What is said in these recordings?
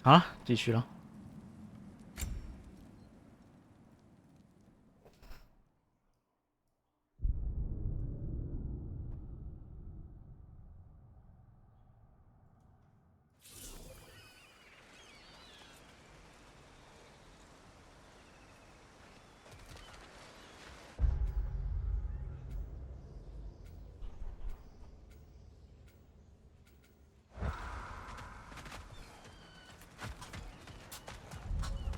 好了，继续了。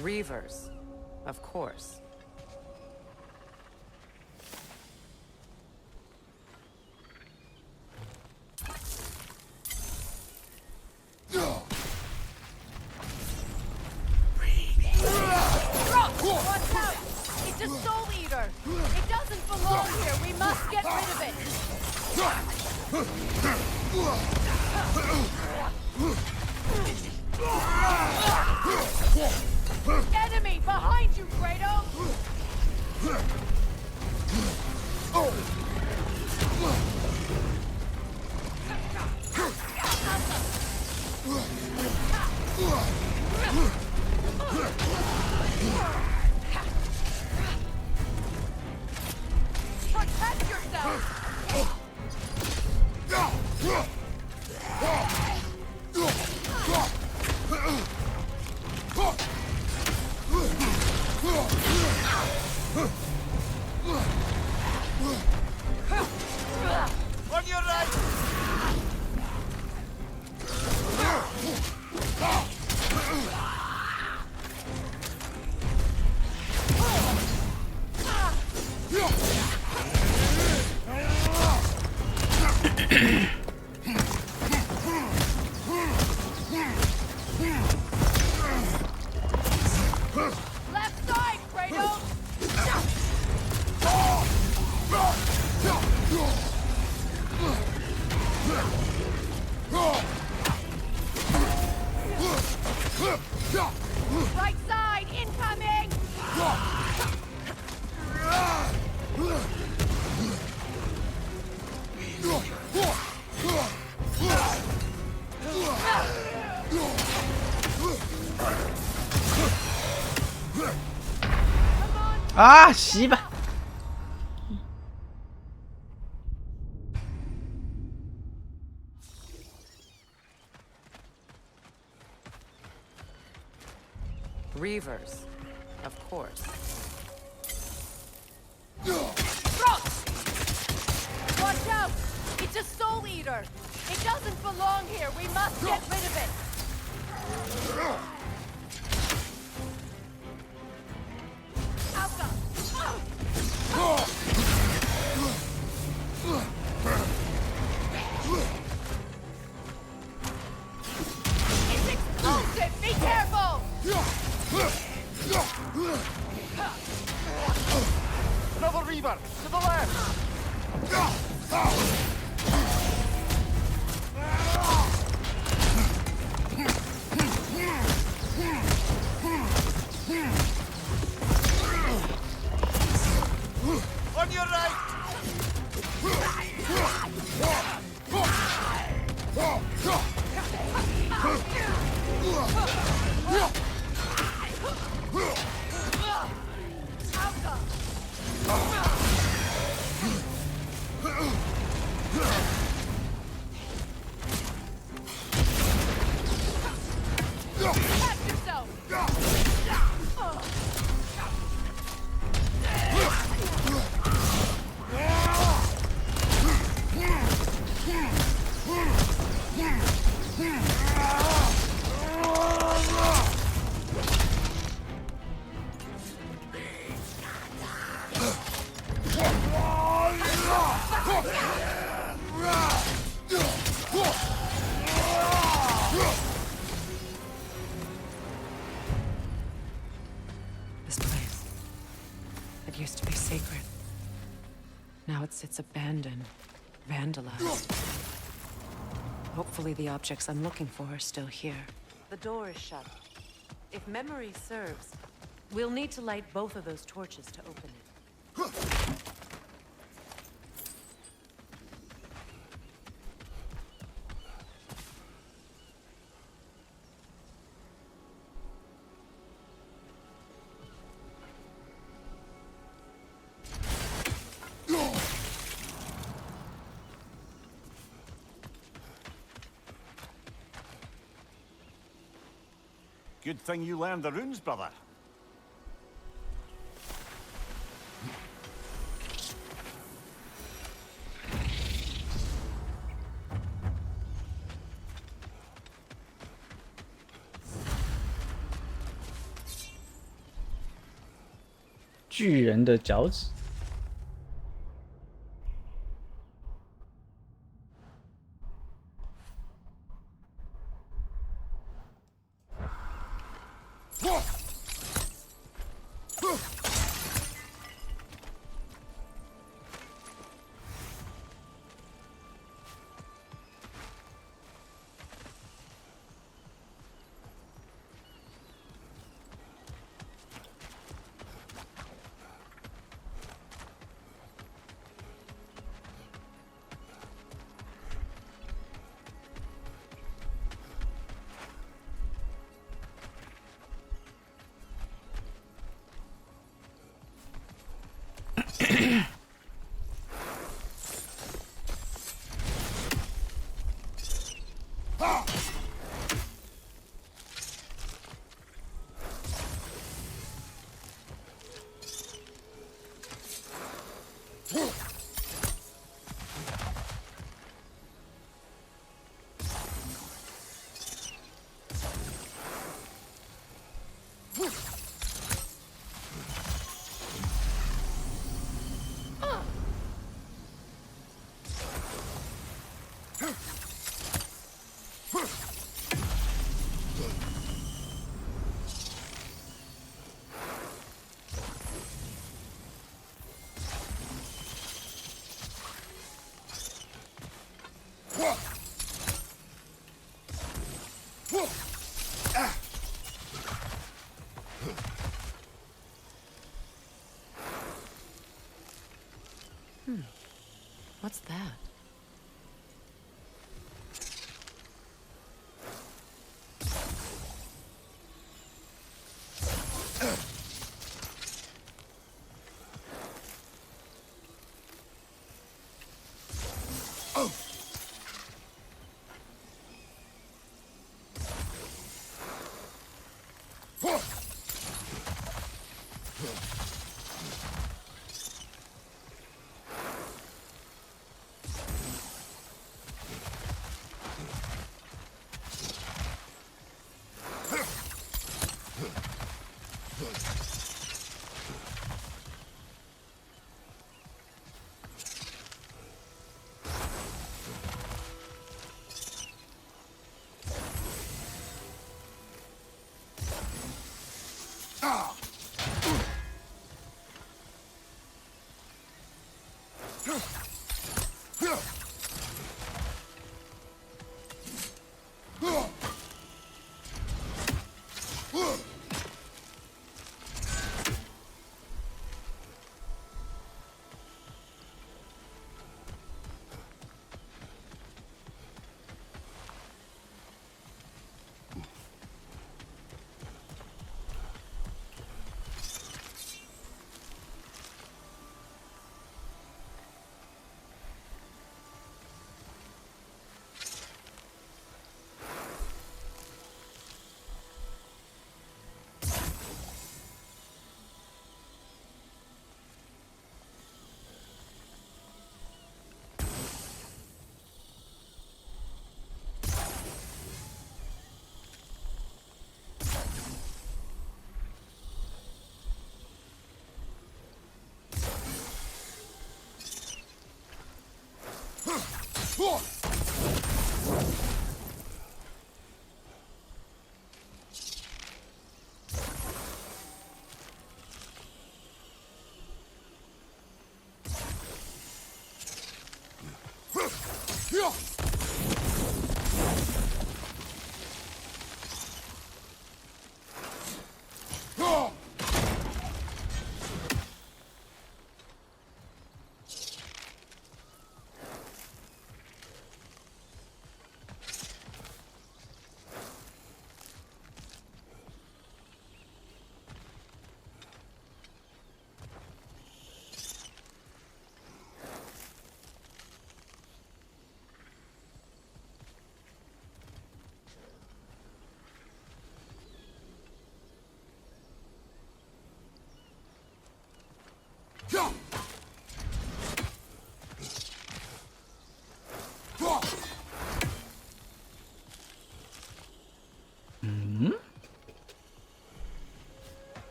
Reavers, of course. Watch out! It's a soul eater! It doesn't belong here! We must get rid of it! Enemy! Behind you, Kratos! Protect yourself! On your right! Left side, Kratos! Right side, incoming! Come on! 啊，洗吧。Reavers, of course. Watch out! It's a soul eater! It doesn't belong here! We must get rid of it! Alpha! It's explosive! Be careful! Another Reaver! To the left! On your right! Protect yourself! This place. It used to be sacred. Now it sits abandoned, vandalized. Hopefully the objects I'm looking for are still here. The door is shut. If memory serves, we'll need to light both of those torches to open it. Good thing you learned the runes, brother. 巨人的脚趾。What's that?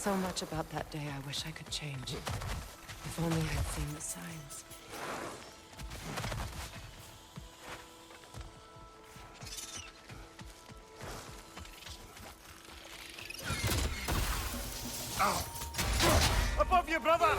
So much about that day I wish I could change. If only I'd seen the signs. Above you, brother!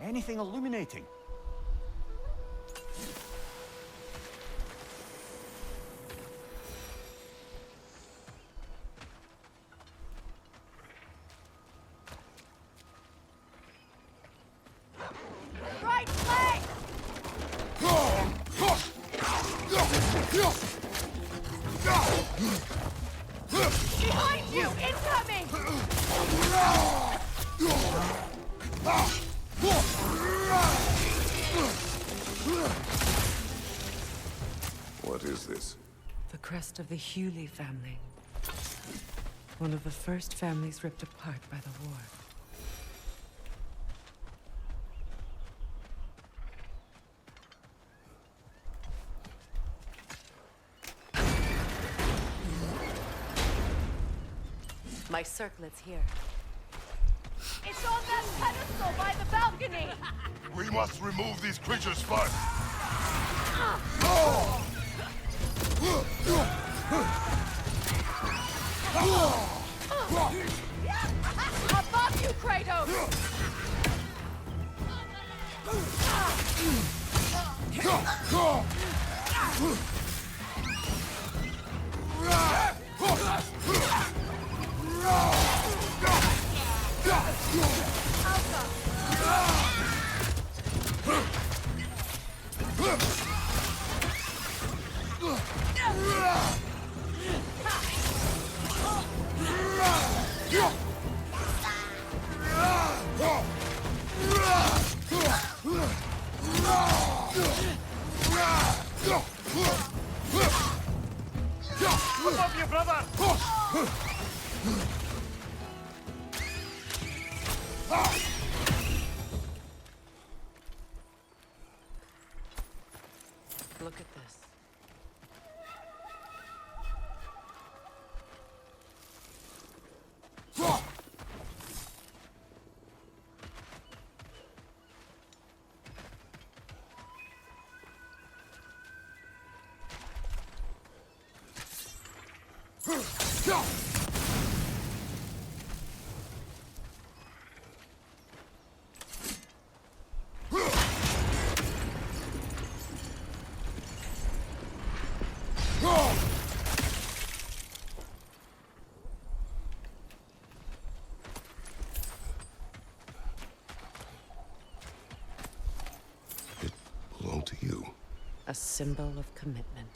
Anything illuminating? Right flank! Behind you! Incoming! What is this? The crest of the Hewley family. One of the first families ripped apart by the war. My circlet's here. It's on that pedestal by the balcony! We must remove these creatures first! Above you, Kratos! Above you, brother! Look at this. A symbol of commitment.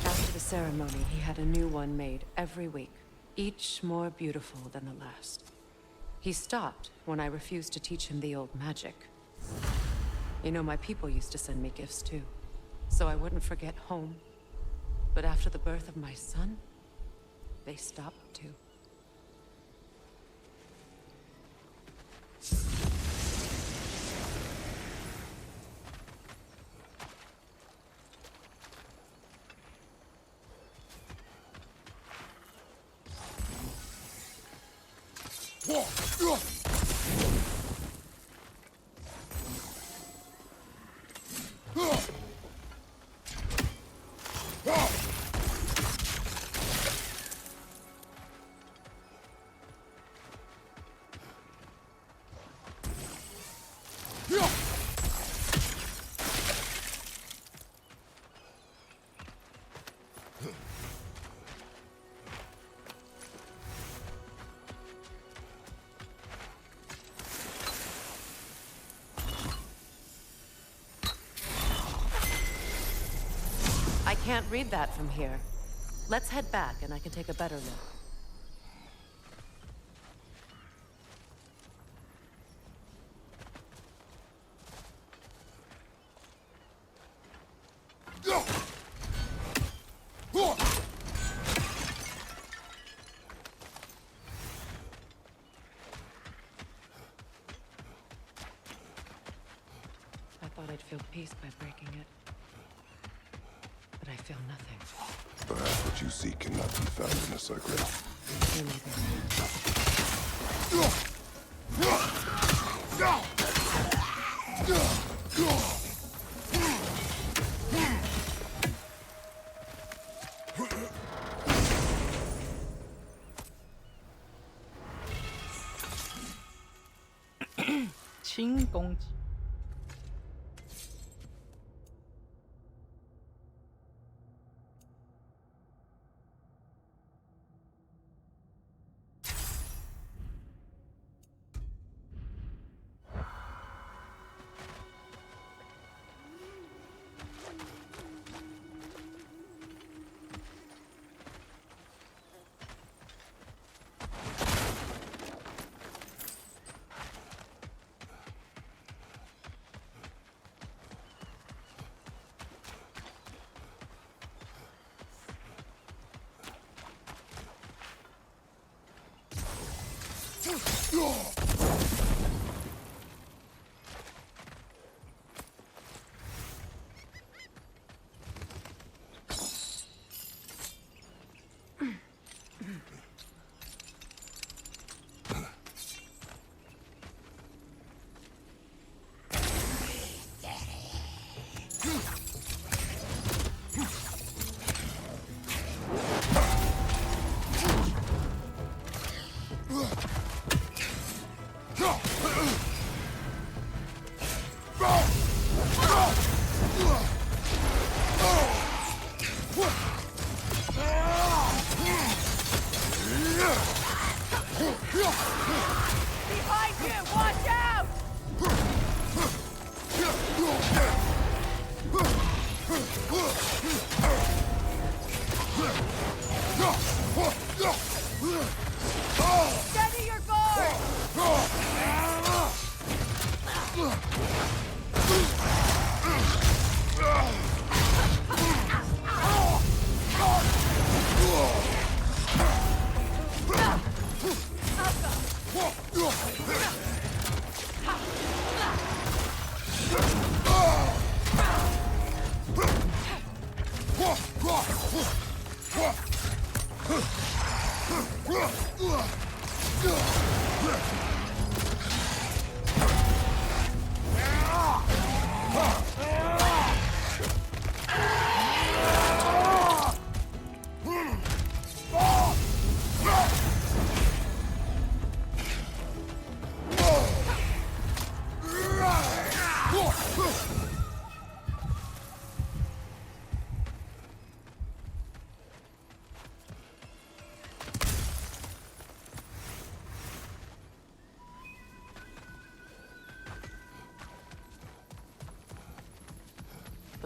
After the ceremony, he had a new one made every week, each more beautiful than the last. He stopped when I refused to teach him the old magic. You know, my people used to send me gifts too, so I wouldn't forget home. But after the birth of my son, they stopped too. I can't read that from here. Let's head back and I can take a better look. I thought I'd feel peace by breaking it. But I feel nothing. Perhaps what you seek cannot be found in a circle. You may be right. 轻攻击。Behind you! Watch out! Steady your guard!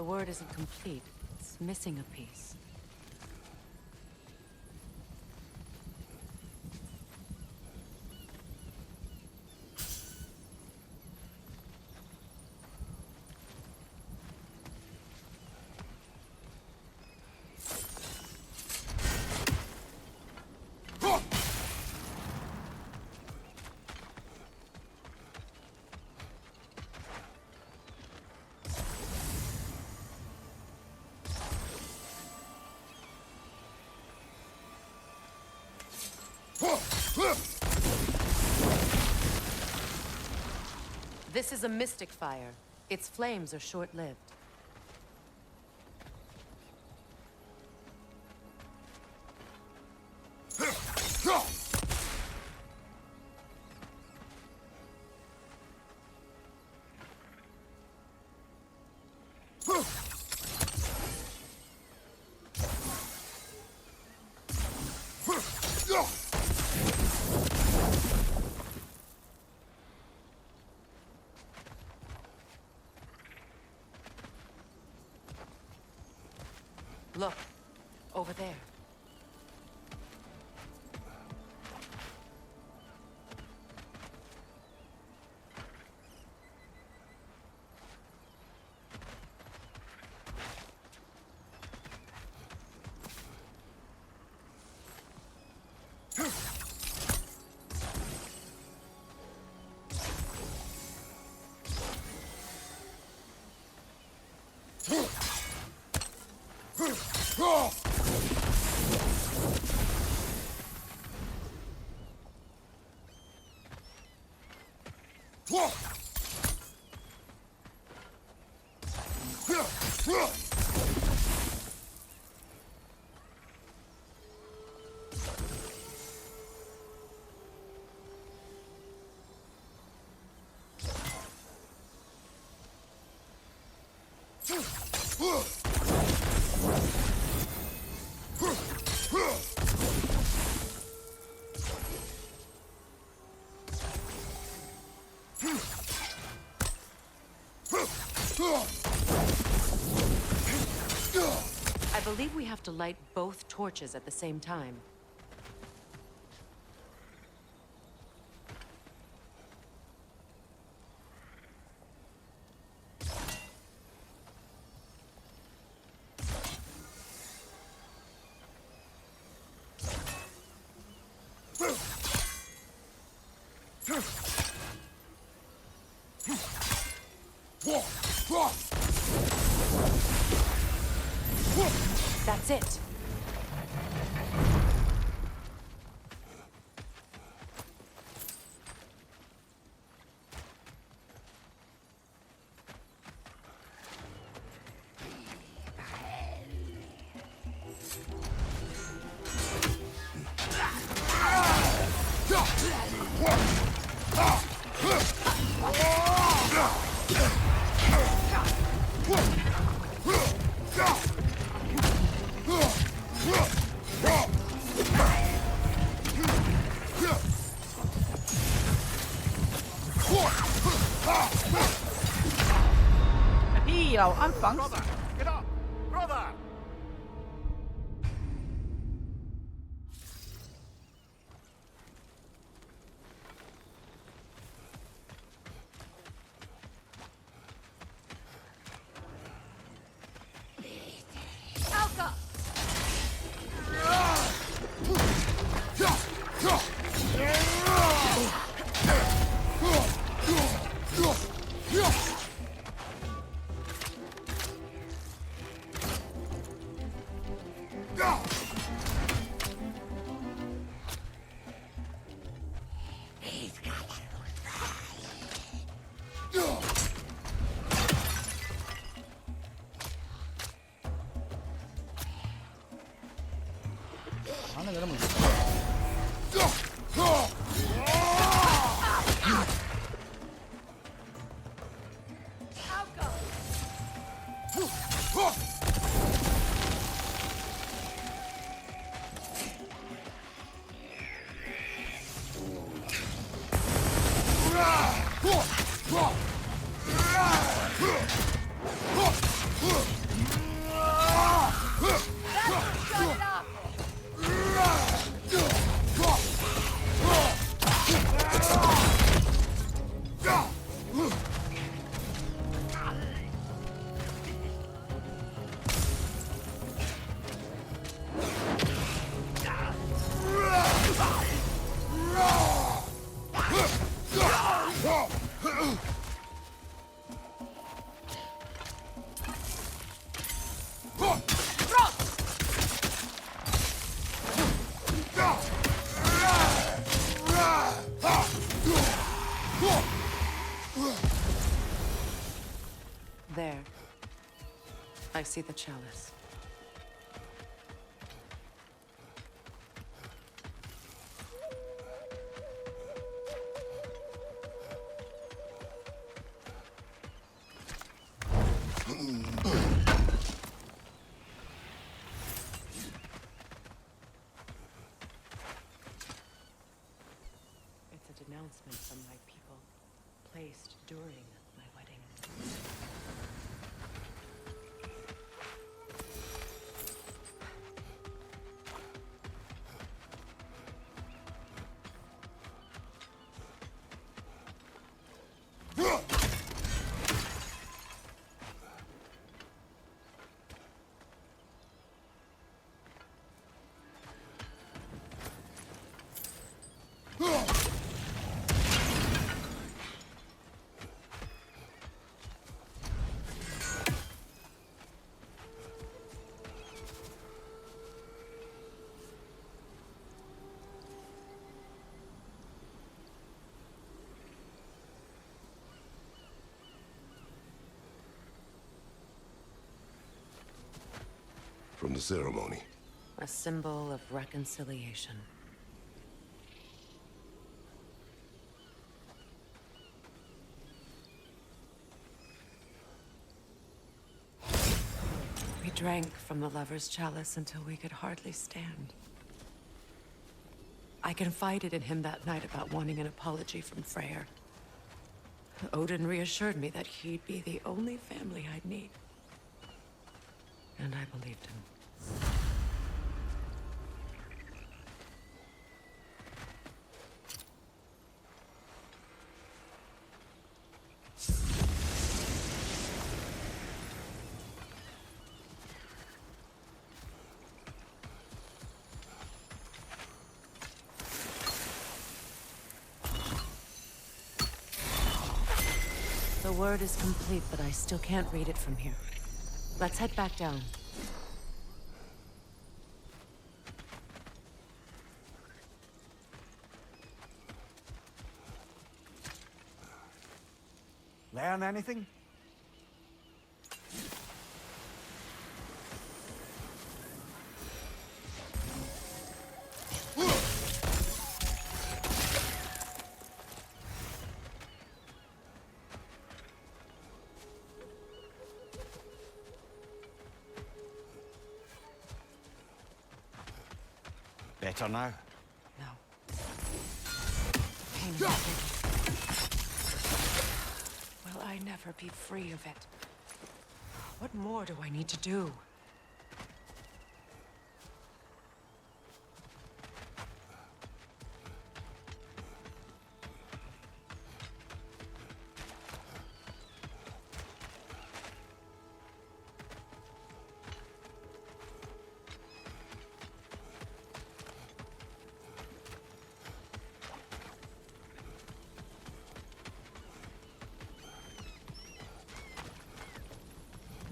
The word isn't complete. It's missing a piece. This is a mystic fire. Its flames are short-lived. Look, over there. I believe we have to light both torches at the same time. That's it. Brother, get up! Brother! Alka! I see the chalice. It's a denouncement from my people, placed during my wedding. From the ceremony. A symbol of reconciliation. We drank from the lover's chalice until we could hardly stand. I confided in him that night about wanting an apology from Freyr. Odin reassured me that he'd be the only family I'd need. And I believed him. The word is complete, but I still can't read it from here. Let's head back down. Learn anything? Better now? No. Pain in the head. Will I never be free of it? What more do I need to do?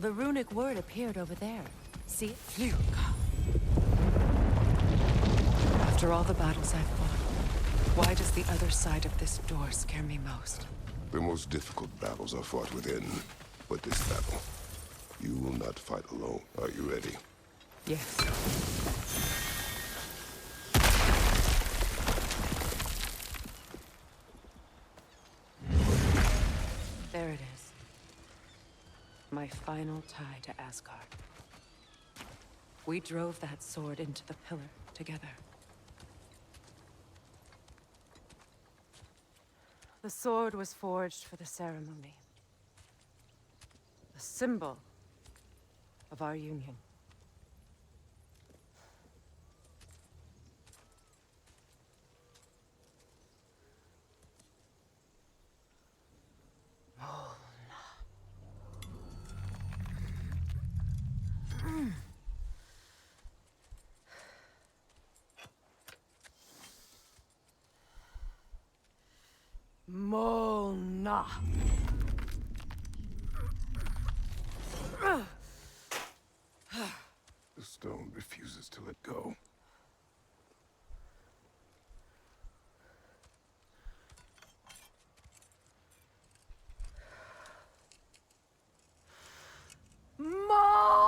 The runic word appeared over there. See it? Phew. After all the battles I've fought, why does the other side of this door scare me most? The most difficult battles are fought within. But this battle, you will not fight alone. Are you ready? Yes. There it is. My final tie to Asgard. We drove that sword into the pillar together. The sword was forged for the ceremony. A symbol of our union. Mona. The stone refuses to let go. Mo!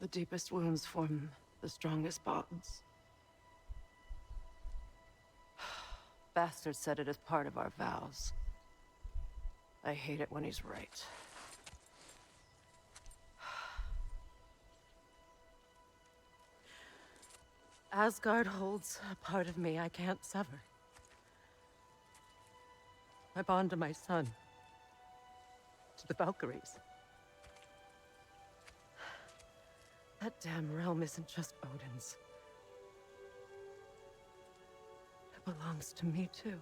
The deepest wounds form the strongest bonds. Bastard said it as part of our vows. I hate it when he's right. Asgard holds a part of me I can't sever. I bond to my son. To the Valkyries. That damn realm isn't just Odin's. It belongs to me, too.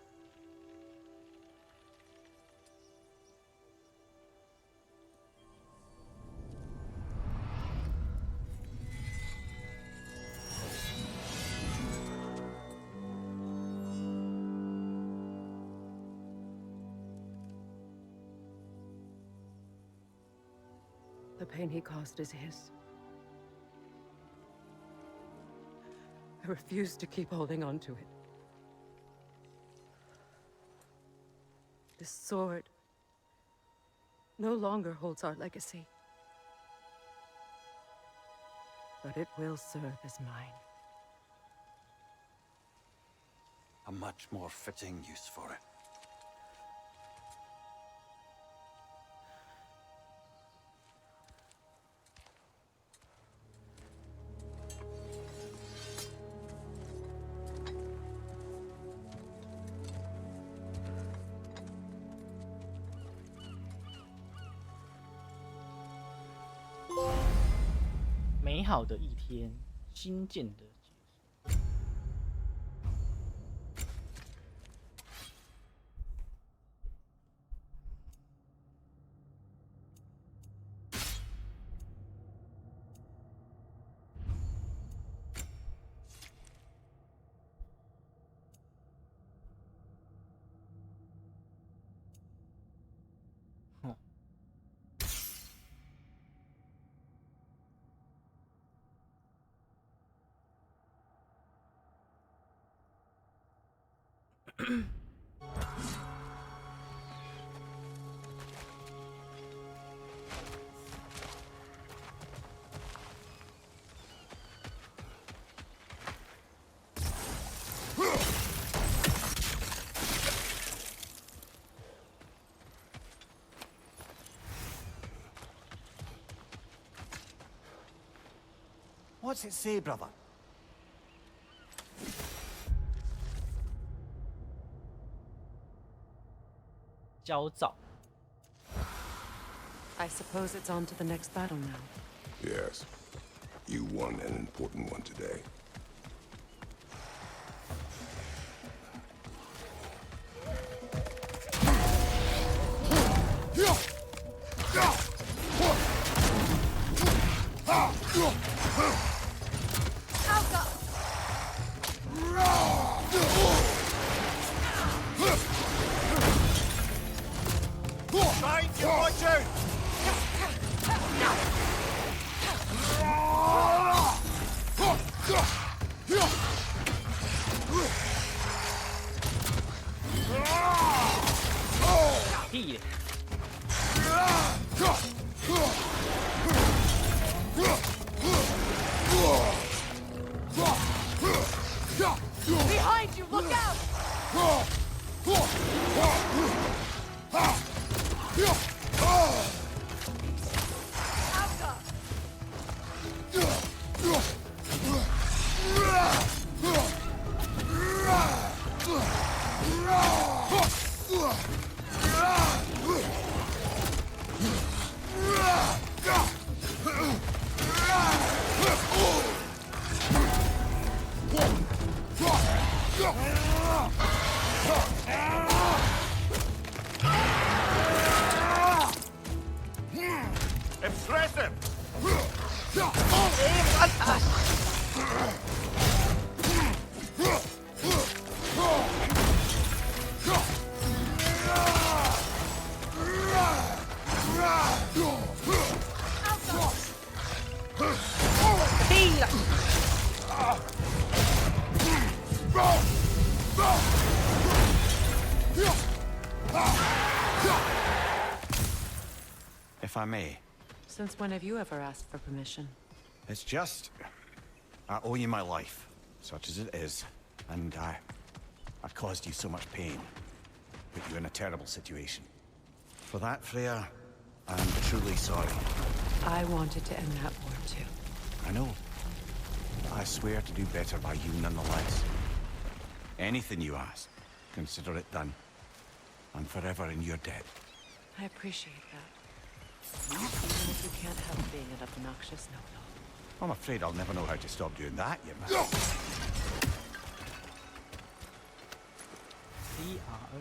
The pain he caused is his. I refuse to keep holding on to it. This sword no longer holds our legacy. But it will serve as mine. A much more fitting use for it.美好的一天，新建的结束。哼What's it say, brother? 焦躁。 I suppose it's on to the next battle now. Yes. You won an important one today. Right, you watch out!屁嘞！ Behind you, look out! Alka! Impressive! If I may. Since when have you ever asked for permission? It's just... I owe you my life, such as it is. And I've caused you so much pain. Put you in a terrible situation. For that, Freya, I'm truly sorry. I wanted to end that war too. I know. I swear to do better by you nonetheless. Anything you ask, consider it done. I'm forever in your debt. I appreciate that. Even if you can't help being an obnoxious no-no. I'm afraid I'll never know how to stop doing that, you man. CR。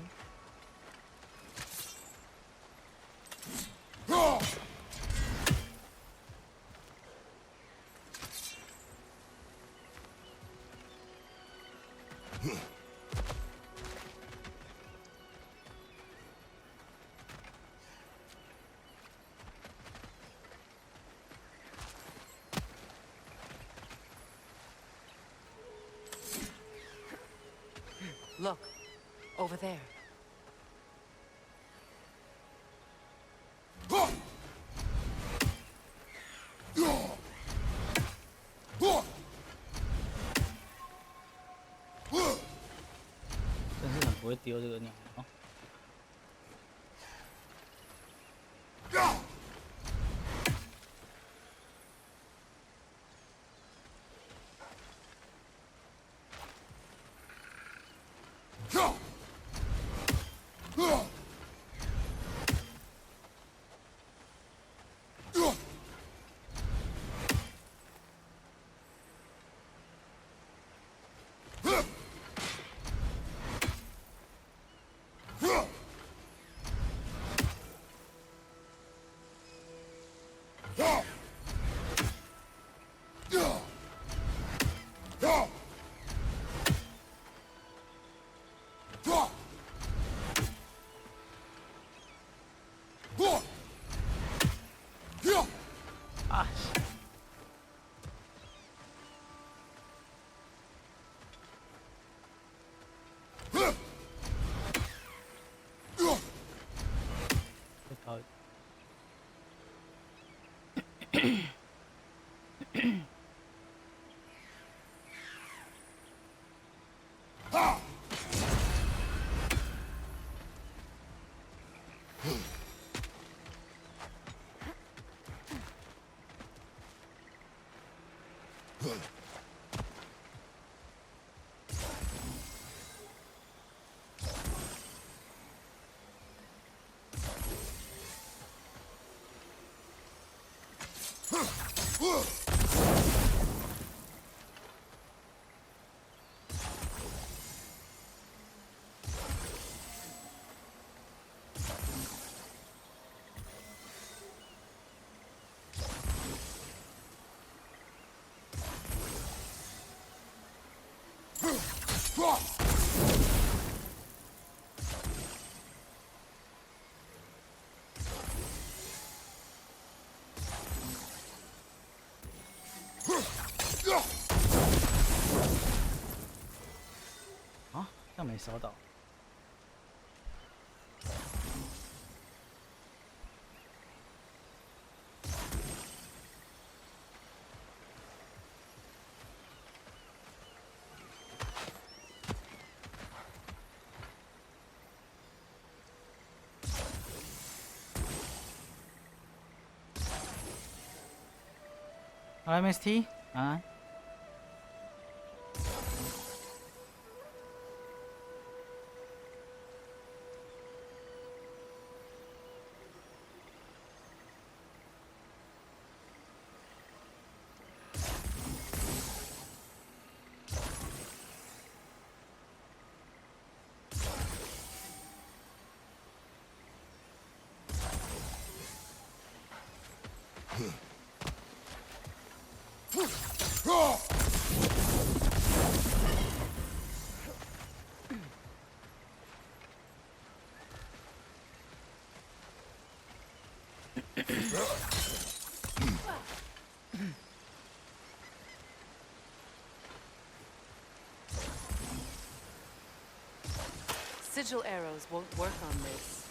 Look, over there.真是很不会丢这个鸟哦。啊！再高一点。啊，这样没烧到。MST 啊。Sigil arrows won't work on this.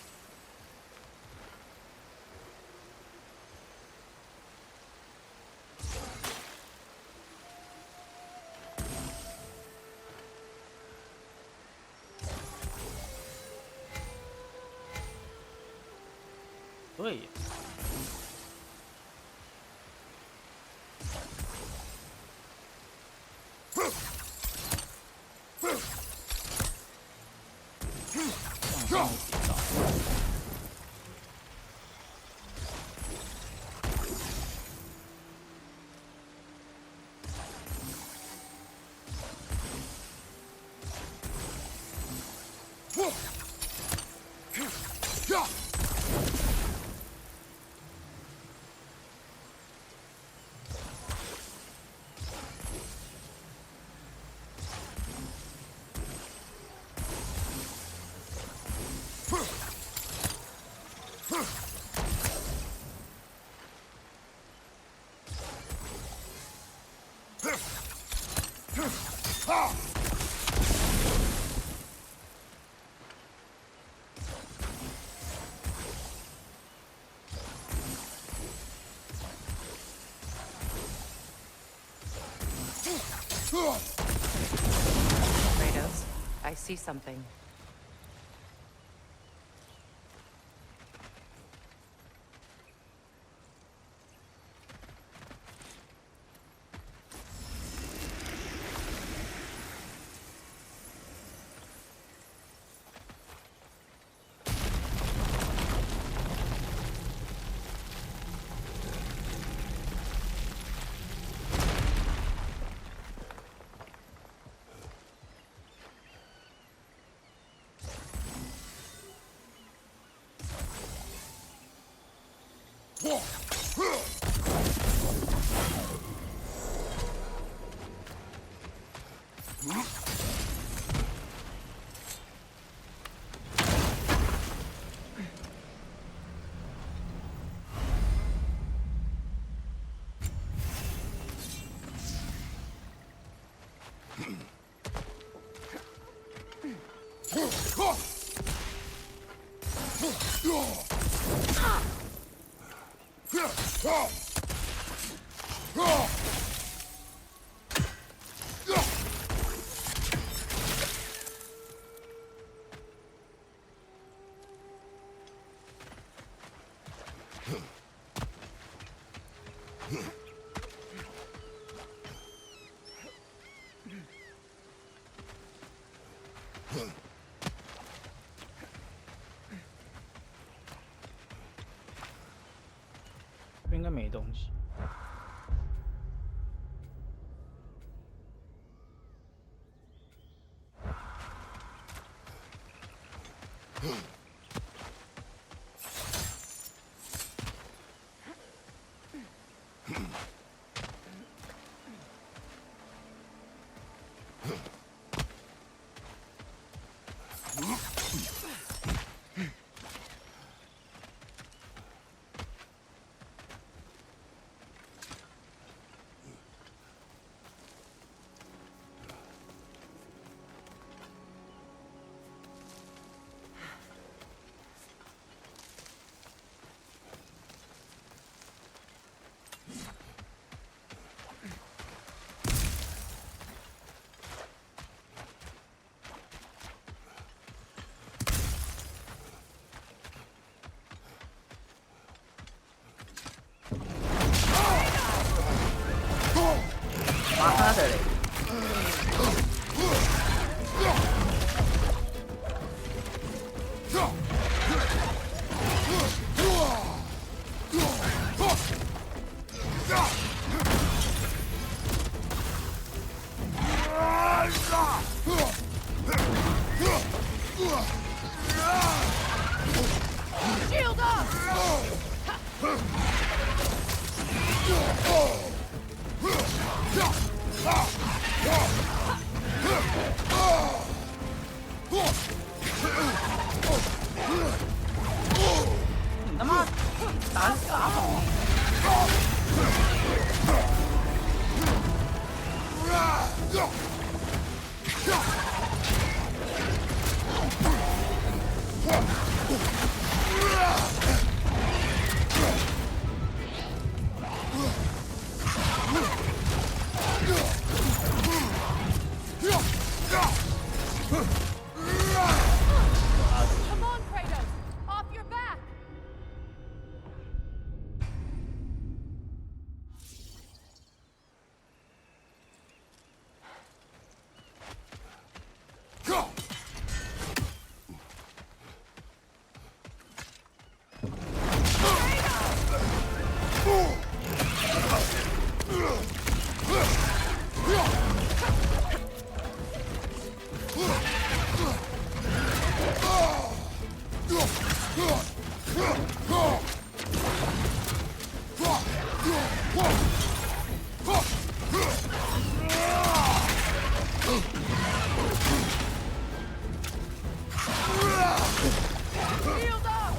对耶，上升的节奏。Kratos, I see something.这边应该没东西。妈的嘞！Shield up!你他妈打啥猛？ Shield up!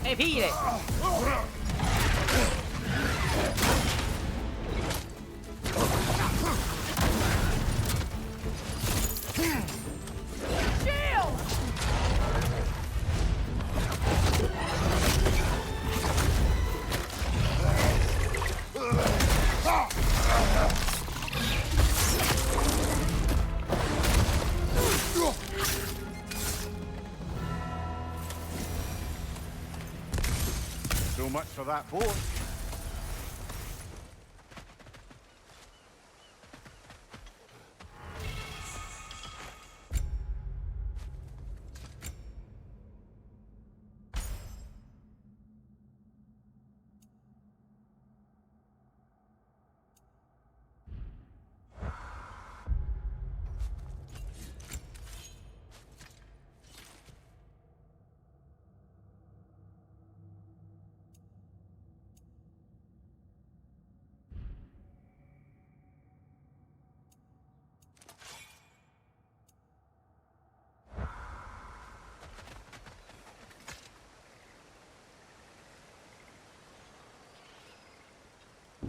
Hey, 屁嘞！ Shield! So much for that boat.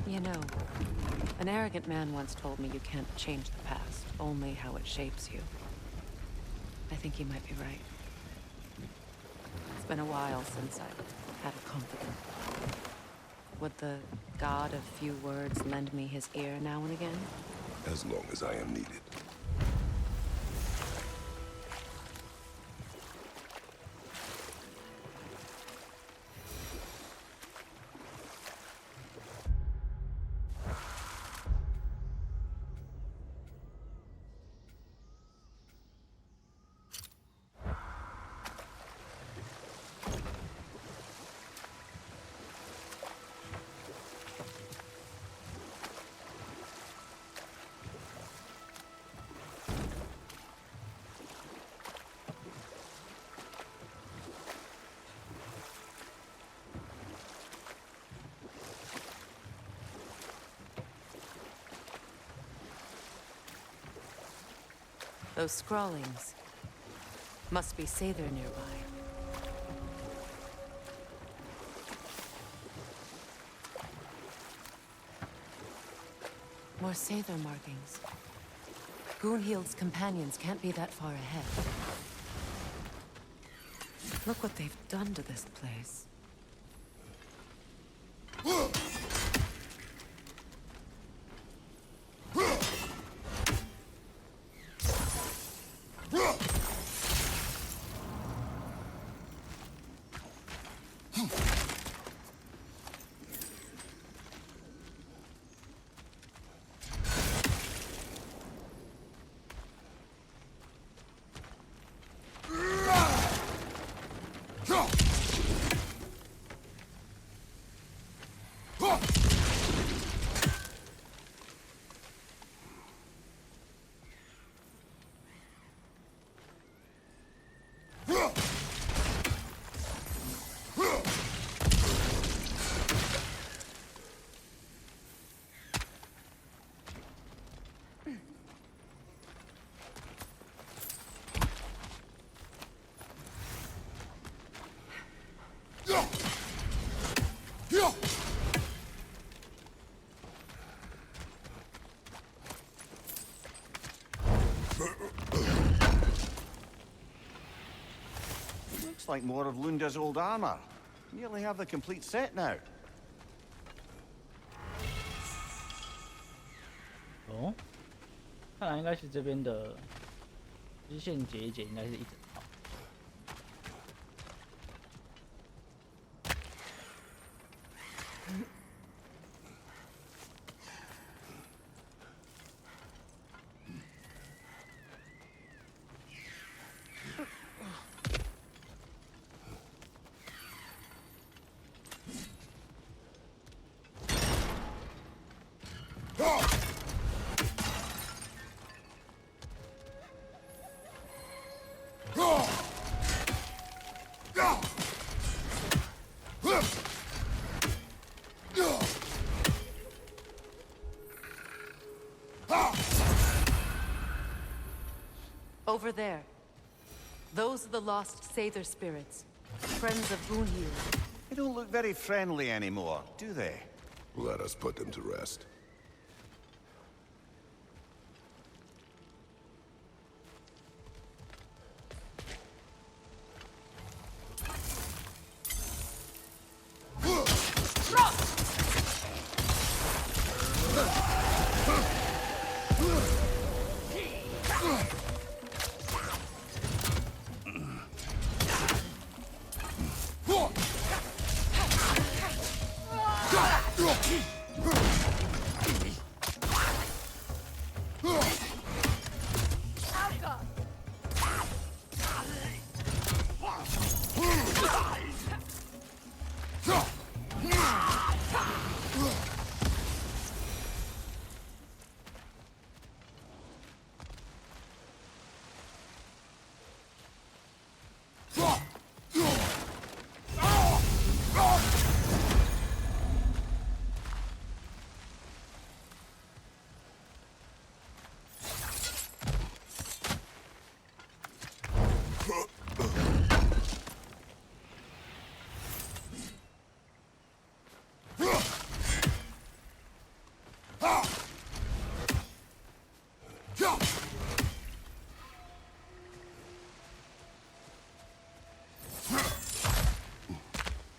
You know, an arrogant man once told me you can't change the past, only how it shapes you. I think he might be right. It's been a while since I've had a confidant. Would the god of few words lend me his ear now and again? As long as I am needed. Those scrawlings must be Sather nearby. More Sather markings. Gunhild's companions can't be that far ahead. Look what they've done to this place. Looks like more of Lunda's old armor. Nearly have the complete set now. 哦，看来应该是这边的支线解一解，应该是一整套。Over there. Those are the lost Sather spirits. Friends of Gunhir. They don't look very friendly anymore, do they? Let us put them to rest.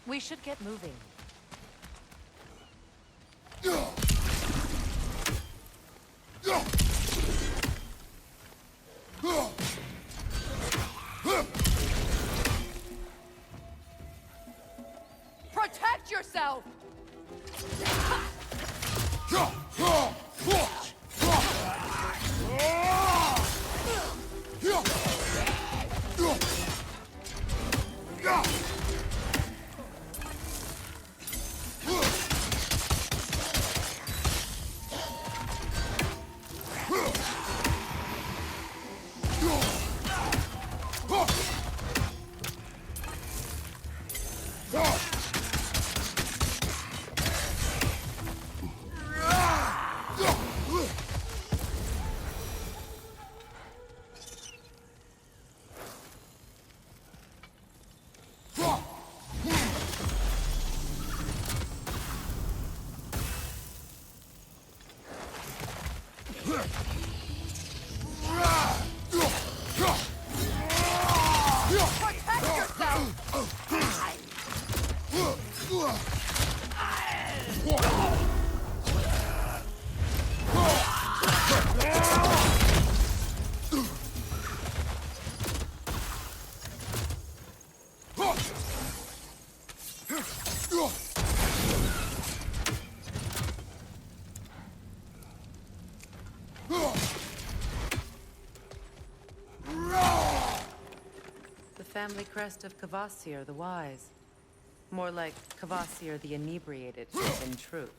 We should get moving. Protect yourself! Protect yourself! The family crest of Kvasir the Wise. More like Kvasir the Inebriated, in truth.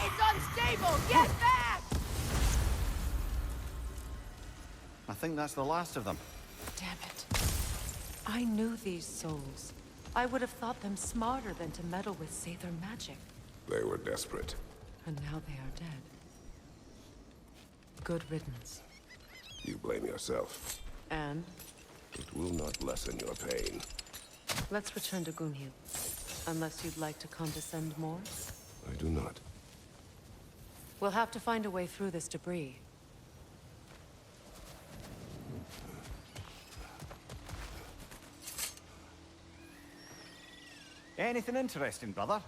It's unstable! Get back! I think that's the last of them. Damn it. I knew these souls. I would have thought them smarter than to meddle with Sather magic. They were desperate. And now they are dead. Good riddance. You blame yourself. And It will not lessen your pain. let's return to Gunhild. Unless you'd like to condescend more? I do not. We'll have to find a way through this debris. Anything interesting, brother?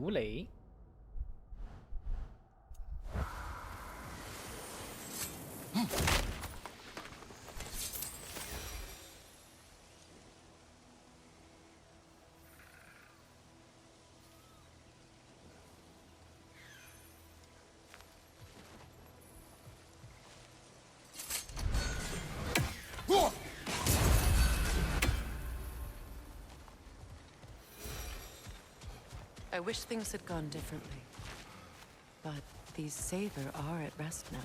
符雷。I wish things had gone differently. But these Sather are at rest now.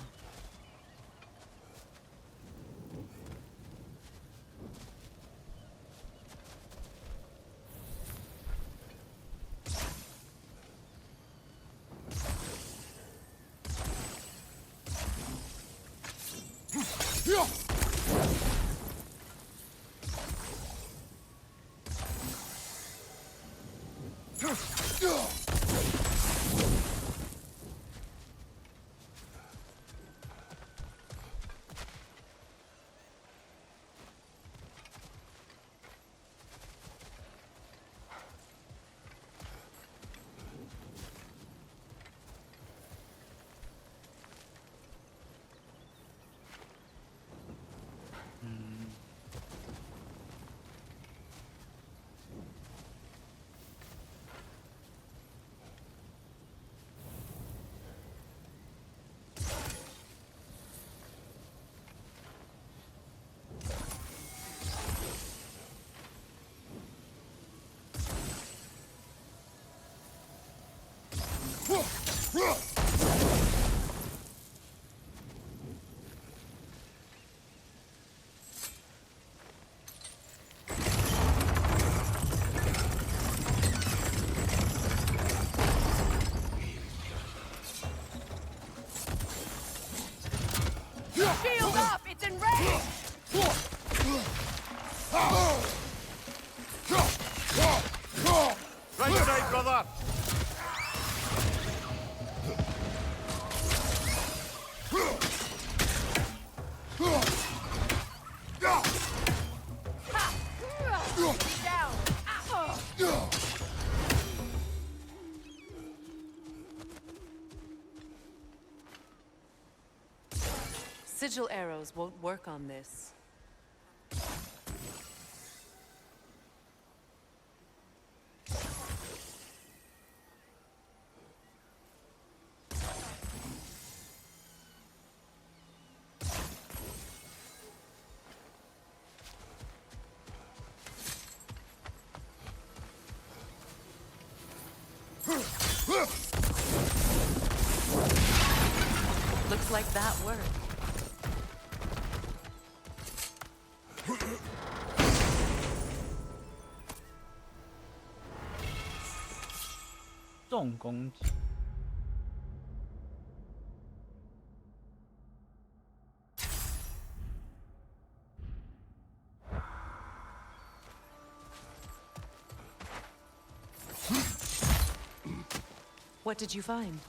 Shield up! It's enraged! Right side, brother! Down! Sigil arrows won't work on this. Looks like that worked. 重攻击。What did you find?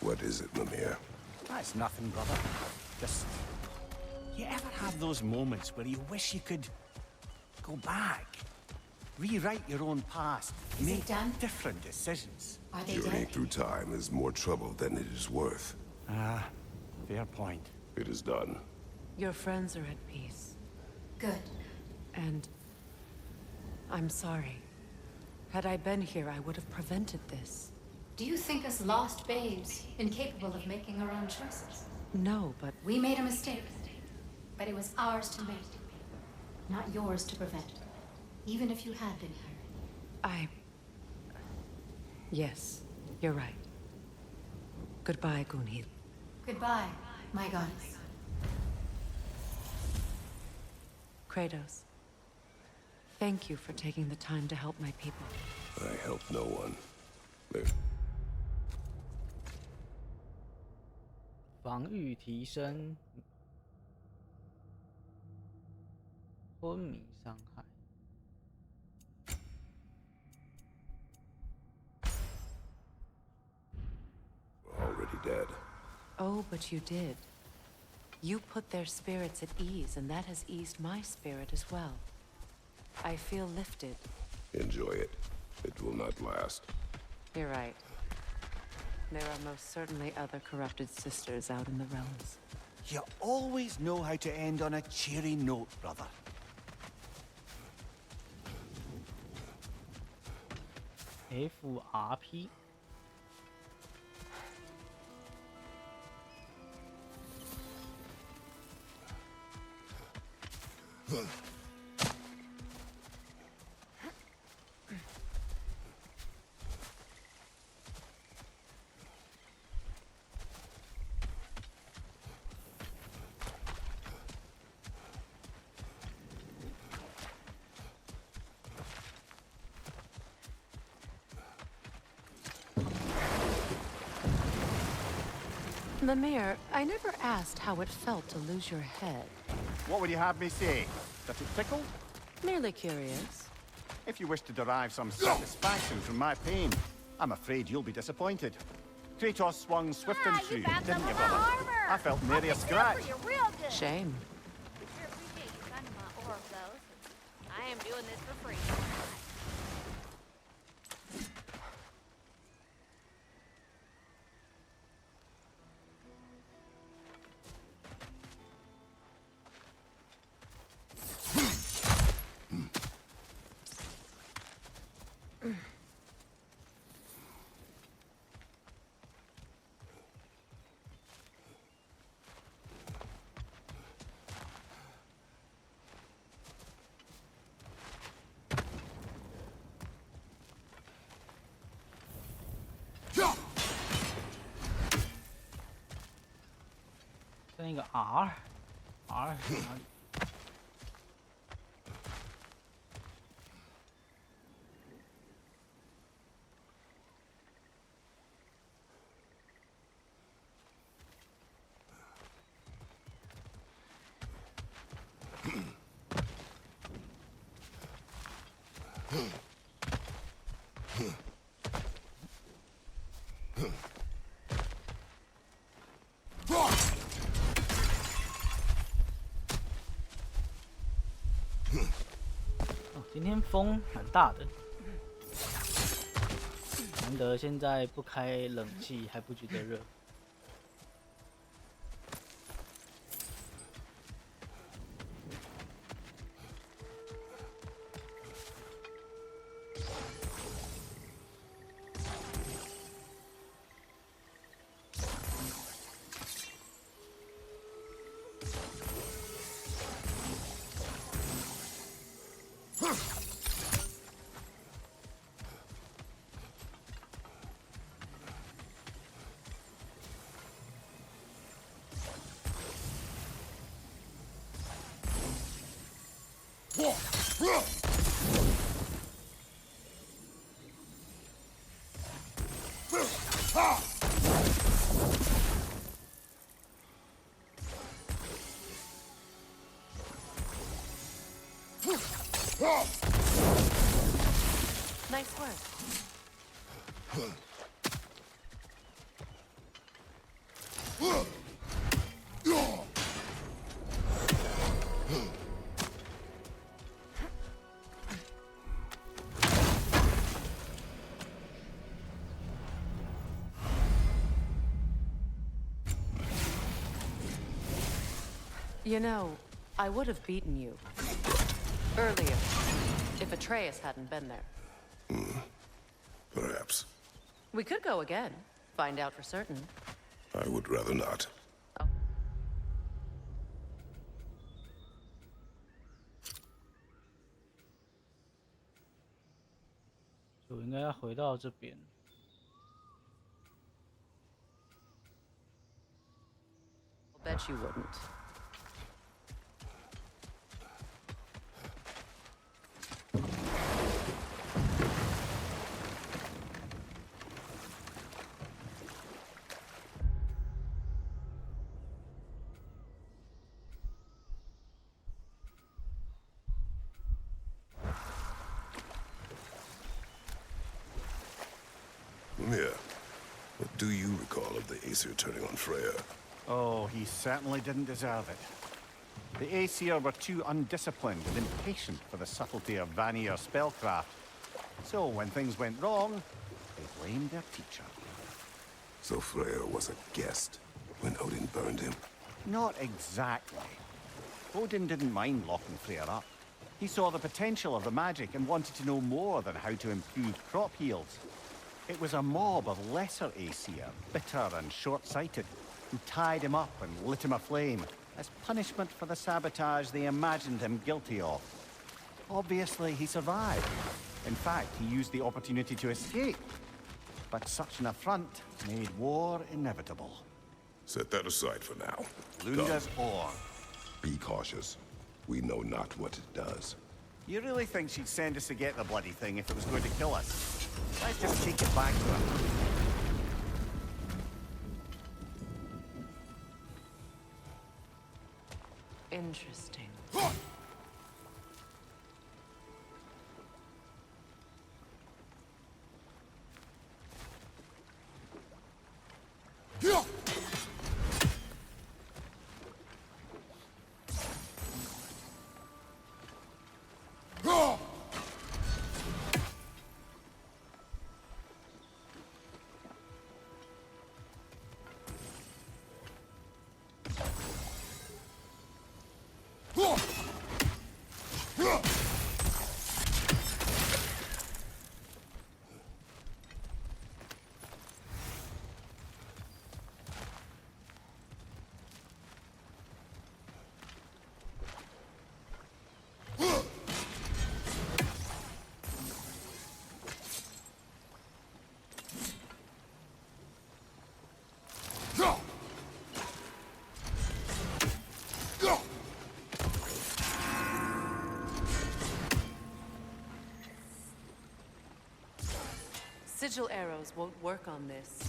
What is it, Lemire? That's nothing, brother. Just... You ever have those moments where you wish you could... go back? Rewrite your own past. Is it Make done? different decisions. Are they Journeying dead? through time is more trouble than it is worth. Ah, fair point. It is done. Your friends are at peace. Good. And I'm sorry. Had I been here, I would have prevented this. Do you think us lost babes, incapable of making our own choices? No, but We made a mistake, but it was ours to make, not yours to prevent. Even if you had been here. Yes, you're right. Goodbye, Gunhild. Goodbye, my goddess. Kratos. Thank you for taking the time to help my people. I help no one. There. 防御提升，昏迷伤害。 Already dead. Oh, but you did. You put their spirits at ease, and that has eased my spirit as well. I feel lifted. Enjoy it. It will not last. You're right. There are most certainly other corrupted sisters out in the realms. You always know how to end on a cheery note, brother. FRP。 Lemire, I never asked how it felt to lose your head. What would you have me say? That it tickled? Merely curious. If you wish to derive some satisfaction from my pain, I'm afraid you'll be disappointed. Kratos swung swift and true, didn't you, brother? I felt nary a scratch. Shame. Sure appreciate you finding my orb, though, since I am doing this for free.剩一个 R 是哪里？今天风蛮大的，难得现在不开冷气还不觉得热。Nice work. You know, I would have beaten you earlier if Atreus hadn't been there. Perhaps. We could go again, find out for certain. I would rather not. 就应该要回到这边。I'll bet you wouldn't. Mia, what do you recall of the Aesir turning on Freya? Oh, he certainly didn't deserve it. The Aesir were too undisciplined and impatient for the subtlety of Vanir spellcraft. So when things went wrong, they blamed their teacher. So Freya was a guest when Odin burned him? Not exactly. Odin didn't mind locking Freya up. He saw the potential of the magic and wanted to know more than how to improve crop yields. It was a mob of lesser Aesir, bitter and short-sighted, who tied him up and lit him aflame as punishment for the sabotage they imagined him guilty of. Obviously, he survived. In fact, he used the opportunity to escape. But such an affront made war inevitable. Set that aside for now. Lunda's ore. Be cautious. We know not what it does. You really think she'd send us to get the bloody thing if it was going to kill us? Let's just take it back to her. Interesting. Sigil arrows won't work on this.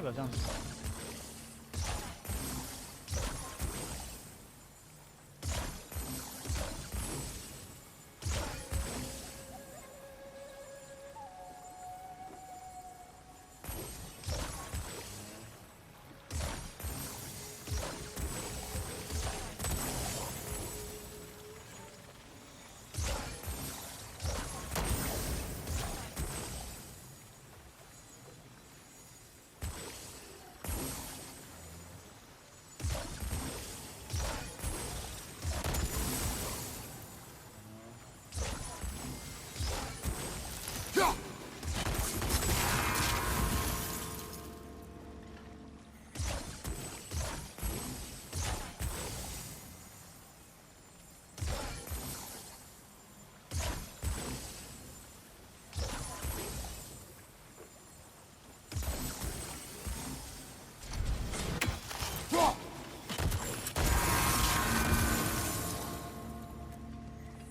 代表这样子。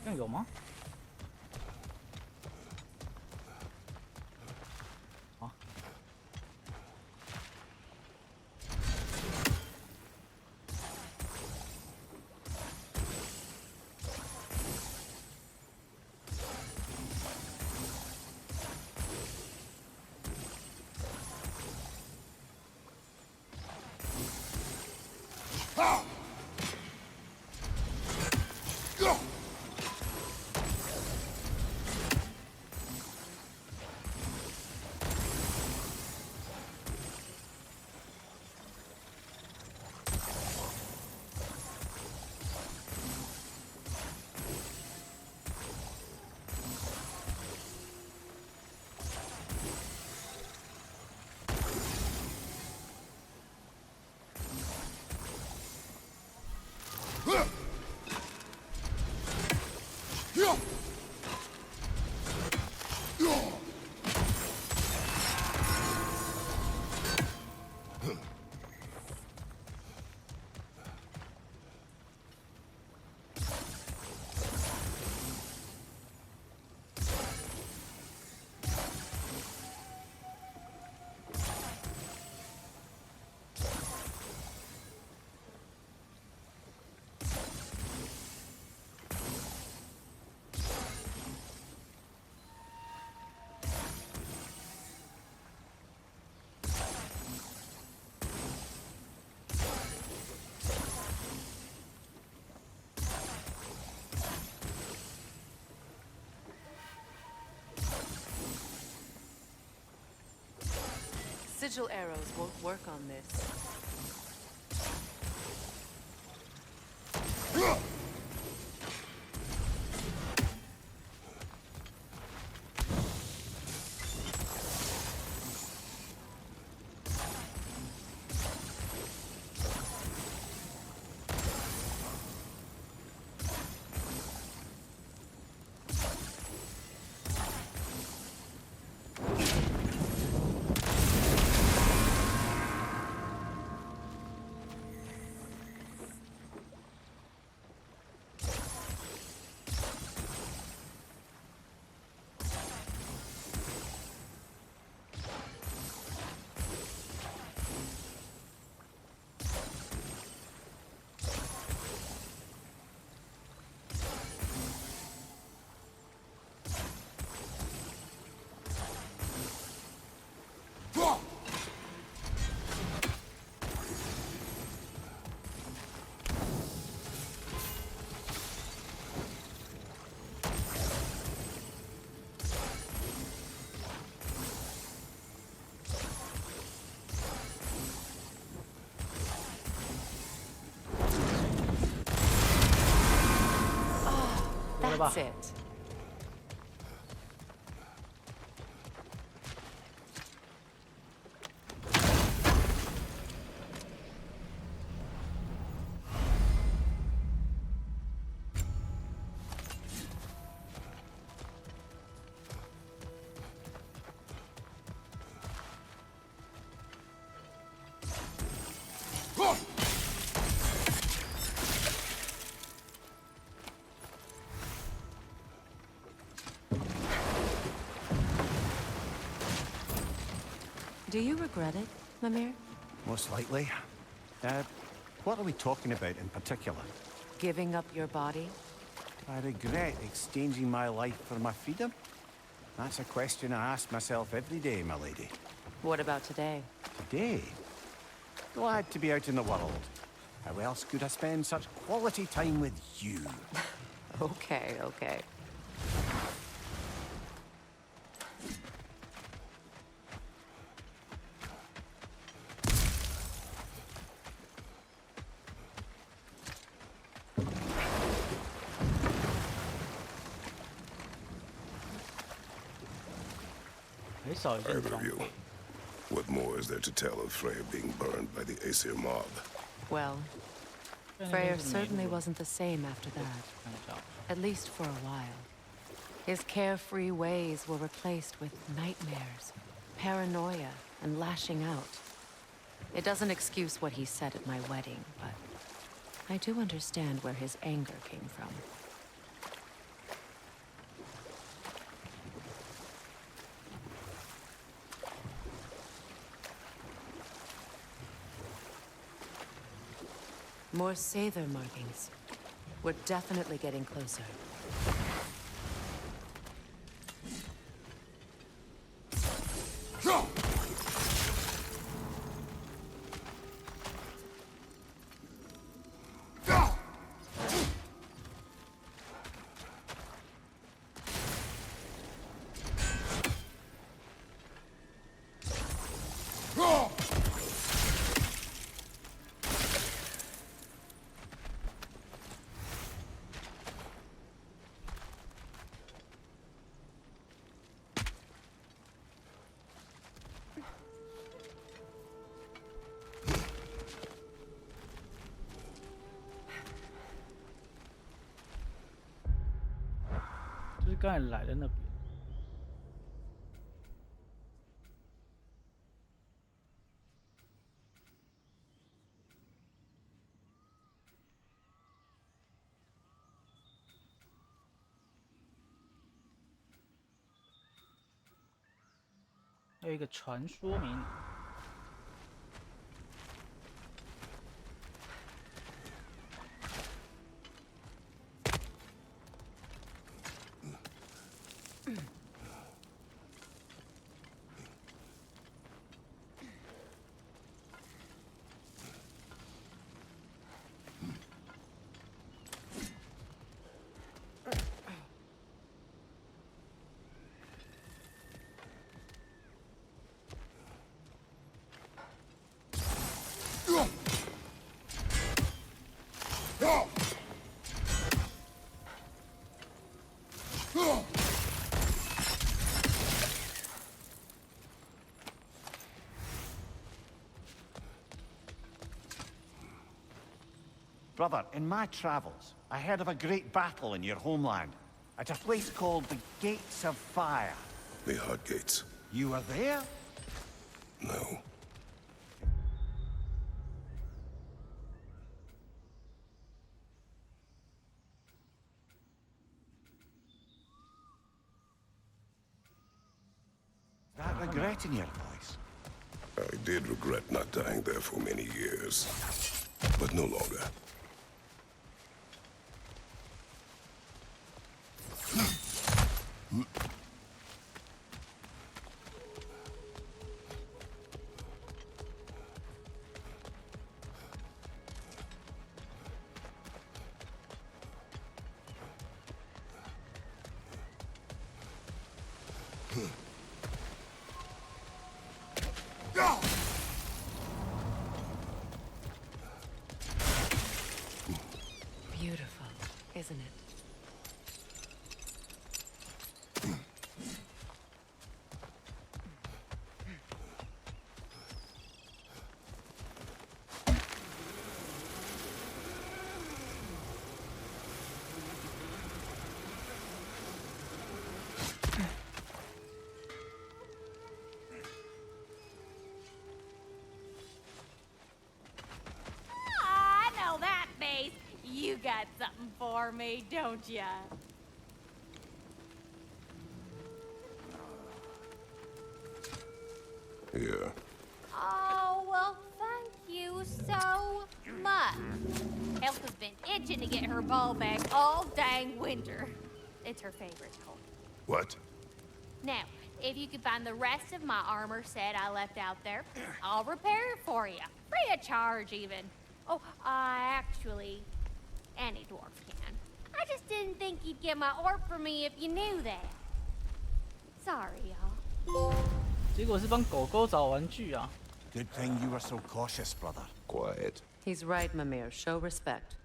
这样有吗？啊，Sigil arrows won't work on this. 吧 That's。it. 啊 Do you regret it, Mimir? Most likely. What are we talking about in particular? Giving up your body? I regret exchanging my life for my freedom? That's a question I ask myself every day, my lady. What about today? Today? Glad to be out in the world. How else could I spend such quality time with you? Okay, okay. Either of you. What more is there to tell of Freya being burned by the Aesir mob? Well, Freyr certainly wasn't the same after that. At least for a while. His carefree ways were replaced with nightmares, paranoia, and lashing out. It doesn't excuse what he said at my wedding, but I do understand where his anger came from. More Sather markings. We're definitely getting closer.就是刚才来的那边。还有一个传说名。Brother, in my travels, I heard of a great battle in your homeland, at a place called the Gates of Fire. The Hot Gates. You were there? No. That regret in your voice? I did regret not dying there for many years, but no longer. Beautiful, isn't it? got something for me, don't ya? Here. Oh, well, thank you so much. Elsa's been itching to get her ball back all dang winter. It's her favorite toy. What? Now, if you could find the rest of my armor set I left out there, I'll repair it for you. Free of charge, even. Oh, actually, any dwarf can. I just didn't think you'd get my orb for me if you knew that. Sorry, y'all. 结果是帮狗狗找玩具啊！ Good thing you were so cautious, brother. Quiet. He's right, Mimir. Show respect.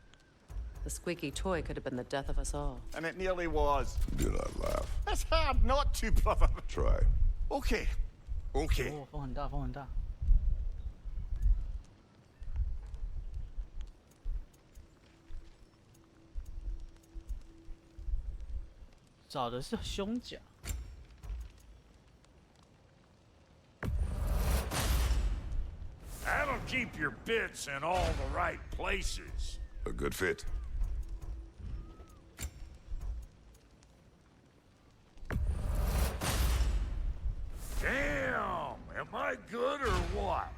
The squeaky toy could have been the death of us all. And it nearly was. Do not laugh. It's hard not to, brother. Try. Okay. Okay. 哦，风很大，风很大。找的是胸甲。 That'll keep your bits in all the right places. A good fit. Damn! Am I good or what?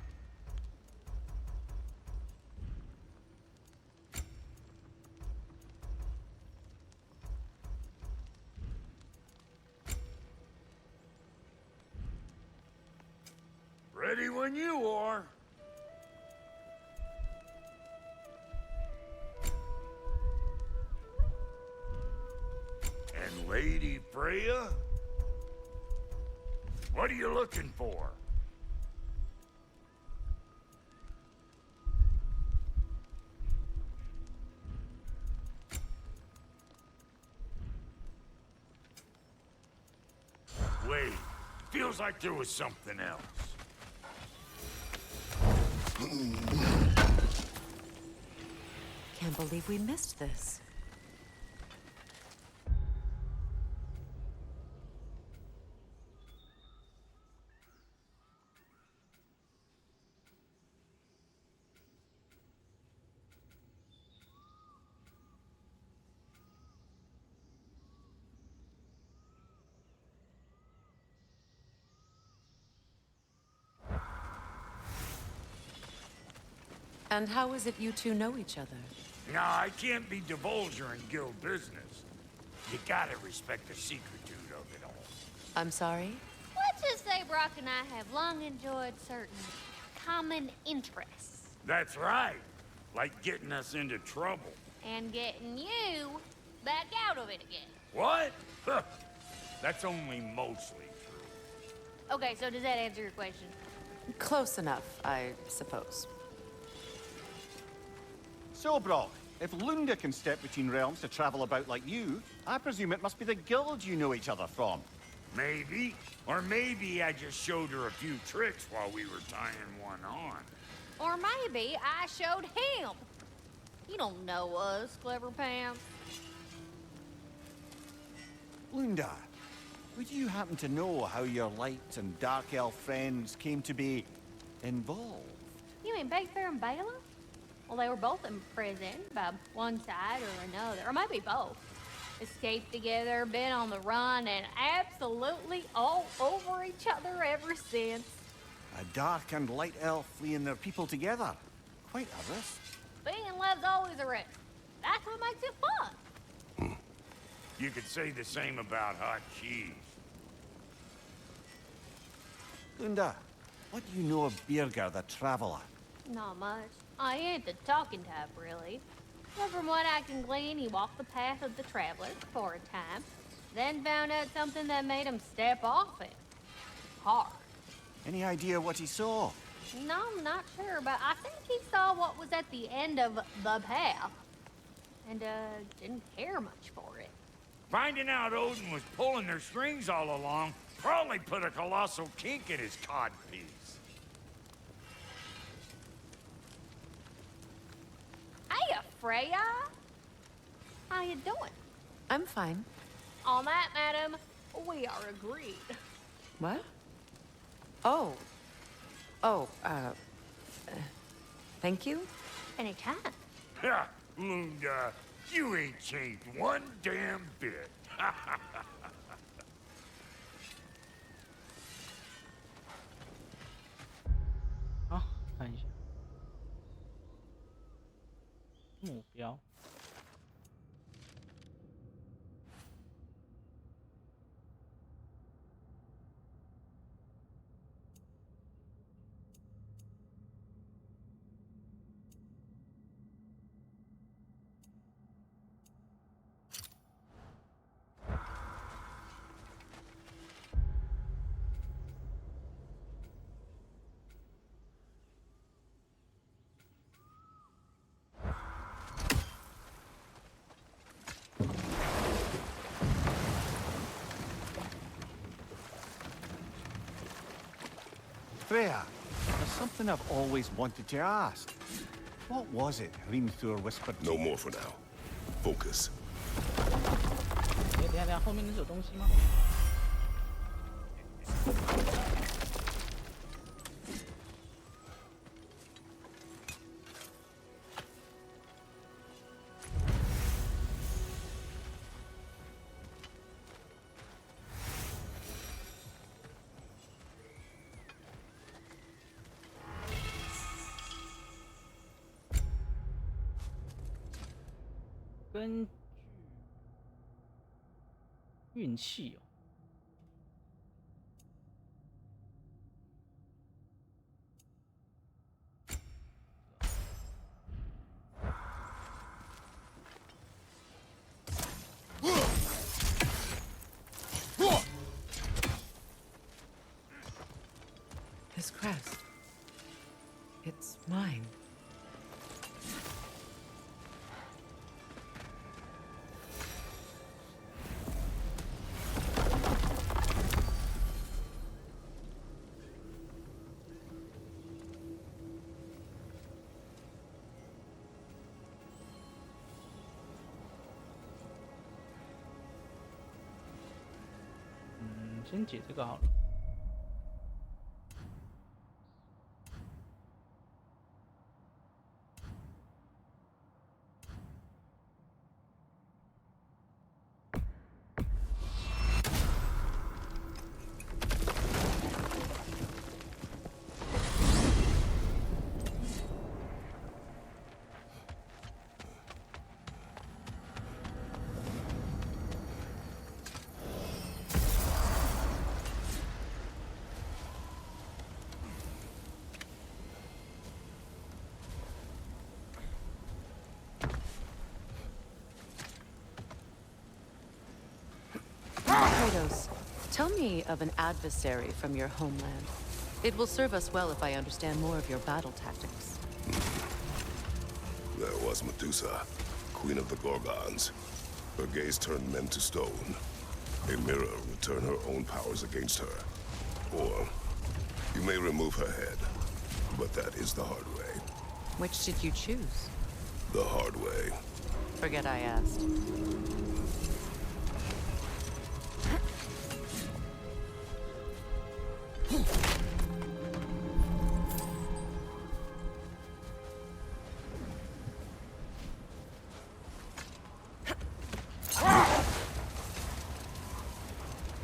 Ready when you are. And Lady Freya? What are you looking for? Wait, feels like there was something else. Can't believe we missed this. And how is it you two know each other? Nah, I can't be divulger in guild business. You gotta respect the secretude of it all. I'm sorry? Let's just say Brock and I have long enjoyed certain common interests. That's right. Like getting us into trouble. And getting you back out of it again. What? Huh. That's only mostly true. Okay, so does that answer your question? Close enough, I suppose. So, Brock, if Lunda can step between realms to travel about like you, I presume it must be the guild you know each other from. Maybe. Or maybe I just showed her a few tricks while we were tying one on. Or maybe I showed him. You don't know us, Clever Pants. Lunda, would you happen to know how your light and dark elf friends came to be involved? You mean Big Fair and Bela? Well, they were both in prison by one side or another, or maybe both. Escaped together, been on the run, and absolutely all over each other ever since. A dark and light elf fleeing their people together. Quite a risk. Being in love's always a risk. That's what makes it fun. You could say the same about hot cheese. Lunda, what do you know of Birger the Traveler? Not much. I ain't the talking type, really. But from what I can glean, he walked the path of the traveler for a time, then found out something that made him step off it. Hard. Any idea what he saw? No, I'm not sure, but I think he saw what was at the end of the path. And, didn't care much for it. Finding out Odin was pulling their strings all along probably put a colossal kink in his codpiece. Hey, Freya! How you doing? I'm fine. On that, madam, we are agreed. What? Oh. Oh, thank you? Anytime. Ha! Lunda, You ain't changed one damn bit. 好，看一下目标。Freya, there's something I've always wanted to ask. What was it Hrimthur whispered to No you? more for now. Focus. 哎，等一下，后面那是有东西吗？根据运气哦。This crest. It's mine.嗯，先解这个好了。Kratos, tell me of an adversary from your homeland. It will serve us well if I understand more of your battle tactics. There was Medusa, queen of the Gorgons. Her gaze turned men to stone. A mirror would turn her own powers against her. Or, you may remove her head, but that is the hard way. Which did you choose? The hard way. Forget I asked.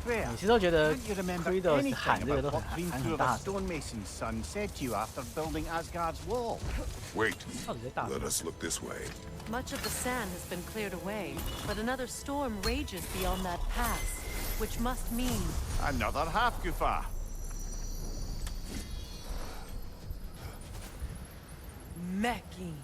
Freya, 每次都觉得 don't you remember Kratos anything 喊这个 about 都 what 喊 Hrimthur 很 the 大声， stonemason's son said to you after building Asgard's wall? Wait, 到底在大声 let？us look this way. Much of the sand has been cleared away, but another storm rages beyond that pass, which must mean Another Hafgufa. Mecking.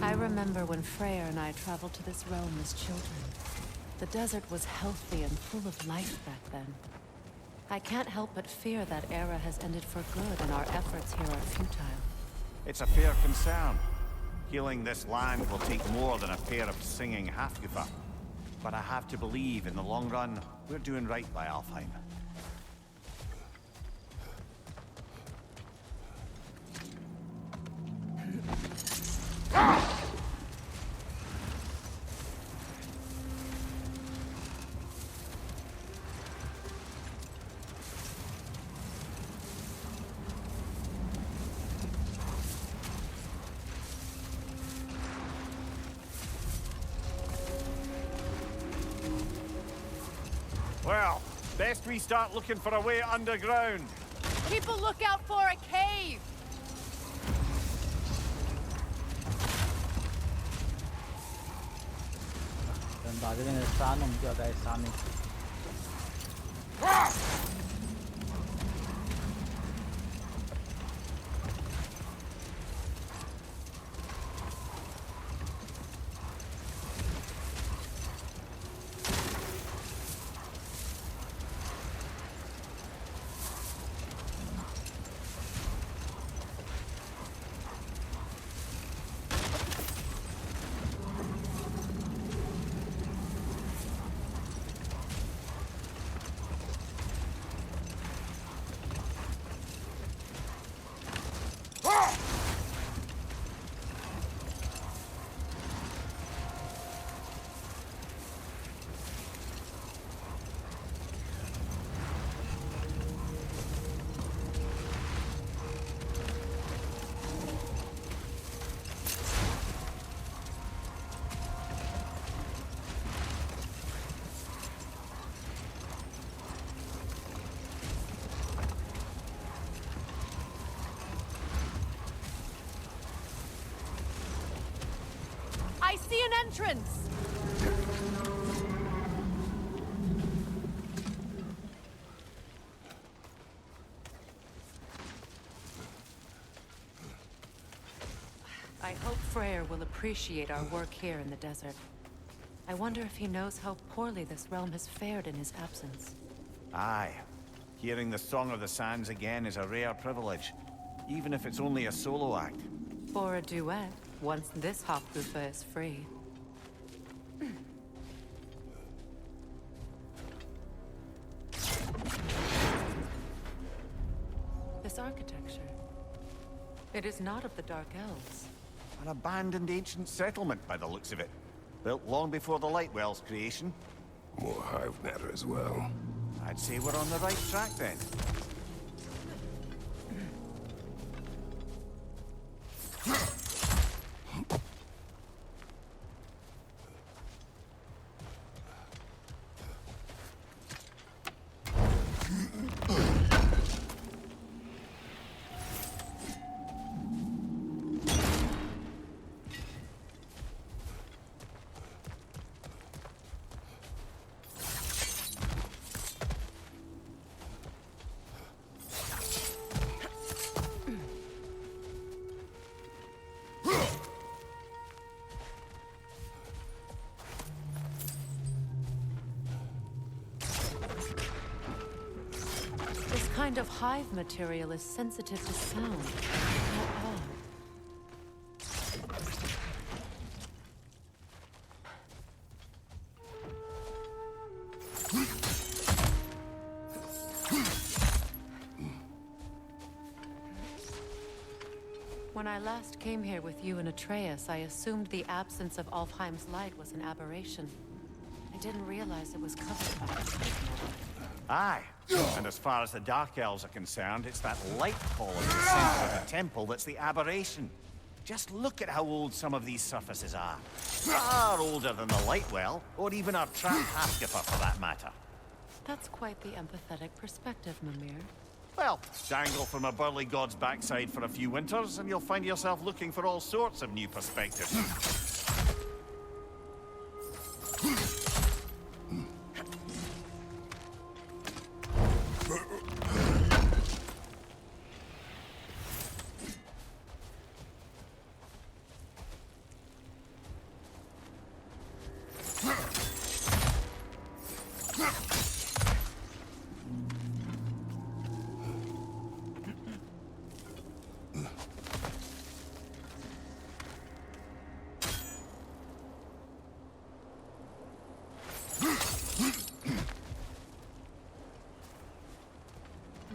I remember when Freyr and I traveled to this realm as children. The desert was healthy and full of life back then. I can't help but fear that era has ended for good and our efforts here are futile. It's a fair concern. Healing this land will take more than a pair of singing Hafgufa. But I have to believe, in the long run, we're doing right by Alfheim. Well, best we start looking for a way underground. People look out for a cave!等把这边的沙弄掉，再杀那个。I see an entrance! I hope Freyr will appreciate our work here in the desert. I wonder if he knows how poorly this realm has fared in his absence. Aye. Hearing the Song of the Sands again is a rare privilege, even if it's only a solo act. For a duet, once this Hofgufa is free. This architecture. It is not of the Dark Elves. An abandoned ancient settlement by the looks of it. Built long before the Lightwell's creation. More hive matter as well. I'd say we're on the right track then. This kind of hive material is sensitive to sound. How odd. When I last came here with you and Atreus, I assumed the absence of Alfheim's light was an aberration. I didn't realize it was covered by a Aye. And as far as the Dark Elves are concerned, it's that light column in the center of the temple that's the aberration. Just look at how old some of these surfaces are. Far older than the Lightwell, or even our trapped Halfskipper for that matter. That's quite the empathetic perspective, Mimir. Well, dangle from a burly god's backside for a few winters, and you'll find yourself looking for all sorts of new perspectives.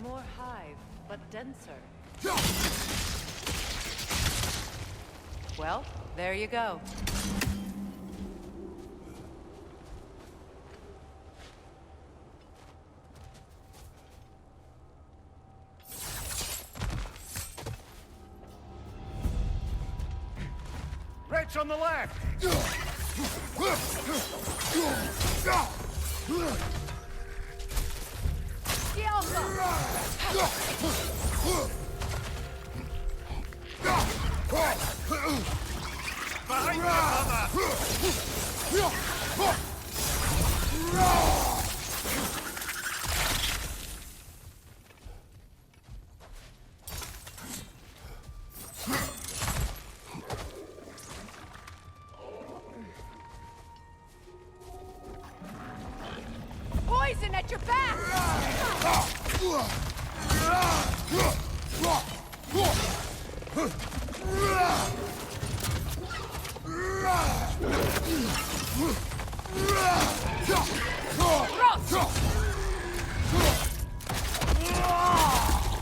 More hive, but denser. Well, there you go. Wretch on the left! Poison at your back!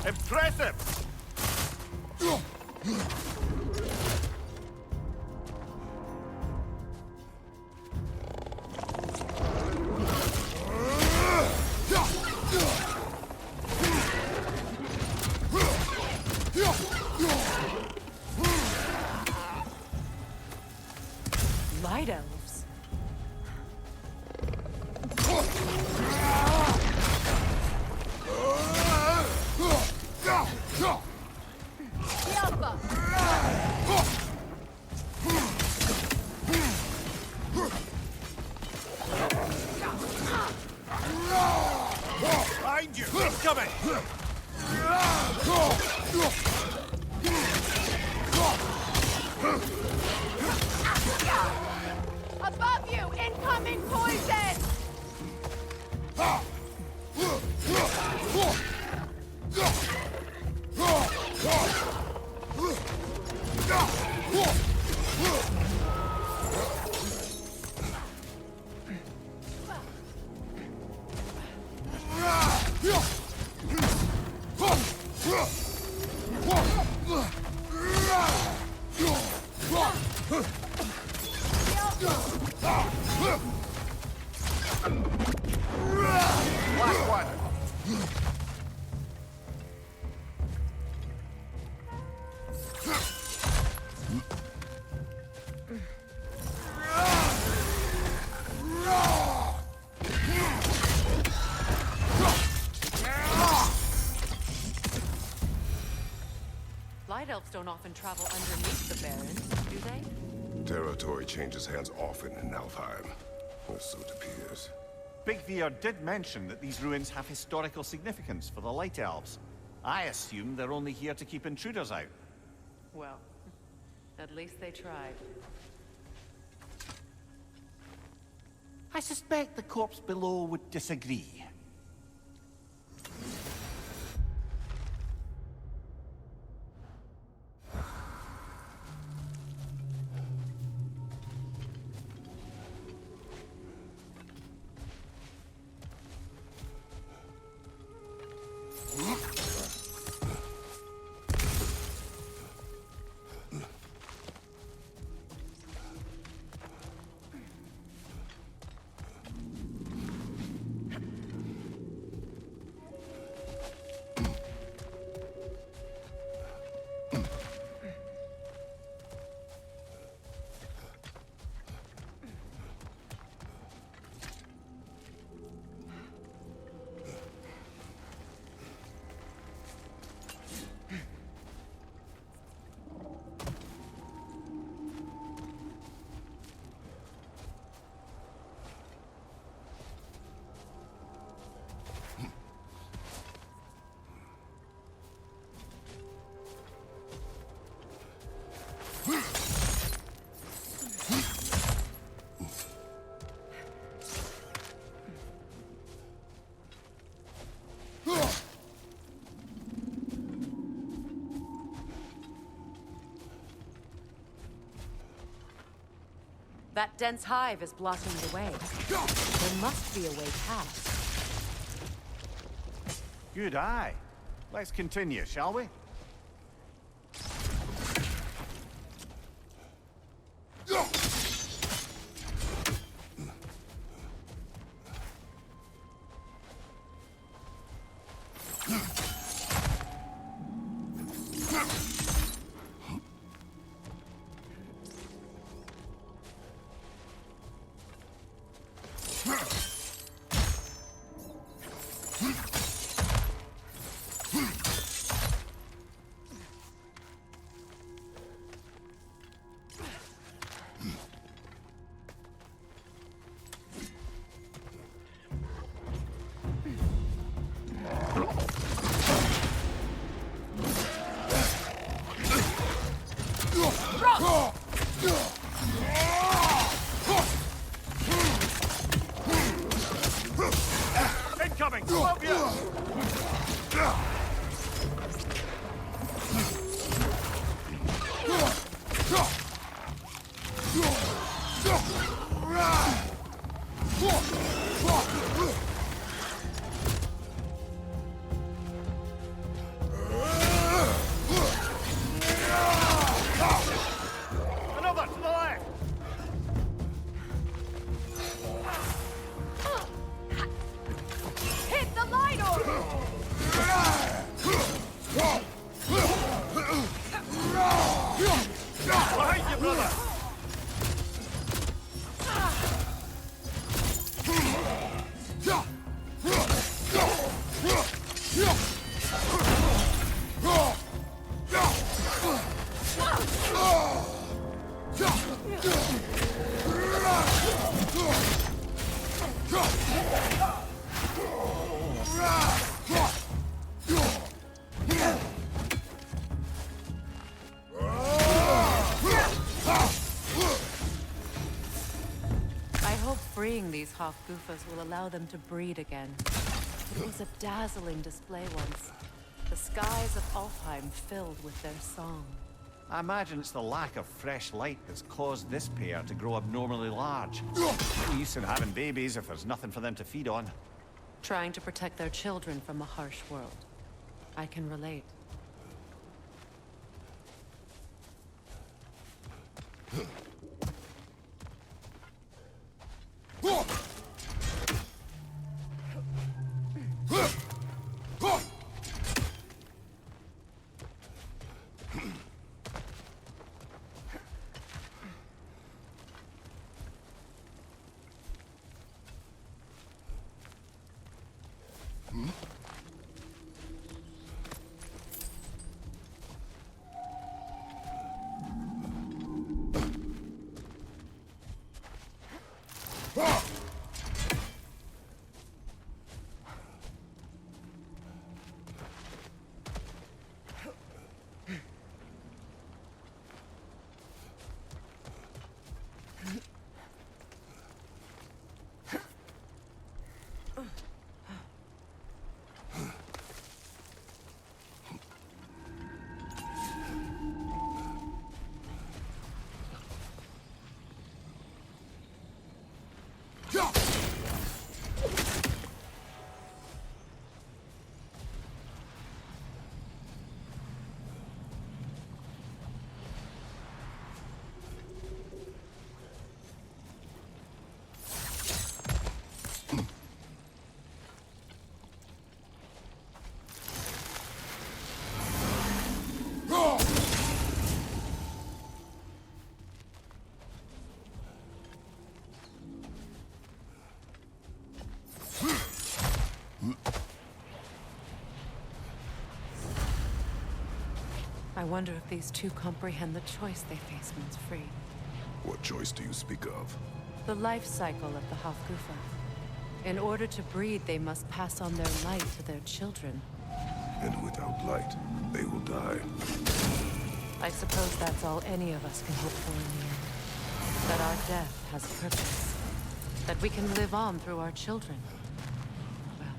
Impressive! Light elves. Behind you! It's coming! Above you! Incoming poison! Last one! Light elves don't often travel underneath the Barrens, do they? Territory changes hands often in Alfheim. Or so it appears. Big Veer did mention that these ruins have historical significance for the Light Elves. I assume they're only here to keep intruders out. Well, at least they tried. I suspect the corpse below would disagree. That dense hive is blocking the way. There must be a way past. Good eye. Let's continue, shall we? Another to the left! Hit the light orb! Behind you, brother! I hope freeing these Hofgufas will allow them to breed again. It was a dazzling display once. The skies of Alfheim filled with their song. I imagine it's the lack of fresh light that's caused this pair to grow abnormally large. No use in having babies if there's nothing for them to feed on. Trying to protect their children from a harsh world. I can relate. I wonder if these two comprehend the choice they face once free. What choice do you speak of? The life cycle of the Hofgufa. In order to breed, they must pass on their light to their children. And without light, they will die. I suppose that's all any of us can hope for in the end. That our death has a purpose. That we can live on through our children. Well,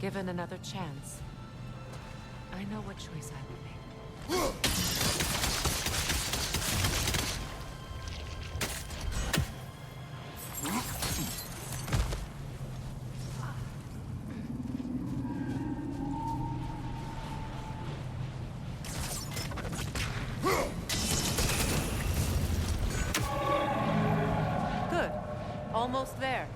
given another chance, I know what choice I will make. Good. Almost there.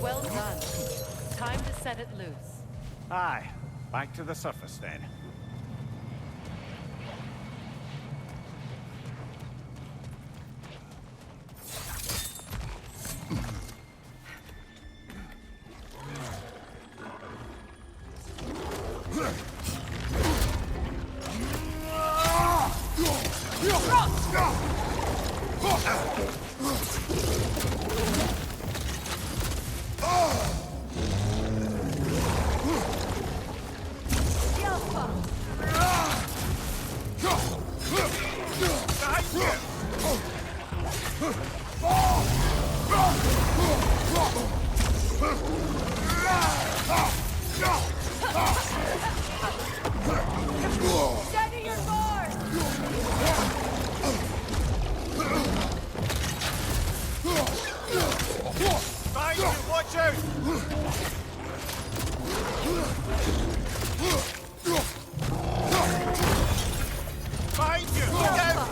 Well done. Time to set it loose. Aye, back to the surface then. Watch out! Behind you! Look out!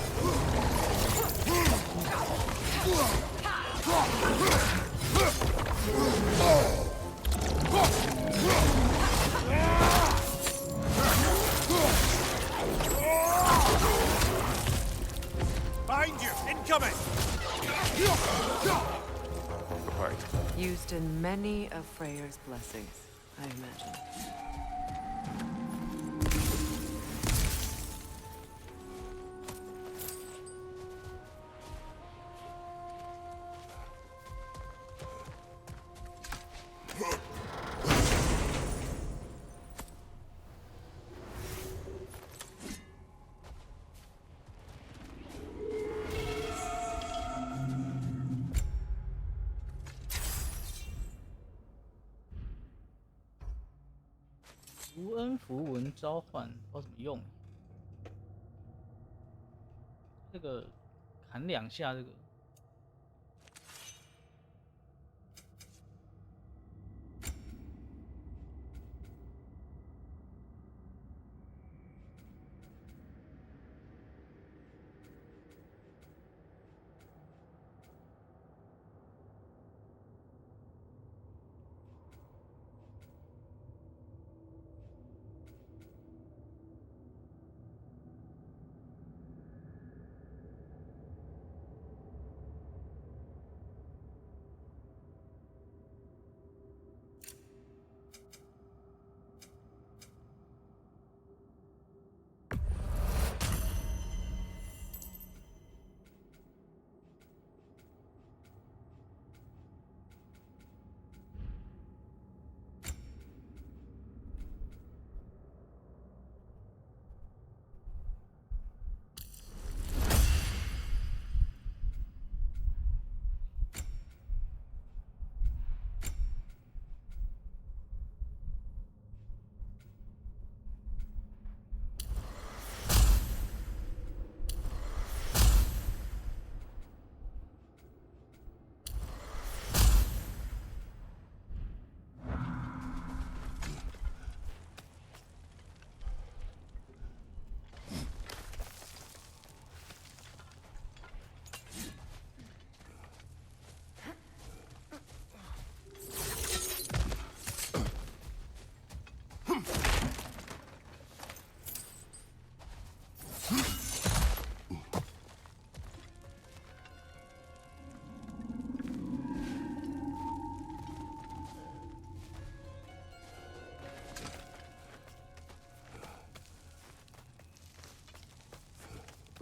Behind you! Incoming! Right. Used in many of Freyr's blessings, I imagine.无恩符文召唤，不知道怎么用。这个砍2下，这个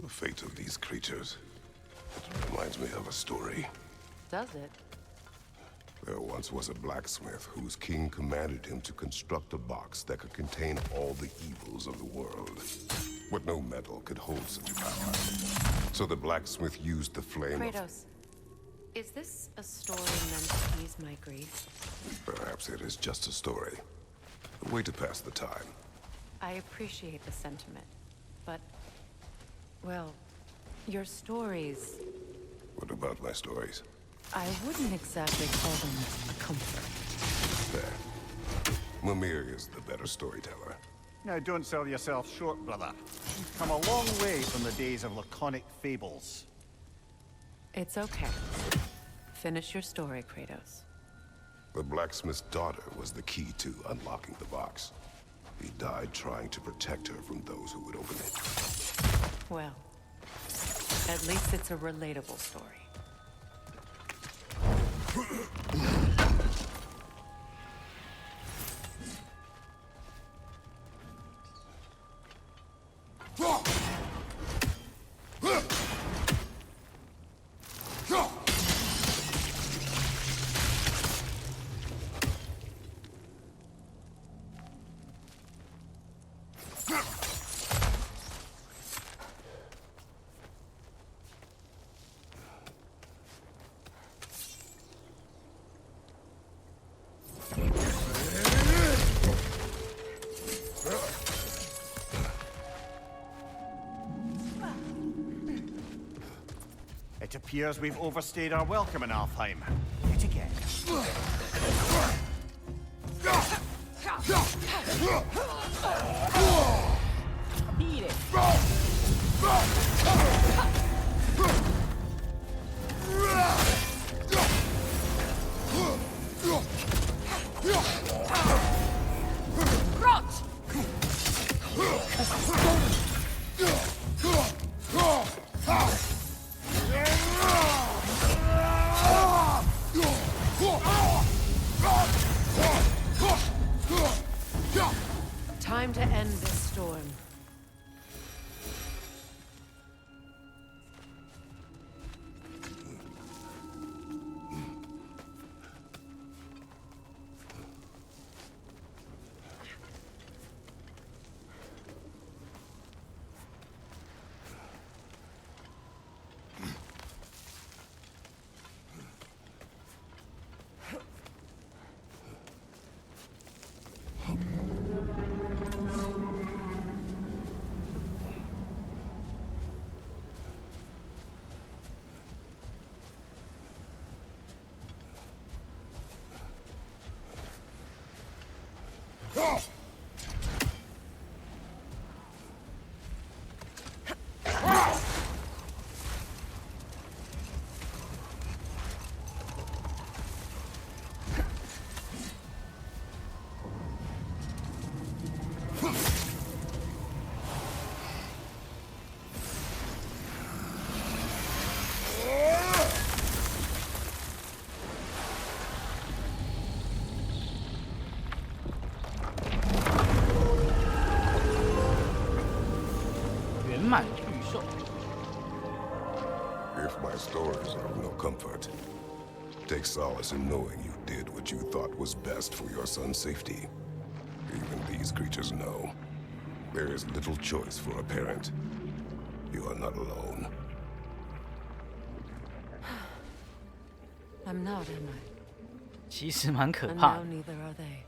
The fate of these creatures. It reminds me of a story. Does it? There once was a blacksmith whose king commanded him to construct a box that could contain all the evils of the world. But no metal could hold such power. So the blacksmith used the flame of... Kratos, is this a story meant to ease my grief? Perhaps it is just a story. A way to pass the time. I appreciate the sentiment, but... well, your stories... What about my stories? I wouldn't exactly call them a comfort. There. Mimir is the better storyteller. Now, don't sell yourself short, brother. You've come a long way from the days of laconic fables. It's okay. Finish your story, Kratos. The blacksmith's daughter was the key to unlocking the box. He died trying to protect her from those who would open it. Well, at least it's a relatable story. It appears we've overstayed our welcome in Alfheim. Yet again. Rot! Time to end this storm. If my stories are of no comfort, take solace in knowing you did what you thought was best for your son's safety. Even these creatures know there is little choice for a parent. You are not alone. I'm not, am I? 其实蛮可 And 怕 now 的。 neither are they.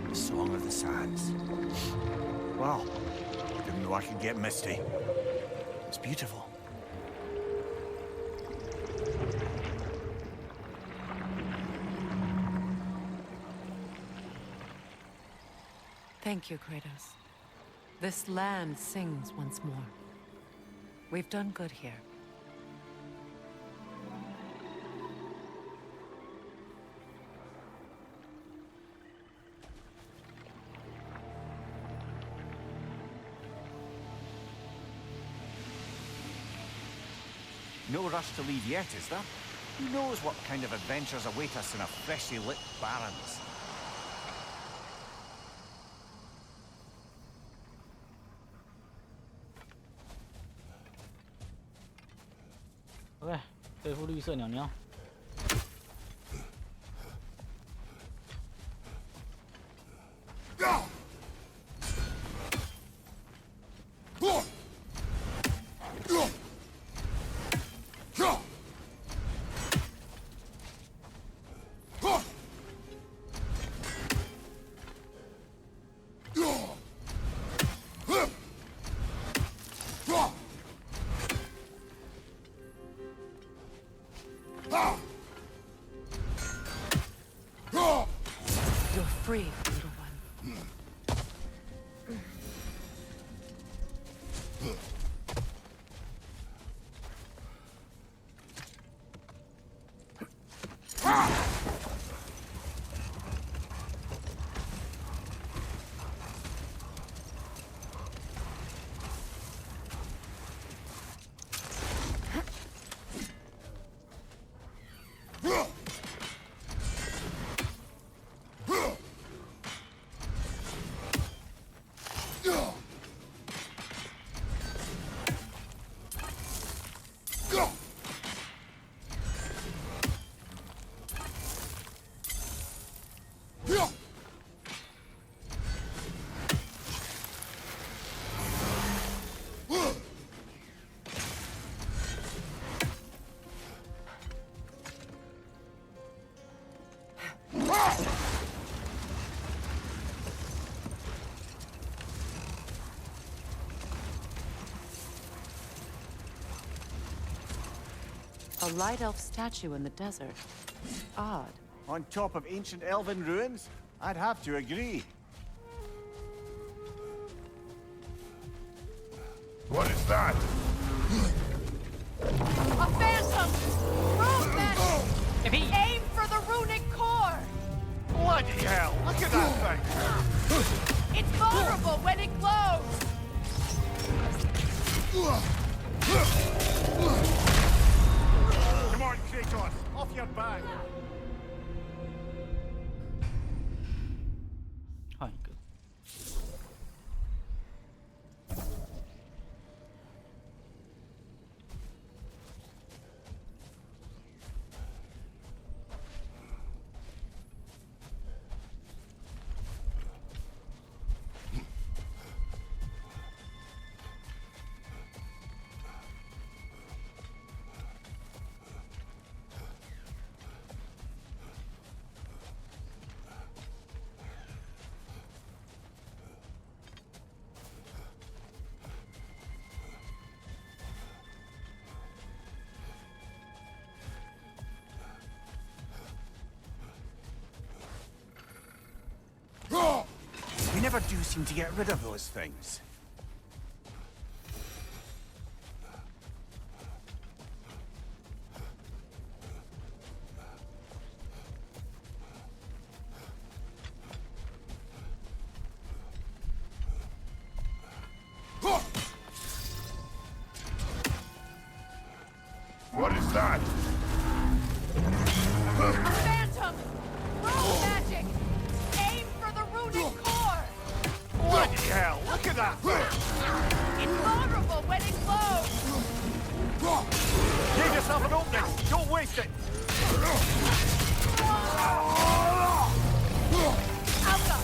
The Song of the Sands. Wow. Didn't know I could get misty. It's beautiful. Thank you, Kratos. This land sings once more. We've done good here. No rush to leave yet, is there? Who knows what kind of adventures await us in a freshly lit Barrens? OK， 对付绿色鸟鸟。You're free, little one. A light elf statue in the desert. Odd. On top of ancient elven ruins? I'd have to agree. What is that? A phantom! Rune magic! Aim for the runic core! Bloody hell! Look at that thing! It's vulnerable when it glows! Come on, Kratos! Off your back! 换一个。We never do seem to get rid of those things. What is that? A phantom! Rune magic! Aim for the runic core! Bloody hell! Look at that thing! It's vulnerable when it glows! Give yourself an opening! Don't waste it! Alpha!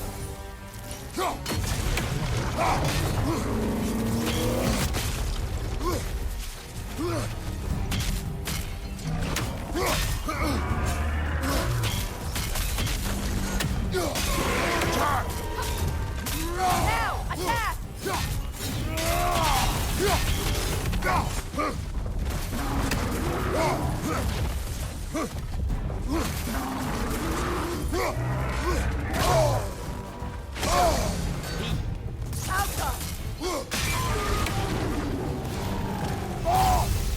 Now! Attack! Alpha!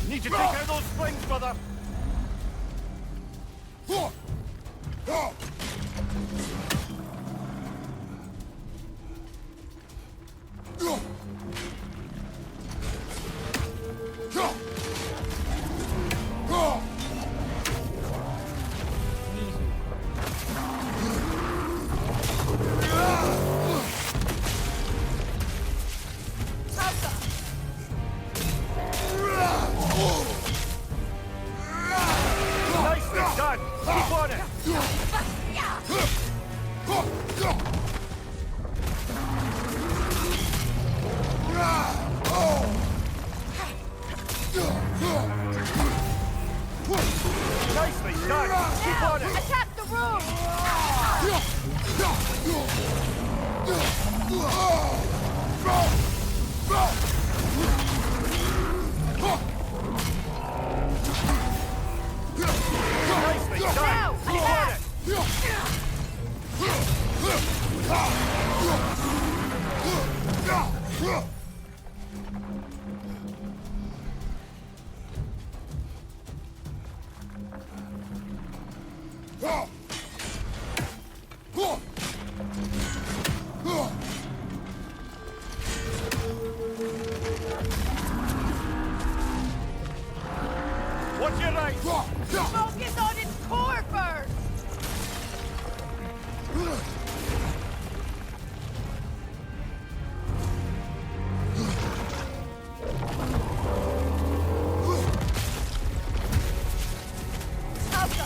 Need to take out those springs, brother! Alpha! Nicely done! Keep on it! Nicely done! Keep on it! Attack the room! Nicely done! Now! Keep on Attack! it! What's your right? Focus on its core first! Alpha!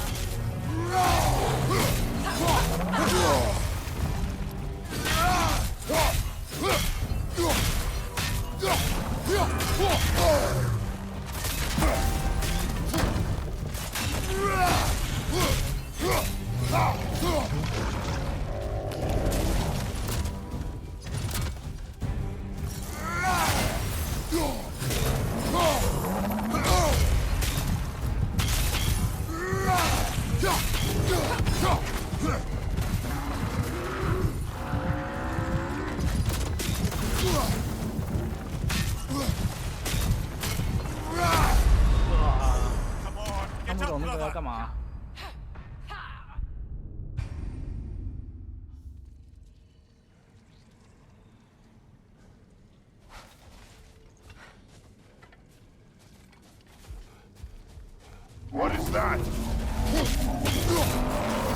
that?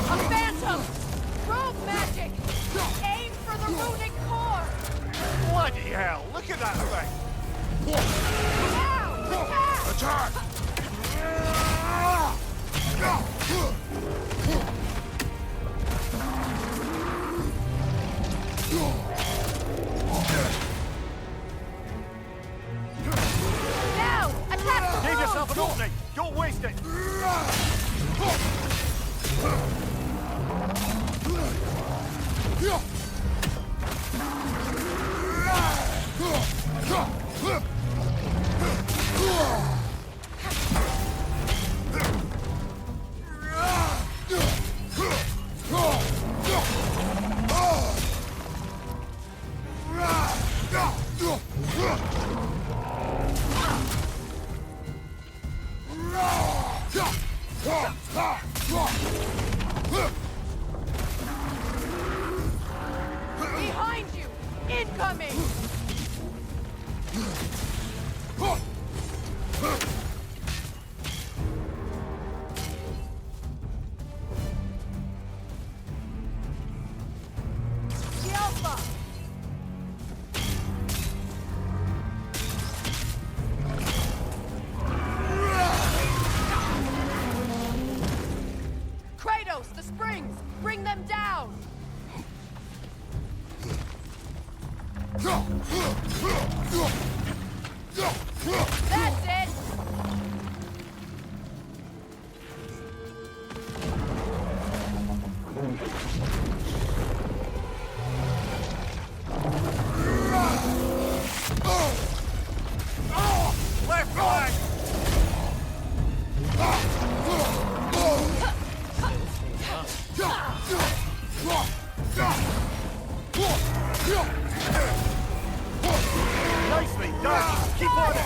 A phantom! Rogue magic! Aim for the runic core! Bloody hell, look at that thing! Now! Attack! Attack! Now! Attack the Give rogue! yourself an opening! Don't waste it! Behind you! Incoming! The Alpha! Kratos, the springs! Bring them down! That's it! Left flank! Nicely done! Keep on it!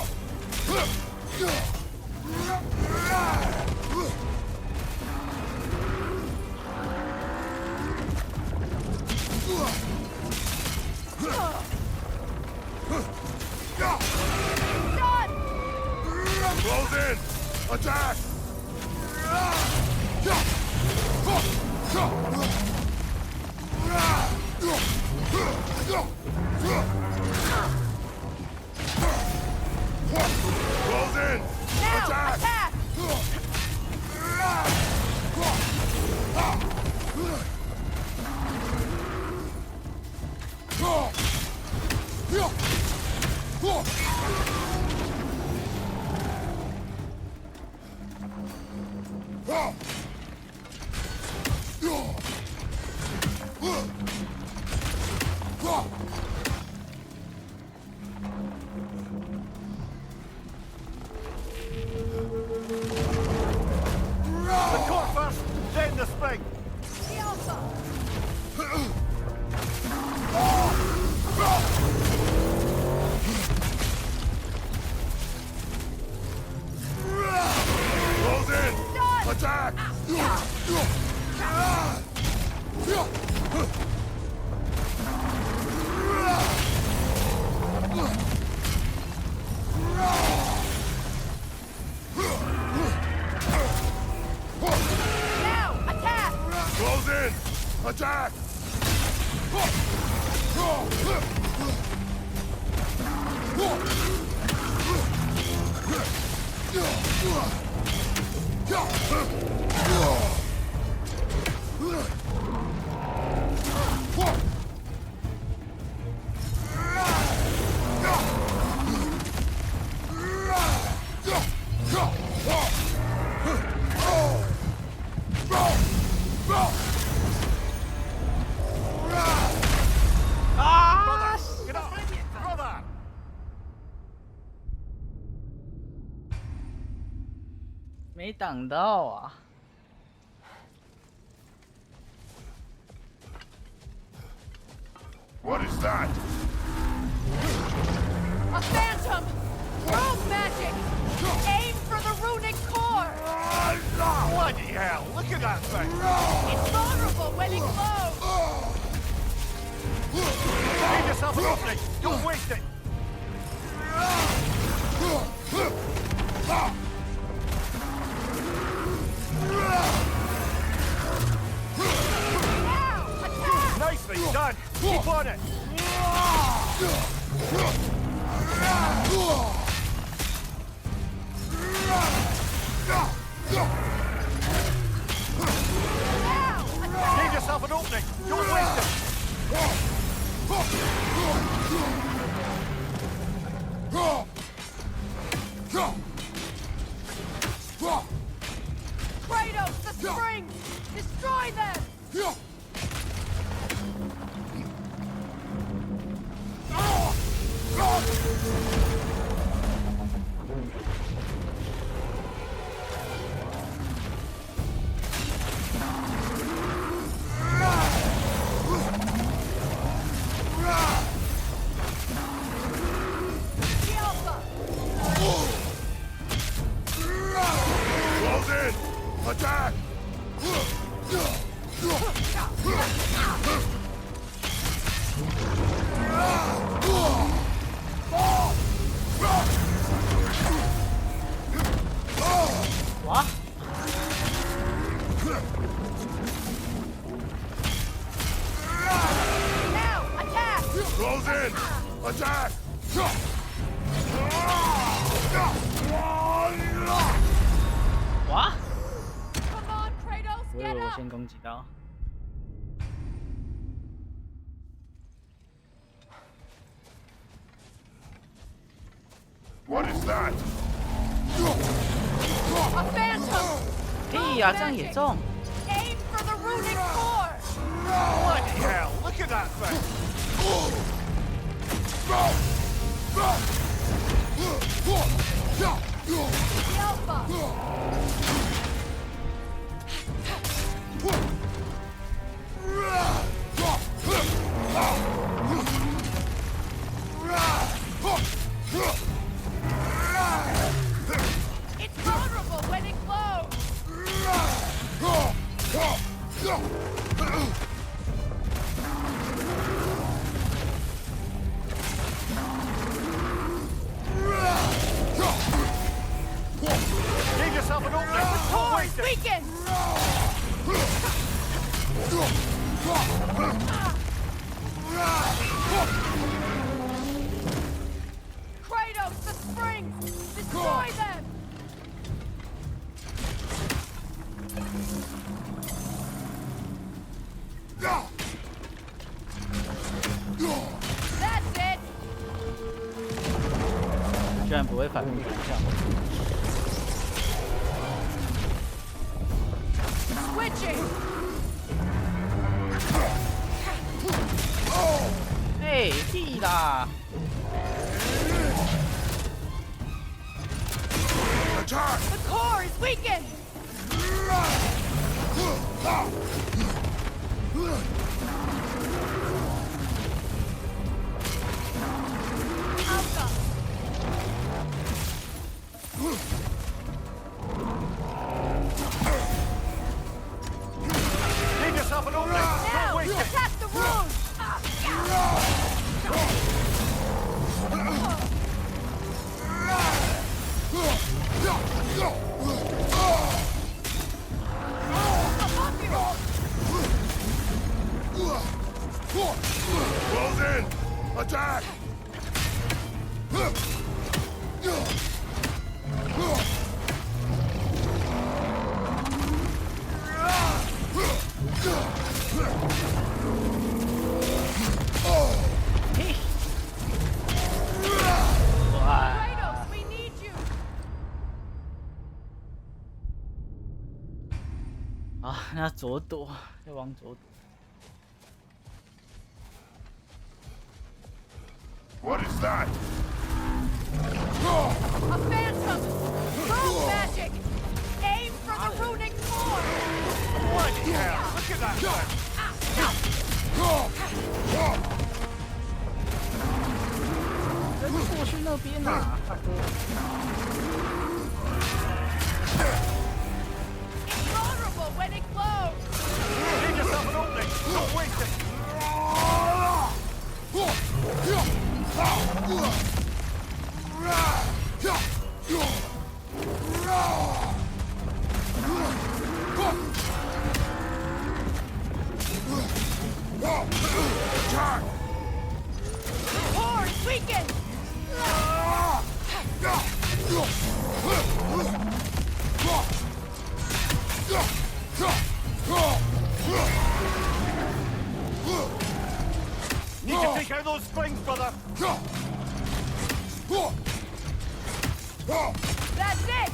Done! Close in! Attack! Close in! Now! Attack! Attack! The core first, then the spring! The Alpha! Close in! Done! Attack! Now! Attack! Close in! Attack! Get up! Brother!没挡到啊！ What is that? A phantom! Rogue magic! Aim for the runic core! Bloody hell, look at that thing! It's vulnerable when it glows! Give yourself an opening! Don't waste it! Done. Keep on it. Give yourself an opening. Don't waste it. Kratos, the springs! Destroy them! Close in! Attack! 哇！ Now, attack! Close in! Attack! 哇！ Come on, Kratos, 我以 get 为我 up! 先攻击到。 What is that? A phantom! 屁呀、这样也中！ Aim for the runic core! Bloody hell! Look at that thing. The Alpha! It's vulnerable when it glows! Give yourself an opening. Don't Core waste is it. weakened! Kratos, the springs! Destroy them! That's it! 居然不会反复反向。 Switching! 哎，屁啦！ Attack! The core is weakened! Alpha! Give yourself an opening. Now, Don't waste it. attack the rune! Above you! Close in! Attack! Kratos, we need you! 啊，那左躲，要往左躲。 What is that? A phantom! Rune magic! Aim for the runic core! Bloody hell! Look at that thing. 人过去那边啊，大哥。 It's vulnerable when it glows! Give yourself an opening. Don't waste it. out those springs, brother! That's it!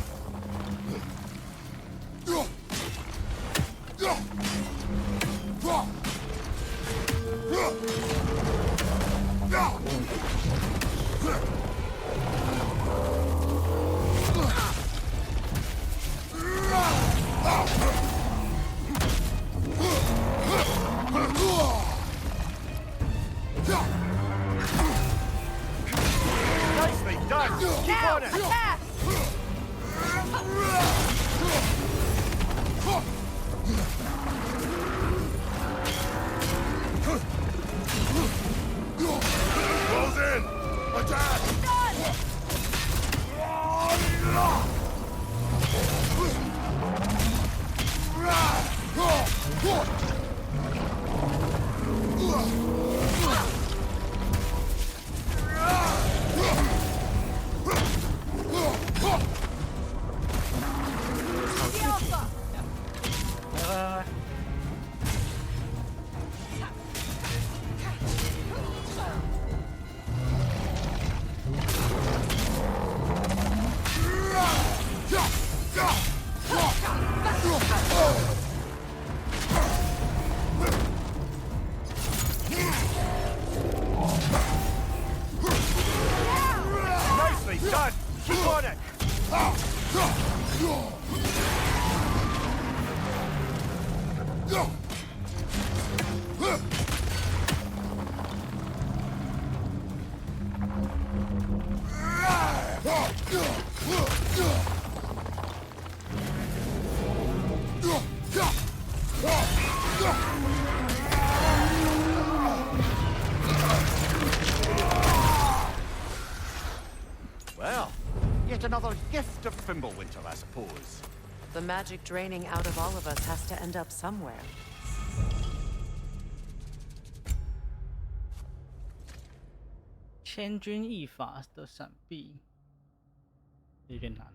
Nicely done! Keep on it! Attack! Close in! Attack! The Alpha! 来， Nicely done! Keep on it! Well, yet another gift of Fimbulwinter, I suppose. The magic draining out of all of us has to end up somewhere. 千钧一发的闪避有点难。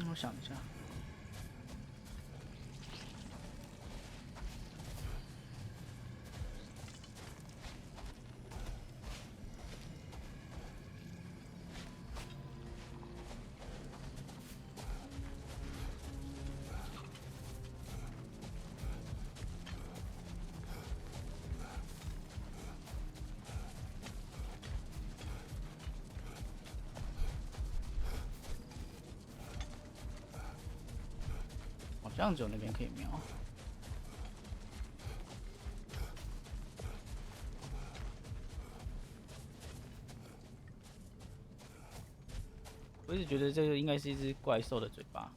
我想一下，像只有那边可以瞄。我一直觉得这个应该是一只怪兽的嘴巴。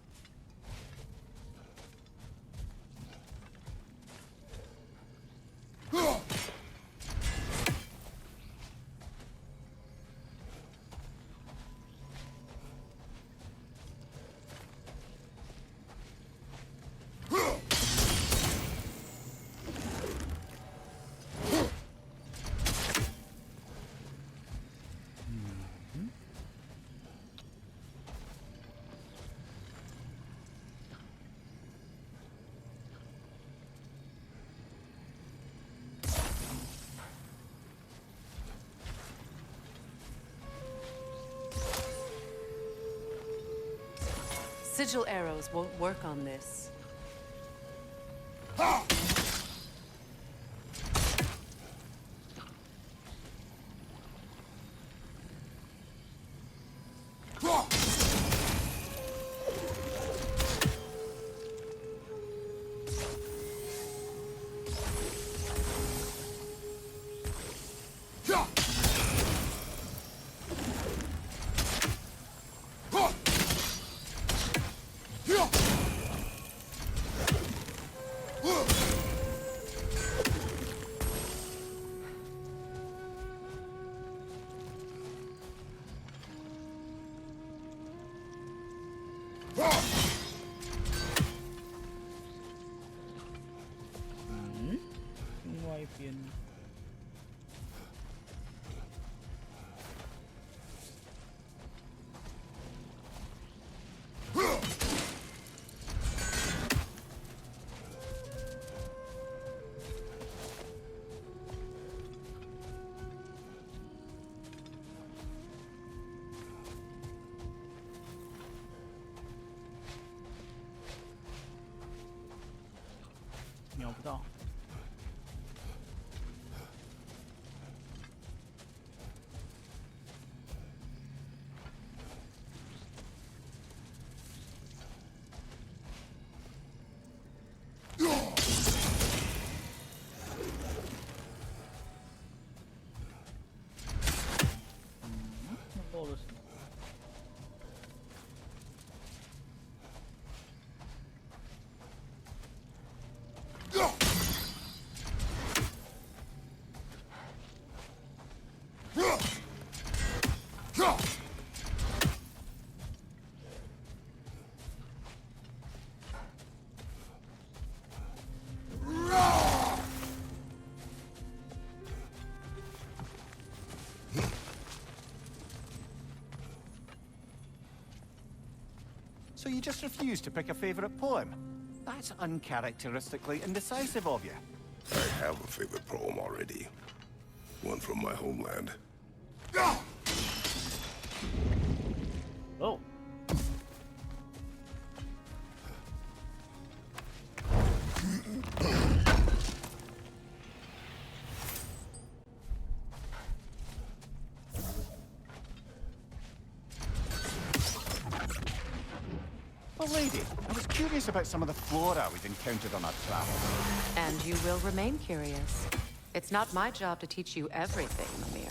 Sigil arrows won't work on this.瞄不到。漏了什么？So you just refuse to pick a favorite poem? That's uncharacteristically indecisive of you. I have a favorite poem already. One from my homeland. Oh. Well, lady, I was curious about some of the flora we've encountered on our travels. And you will remain curious. It's not my job to teach you everything, Mimir.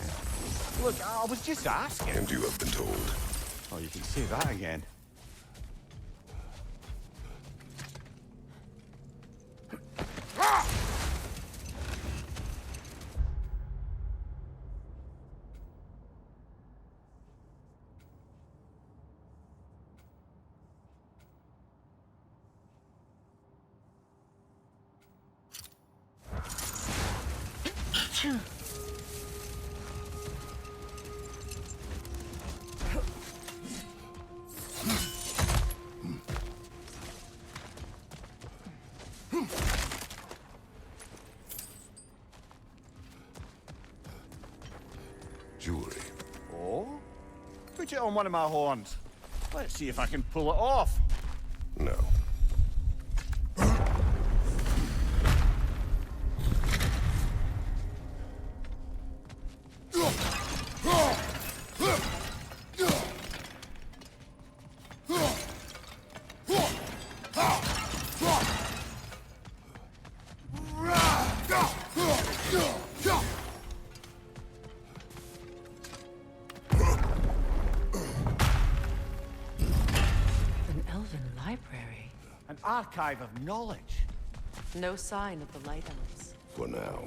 Look, I was just asking. And you have been told. Oh, you can say that again. Jewelry. Oh? Put it on one of my horns. Let's see if I can pull it off. No. An elven library. An archive of knowledge. No sign of the Light Elves. For now.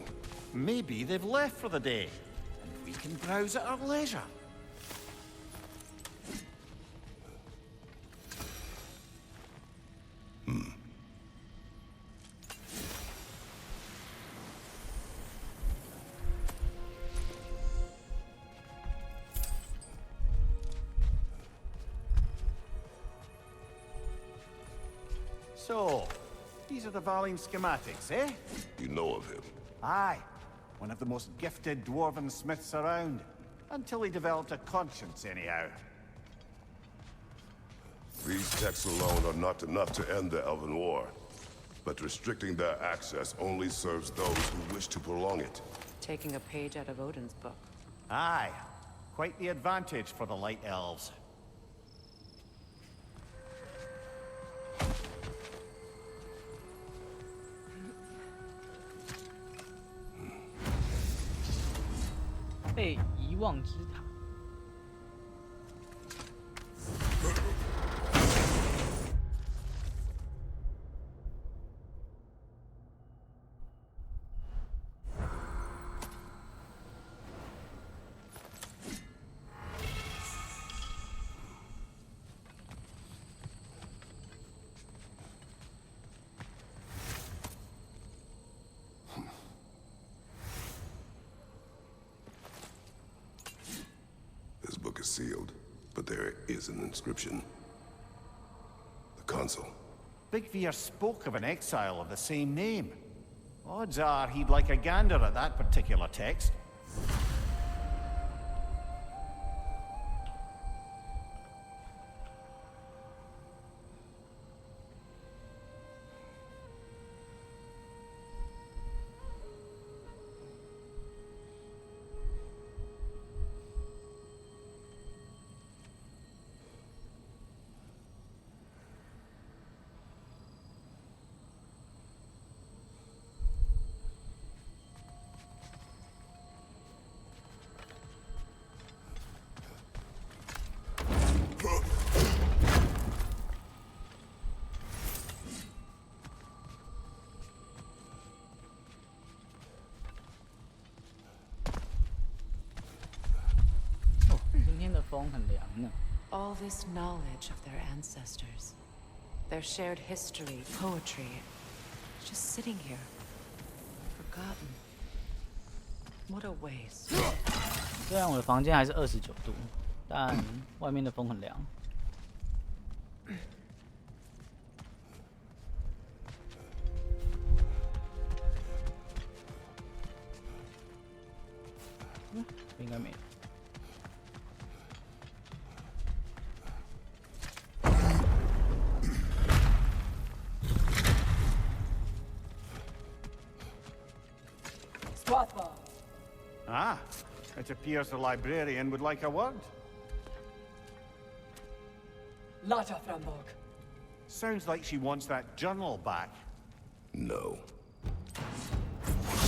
Maybe they've left for the day, and we can browse at our leisure. So, these are the Valine schematics, eh? You know of him. Aye. One of the most gifted dwarven smiths around. Until he developed a conscience, anyhow. These texts alone are not enough to end the Elven War. But restricting their access only serves those who wish to prolong it. Taking a page out of Odin's book. Aye. Quite the advantage for the Light Elves. "被遗忘之塔。This book is sealed, but there is an inscription. The console. Big Veer spoke of an exile of the same name. Odds are he'd like a gander at that particular text. All this knowledge of their ancestors, their shared history, poetry, just sitting here, forgotten. What a waste. 虽然我的房间还是29度，但外面的风很凉。应该没有。Ah, it appears the librarian would like a word. Lata Framborg. Sounds like she wants that journal back. No.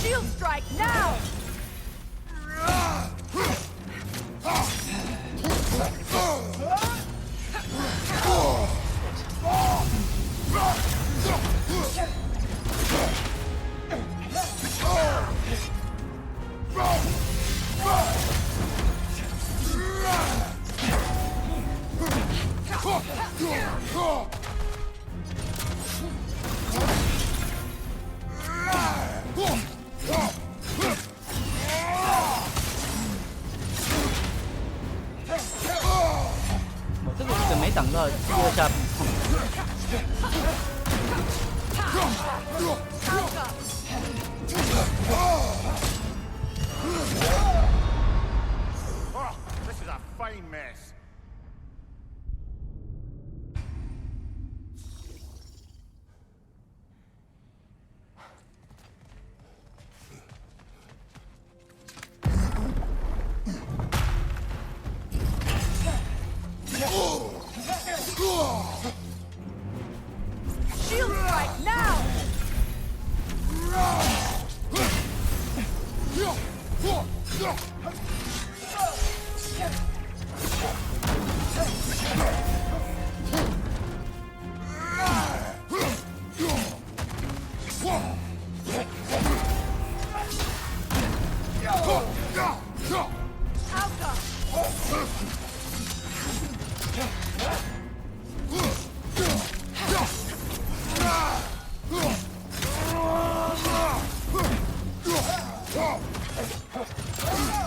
Shield strike now!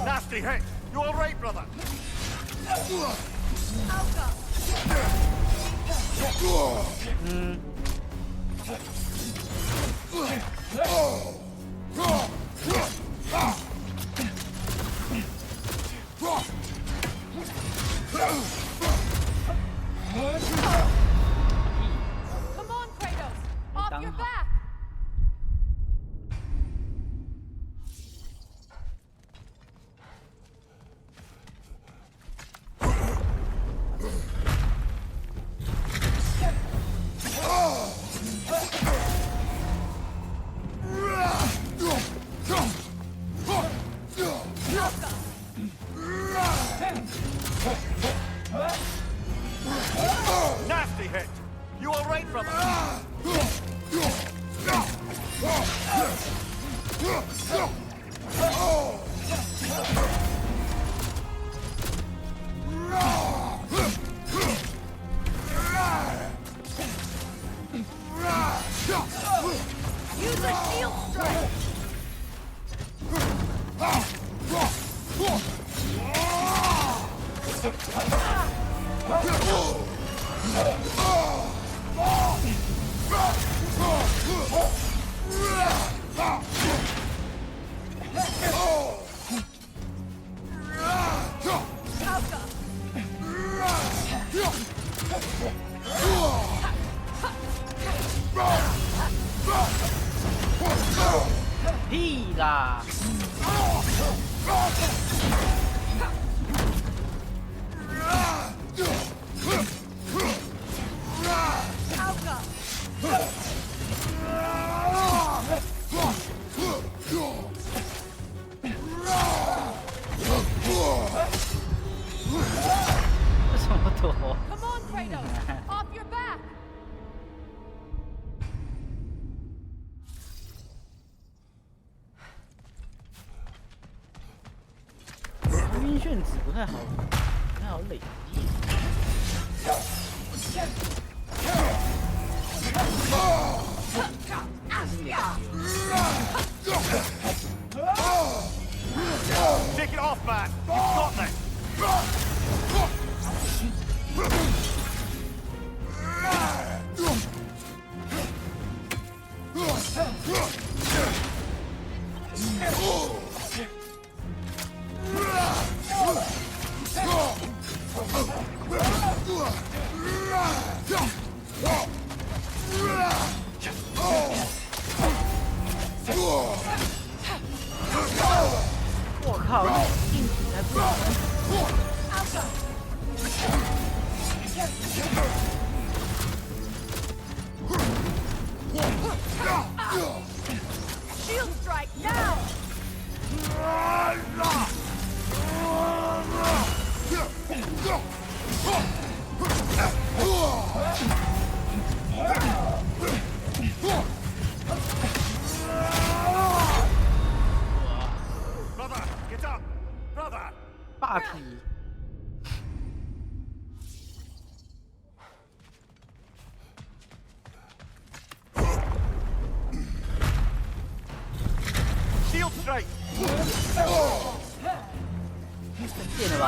Nasty hit! You all right, brother? Come on, Kratos! Off your back! Nasty hit! You all right, brother? Use a shield strike!屁啦！为什么躲？ Come on, Kratos! Off your back! 晕眩值不太好，不太好累积。 Take it off, man! You've got this!我靠，硬体才不能。 Shield strike now! Brother, get up! Brother! 霸体。 Shield strike! 变了吧？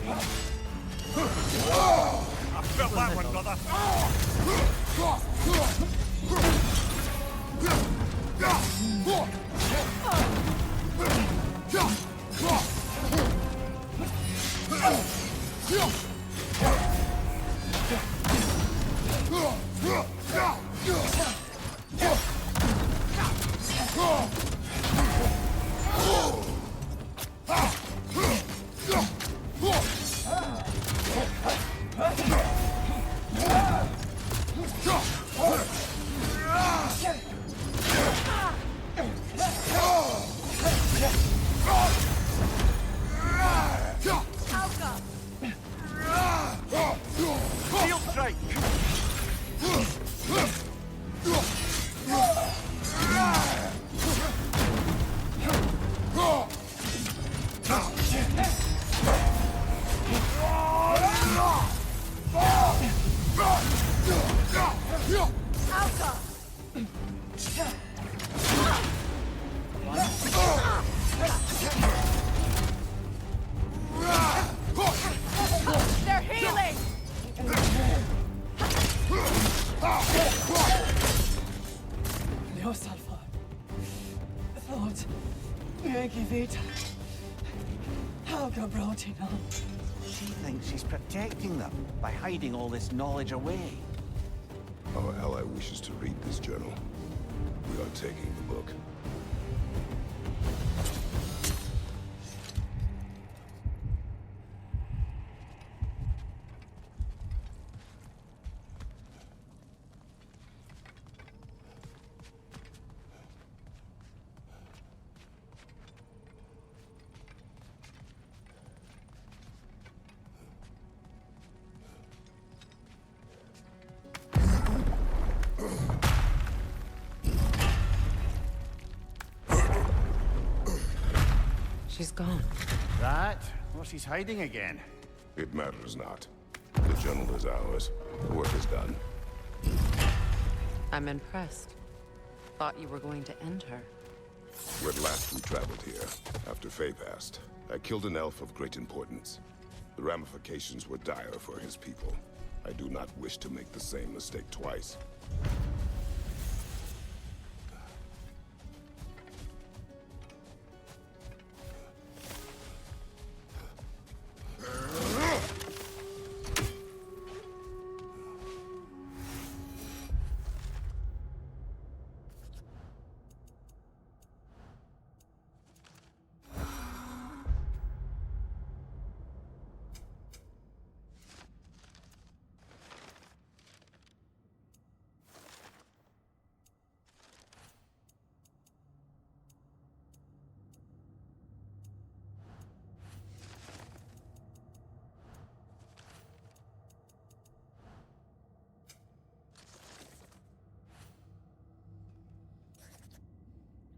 I felt that one, brother. Field strike! They're healing! Dios Alpha. Thought. Yankee Vita. Helga Brotina. She thinks she's protecting them by hiding all this knowledge away. Our ally wishes to read this journal. We are taking the book. She's gone. That? Well, she's hiding again. It matters not. The journal is ours. The work is done. I'm impressed. Thought you were going to end her. When last we traveled here, after Faye passed, I killed an elf of great importance. The ramifications were dire for his people. I do not wish to make the same mistake twice.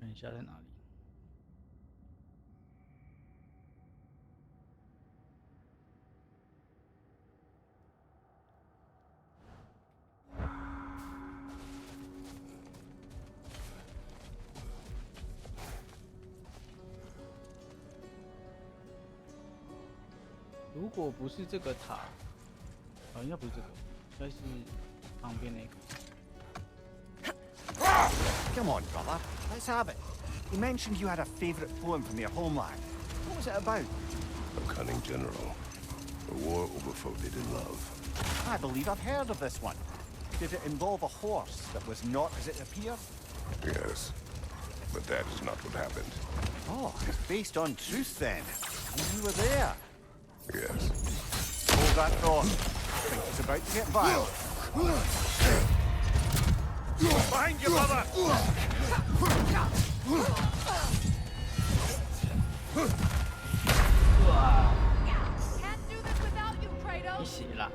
看一下在哪里。如果不是这个塔，应该不是这个，应该是旁边那个。 Come on, brother. Let's have it. You mentioned you had a favorite poem from your homeland. What was it about? A cunning general. A war over forbidden love. I believe I've heard of this one. Did it involve a horse that was not as it appeared? Yes. But that is not what happened. Oh, it's based on truth then. And you were there. Yes. Hold that thought. I think it's about to get violent. Behind you, brother! Can't do this without you, 一 Kratos! 血啦！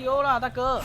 丢啦，大哥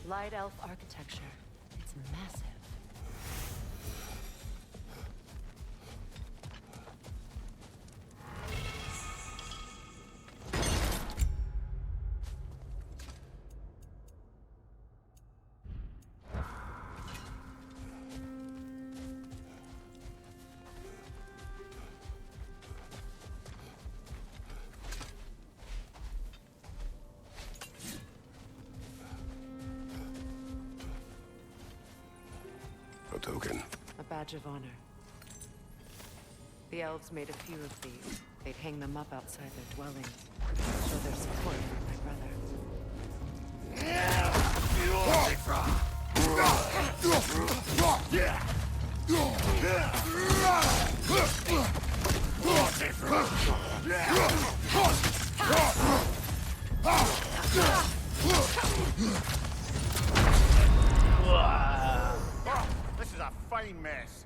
！Light elf architecture. It's massive. A token. A badge of honor. The elves made a few of these. They'd hang them up outside their dwellings. Show their support for my brother. This is a fine mess.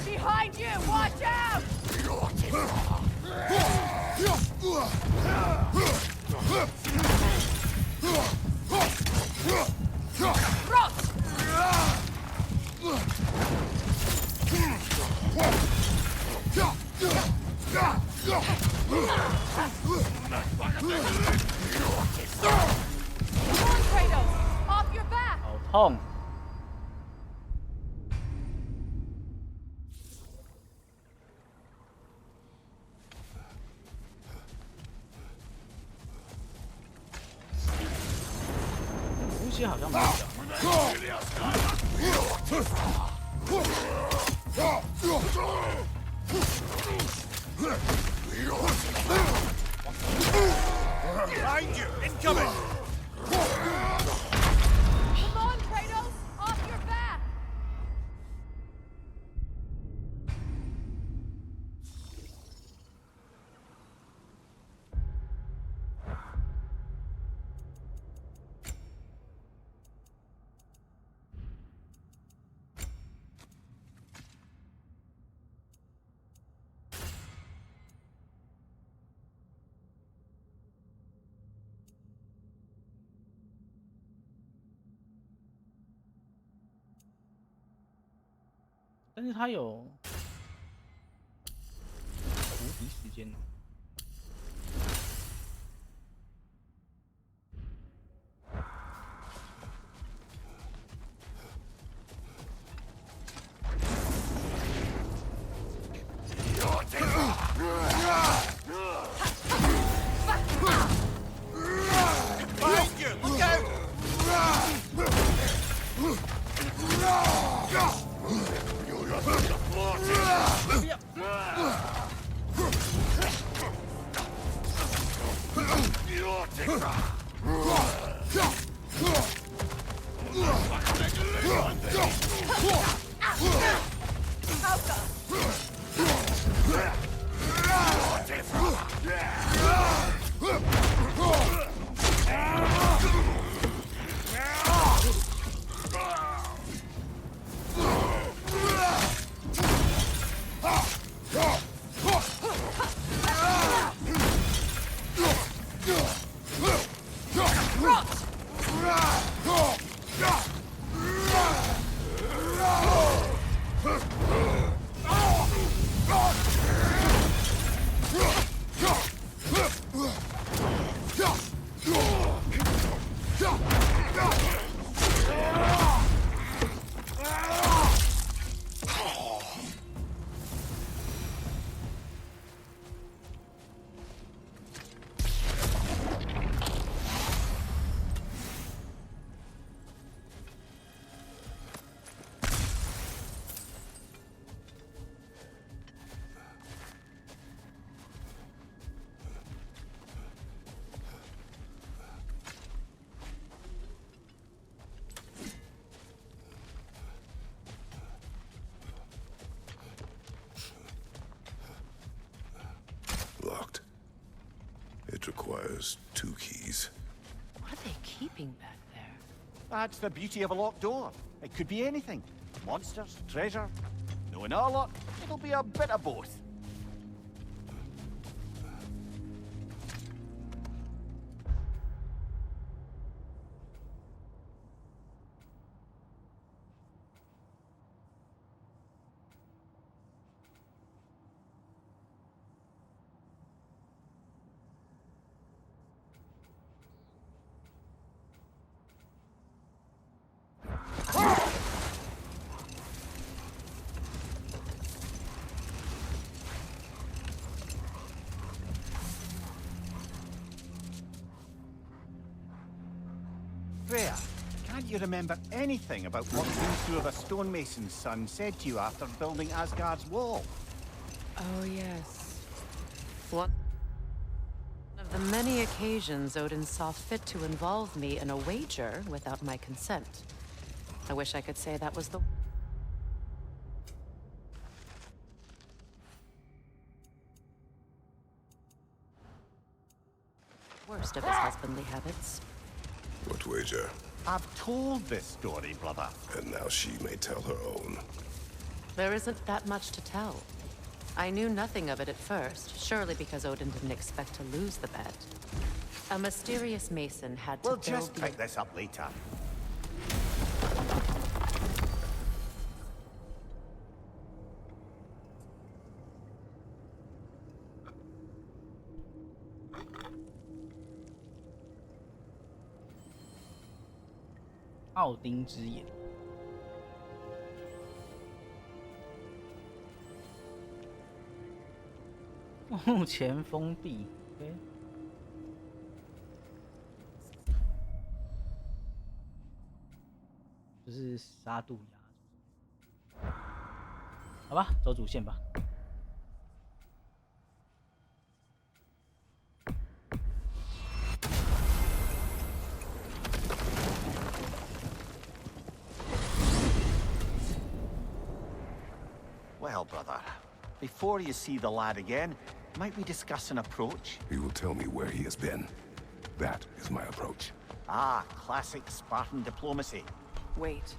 Behind you! Watch out! Come on, Kratos! Off your back! 好痛！东西好像没有。Behind you! Incoming! Come on, Kratos! Off your back!但是它有无敌时间。Behind you! Look out! requires 2 keys. What are they keeping back there? That's the beauty of a locked door. It could be anything. Monsters, treasure. Knowing our luck, it'll be a bit of both. Freya, can't you remember anything about what the of a stonemason's son said to you after building Asgard's wall? Oh, yes. One of the many occasions Odin saw fit to involve me in a wager without my consent. I wish I could say that was the worst of his husbandly habits. What wager? I've told this story, brother. And now she may tell her own. There isn't that much to tell. I knew nothing of it at first, surely because Odin didn't expect to lose the bet. A mysterious mason had to We'll build just the... pick this up later.奥丁之眼。目前封闭。OK。就是杀杜鸦。好吧，走主线吧。Well, brother, before you see the lad again, might we discuss an approach? He will tell me where he has been. That is my approach. Ah, classic Spartan diplomacy. Wait.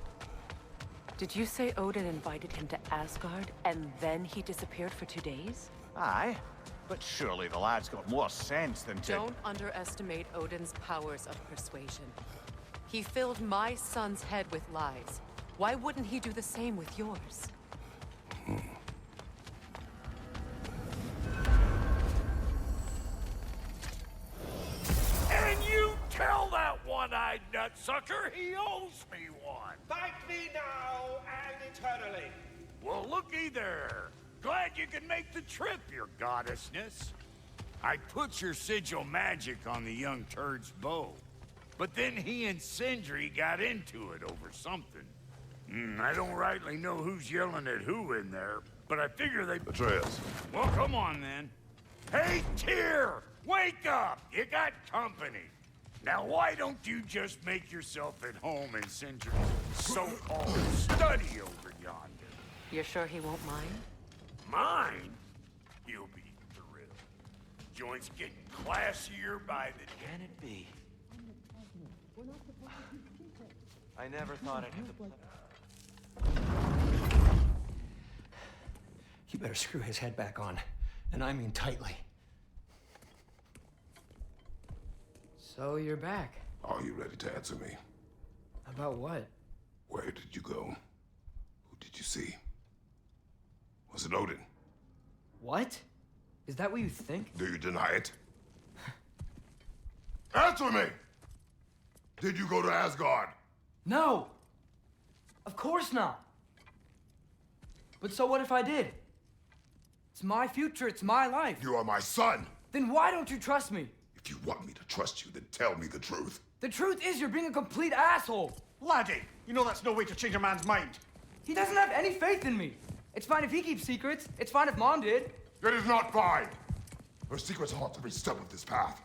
Did you say Odin invited him to Asgard, and then he disappeared for 2 days? Aye, but surely the lad's got more sense than to... Don't underestimate Odin's powers of persuasion. He filled my son's head with lies. Why wouldn't he do the same with yours? And you tell that one-eyed nutsucker he owes me one. Thank me now and eternally. Well, looky there. Glad you can make the trip, your goddessness. I put your sigil magic on the young turd's bow. But then he and Sindri got into it over something. I don't rightly know who's yelling at who in there, but I figure they... Atreus. Well, come on, then. Hey, Tyr! Wake up! You got company. Now, why don't you just make yourself at home in Sindri's so-called study over yonder? You're sure he won't mind? Mine? You'll be thrilled. Joint's getting classier by the day. Can it be? I never thought I'd have to play. You better screw his head back on, and I mean tightly. So you're back. Are you ready to answer me? About what? Where did you go? Who did you see? Was it Odin? What? Is that what you think? Do you deny it? Answer me! Did you go to Asgard? No! Of course not! But so what if I did? It's my future, it's my life. You are my son! Then why don't you trust me? If you want me to trust you, then tell me the truth. The truth is you're being a complete asshole! Laddie, you know that's no way to change a man's mind. He doesn't have any faith in me. It's fine if he keeps secrets. It's fine if Mom did. It is not fine! Her secrets haunt every step of this path.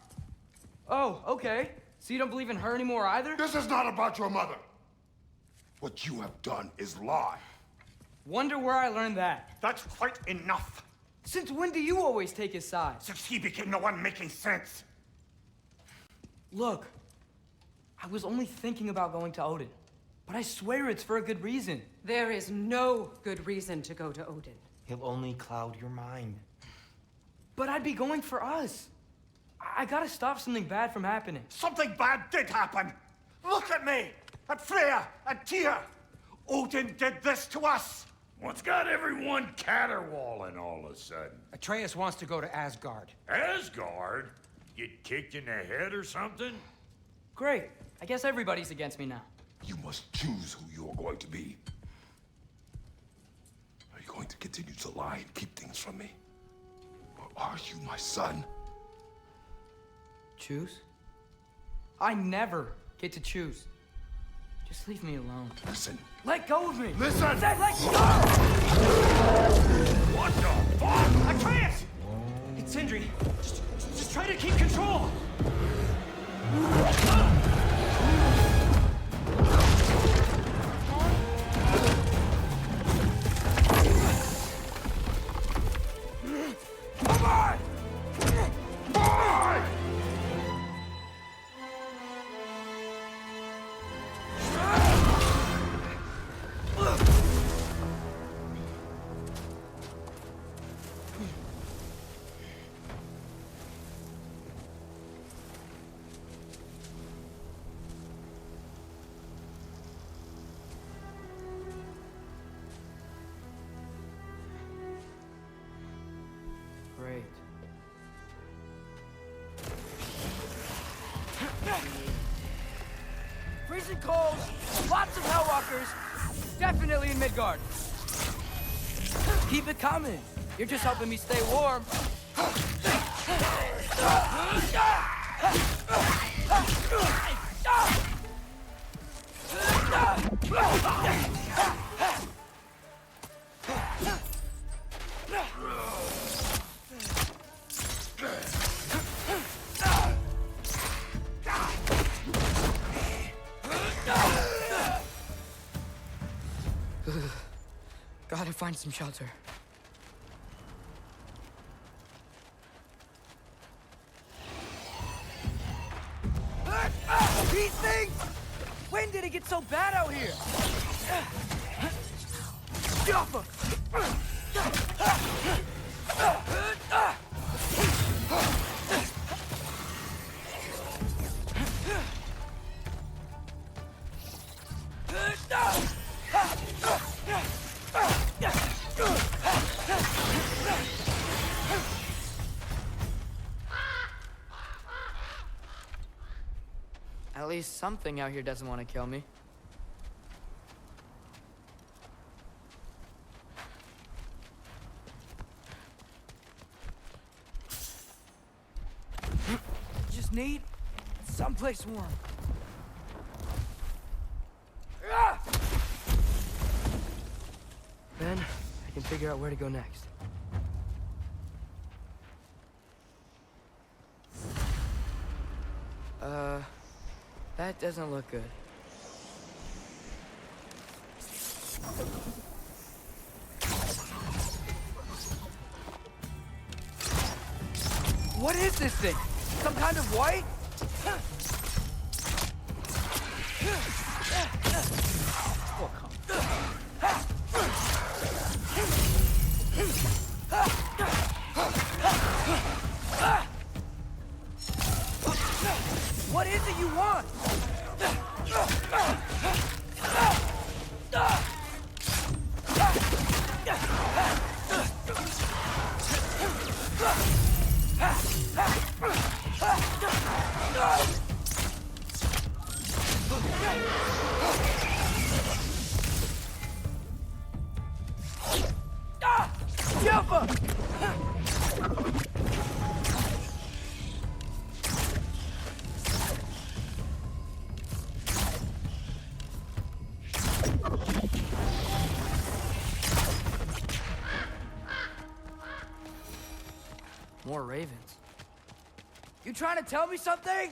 Oh, okay. So you don't believe in her anymore either? This is not about your mother! What you have done is lie. Wonder where I learned that. That's quite enough. Since when do you always take his side? Since he became the one making sense. Look, I was only thinking about going to Odin, but I swear it's for a good reason. There is no good reason to go to Odin. He'll only cloud your mind. But I'd be going for us. I gotta stop something bad from happening. Something bad did happen! Look at me! At Freya! At Tyr! Odin did this to us! What's got everyone caterwauling all of a sudden? Atreus wants to go to Asgard. Asgard? Get kicked in the head or something? Great. I guess everybody's against me now. You must choose who you are going to be. Are you going to continue to lie and keep things from me? Or are you my son? Choose? I never get to choose. Just leave me alone. Listen. Let go of me! Listen! I said let go! What the fuck? Atreus! It's Sindri. Just try to keep control! Come on! Boy! Great. Freezing cold, lots of Hellwalkers, definitely in Midgard. Keep it coming. You're just helping me stay warm. Gotta find some shelter. These things! When did it get so bad out here? Jaffa! At least something out here doesn't want to kill me. Just need someplace warm. Then I can figure out where to go next. That doesn't look good. What is this thing? Some kind of white? What is it you want? Jumper! More ravens. You trying to tell me something?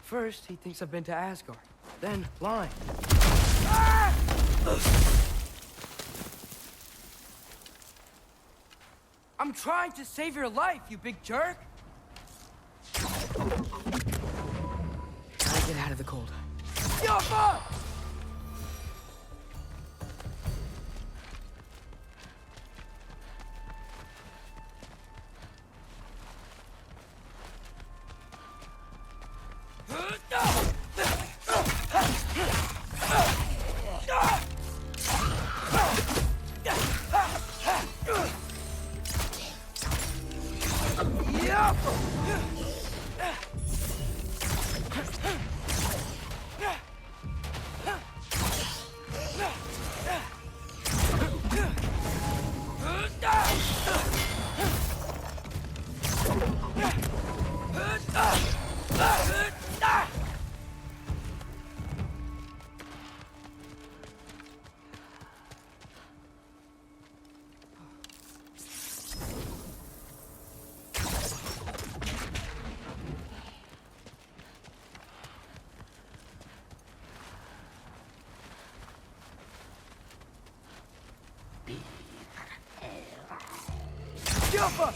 First, he thinks I've been to Asgard. Then, lying. I'm trying to save your life, you big jerk! Gotta get out of the cold. Yo, fuck! Jumper!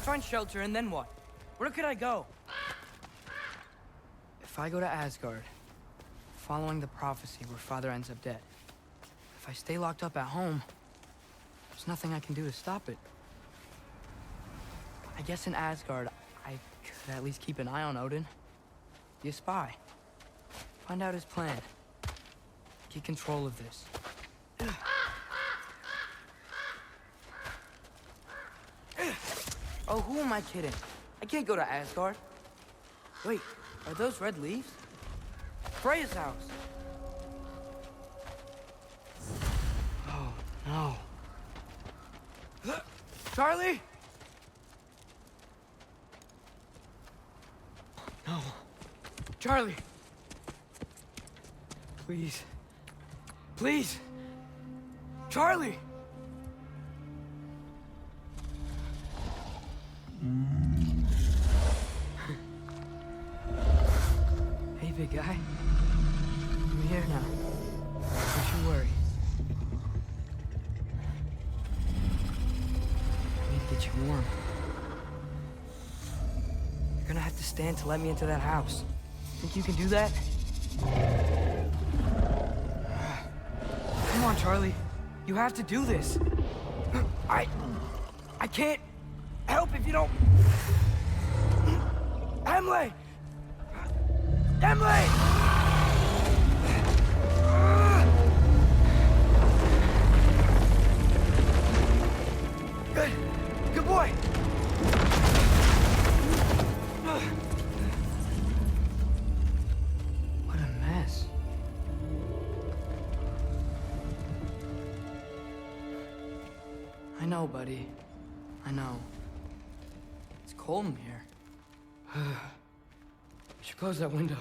Find shelter, and then what? Where could I go? If I go to Asgard, following the prophecy where Father ends up dead, if I stay locked up at home, there's nothing I can do to stop it. I guess in Asgard, I could at least keep an eye on Odin. Be a spy. Find out his plan. Get control of this. Oh, who am I kidding? I can't go to Asgard. Wait, are those red leaves? Freya's house. Oh, no. Charlie? No. Charlie. Please. Please. Charlie! Hey, big guy. I'm here now. Don't you worry. I need to get you warm. You're gonna have to stand to let me into that house. Think you can do that? Come on, Charlie. You have to do this. I can't help if you don't... Emily! Emily! Good. Good boy. What a mess. I know, buddy. I know. It's cold in here. We should close that window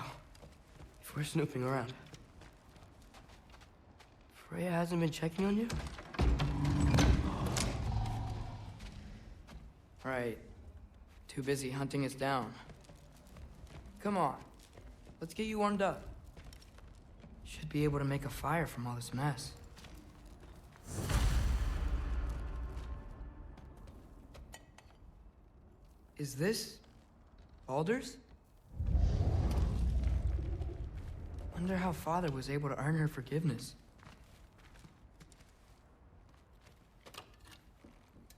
if we're snooping around. Freya hasn't been checking on you? Right. Too busy hunting us down. Come on. Let's get you warmed up. Should be able to make a fire from all this mess. Is this Baldur's? Wonder how Father was able to earn her forgiveness.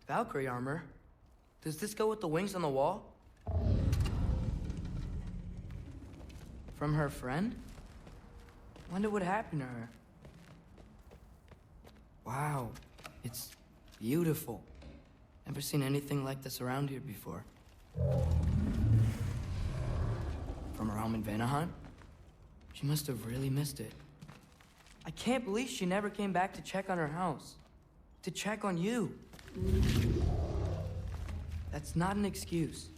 Valkyrie armor? Does this go with the wings on the wall? From her friend? Wonder what happened to her. Wow, it's beautiful. Never seen anything like this around here before. From her home in Vanaheim? She must have really missed it. I can't believe she never came back to check on her house. To check on you. That's not an excuse.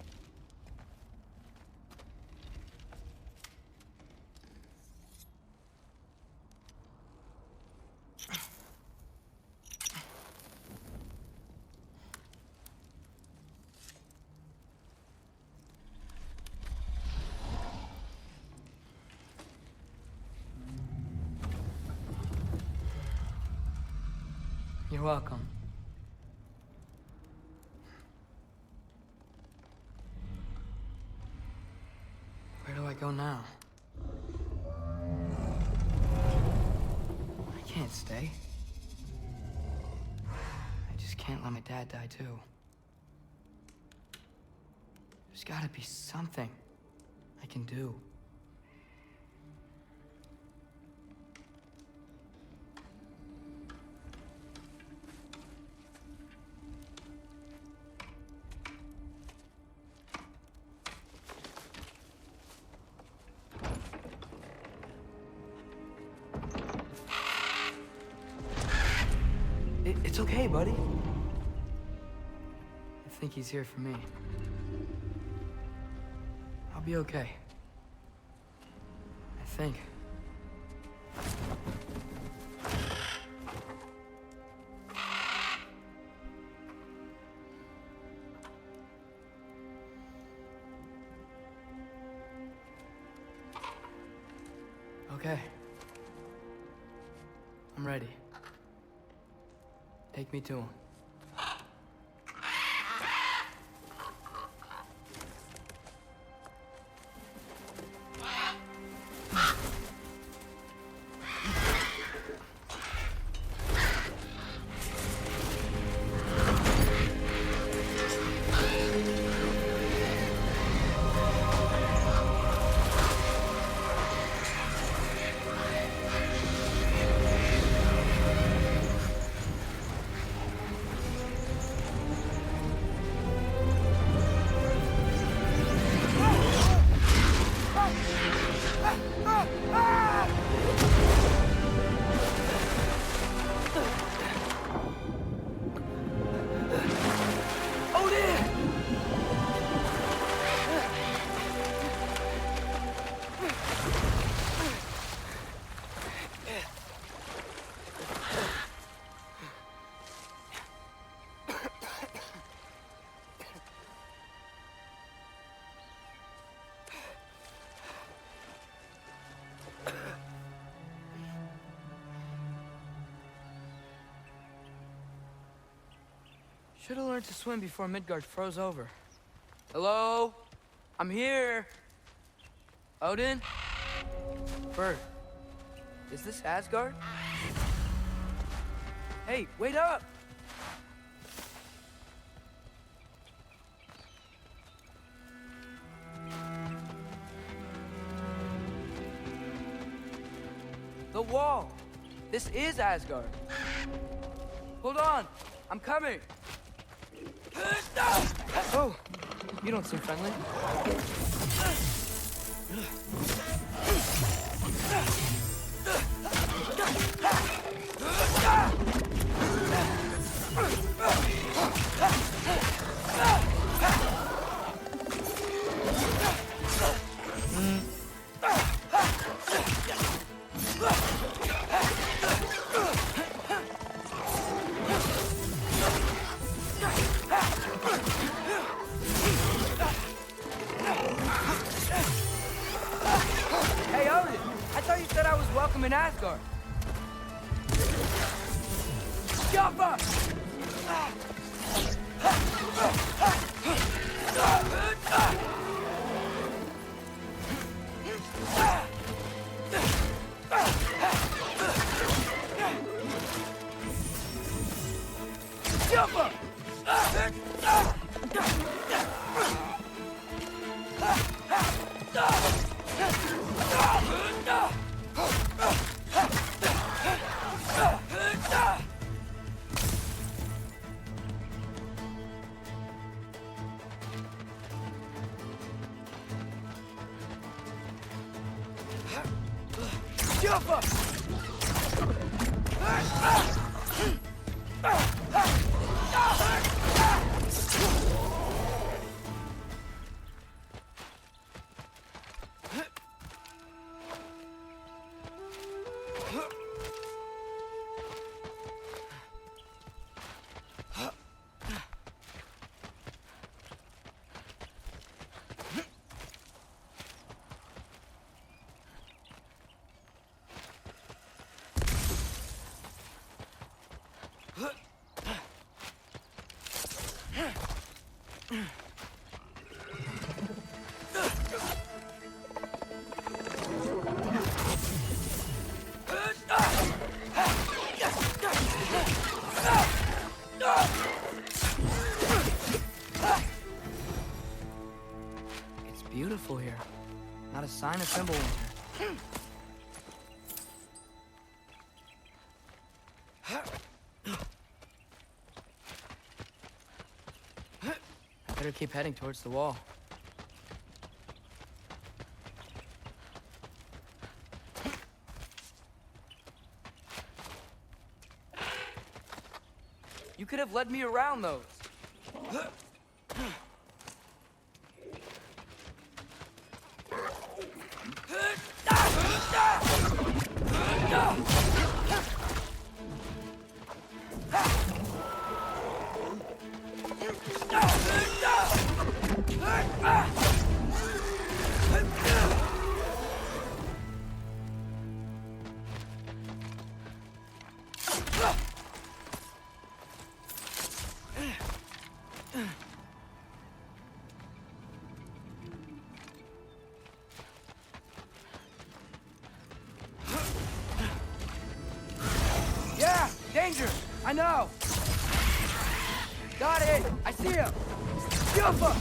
You're welcome. Where do I go now? I can't stay. I just can't let my dad die too. There's gotta be something I can do. It's okay, buddy. I think he's here for me. I'll be okay. I think. Okay. I'm ready. Take me to him. Should have learned to swim before Midgard froze over. Hello? I'm here. Odin? Bird. Is this Asgard? Hey, wait up! The wall! This is Asgard. Hold on! I'm coming! Oh! You don't seem friendly. welcome in Asgard. Jumper! Jumper! Jumper! It's beautiful here. Not a sign of Fimbulwinter. I better keep heading towards the wall. You could have led me around those. Yeah, danger! I know! Got it! I see him! Jump up!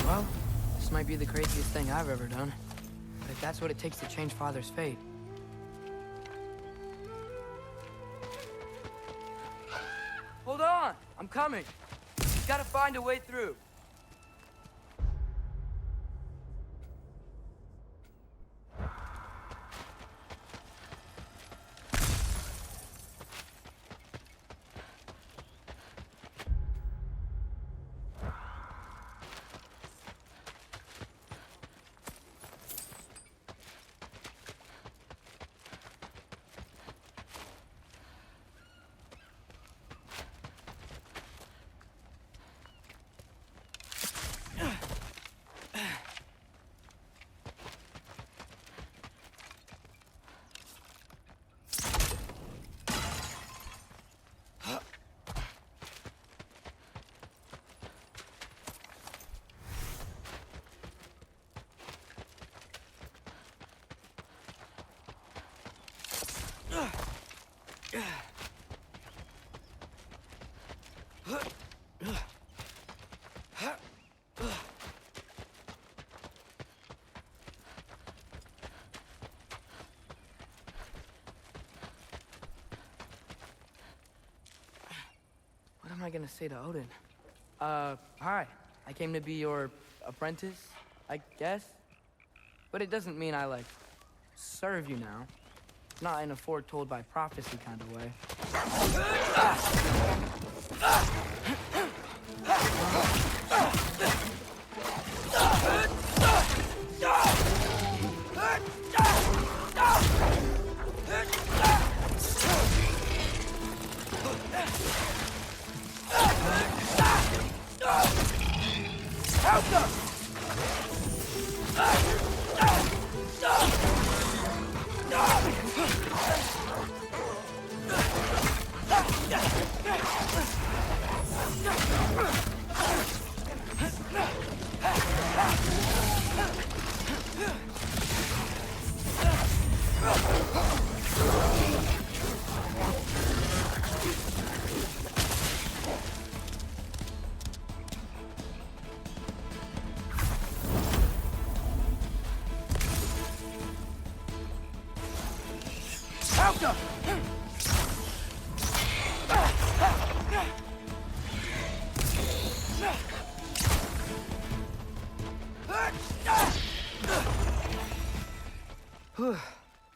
Well, this might be the craziest thing I've ever done. But if that's what it takes to change Father's fate... Hold on! I'm coming! Gotta find a way through. What am I gonna say to Odin? Hi. I came to be your apprentice, I guess? But it doesn't mean I, like, serve you now. Not in a foretold by prophecy kind of way.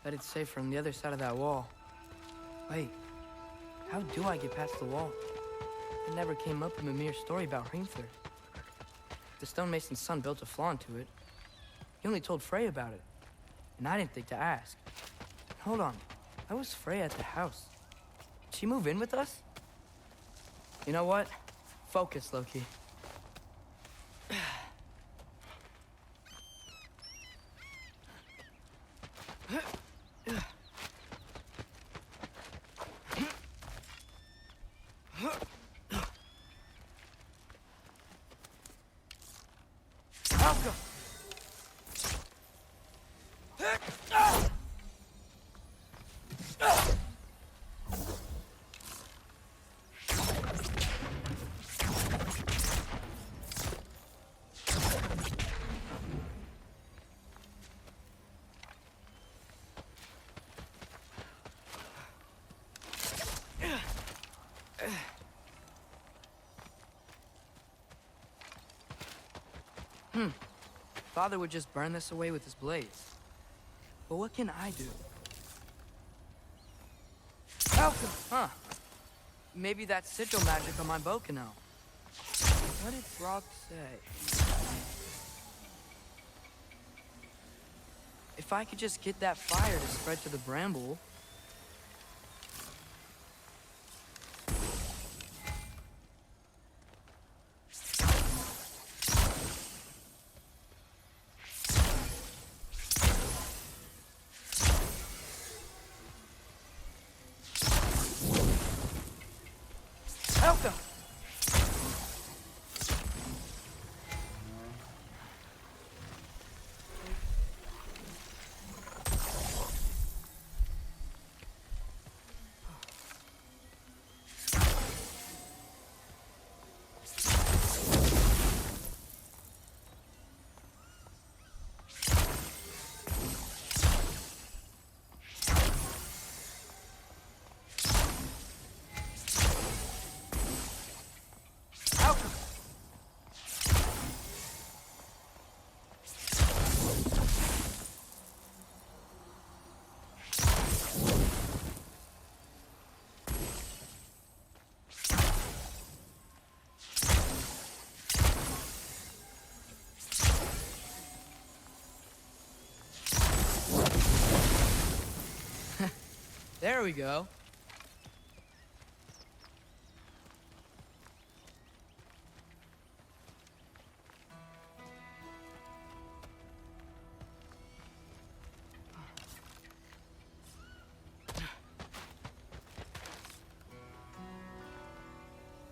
Bet it's safer on the other side of that wall. Wait, how do I get past the wall? It never came up in Mimir's story about Hringthur. The stonemason's son built a flaw into it. He only told Frey about it, and I didn't think to ask. Hold on, why was Frey at the house? Did she move in with us? You know what? Focus, Loki. Father would just burn this away with his blades. But what can I do? Falcon! Huh. Maybe that sigil magic on my bow can help. What did Brock say? If I could just get that fire to spread to the bramble... Helga! There we go.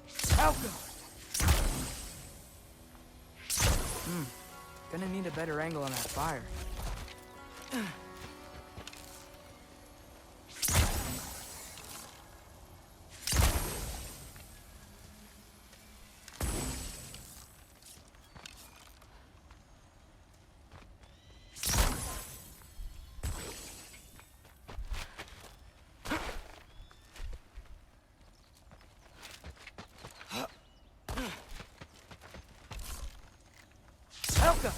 Falco! Gonna need a better angle on that fire. Helga!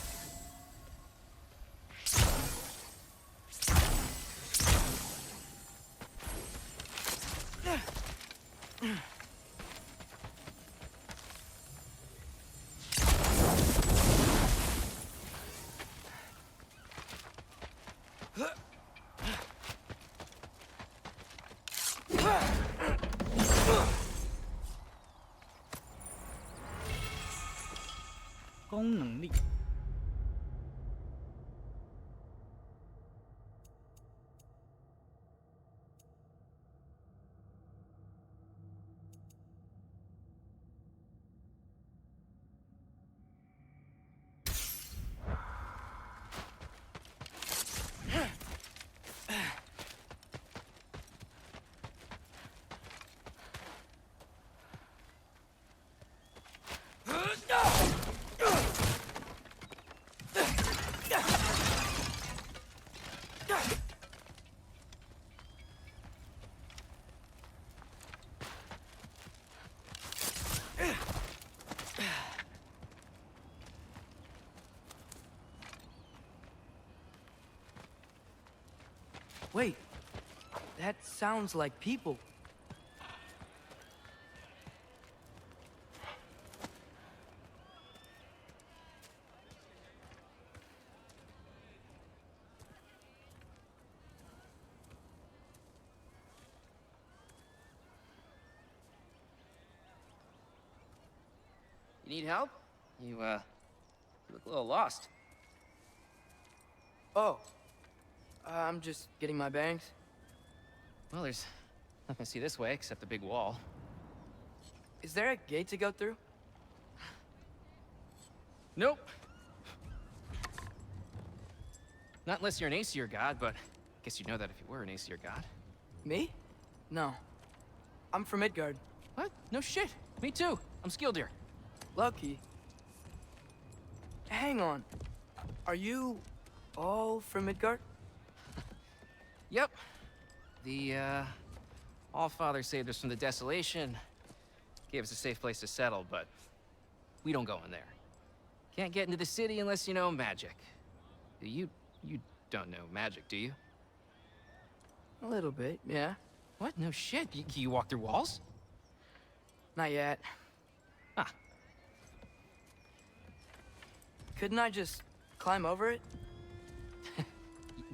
功能力。Wait, that sounds like people. You need help? You look a little lost. Oh, I'm just getting my bangs. Well, there's nothing to see this way except the big wall. Is there a gate to go through? Nope. Not unless you're an Aesir god, but I guess you'd know that if you were an Aesir god. Me? No. I'm from Midgard. What? No shit. Me too. I'm Skildir. Lucky. Hang on. Are you all from Midgard? Yep. The, Allfather saved us from the desolation. Gave us a safe place to settle, but we don't go in there. Can't get into the city unless you know magic. You don't know magic, do you? A little bit, yeah. What? No shit. You walk through walls? Not yet. Ah. Couldn't I just climb over it?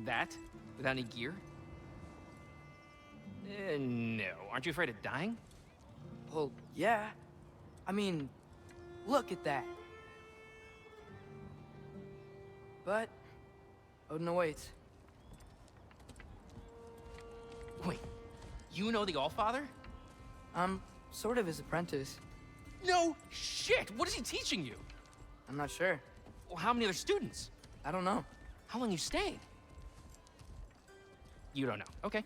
That? Without any gear? No. Aren't you afraid of dying? Well, yeah. I mean, look at that. But Odin awaits. Wait, you know the Allfather? I'm sort of his apprentice. No shit! What is he teaching you? I'm not sure. Well, how many other students? I don't know. How long you staying? You don't know. Okay.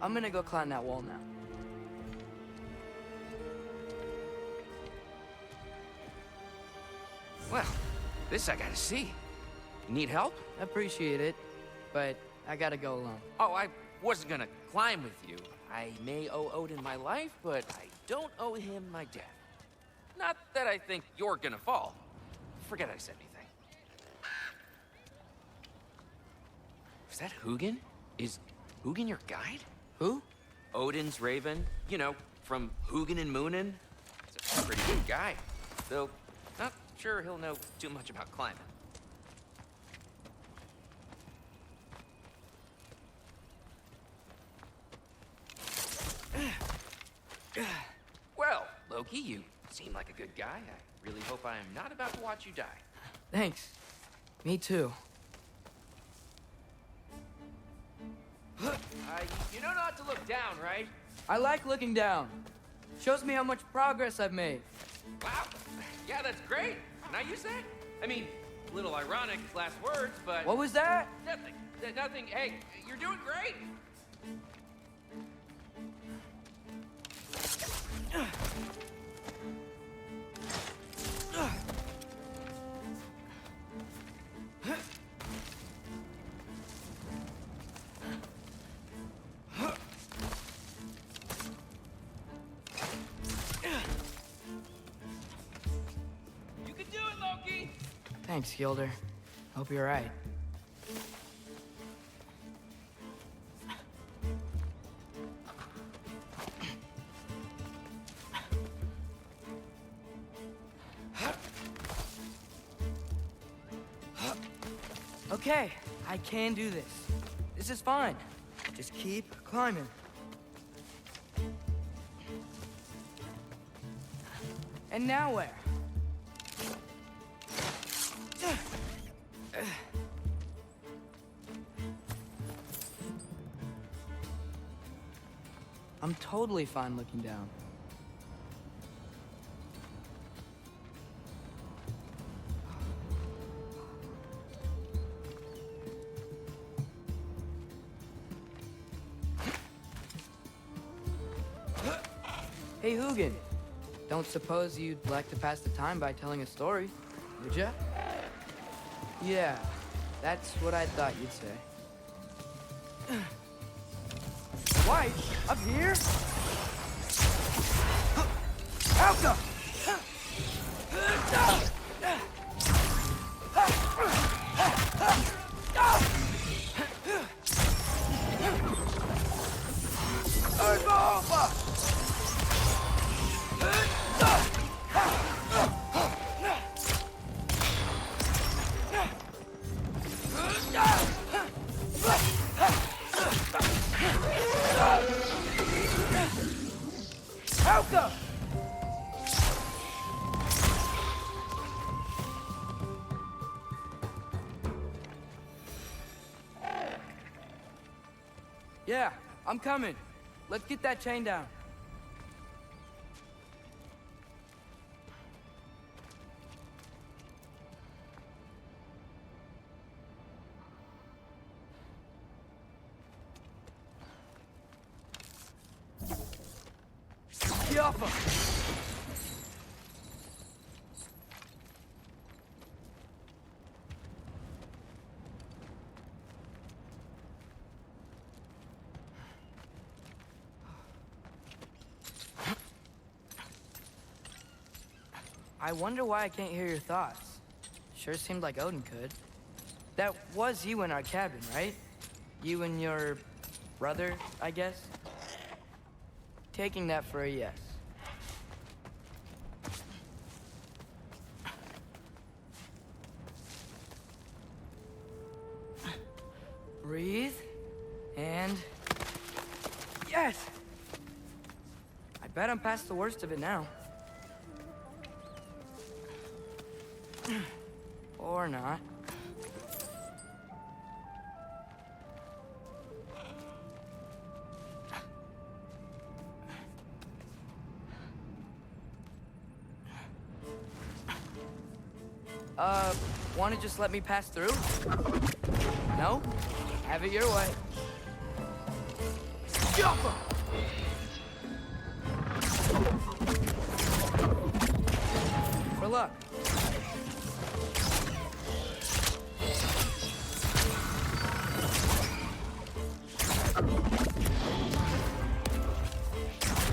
I'm gonna go climb that wall now. Well, this I gotta see. You need help? Appreciate it, but I gotta go alone. Oh, I wasn't gonna climb with you. I may owe Odin my life, but I don't owe him my death. Not that I think you're gonna fall. Forget I said anything. Is that Hugin? Is Hugin your guide? Who? Odin's raven. You know, from Hugin and Moonin. He's a pretty good guy. Though, not sure he'll know too much about climbing. Well, Loki, you seem like a good guy. I really hope I am not about to watch you die. Thanks. Me too. You know not to look down, right? I like looking down. Shows me how much progress I've made. Wow. Yeah, that's great. Can I use that? I mean, a little ironic, last words, but... What was that? Nothing. Nothing. Hey, you're doing great. You can do it, Loki. Thanks, Gilder. Hope you're right. Okay, I can do this. This is fine. Just keep climbing. And now where? I'm totally fine looking down. Hey, Hugin. Don't suppose you'd like to pass the time by telling a story, would ya? Yeah, that's what I thought you'd say. White? Up here? Alka! Yeah, I'm coming. Let's get that chain down. Get off him! I wonder why I can't hear your thoughts. Sure seemed like Odin could. That was you in our cabin, right? You and your brother, I guess? Taking that for a yes. Breathe, and... Yes! I bet I'm past the worst of it now. Or not. Wanna just let me pass through? No? Have it your way. Jump! For luck.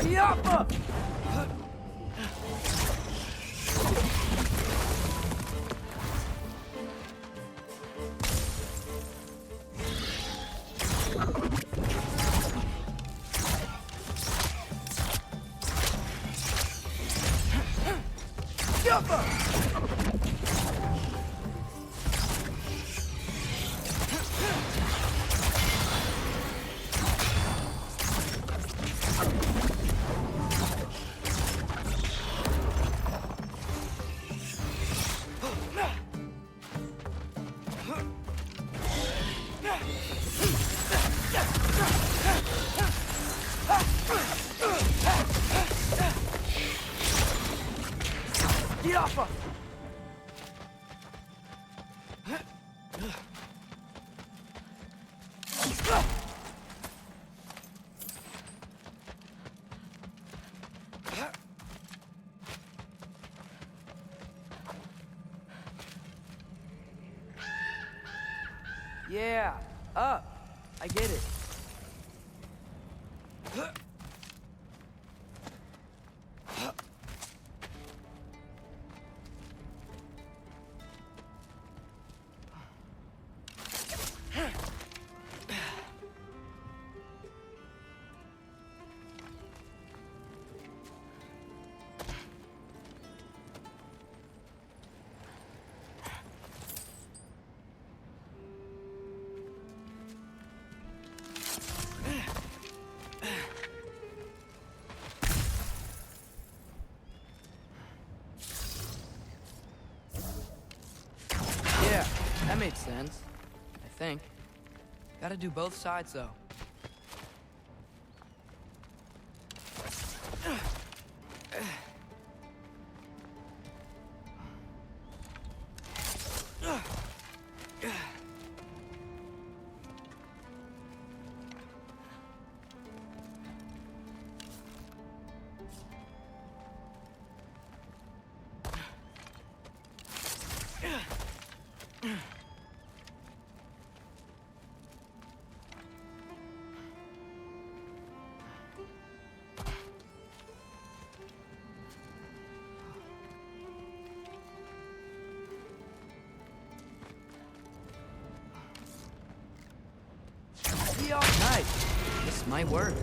Yappa! Yeah, up. I get it. Yeah, that made sense. I think. Gotta do both sides, though. Nice. This might work.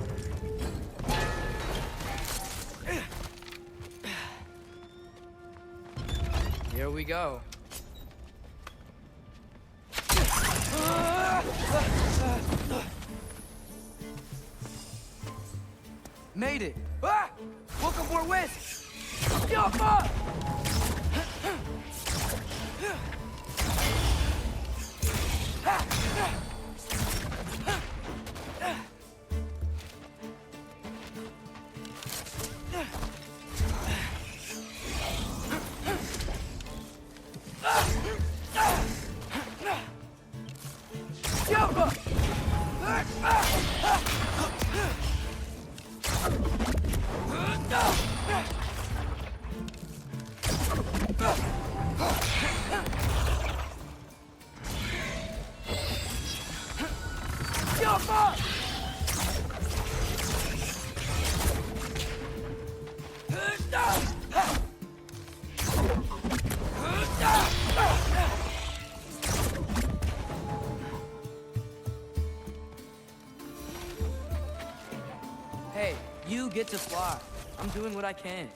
Here we go. Made it. Ah! Welcome for West. Jump up! Hey, you get to fly. I'm doing what I can.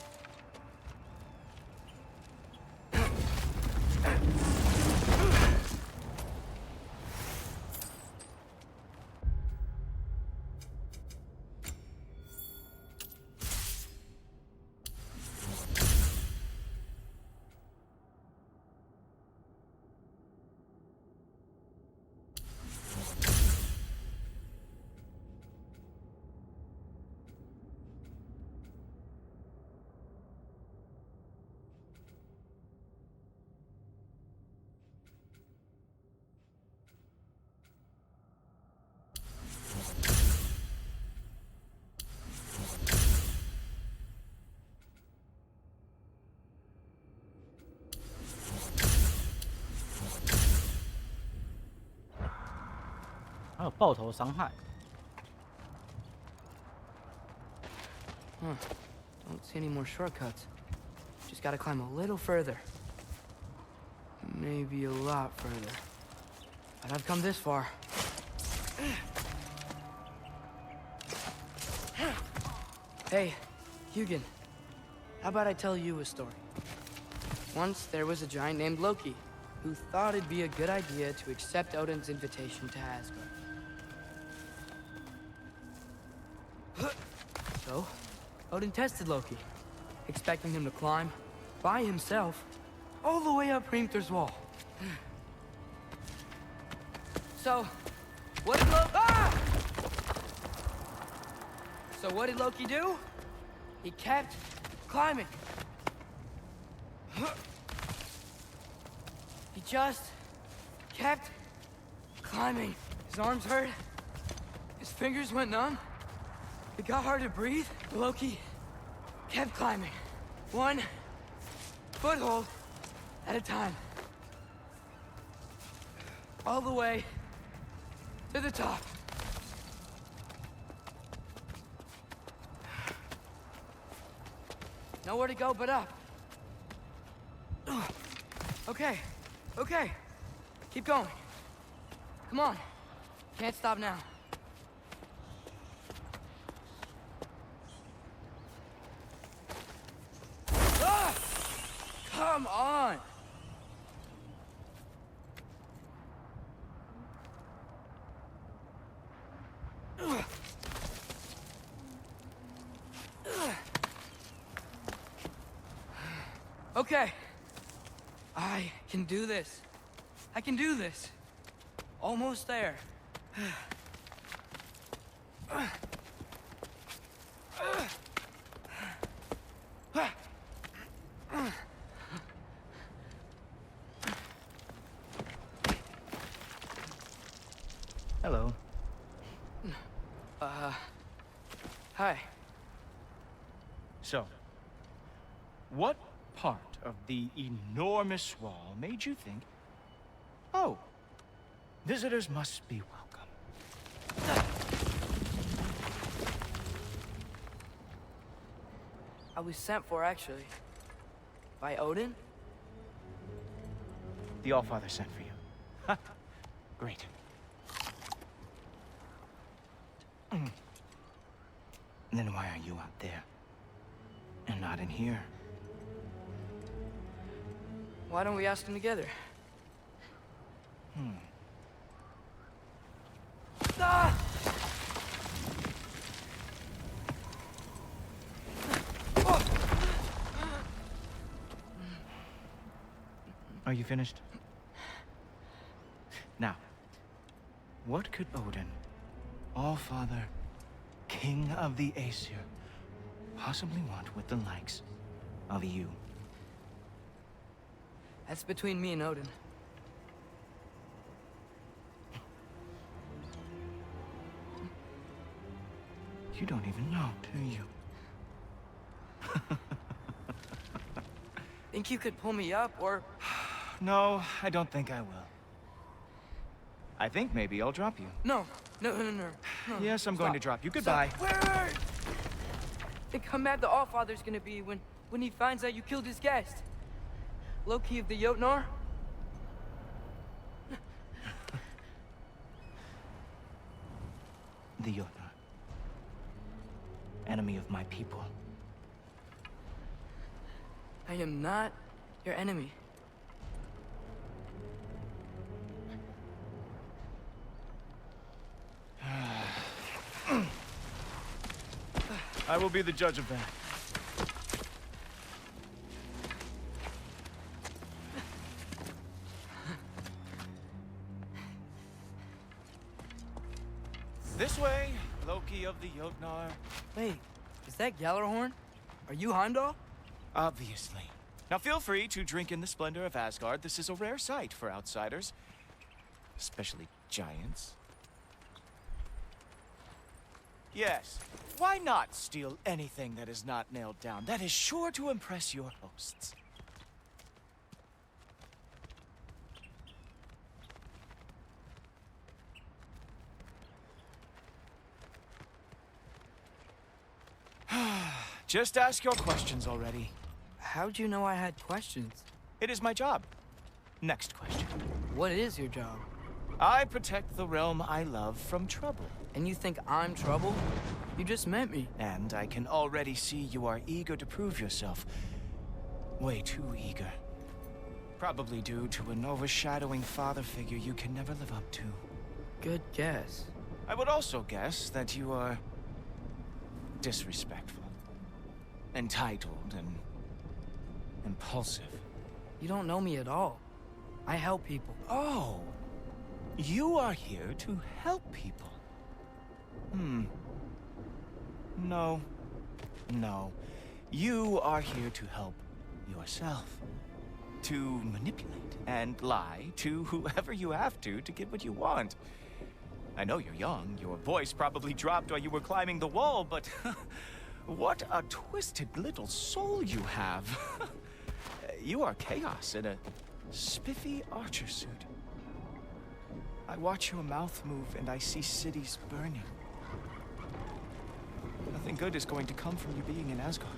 还有爆头伤害。 Don't see any more shortcuts. Just gotta climb a little further. Maybe a lot further. But I've come this far. Hey, Hugin. How about I tell you a story? Once there was a giant named Loki who thought it'd be a good idea to accept Odin's invitation to Asgard. So, Odin tested Loki, expecting him to climb by himself all the way up Hrimthur's wall. So, what did Loki do? He kept climbing. He just kept climbing. His arms hurt. His fingers went numb. It got hard to breathe. Loki kept climbing. One foothold at a time. All the way to the top. Nowhere to go but up. Okay, okay. Keep going. Come on. Can't stop now. Ah! Come on! Okay. I can do this. I can do this. Almost there. Hello. Hi. So, what part of the enormous wall made you think, oh, visitors must be welcome? I was sent for, actually. By Odin? The Allfather sent for you. Ha! Great. Then why are you out there? And not in here? Why don't we ask them together? Ah! Are you finished? Now, what could Odin, Allfather, King of the Aesir, possibly want with the likes of you? That's between me and Odin. You don't even know, do you? Think you could pull me up, or... No, I don't think I will. I think maybe I'll drop you. No. Yes, I'm going to drop you. Stop. Goodbye. Wait! Think how mad the Allfather's gonna be when he finds out you killed his guest. Loki of the Jotnar? The Jotnar. Enemy of my people. I am not your enemy. I will be the judge of that. This way, Loki of the Jotnar. Wait, is that Gjallarhorn? Are you Heimdall? Obviously. Now feel free to drink in the splendor of Asgard. This is a rare sight for outsiders. Especially giants. Yes, why not steal anything that is not nailed down? That is sure to impress your hosts. Just ask your questions already. How'd you know I had questions? It is my job. Next question. What is your job? I protect the realm I love from trouble. And you think I'm trouble? You just met me. And I can already see you are eager to prove yourself. Way too eager. Probably due to an overshadowing father figure you can never live up to. Good guess. I would also guess that you are disrespectful, entitled, and impulsive. You don't know me at all. I help people. Oh, you are here to help people. No. You are here to help yourself. To manipulate and lie to whoever you have to get what you want. I know you're young. Your voice probably dropped while you were climbing the wall, but what a twisted little soul you have. You are chaos in a spiffy archer suit. I watch your mouth move and I see cities burning. Nothing good is going to come from you being in Asgard.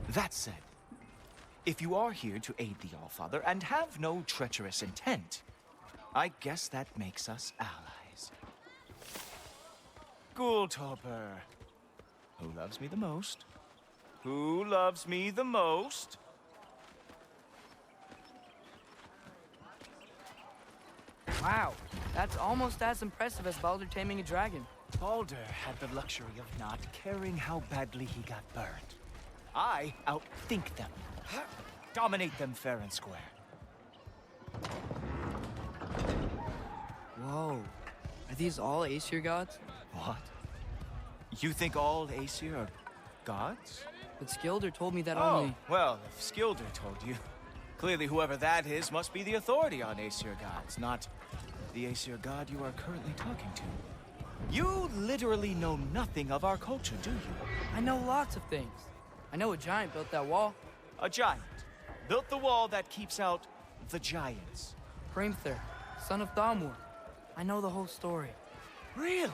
That said, if you are here to aid the Allfather and have no treacherous intent, I guess that makes us allies. Ghoultoper. Who loves me the most? Who loves me the most? Wow, that's almost as impressive as Baldur taming a dragon. Baldur had the luxury of not caring how badly he got burned. I outthink them. Dominate them fair and square. Whoa. Are these all Aesir gods? What? You think all Aesir are gods? But Skilder told me that Oh, only... well, if Skilder told you, clearly whoever that is must be the authority on Aesir gods, not the Aesir god you are currently talking to. You literally know nothing of our culture, do you? I know lots of things. I know a giant built that wall. A giant built the wall that keeps out the giants. Hrimthur, son of Thamur. I know the whole story. Really?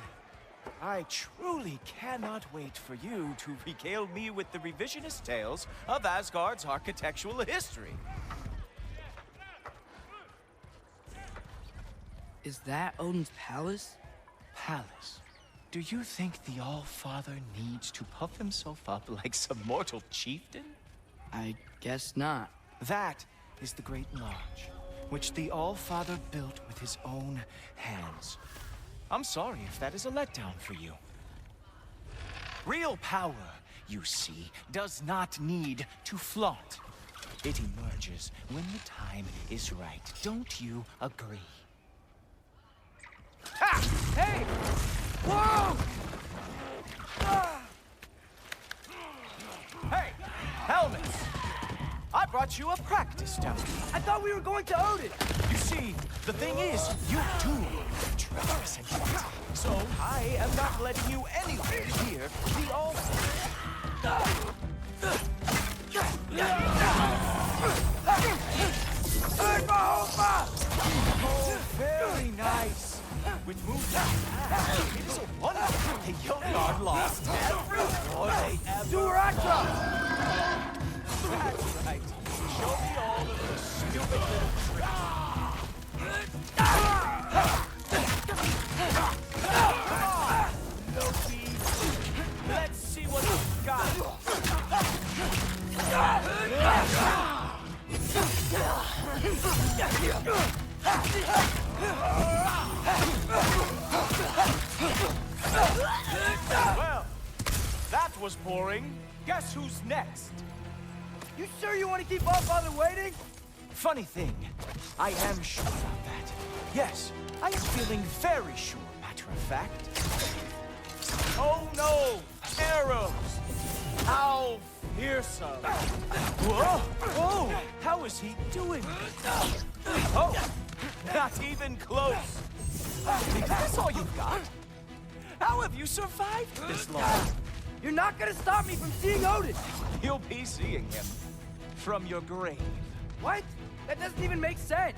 I truly cannot wait for you to regale me with the revisionist tales of Asgard's architectural history. Is that Odin's palace? Palace? Do you think the All-Father needs to puff himself up like some mortal chieftain? I guess not. That is the Great Lodge, which the All-Father built with his own hands. I'm sorry if that is a letdown for you. Real power, you see, does not need to flaunt. It emerges when the time is right. Don't you agree? Ha! Hey! Whoa! Ah! Hey! Helmets! I brought you a practice dummy. I thought we were going to Odin! You see, the thing is, you do trust me. So I am not letting you anywhere near the altar. Oh, very nice. With moves like that, it is a wonder the Yogard lost every war they ever... Duratra! That's right. Show me all of the stupid little tricks. Come on, Loki. Let's see what you've got. Well, that was boring. Guess who's next? You sure you want to keep our father waiting? Funny thing, I am sure about that. Yes, I am feeling very sure, matter of fact. Oh no! Arrows! How fearsome! Whoa! Whoa! How is he doing? Oh! Not even close! Is this all you've got? How have you survived this long? You're not gonna stop me from seeing Odin! You'll be seeing him from your grave. What? That doesn't even make sense!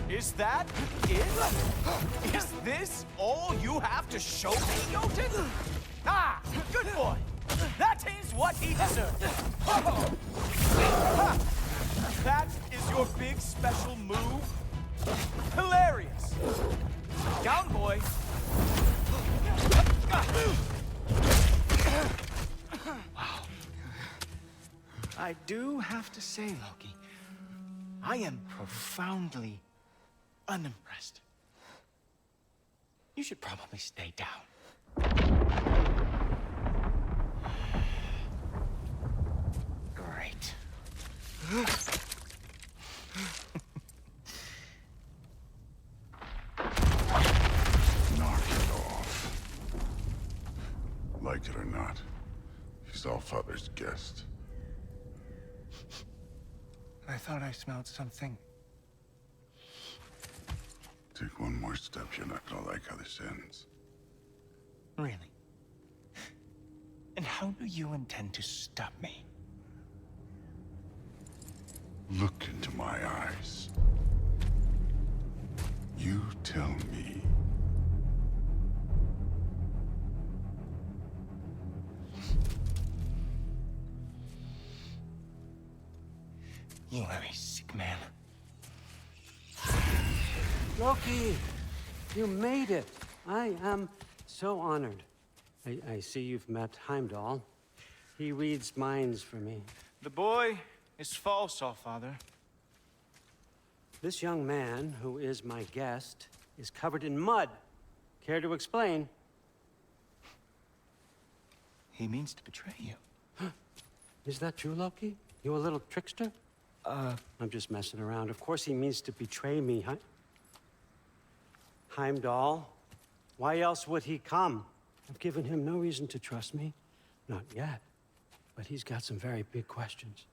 Is that it? Is this all you have to show me, Jotun? Ah, good boy. That is what he deserved. Oh. Ha. That is your big special move? Hilarious. Down, boy. Wow. I do have to say, Loki, I am profoundly unimpressed. You should probably stay down. Great. Knock it off. Like it or not, he's Allfather's guest. I thought I smelled something. Take one more step, you're not gonna like how this ends. Really? And how do you intend to stop me? Look into my eyes. You tell me. You are a sick man. Loki, you made it. I am so honored. I see you've met Heimdall. He reads minds for me. The boy is false, Allfather. This young man, who is my guest, is covered in mud. Care to explain? He means to betray you. Is that true, Loki? You a little trickster? I'm just messing around. Of course he means to betray me, Heimdall. Why else would he come? I've given him no reason to trust me. Not yet. But he's got some very big questions.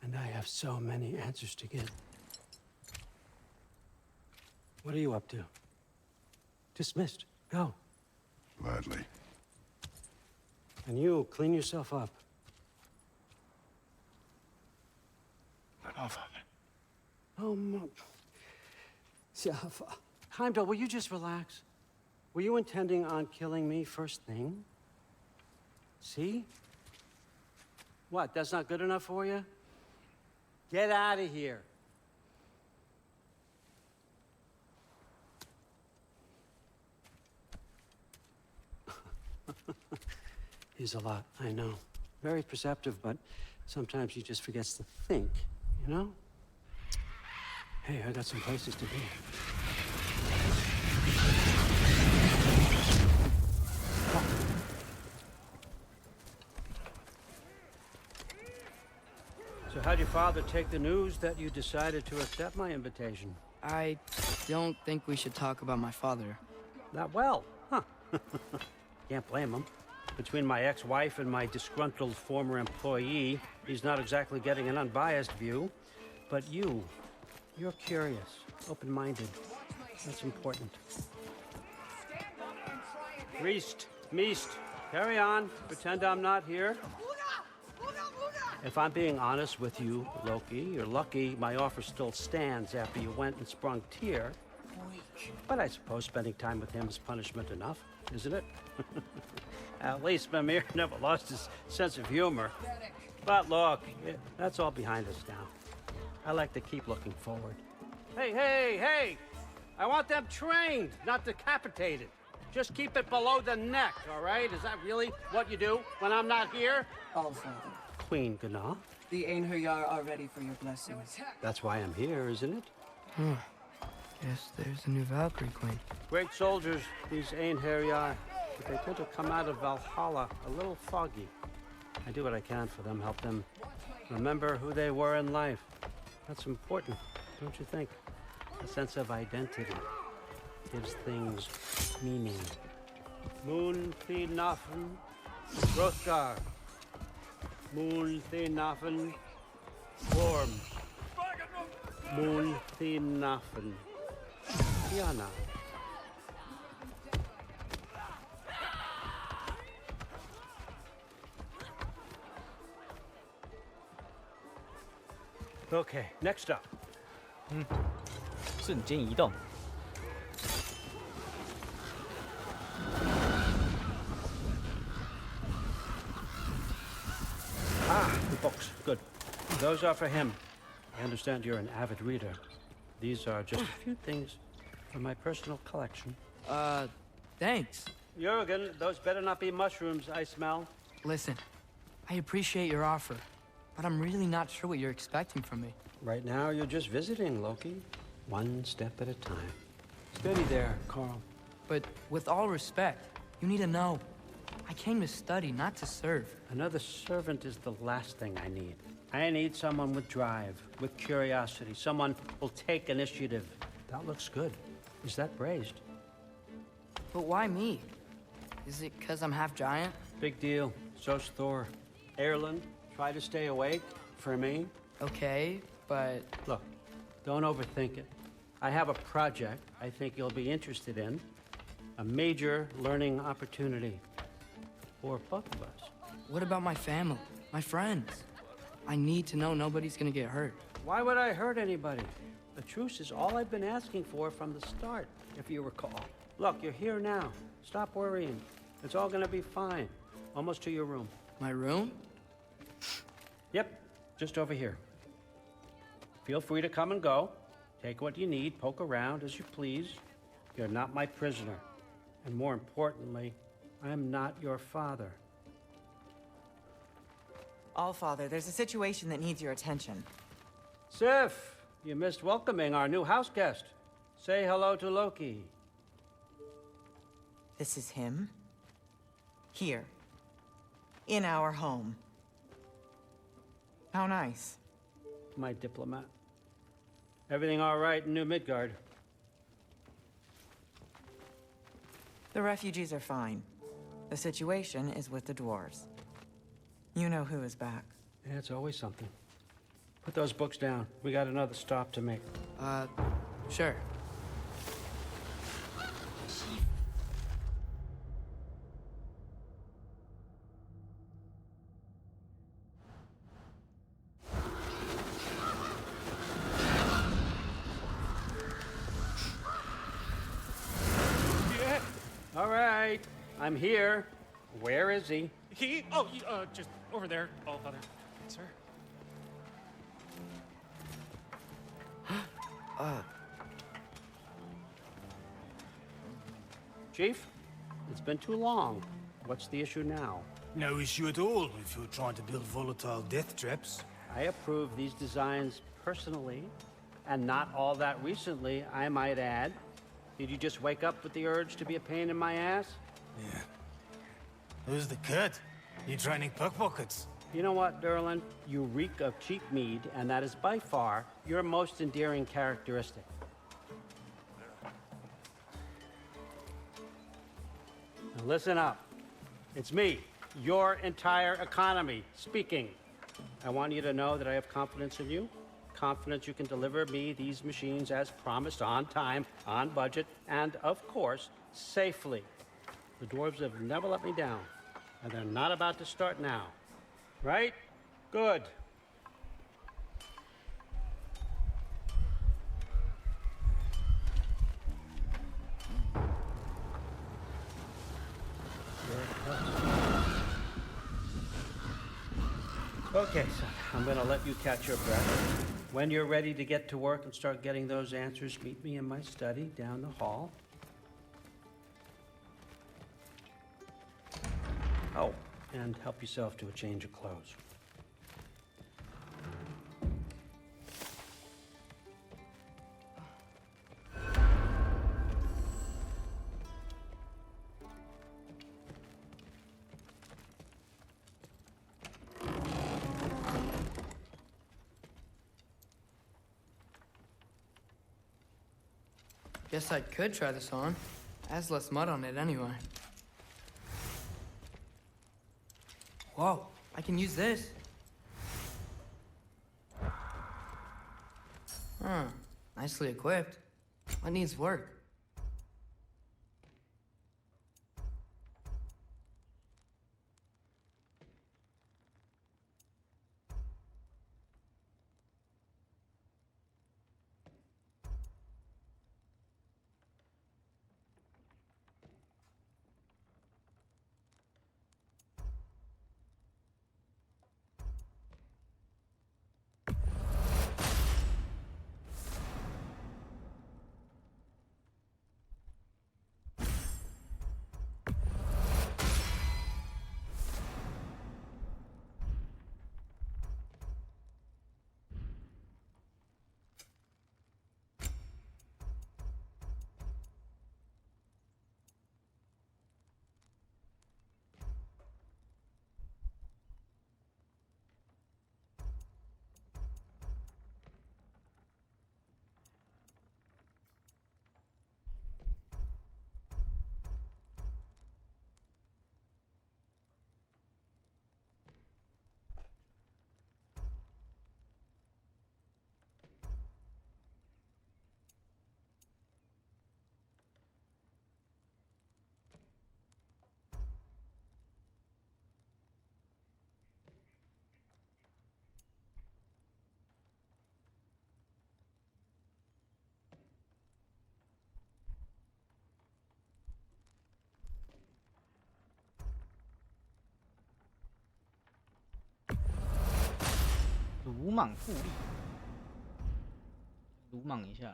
And I have so many answers to give. What are you up to? Dismissed. Go. Gladly. And you, clean yourself up. But Allfather. Oh, Heimdall, will you just relax? Were you intending on killing me first thing? See? What, that's not good enough for you? Get out of here. He's a lot, I know. Very perceptive, but sometimes he just forgets to think, you know? Hey, I got some places to be. So how'd your father take the news that you decided to accept my invitation? I don't think we should talk about my father. Not well, huh? Can't blame him. Between my ex-wife and my disgruntled former employee, he's not exactly getting an unbiased view. But you're curious, open-minded. That's important. Priest, Meest, carry on. Pretend I'm not here. If I'm being honest with you, Loki, you're lucky my offer still stands after you went and sprung Tyr. But I suppose spending time with him is punishment enough, isn't it? At least Mimir never lost his sense of humor. But look, that's all behind us now. I like to keep looking forward. Hey! I want them trained, not decapitated. Just keep it below the neck, all right? Is that really what you do when I'm not here? All Father. Queen Gná. The Einherjar are ready for your blessings. That's why I'm here, isn't it? Guess there's a new Valkyrie Queen. Great soldiers, these Einherjar, but they tend to come out of Valhalla a little foggy. I do what I can for them, help them remember who they were in life. That's important, don't you think? A sense of identity gives things meaning. Moon Thinafen, Hrothgar. Moon Thinafen, Worm. Moon Thinafen, Diana. Okay, next up. 瞬间移动。 The books, good. Those are for him. I understand you're an avid reader. These are just a few things from my personal collection. Thanks. Jurgen, those better not be mushrooms I smell. Listen, I appreciate your offer, but I'm really not sure what you're expecting from me. Right now, you're just visiting, Loki. One step at a time. Steady there, Carl. But with all respect, you need to know. I came to study, not to serve. Another servant is the last thing I need. I need someone with drive, with curiosity, someone who'll take initiative. That looks good. Is that braised? But why me? Is it because I'm half giant? Big deal. So's Thor. Erlen, try to stay awake for me. Okay, but... Look, don't overthink it. I have a project I think you'll be interested in. A major learning opportunity. For both of us. What about my family? My friends? I need to know nobody's gonna get hurt. Why would I hurt anybody? A truce is all I've been asking for from the start, if you recall. Look, you're here now. Stop worrying. It's all gonna be fine. Almost to your room. My room? Yep, just over here. Feel free to come and go. Take what you need, poke around as you please. You're not my prisoner. And more importantly, I'm not your father. All Father, there's a situation that needs your attention. Sif, you missed welcoming our new house guest. Say hello to Loki. This is him? Here. In our home. How nice. My diplomat. Everything all right in New Midgard? The refugees are fine. The situation is with the dwarves. You know who is back. Yeah, it's always something. Put those books down. We got another stop to make. Sure. All right, I'm here. Where is he? He? Oh, just over there, All Father. Sir. Chief, it's been too long. What's the issue now? No issue at all if you're trying to build volatile death traps. I approve these designs personally, and not all that recently, I might add. Did you just wake up with the urge to be a pain in my ass? Yeah. Who's the cut? You training pickpockets? You know what, Derlin? You reek of cheap mead, and that is by far your most endearing characteristic. Now listen up. It's me, your entire economy, speaking. I want you to know that I have confidence in you. Confidence you can deliver me these machines as promised, on time, on budget, and of course, safely. The dwarves have never let me down, and they're not about to start now. Right? Good. Okay, son, I'm gonna let you catch your breath. When you're ready to get to work and start getting those answers, meet me in my study down the hall. Oh, and help yourself to a change of clothes. Guess I could try this on. Has less mud on it anyway. Whoa, I can use this. Huh, nicely equipped. What needs work?鲁莽复利，鲁莽一下。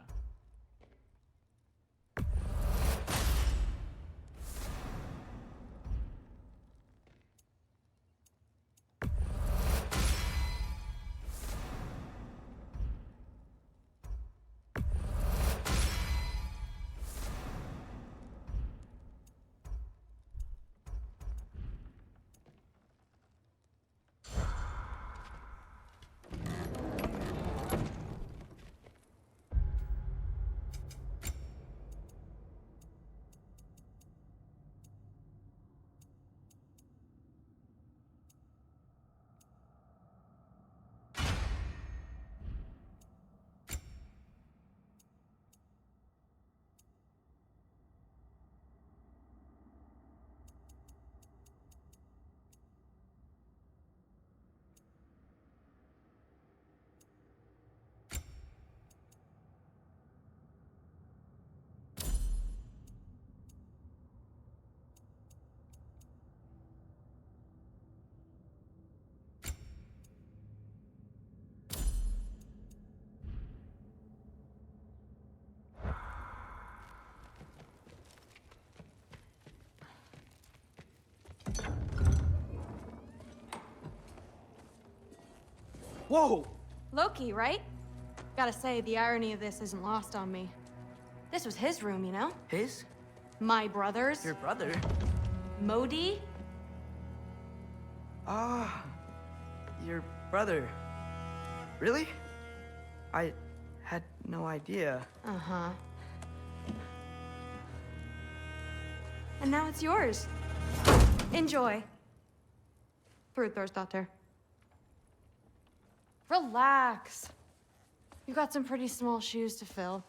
Whoa! Loki, right? Gotta say, the irony of this isn't lost on me. This was his room, you know? His? My brother's. Your brother? Modi? Ah, your brother. Really? I had no idea. Uh-huh. And now it's yours. Enjoy. Brudthor's Relax. You got some pretty small shoes to fill.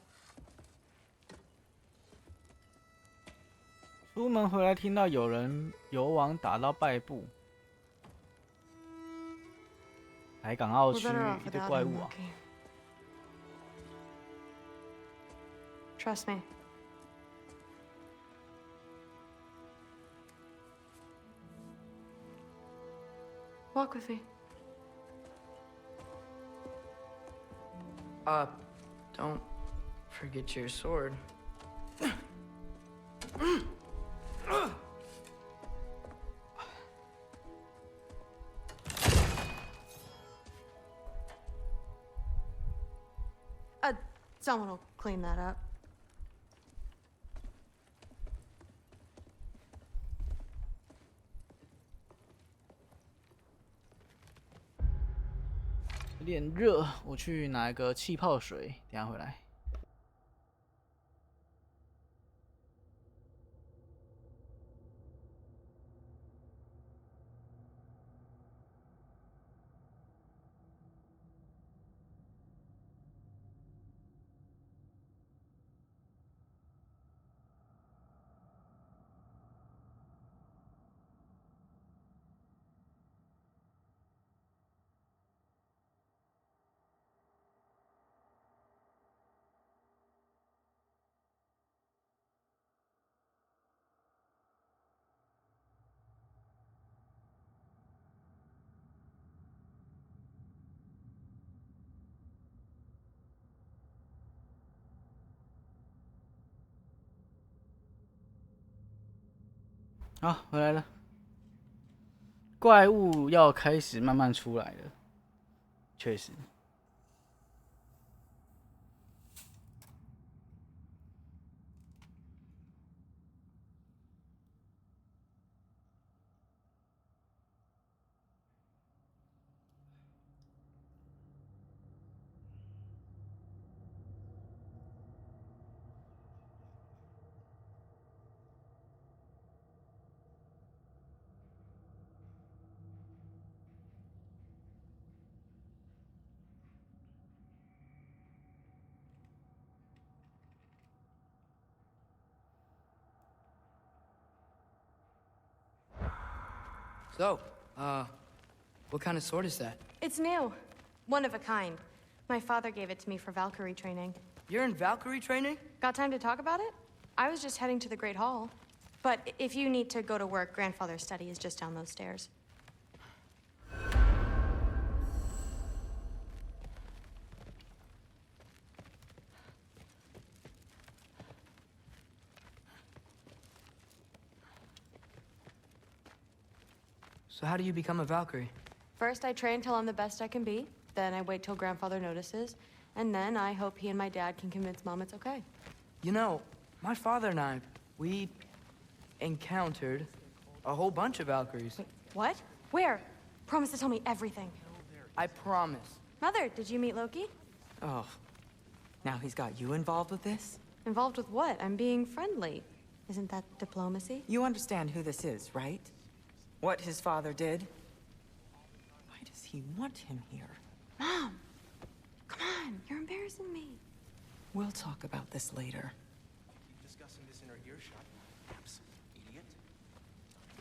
出门回来，听到有人游王打到败部，海港澳区一堆怪物啊！ Trust me. Walk with me. Don't forget your sword. Someone will clean that up. 有点热，我去拿一个气泡水，等下回来。好，回来了。怪物要开始慢慢出来了，确实。So, what kind of sword is that? It's new. One of a kind. My father gave it to me for Valkyrie training. You're in Valkyrie training? Got time to talk about it? I was just heading to the Great Hall. But if you need to go to work, Grandfather's study is just down those stairs. So how do you become a Valkyrie? First, I train till I'm the best I can be. Then I wait till Grandfather notices. And then I hope he and my dad can convince Mom it's okay. You know, my father and I, we encountered a whole bunch of Valkyries. Wait, what? Where? Promise to tell me everything. I promise. Mother, did you meet Loki? Oh, now he's got you involved with this? Involved with what? I'm being friendly. Isn't that diplomacy? You understand who this is, right? What his father did? Why does he want him here? Mom! Come on, you're embarrassing me. We'll talk about this later. Discussing this in her earshot, you absolute idiot.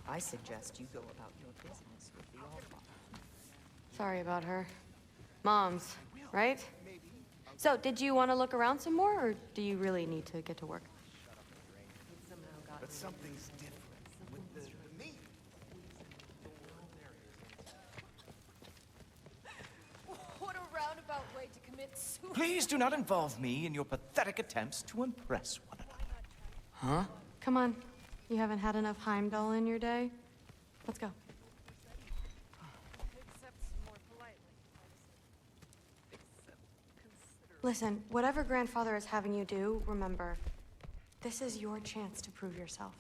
I suggest you go about your business with the Allfather. Sorry about her. Mom's, right? So, did you want to look around some more, or do you really need to get to work? But something's different with the meat. What a roundabout way to commit suicide. Please do not involve me in your pathetic attempts to impress one another. Huh? Come on. You haven't had enough Heimdall in your day? Let's go. Listen, whatever Grandfather is having you do, remember, this is your chance to prove yourself.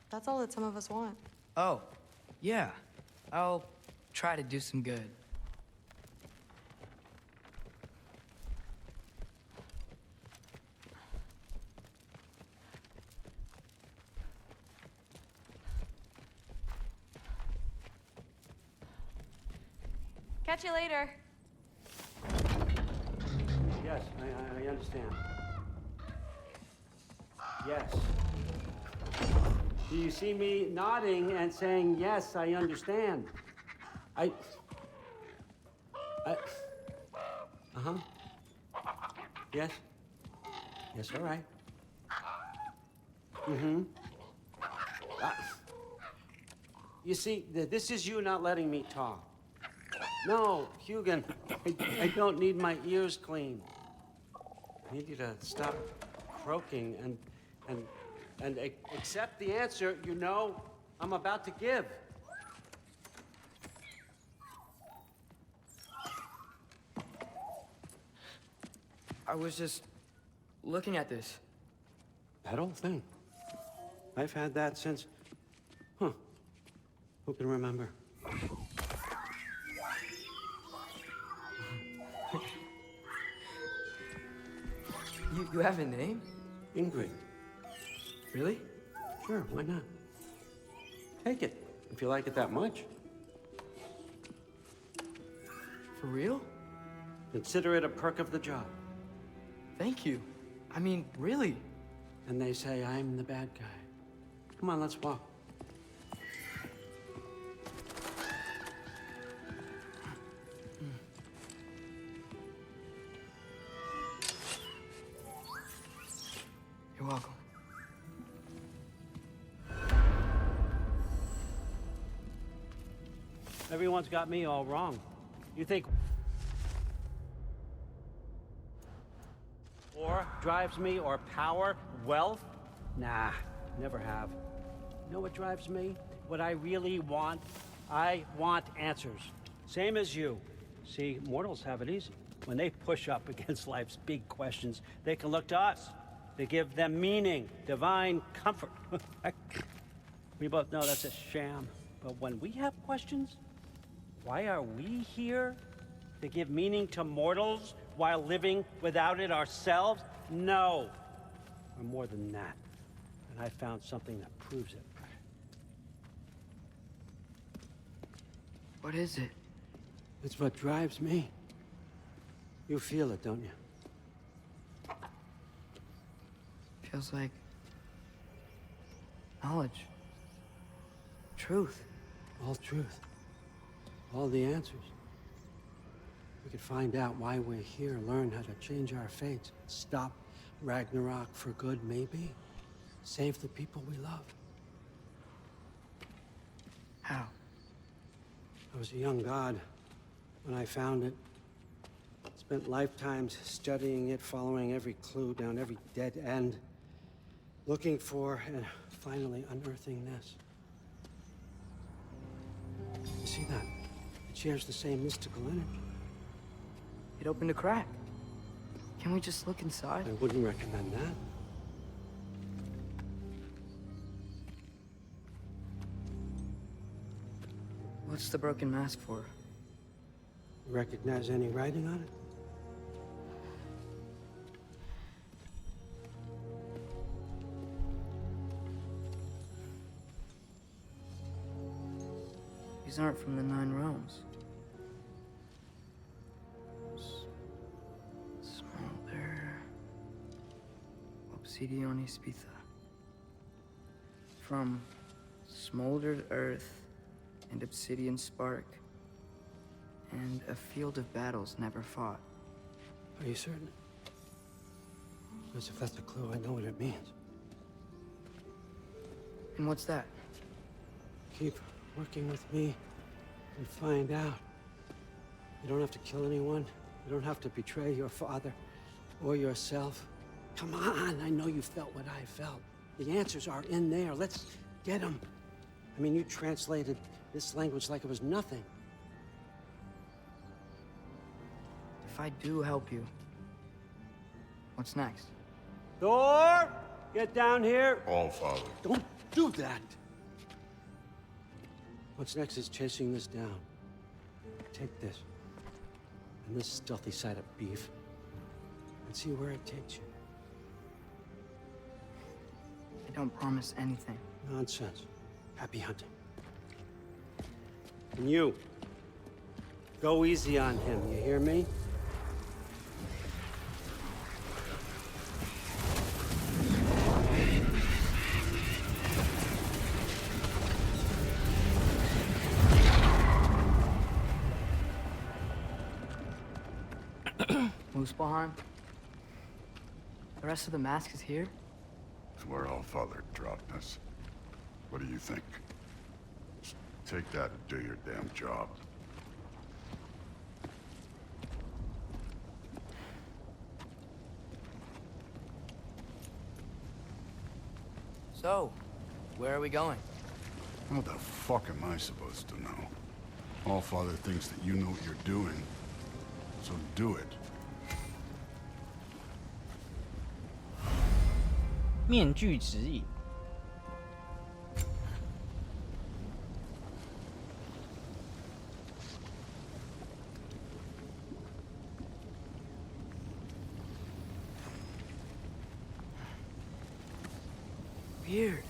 That's all that some of us want. Oh, yeah. I'll try to do some good. Catch you later. Yes, I understand. Yes. Do you see me nodding and saying, yes, I understand? Uh-huh. Yes? Yes, all right. Mm-hmm. You see, this is you not letting me talk. No, Hugan, I don't need my ears cleaned. I need you to stop croaking and accept the answer you know I'm about to give. I was just looking at this. That old thing. I've had that since... Huh. Who can remember? You have a name? Ingrid. Really? Sure, why not? Take it, if you like it that much. For real? Consider it a perk of the job. Thank you. I mean, really. And they say I'm the bad guy. Come on, let's walk. You're welcome. Everyone's got me all wrong. You think war drives me, or power, wealth? Nah, never have. You know what drives me? What I really want? I want answers. Same as you. See, mortals have it easy. When they push up against life's big questions, they can look to us. They give them meaning, divine comfort. We both know that's a sham. But when we have questions, why are we here? To give meaning to mortals while living without it ourselves? No. We're more than that. And I found something that proves it. What is it? It's what drives me. You feel it, don't you? Feels like knowledge. Truth. All truth. All the answers. We could find out why we're here, learn how to change our fates, stop Ragnarok for good, maybe. Save the people we love. How? I was a young god when I found it. Spent lifetimes studying it, following every clue down every dead end, looking for and finally unearthing this. You see that? It shares the same mystical energy. It opened a crack. Can we just look inside? I wouldn't recommend that. What's the broken mask for? You recognize any writing on it? These aren't from the Nine Realms. Smolder. Obsidione Spitha. From smoldered earth and obsidian spark, and a field of battles never fought. Are you certain? Because if that's a clue, I know what it means. And what's that? Keep working with me and find out. You don't have to kill anyone. You don't have to betray your father or yourself. Come on, I know you felt what I felt. The answers are in there. Let's get them. I mean, you translated this language like it was nothing. If I do help you, what's next? Thor! Get down here! All Father. Don't do that! What's next is chasing this down. Take this, and this stealthy side of beef, and see where it takes you. I don't promise anything. Nonsense. Happy hunting. And you. Go easy on him, you hear me? Muspelheim? The rest of the mask is here? It's where Allfather dropped us. What do you think? Just take that and do your damn job. So, where are we going? How the fuck am I supposed to know? Allfather thinks that you know what you're doing, so do it. 面具指引。Weird.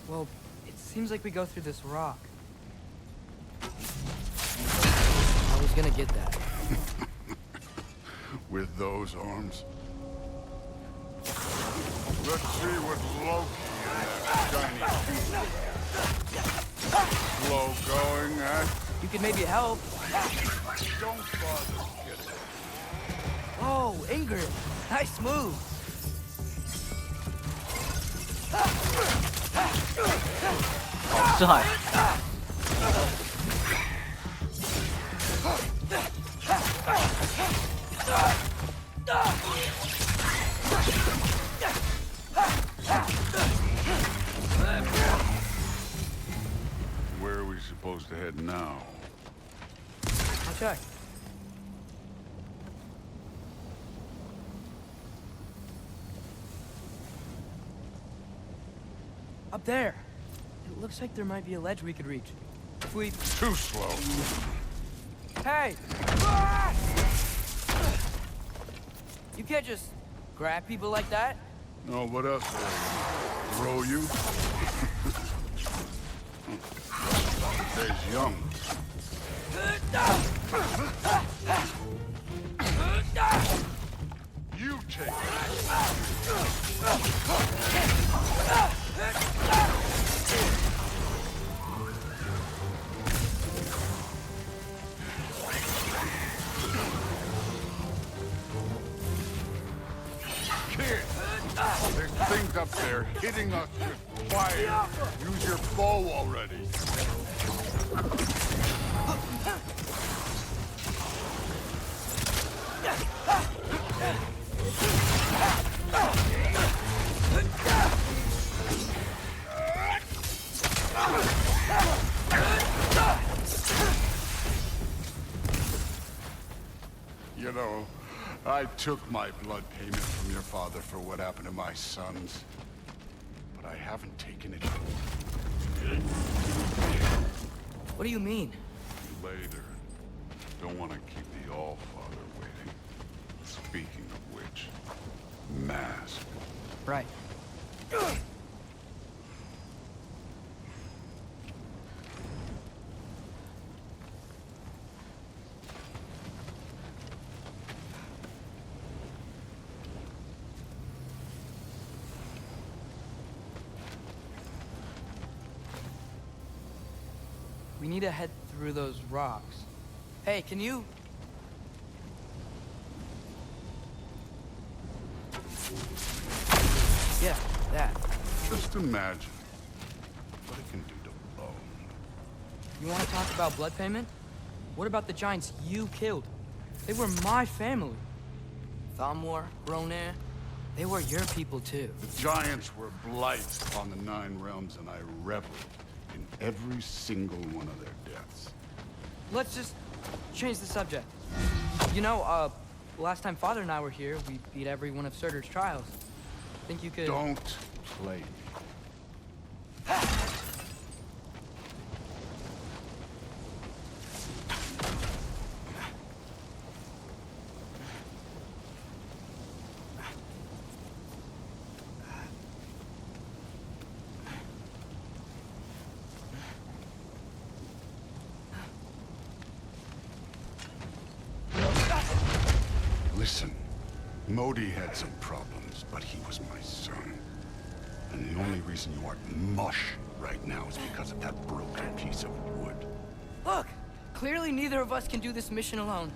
Well, it seems like we go through this rock. I was gonna get that. With those arms? Let's see what Loki and that shiny slow going at. You could maybe help. Don't bother kidding. Oh, Ingrid. Nice move.帅。 Where are we supposed to head now? I'll check. Up there. It looks like there might be a ledge we could reach. If we... Too slow. Hey! You can't just grab people like that. No, what else? Throw you? There's young. You take Kid, there's things up there hitting us with fire. Use your bow already. You know, I took my blood payment from your father for what happened to my sons. But I haven't taken it. What do you mean? Later. Don't want to keep the Allfather waiting. Speaking of which, mask. Right. We need to head through those rocks. Hey, can you... Yeah, that. Just imagine what it can do to bone. You want to talk about blood payment? What about the giants you killed? They were my family. Thamor, Ronair, they were your people too. The giants were blight on the Nine Realms, and I reveled in every single one of their deaths. Let's just change the subject. You know, last time Father and I were here, we beat every one of Surtur's trials. Think you could... Don't play me. Modi had some problems, but he was my son. And the only reason you aren't mush right now is because of that broken piece of wood. Look! Clearly neither of us can do this mission alone.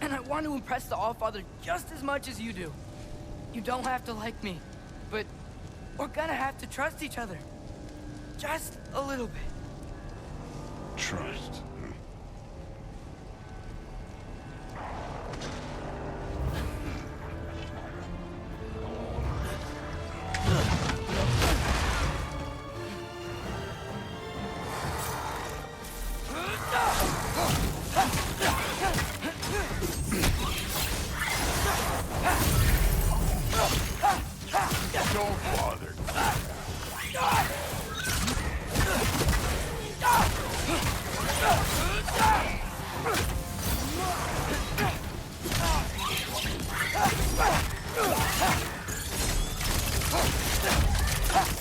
And I want to impress the Allfather just as much as you do. You don't have to like me, but we're gonna have to trust each other. Just a little bit. Trust. Don't bother.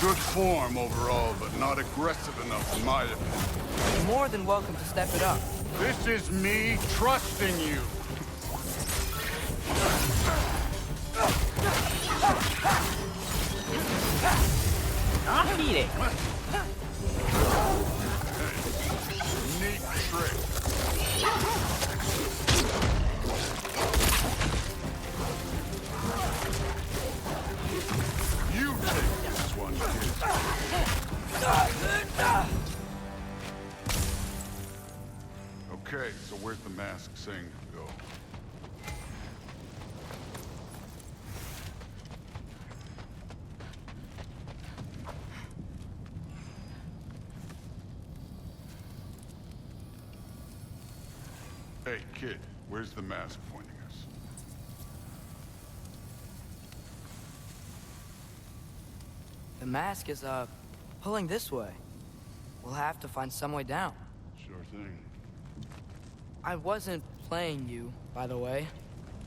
Good form overall, but not aggressive enough in my opinion. You're more than welcome to step it up. This is me trusting you. Neat trick. You take this one, kid. Okay, so where's the mask saying go? Hey, kid, where's the mask pointing us? The mask is, pulling this way. We'll have to find some way down. Sure thing. I wasn't playing you, by the way.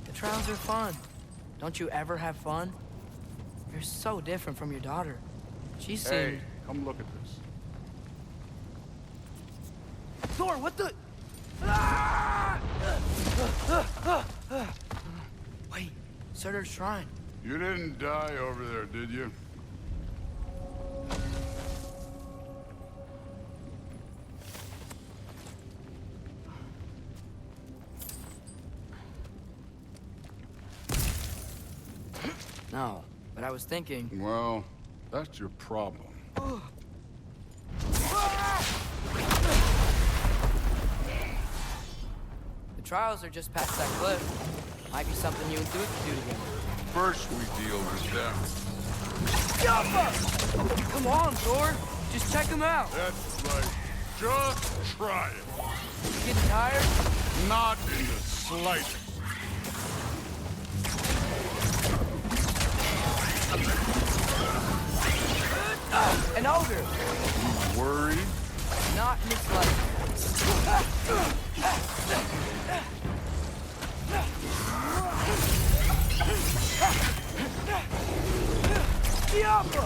The trials are fun. Don't you ever have fun? You're so different from your daughter. She seemed... Hey, come look at this. Thor, what the... Wait, Surtur's shrine. You didn't die over there, did you? No, but I was thinking... Well, that's your problem. The trials are just past that cliff. Might be something you and Duke could do together. First we deal with them. Come on, Thor. Just check them out. That's right. Just try it. You getting tired? Not in the slightest. An ogre. You worried? Not in the slightest. Diablo!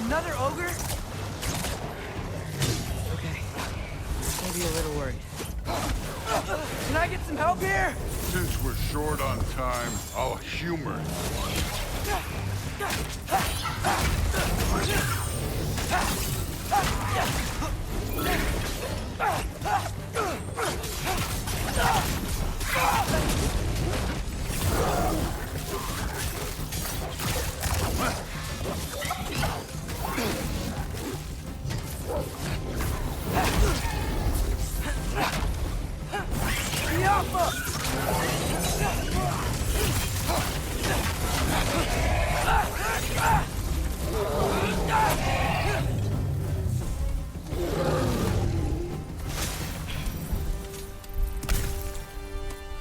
Another ogre? Okay. Maybe a little worried. Can I get some help here? Since we're short on time, I'll humor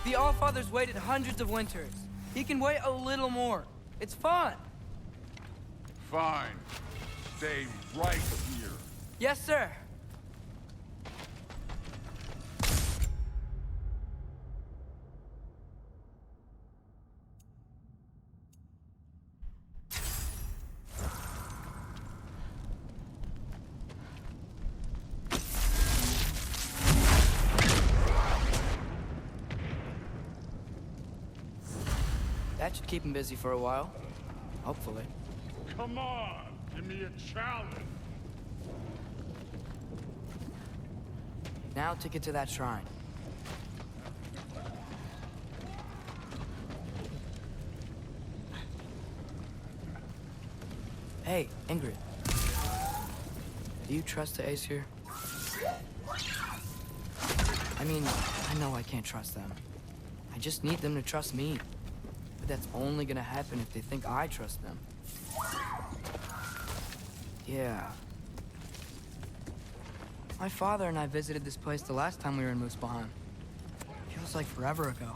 The Allfather's waited hundreds of winters. He can wait a little more. It's fun. Fine. Stay right here. Yes, sir. That should keep him busy for a while. Hopefully. Come on, give me a challenge. Now take it to that shrine. Hey, Ingrid. Do you trust the Ace here? I mean, I know I can't trust them. I just need them to trust me. But that's only gonna happen if they think I trust them. Yeah. My father and I visited this place the last time we were in Muspelheim. Feels like forever ago.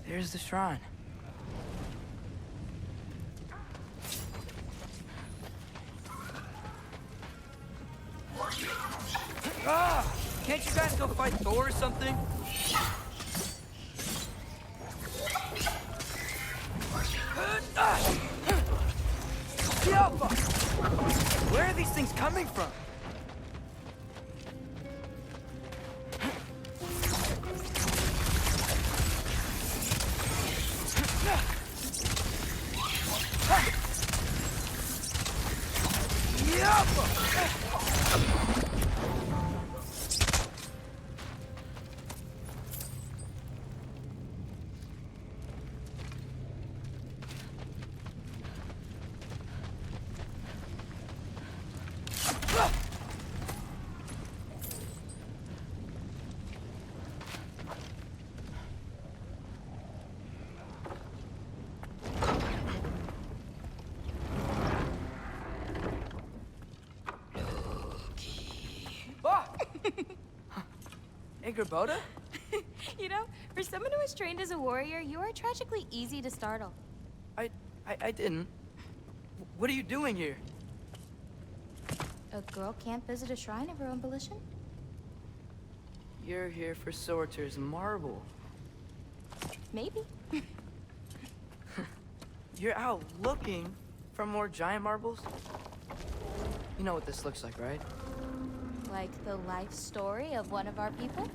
There's the shrine. Ah! Can't you guys go fight Thor or something? Where are these things coming from? Boda? You know, for someone who was trained as a warrior, you are tragically easy to startle. I didn't. What are you doing here? A girl can't visit a shrine of her own volition? You're here for Sorter's marble. Maybe. You're out looking for more giant marbles? You know what this looks like, right? Like the life story of one of our people?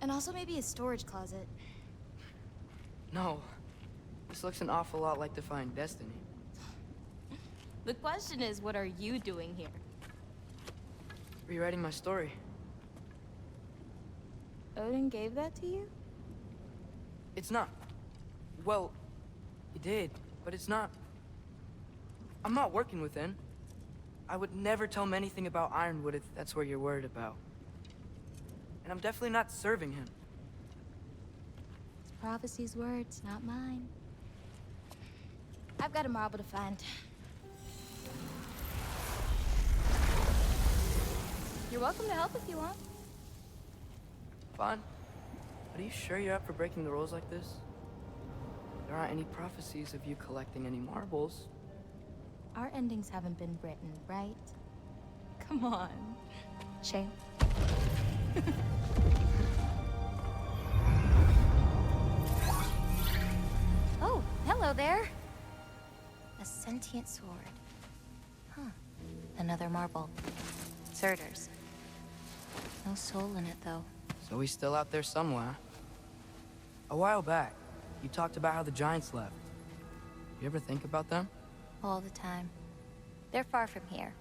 And also maybe a storage closet. No. This looks an awful lot like Defying Destiny. The question is, what are you doing here? Rewriting my story. Odin gave that to you? It's not. Well, he did, but it's not. I'm not working with him. I would never tell him anything about Ironwood if that's what you're worried about. And I'm definitely not serving him. It's prophecy's words, not mine. I've got a marble to find. You're welcome to help if you want. Fine. But are you sure you're up for breaking the rules like this? There aren't any prophecies of you collecting any marbles. Our endings haven't been written, right? Come on. Shame. Oh, hello there. A sentient sword. Huh. Another marble. Surtur's. No soul in it, though. So he's still out there somewhere. A while back, you talked about how the Giants left. You ever think about them? All the time. They're far from here.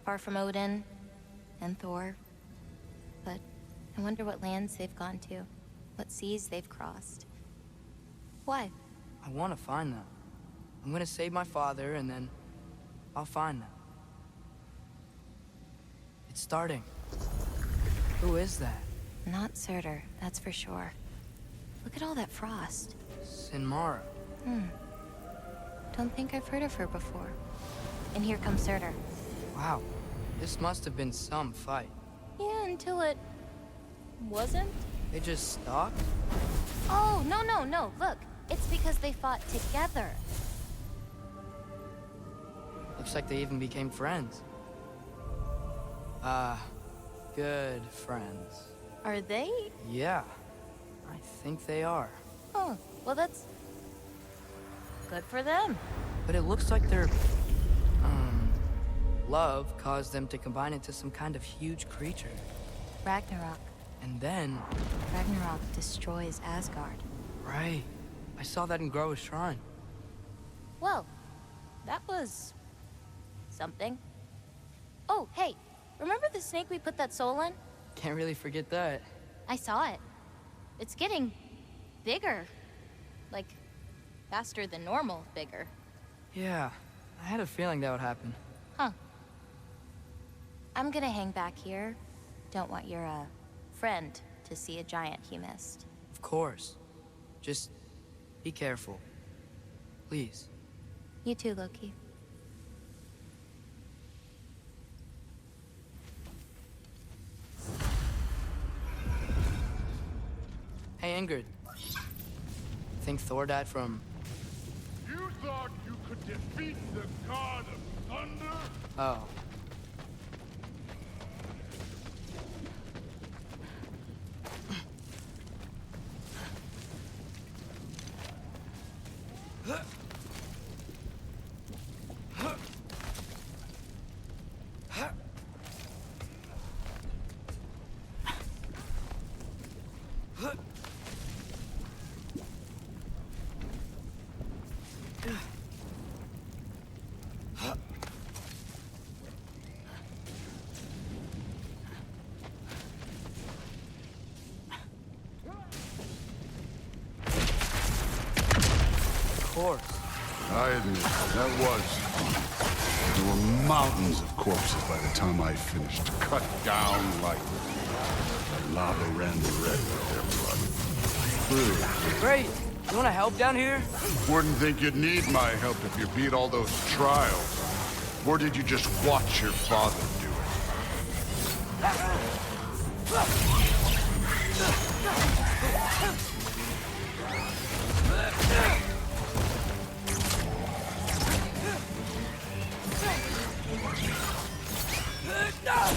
Far from Odin and Thor. But I wonder what lands they've gone to. What seas they've crossed. Why? I want to find them. I'm gonna save my father, and then I'll find them. It's starting. Who is that? Not Surtur, that's for sure. Look at all that frost. Sinmara. Don't think I've heard of her before. And here comes Surtur. Wow. This must have been some fight. Yeah, until it wasn't? They just stopped? Oh, no. Look, it's because they fought together. Looks like they even became friends. Good friends. Are they? Yeah, I think they are. Oh, well, that's good for them. But it looks like their, love caused them to combine into some kind of huge creature. Ragnarok. And then... Ragnarok destroys Asgard. Right. I saw that in Groa's shrine. Well, that was... something. Oh, hey, remember the snake we put that soul in? Can't really forget that. I saw it. It's getting bigger. Like, faster than normal bigger. Yeah, I had a feeling that would happen. Huh. I'm gonna hang back here. Don't want your, friend to see a giant he missed. Of course. Just be careful. Please. You too, Loki. Hey, Ingrid. Think Thor died from... You thought you could defeat the god of thunder? Oh. I admit, that was fun. There were mountains of corpses by the time I finished, cut down like lava ran red with their blood. Great! You wanna help down here? Wouldn't think you'd need my help if you beat all those trials. Or did you just watch your father do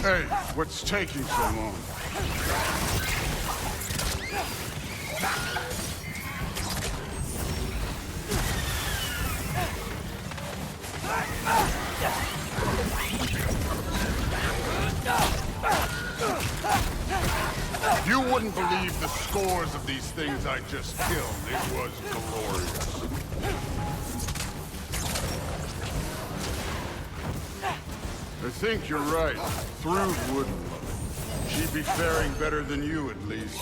Hey, what's taking so long? You wouldn't believe the scores of these things I just killed. It was glorious. I think you're right. Thruv wouldn't love it. She'd be faring better than you, at least.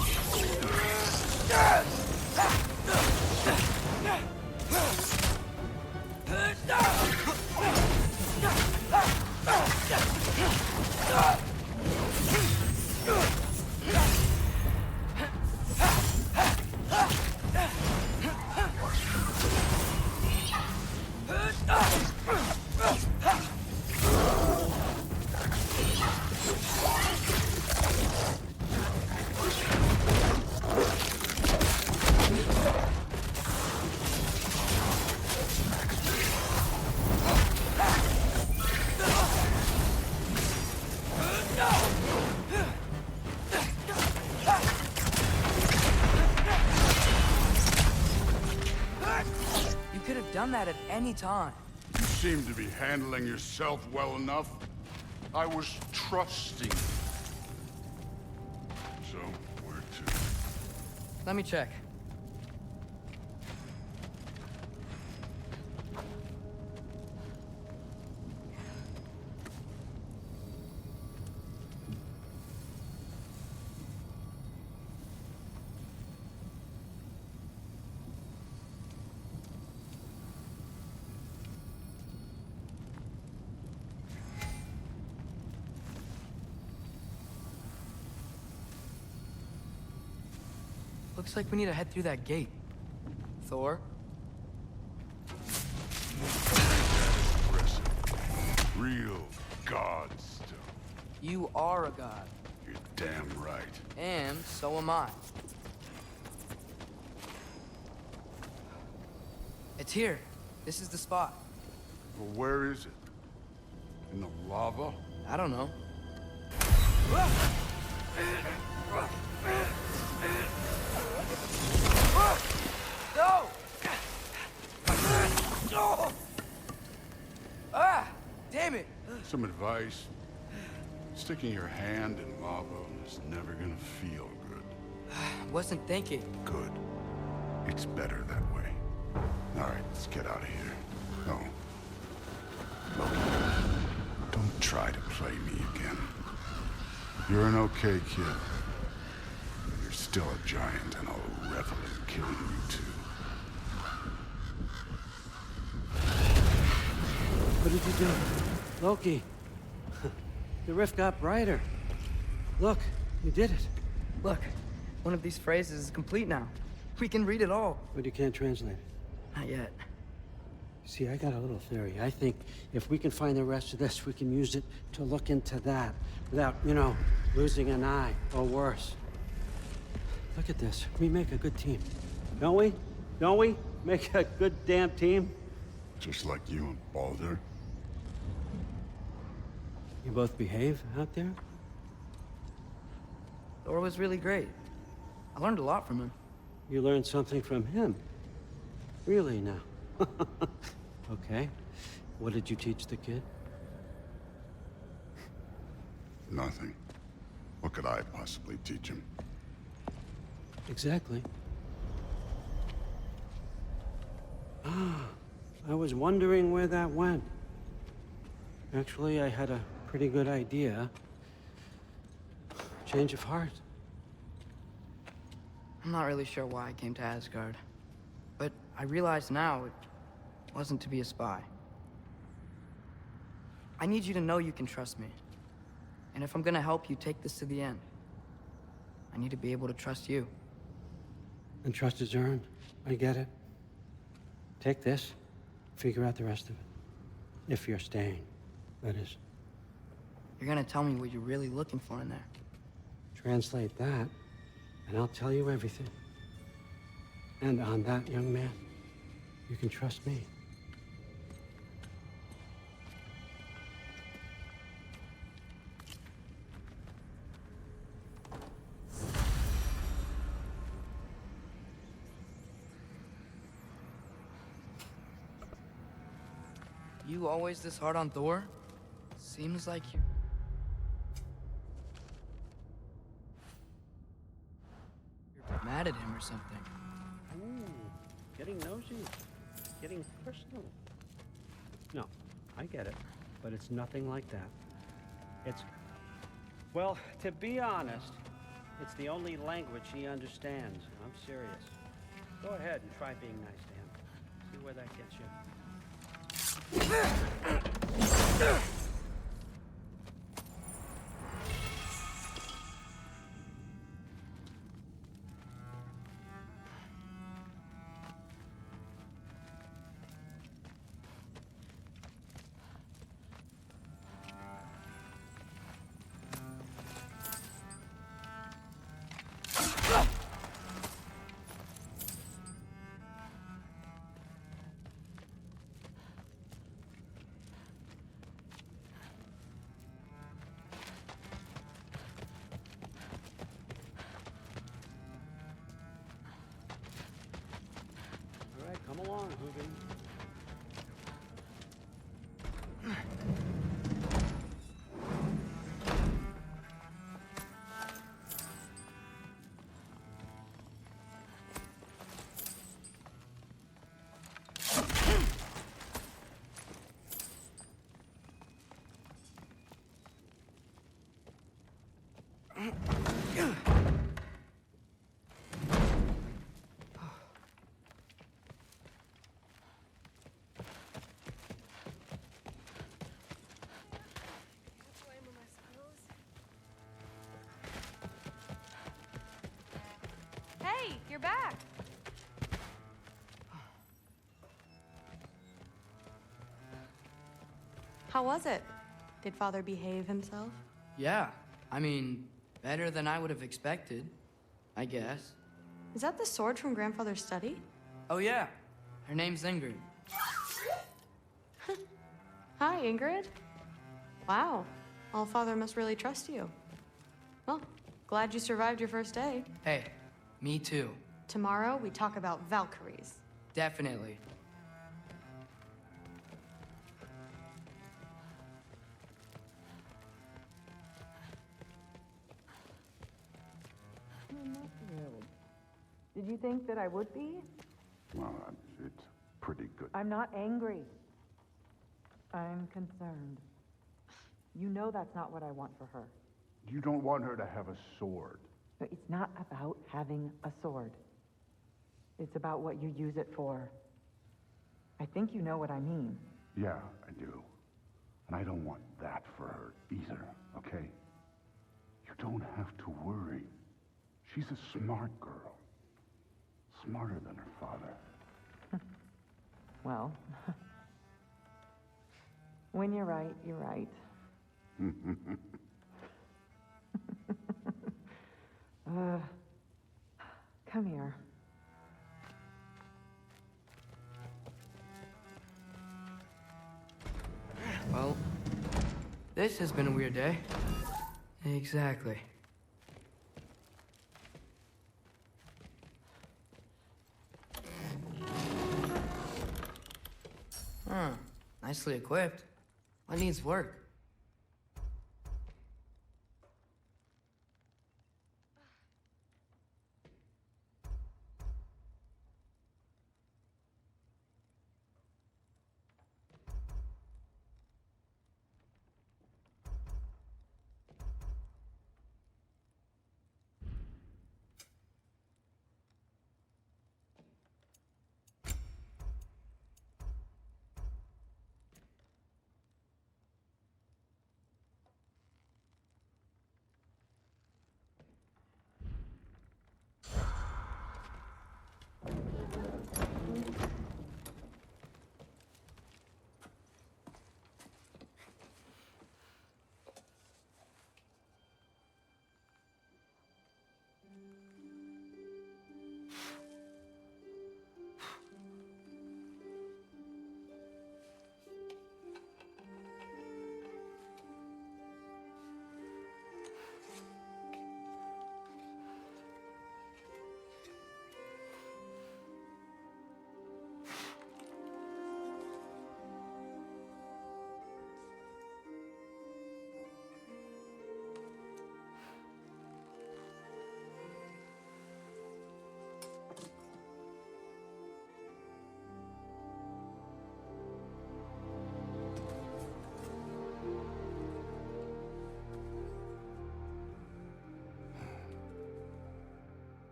Done that at any time. You seem to be handling yourself well enough. I was trusting. So, where to? Let me check. Looks like we need to head through that gate. Thor? Real god stuff. You are a god. You're damn right. And so am I. It's here. This is the spot. Well, where is it? In the lava? I don't know. No! Ah! Damn it! Some advice. Sticking your hand in lava is never gonna feel good. Wasn't thinking. Good. It's better that way. All right, let's get out of here. Oh. Loki, don't try to play me again. You're an okay kid. But you're still a giant, and I'll revel in killing you too. What did you do? Loki. The rift got brighter. Look, you did it. Look, one of these phrases is complete now. We can read it all. But you can't translate it. Not yet. See, I got a little theory. I think if we can find the rest of this, we can use it to look into that without, you know, losing an eye or worse. Look at this. We make a good team. Don't we? Don't we? Make a good damn team? Just like you and Baldur. You both behave out there? Thor was really great. I learned a lot from him. You learned something from him? Really now? Okay. What did you teach the kid? Nothing. What could I possibly teach him? Exactly. I was wondering where that went. Actually, I had a pretty good idea. Change of heart. I'm not really sure why I came to Asgard. But I realize now it wasn't to be a spy. I need you to know you can trust me. And if I'm gonna help you take this to the end, I need to be able to trust you. And trust is earned. I get it. Take this, figure out the rest of it. If you're staying, that is. You're gonna tell me what you're really looking for in there. Translate that, and I'll tell you everything. And on that, young man, you can trust me. You always this hard on Thor? Seems like you... You're mad at him or something. Ooh, getting nosy, getting personal. No, I get it, but it's nothing like that. It's, well, to be honest, it's the only language he understands. I'm serious. Go ahead and try being nice to him. See where that gets you. Come along, Hugin. Hey, you're back. How was it? Did Father behave himself? Yeah, I mean, Better than I would have expected, I guess. Is that the sword from Grandfather's study? Oh yeah, her name's Ingrid. Hi, Ingrid. Wow, Allfather must really trust you. Well, glad you survived your first day. Hey, me too. Tomorrow, we talk about Valkyries. Definitely. Did you think that I would be? Well, it's pretty good. I'm not angry. I'm concerned. You know that's not what I want for her. You don't want her to have a sword. No, it's not about having a sword. It's about what you use it for. I think you know what I mean. Yeah, I do. And I don't want that for her either, okay? You don't have to worry. She's a smart girl. Smarter than her father. Well, when you're right, you're right. Come here. Well, this has been a weird day. Exactly. Huh. Nicely equipped. What needs work?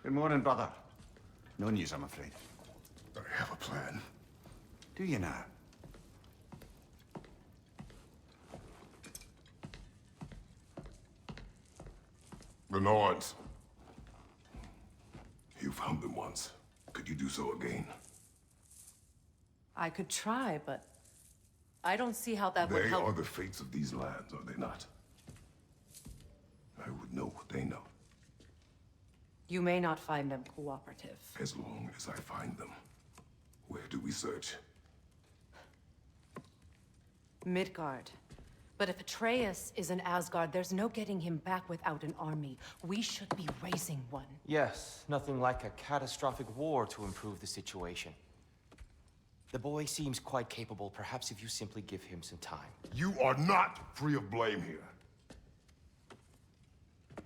Good morning, brother. No news, I'm afraid. I have a plan. Do you now? The Nords. You found them once. Could you do so again? I could try, but I don't see how that would They help. are the fates of these lands, are they not? I would know what they know. You may not find them cooperative. As long as I find them. Where do we search? Midgard. But if Atreus is in Asgard, there's no getting him back without an army. We should be raising one. Yes, nothing like a catastrophic war to improve the situation. The boy seems quite capable. Perhaps if you simply give him some time. You are not free of blame here.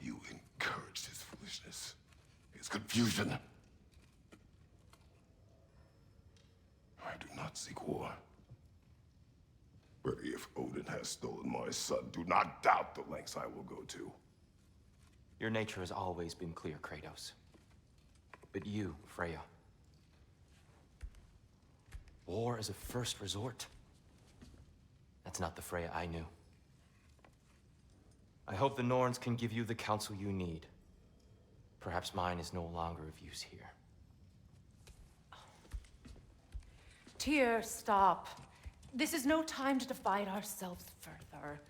You encouraged his foolishness, his confusion. I do not seek war. But if Odin has stolen my son, do not doubt the lengths I will go to. Your nature has always been clear, Kratos. But you, Freya. War is a first resort. That's not the Freya I knew. I hope the Norns can give you the counsel you need. Perhaps mine is no longer of use here. Tyr, stop. This is no time to divide ourselves further.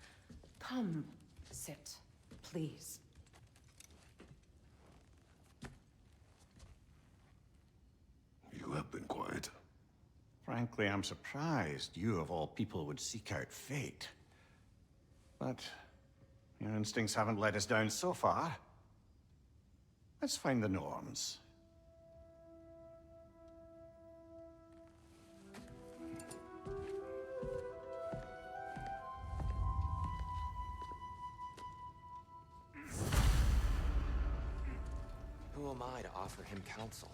Come, sit, please. You have been quiet. Frankly, I'm surprised you, of all people, would seek out fate. But your instincts haven't let us down so far. Let's find the Norns. Who am I to offer him counsel?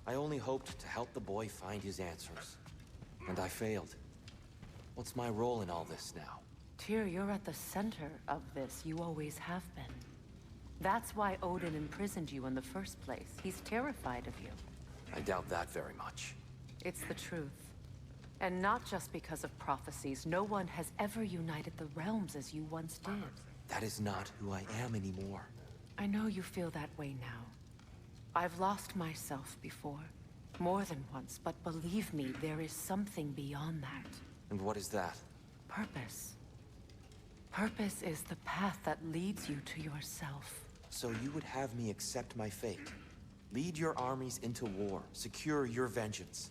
I only hoped to help the boy find his answers. And I failed. What's my role in all this now? Tyr, you're at the center of this. You always have been. That's why Odin imprisoned you in the first place. He's terrified of you. I doubt that very much. It's the truth. And not just because of prophecies. No one has ever united the realms as you once did. That is not who I am anymore. I know you feel that way now. I've lost myself before. More than once, but believe me, there is something beyond that. And what is that? Purpose. Purpose is the path that leads you to yourself. So you would have me accept my fate? Lead your armies into war, secure your vengeance.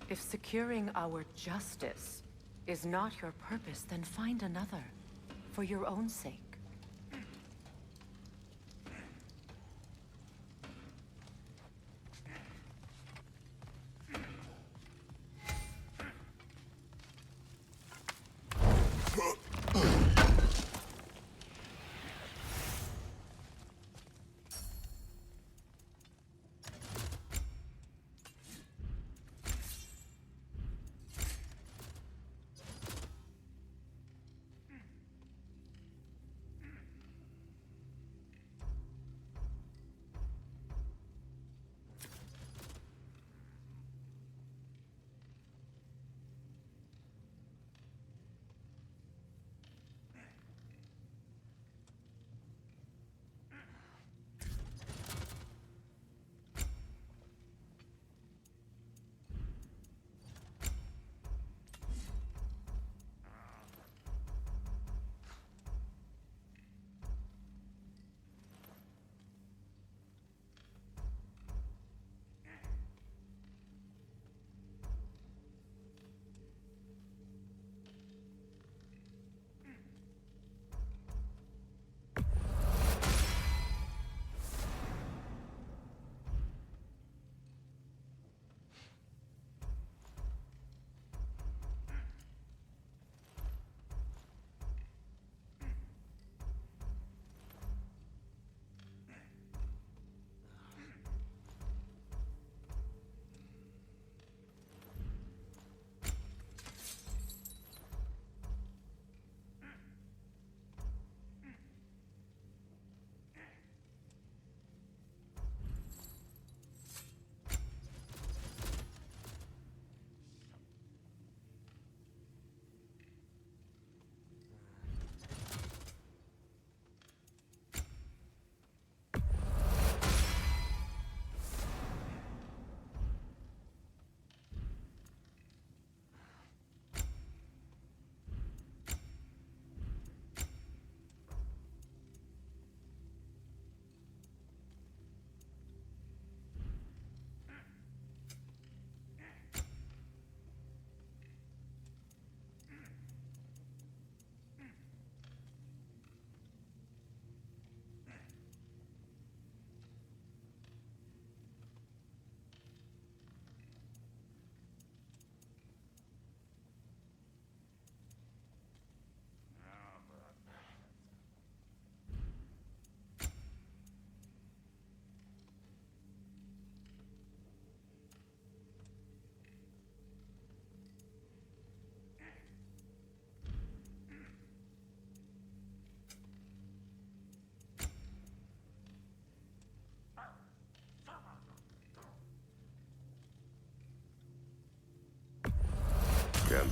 If securing our justice is not your purpose, then find another. For your own sake.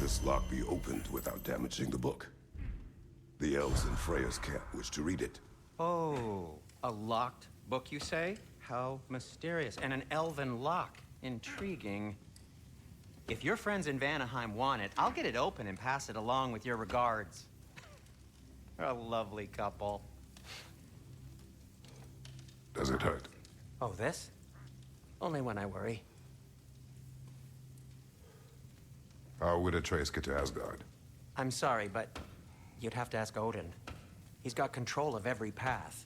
this lock be opened without damaging the book? The elves in Freya's camp wish to read it. Oh, a locked book, you say? How mysterious. And an elven lock. Intriguing. If your friends in Vanaheim want it, I'll get it open and pass it along with your regards. A lovely couple. Does it hurt? Oh, this? Only when I worry. How would Atreus get to Asgard? I'm sorry, but you'd have to ask Odin. He's got control of every path.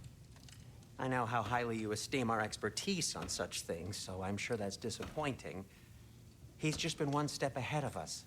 I know how highly you esteem our expertise on such things, so I'm sure that's disappointing. He's just been one step ahead of us.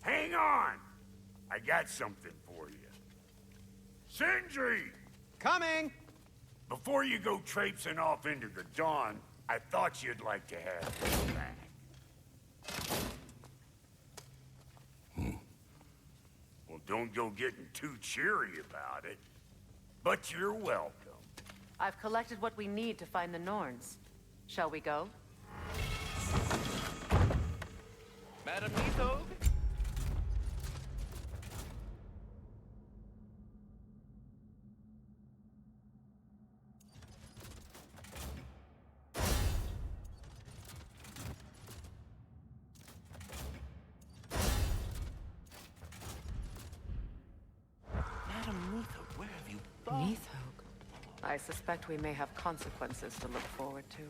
Hang on! I got something for you. Sindri! Coming! Before you go traipsing off into the dawn, I thought you'd like to have this back. Well, don't go getting too cheery about it. But you're welcome. I've collected what we need to find the Norns. Shall we go? Madam Neathog? Neathog? I suspect we may have consequences to look forward to.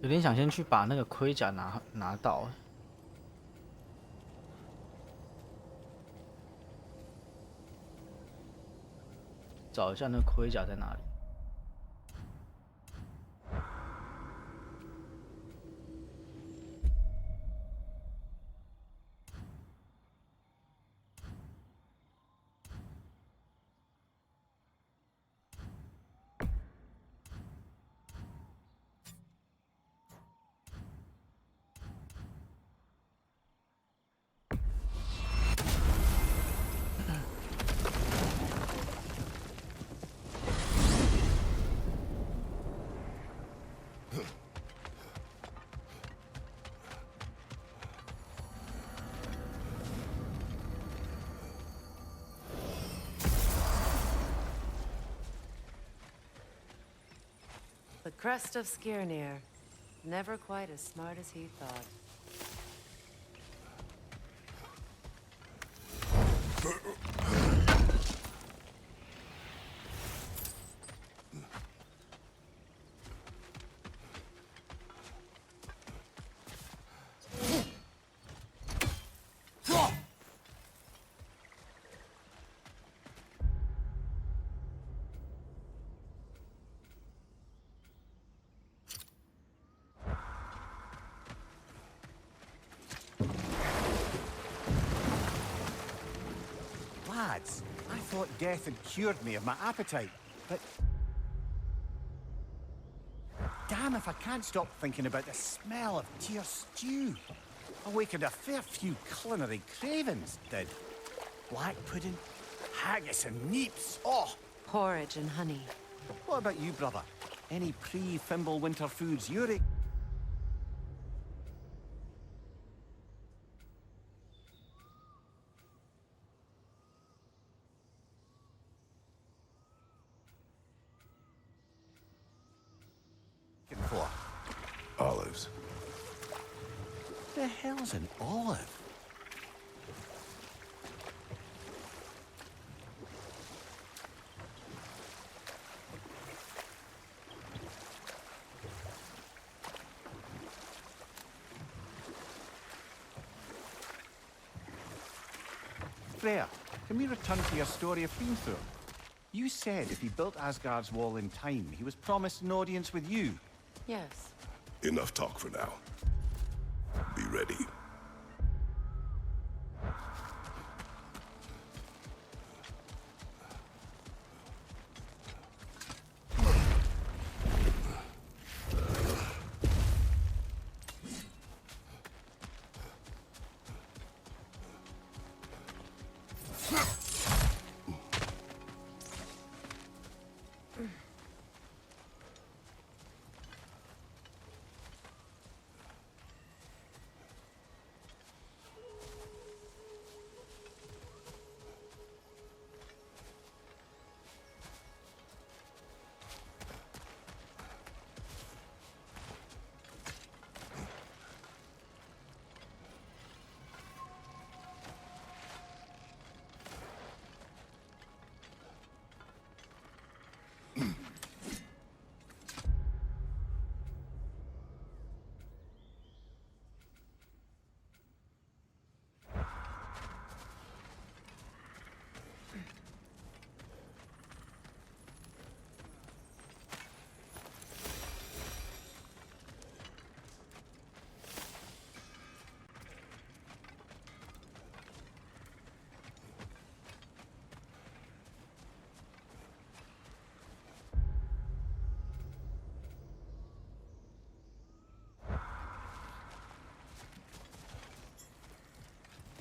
有点想先去把那个盔甲拿到。找一下那盔甲在哪里。The crest of Skirnir. Never quite as smart as he thought. Lads, I thought death had cured me of my appetite, but... Damn if I can't stop thinking about the smell of Tyr stew. Awakened a fair few culinary cravings, did. Black pudding, haggis and neeps, oh! Porridge and honey. What about you, brother? Any pre-Fimble winter foods you're... The hell's an olive? Freya, can we return to your story of Fiendthor? You said if he built Asgard's wall in time, he was promised an audience with you. Yes. Enough talk for now. Be ready.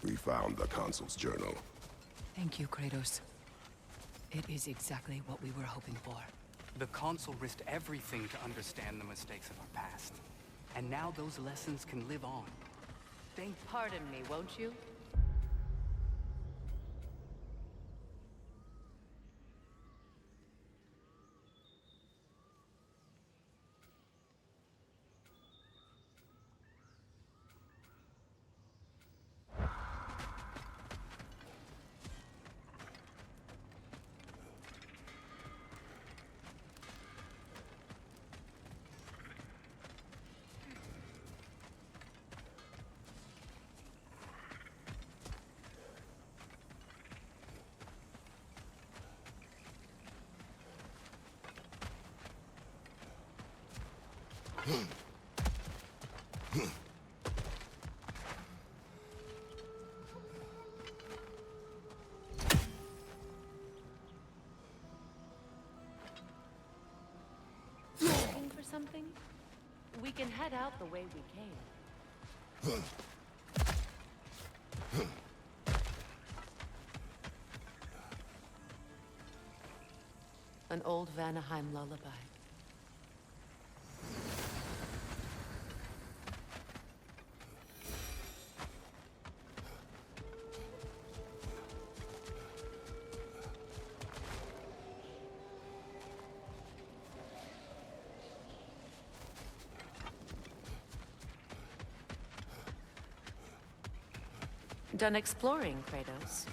We found the Consul's journal. Thank you, Kratos. It is exactly what we were hoping for. The Consul risked everything to understand the mistakes of our past. And now those lessons can live on. Pardon me, won't you? Looking for something? We can head out the way we came. An old Vanaheim lullaby. Done exploring, Kratos.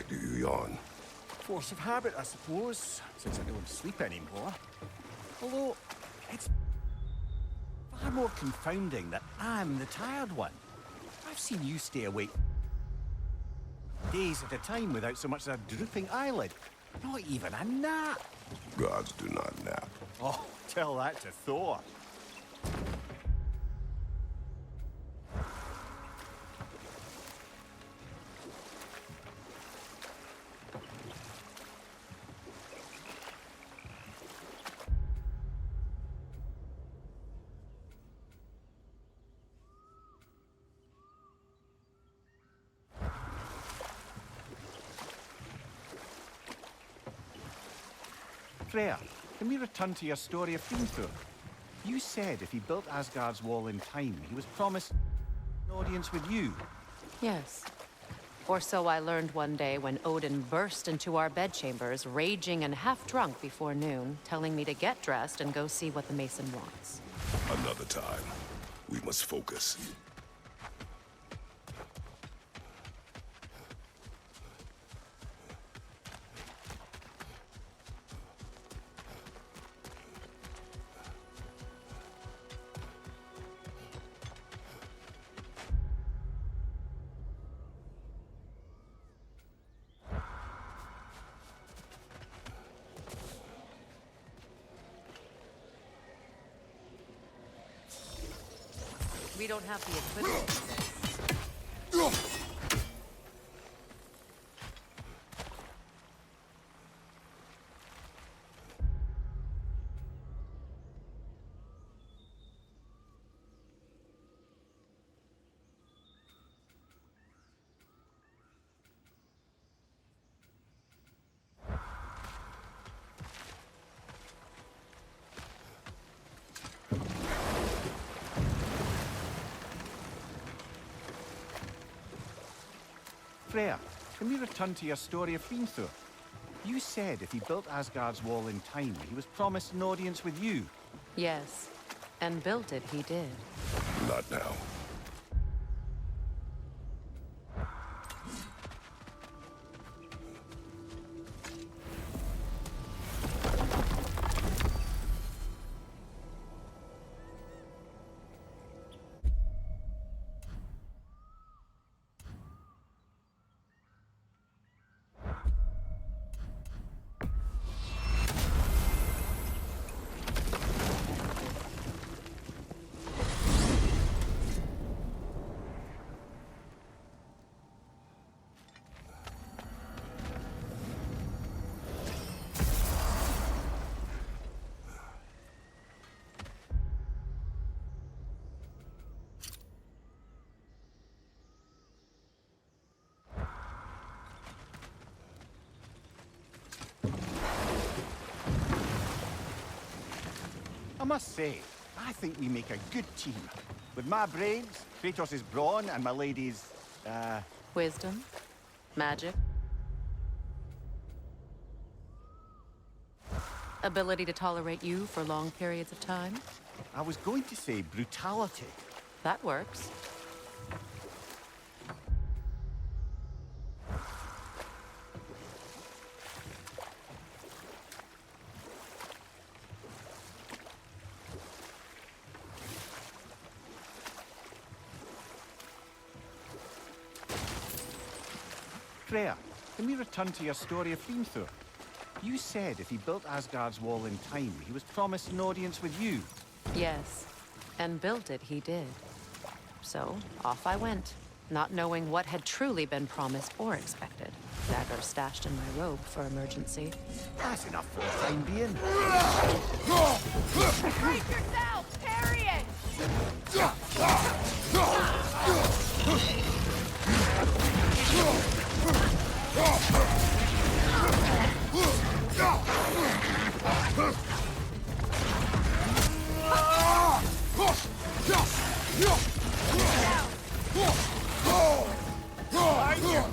night do you yawn? Force of habit, I suppose, since I don't sleep anymore. Although, it's far more confounding that I'm the tired one. I've seen you stay awake days at a time without so much as a drooping eyelid. Not even a nap. Gods do not nap. Oh, tell that to Thor. Freya, can we return to your story of Fiendthor? You said if he built Asgard's wall in time, he was promised an audience with you. Yes. Or so I learned one day when Odin burst into our bedchambers, raging and half-drunk before noon, telling me to get dressed and go see what the Mason wants. Another time. We must focus. We don't have the equipment today. Freya, can we return to your story of Fiendthor? You said if he built Asgard's wall in time, he was promised an audience with you. Yes. And built it, he did. Not now. I must say, I think we make a good team. With my brains, Kratos' brawn, and my lady's, Wisdom? Magic? Ability to tolerate you for long periods of time? I was going to say brutality. That works. Freya, can we return to your story of Fiendthor? You said if he built Asgard's wall in time, he was promised an audience with you. Yes. And built it, he did. So, off I went, not knowing what had truly been promised or expected. Dagger stashed in my robe for emergency. That's enough for the time being. Brace yourself! Parry it!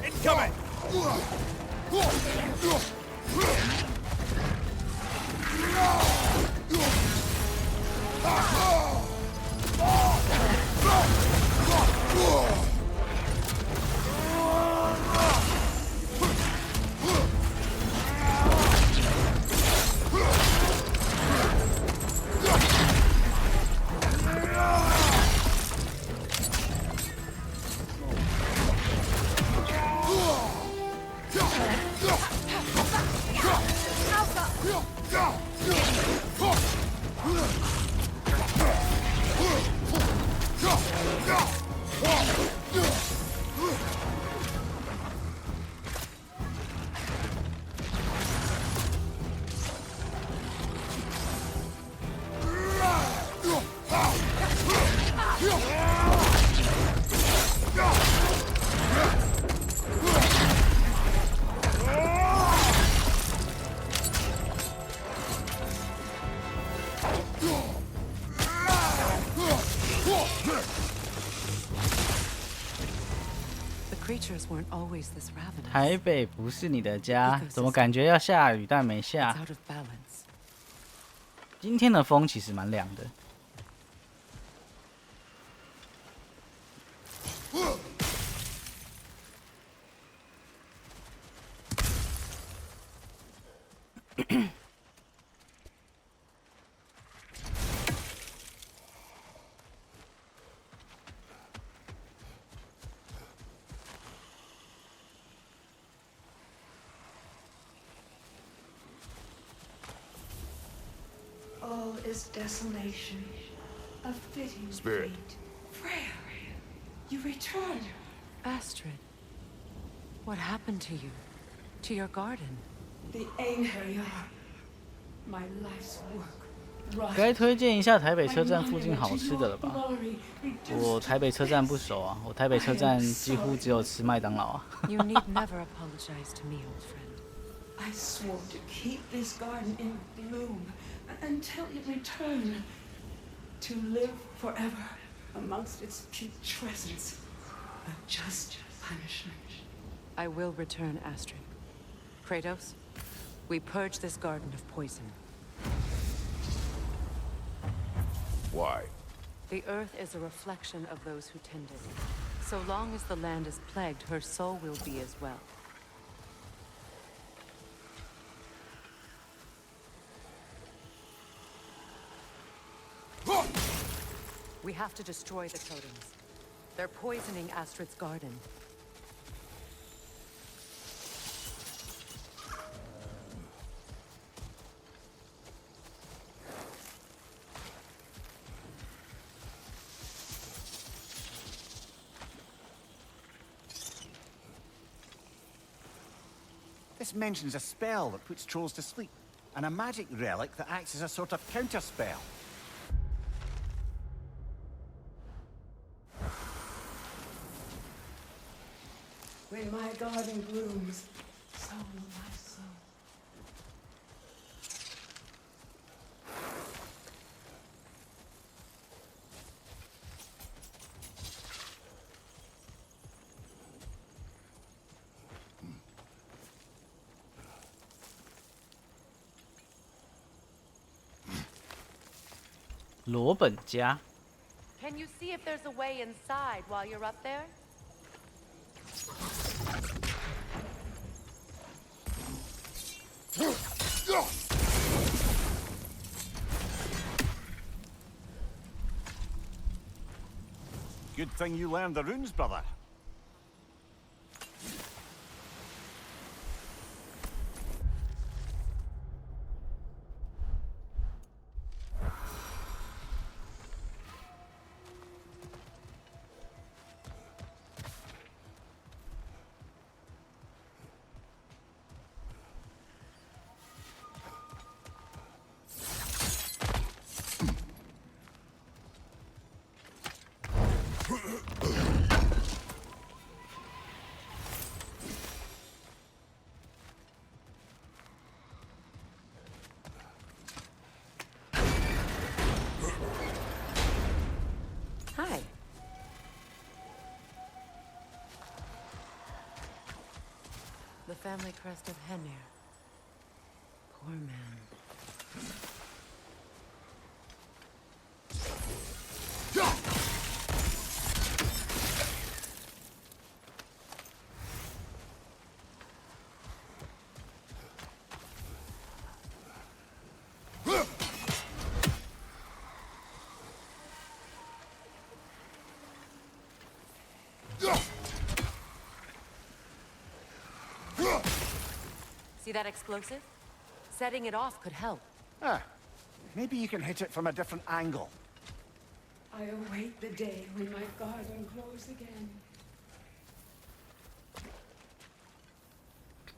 Incoming! The creatures weren't always this ravenous. 台北不是你的家，怎么感觉要下雨但没 It's 下？ out of balance. 今天的风其实蛮凉的。All is desolation, a fitting Spirit. fate. Freya, you return. Astrid, what happened to you? To your garden? The Anger, my life's work. 该推荐一下台北车站附近好吃的了吧？我台北车站不熟啊，我台北车站几乎只有吃麦当劳啊。You need never apologize to me, old friend. I swore to keep this garden in bloom until you return. To live forever amongst its putrescence. A just punishment. I will return, Astrid. Kratos, we purge this garden of poison. Why? The earth is a reflection of those who tend it. So long as the land is plagued, her soul will be as well. We have to destroy the totems. They're poisoning Astrid's garden. This mentions a spell that puts trolls to sleep, and a magic relic that acts as a sort of counterspell. When my garden blooms, so will my soul. "罗本家 Can you see if there's a way inside while you're up there? Good thing you learned the runes, brother. Hi. The family crest of Henir. Poor man. See that explosive? Setting it off could help. Ah, maybe you can hit it from a different angle. I await the day when my garden grows again.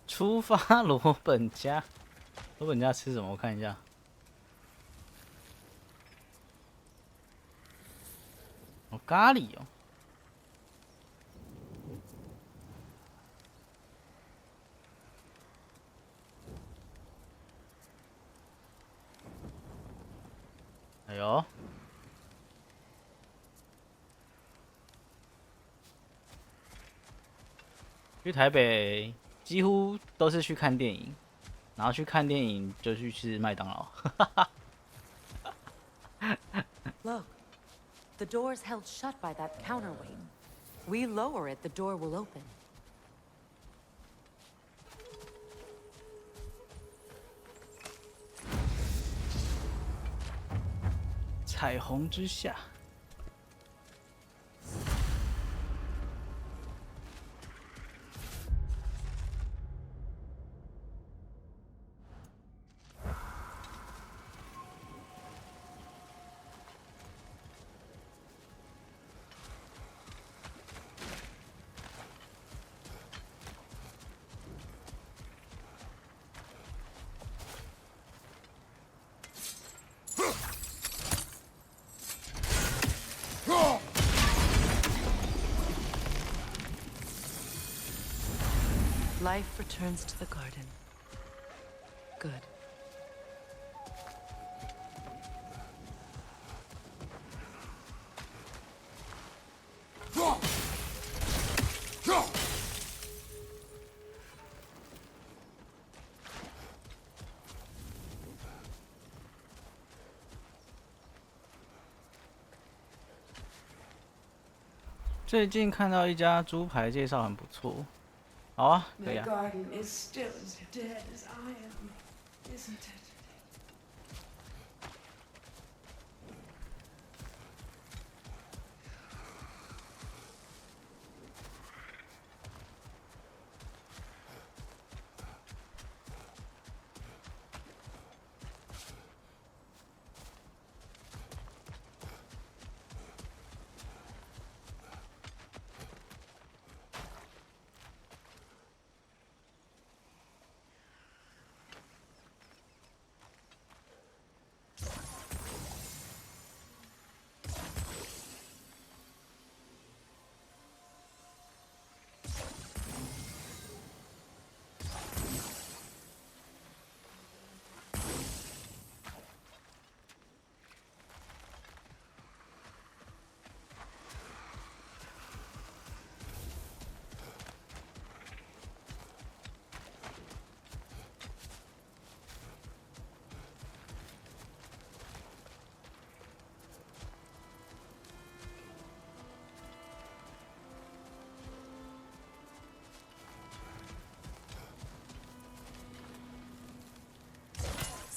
出发罗本家，罗本家吃什么？我看一下。哦，咖喱哦。哎呦，去台北几乎都是去看电影，然后去看电影就去吃麦当劳。Look, the door's held shut by that counterweight. We lower it, the door will open. 彩虹之下。Life returns to the garden. Good. Go! 最近看到一家猪排介绍很不错，好啊，可以 The 啊。 garden is still as dead as I am, isn't it?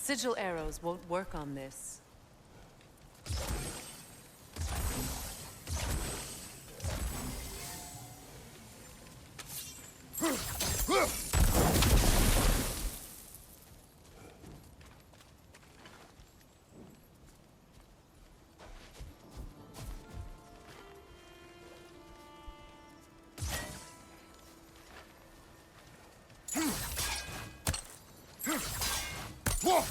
'Sigil arrows won't work on this. Whoa!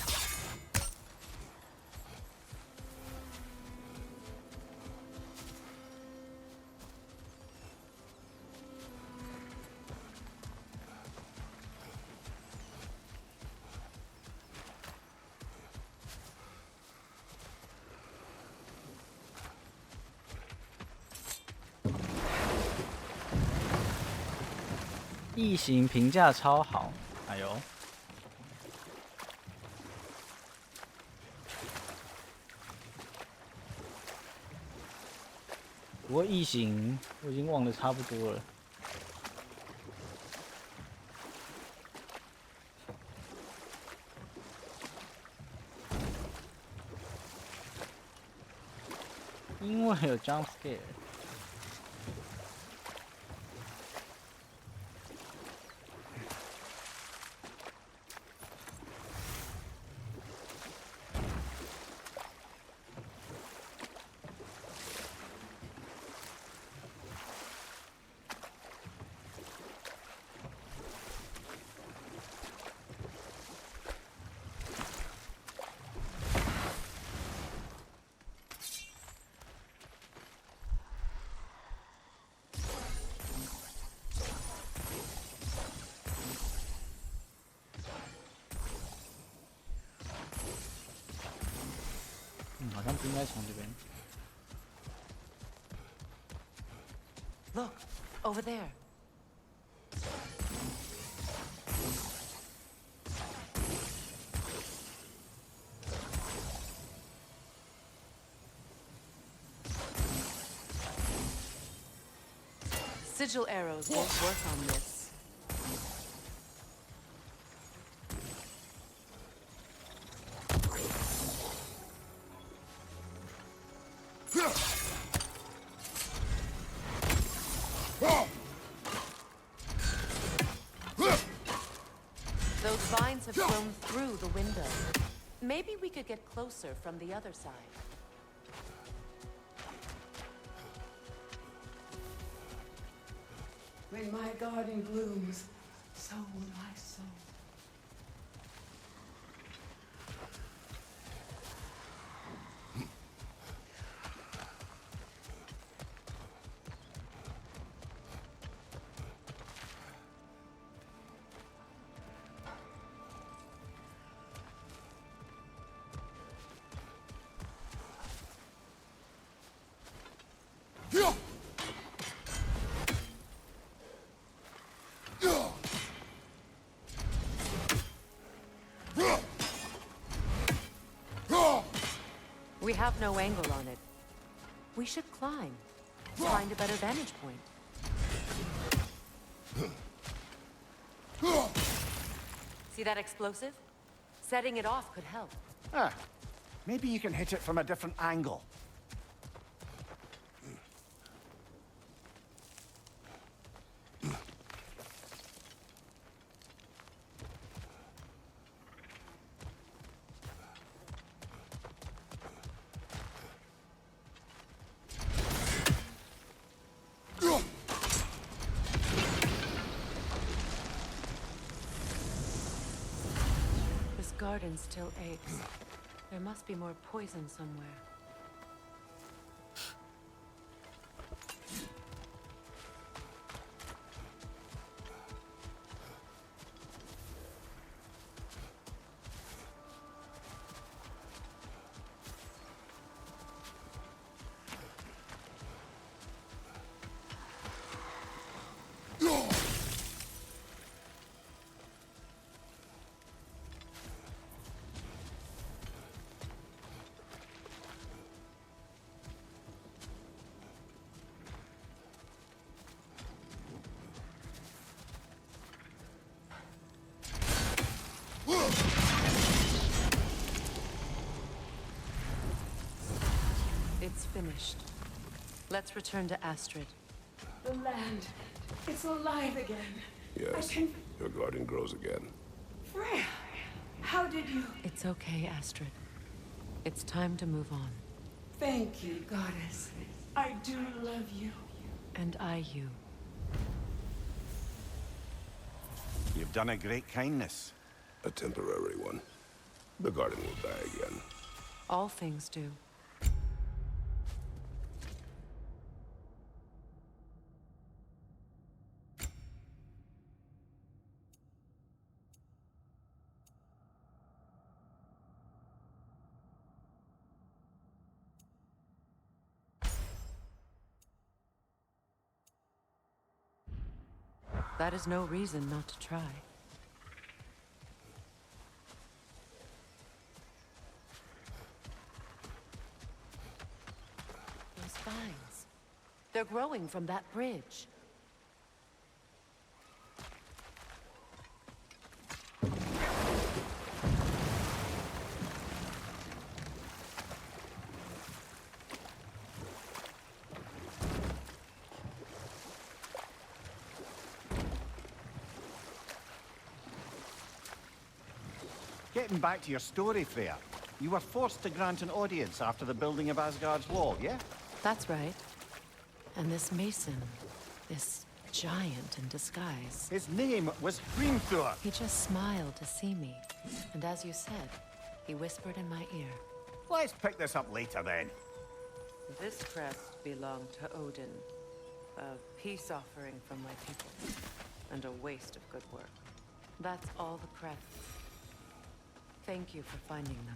异形评价超好，哎呦。不过异形我已经忘得差不多了。因为有 jump scare。好像不应该从这边。Look, over there. Sigil arrows won't work on this. Those vines have grown through the window. Maybe we could get closer from the other side. When my garden blooms, so will my soul. We have no angle on it. We should climb. Find a better vantage point. See that explosive? Setting it off could help. Ah, maybe you can hit it from a different angle. Garden still aches. There must be more poison somewhere. It's finished. Let's return to Astrid. The land, it's alive again. Yes, your garden grows again. Freya, how did you... It's okay, Astrid. It's time to move on. Thank you, goddess. I do love you. And I you. You've done a great kindness. A temporary one. The garden will die again. All things do. That is no reason not to try. Those vines. They're growing from that bridge. Getting back to your story, Freya, you were forced to grant an audience after the building of Asgard's wall, yeah? That's right. And this mason, this giant in disguise. His name was Hrimthur. He just smiled to see me. And as you said, he whispered in my ear. Let's pick this up later, then. This crest belonged to Odin. A peace offering from my people. And a waste of good work. That's all the crests. Thank you for finding them.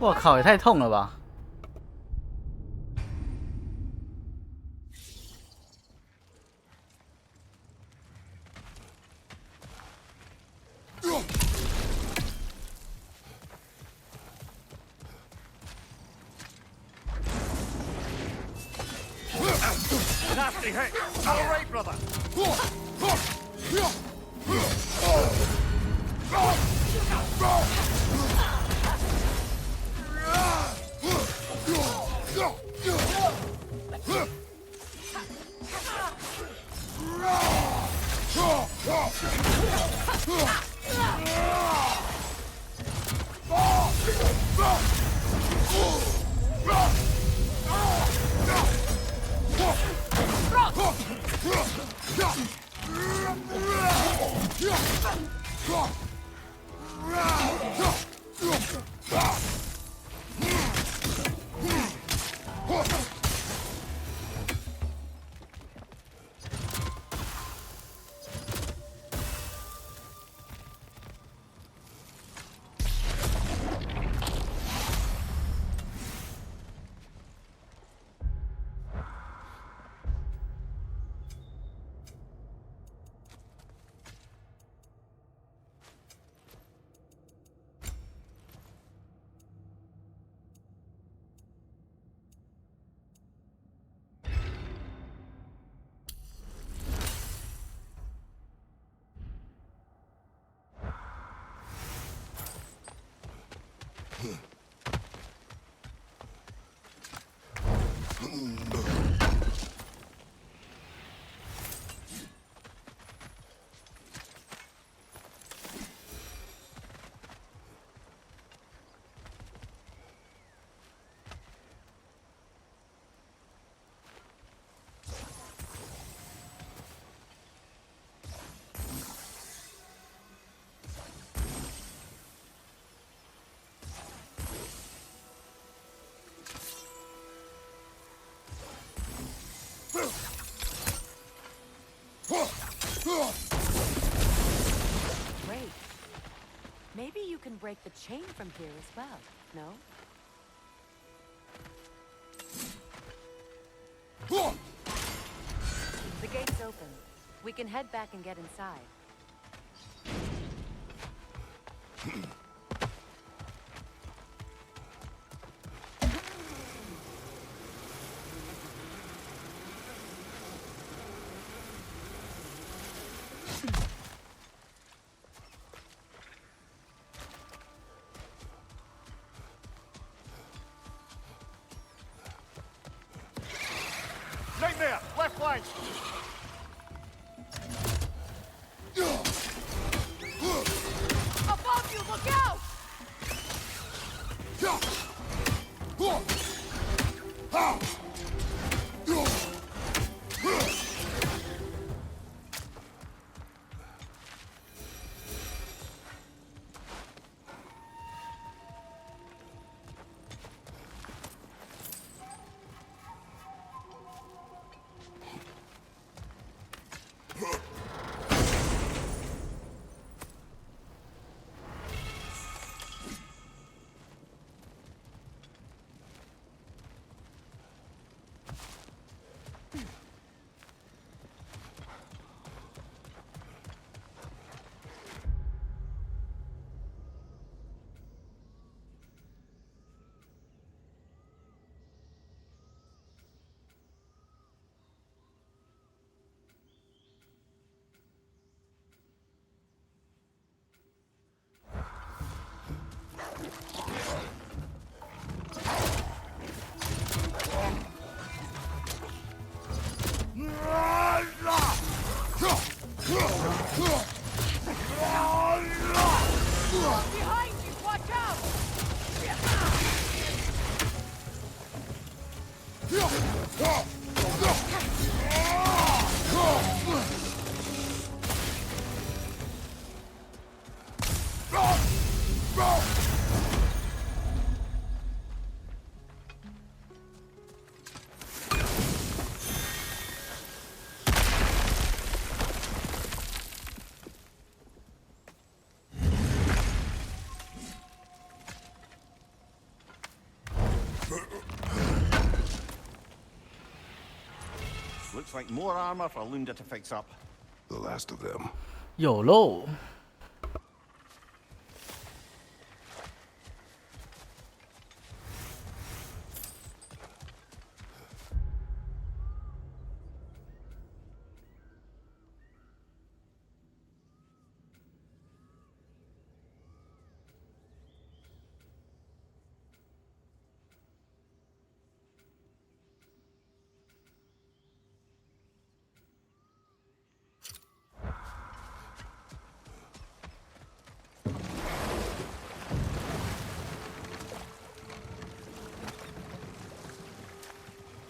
我靠，也太痛了吧！Nasty hit! All right, brother! Great. Maybe you can break the chain from here as well, no? The gate's open. We can head back and get inside. Right there! Left flank! Above you, look out! Behind you, watch out! looks like more armor for Lunda to fix up. The last of them. 有喽。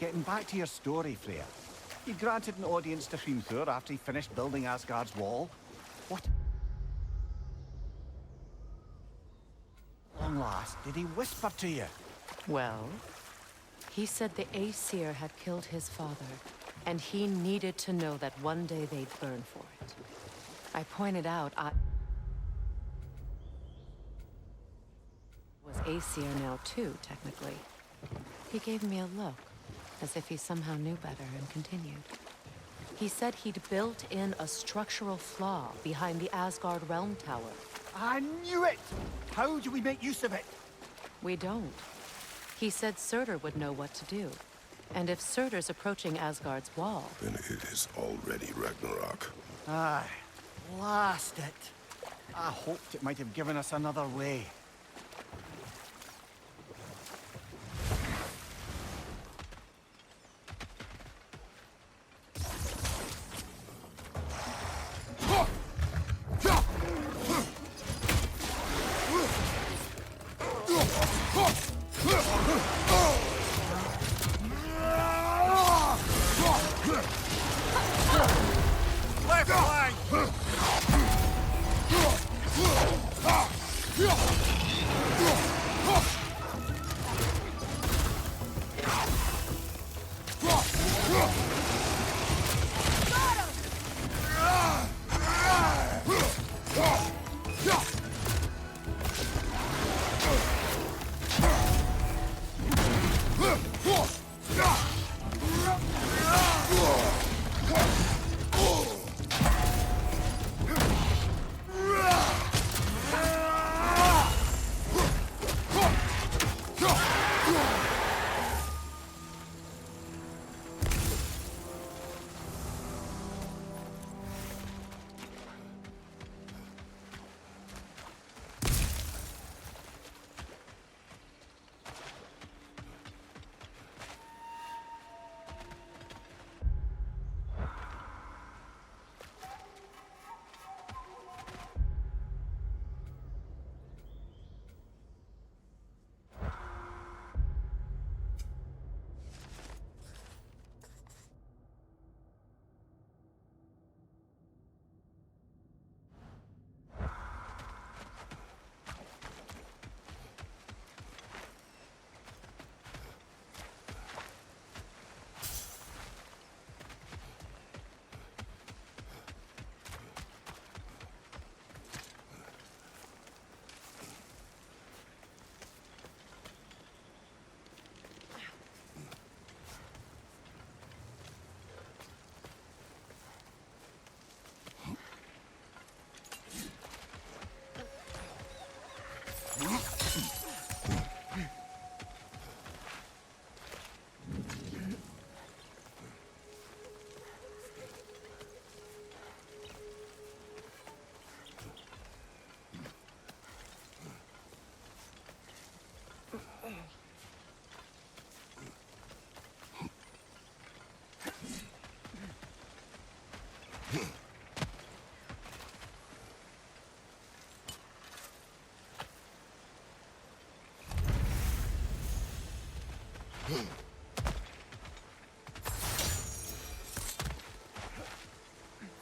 Getting back to your story, Freya. You granted an audience to Hrimthur after he finished building Asgard's wall. What? Long last, did he whisper to you? Well, he said the Aesir had killed his father, and he needed to know that one day they'd burn for it. I pointed out I was Aesir now too, technically. He gave me a look, as if he somehow knew better, and continued. He said he'd built in a structural flaw behind the Asgard Realm Tower. I knew it! How do we make use of it? We don't. He said Surtur would know what to do. And if Surtur's approaching Asgard's wall... Then it is already Ragnarok. Aye. Blast it. I hoped it might have given us another way.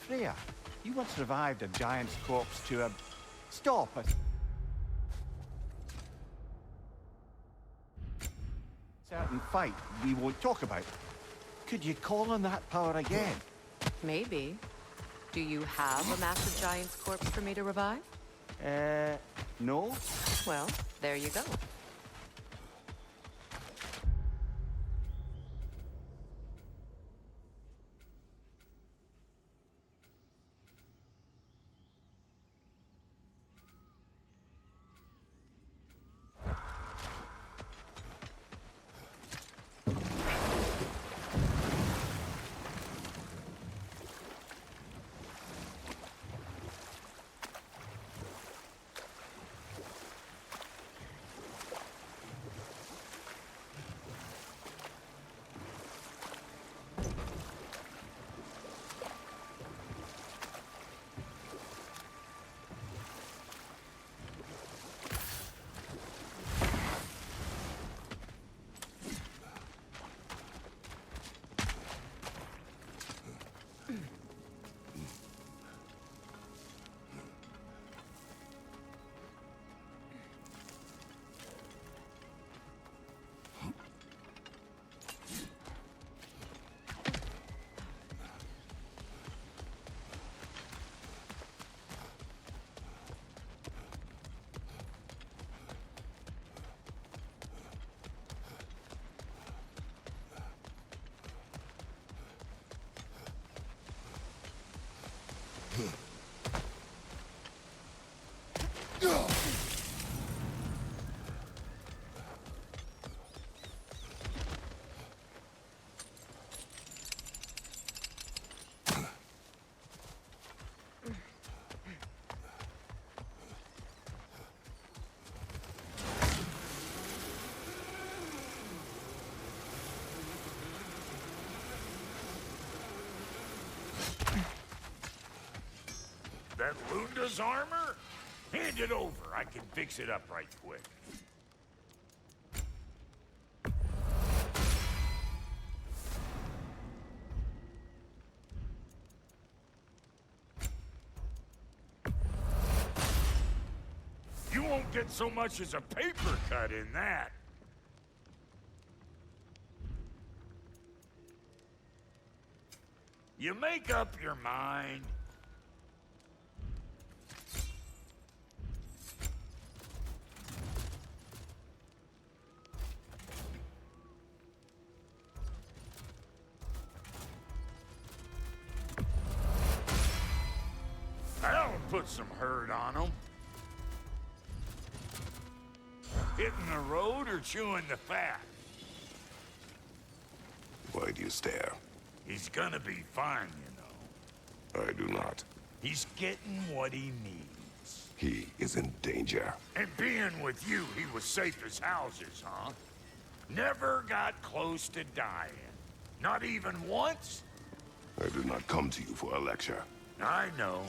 Freya, you once revived a giant's corpse to stop a certain fight we won't talk about. Could you call on that power again? Maybe. Do you have a massive giant's corpse for me to revive? No. Well, there you go. That Lunda's armor? Hand it over. I can fix it up right quick. You won't get so much as a paper cut in that. You make up your mind. That'll put some hurt on them. Hitting the road or chewing the fat? Why do you stare? He's gonna be fine, you know. I do not. He's getting what he needs. He is in danger. And being with you, he was safe as houses, huh? Never got close to dying. Not even once? I did not come to you for a lecture. I know.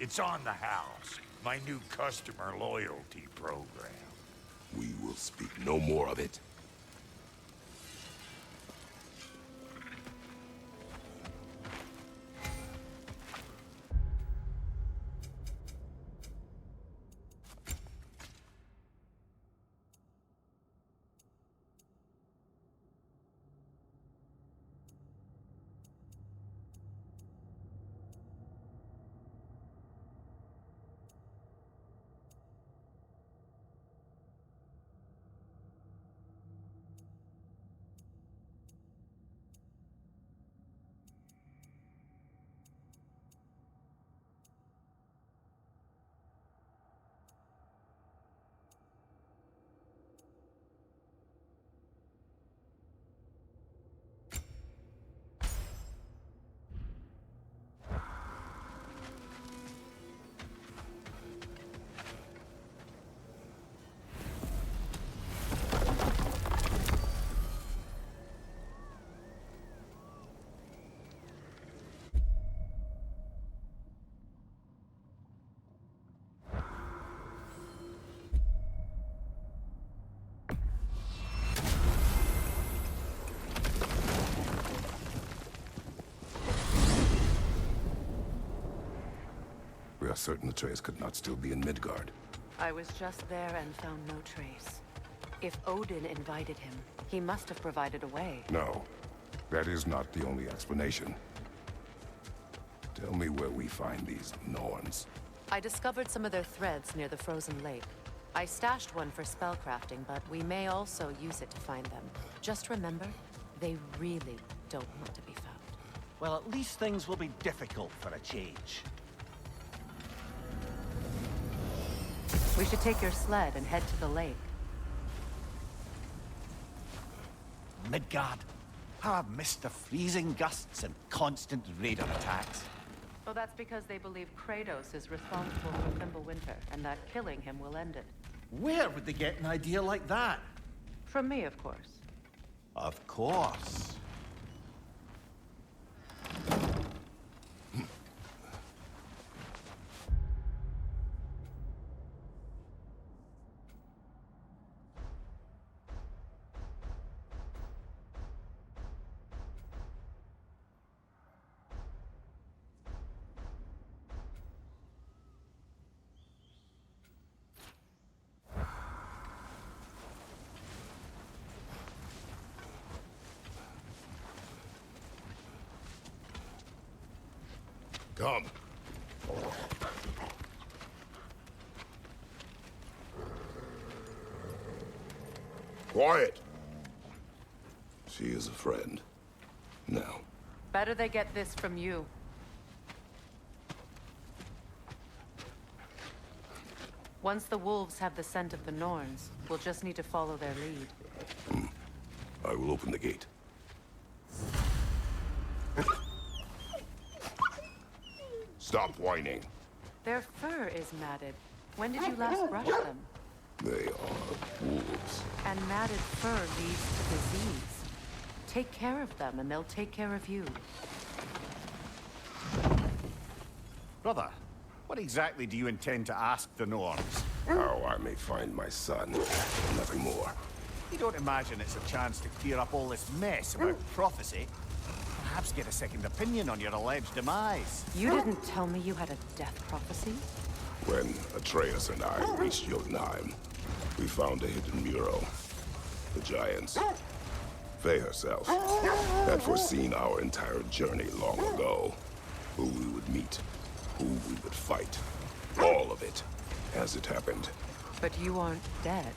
It's on the house. My new customer loyalty program. We will speak no more of it. We are certain the trace could not still be in Midgard. I was just there and found no trace. If Odin invited him, he must have provided a way. No, that is not the only explanation. Tell me where we find these Norns. I discovered some of their threads near the frozen lake. I stashed one for spellcrafting, but we may also use it to find them. Just remember, they really don't want to be found. Well, at least things will be difficult for a change. We should take your sled and head to the lake. Midgard. How I've missed the freezing gusts and constant raider attacks. Well, that's because they believe Kratos is responsible for Fimbulwinter, and that killing him will end it. Where would they get an idea like that? From me, of course. Of course. Come. Quiet. She is a friend. Now. Better they get this from you. Once the wolves have the scent of the Norns, we'll just need to follow their lead. I will open the gate. Stop whining. Their fur is matted. When did you last brush them? They are wolves. And matted fur leads to disease. Take care of them, and they'll take care of you. Brother, What exactly do you intend to ask the Norns? How I may find my son, nothing more. You don't imagine it's a chance to clear up all this mess about prophecy? Perhaps get a second opinion on your alleged demise. You didn't tell me you had a death prophecy? When Atreus and I reached Jotunheim, we found a hidden mural. The Giants, Faye herself, had foreseen our entire journey long ago. Who we would meet, who we would fight. All of it, as it happened. But you aren't dead.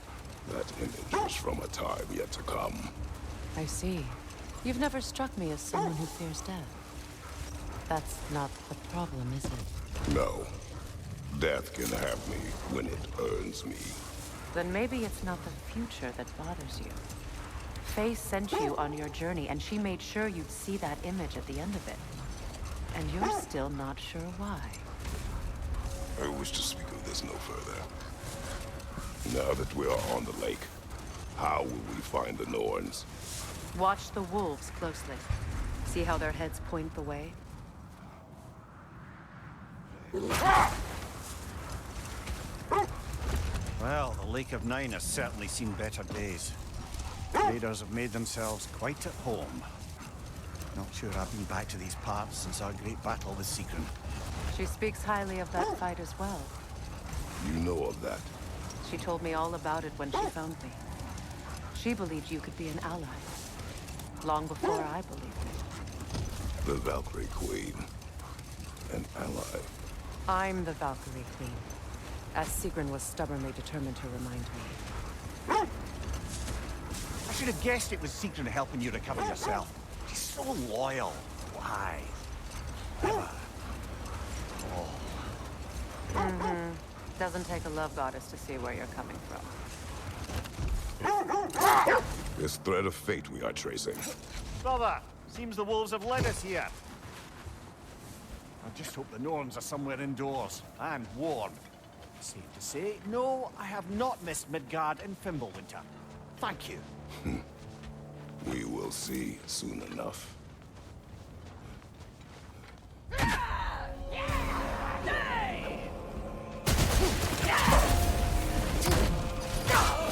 That image was from a time yet to come. I see. You've never struck me as someone who fears death. That's not the problem, is it? No. Death can have me when it earns me. Then maybe it's not the future that bothers you. Faye sent you on your journey, and she made sure you'd see that image at the end of it. And you're still not sure why. I wish to speak of this no further. Now that we are on the lake, how will we find the Norns? Watch the wolves closely. See how their heads point the way? Well, the Lake of Nine has certainly seen better days. Raiders have made themselves quite at home. Not sure I've been back to these parts since our great battle with Secret. She speaks highly of that fight as well. You know of that? She told me all about it when she found me. She believed you could be an ally. Long before I believed it. The Valkyrie Queen. An ally. I'm the Valkyrie Queen. As Sigrun was stubbornly determined to remind me. I should have guessed it was Secret helping you recover yourself. She's so loyal. Why? Ever. Mm-hmm. Doesn't take a love goddess to see where you're coming from. This thread of fate we are tracing. Brother, seems the wolves have led us here. I just hope the Norns are somewhere indoors and warm. Safe to say, no, I have not missed Midgard and Fimbulwinter. Thank you. We will see soon enough.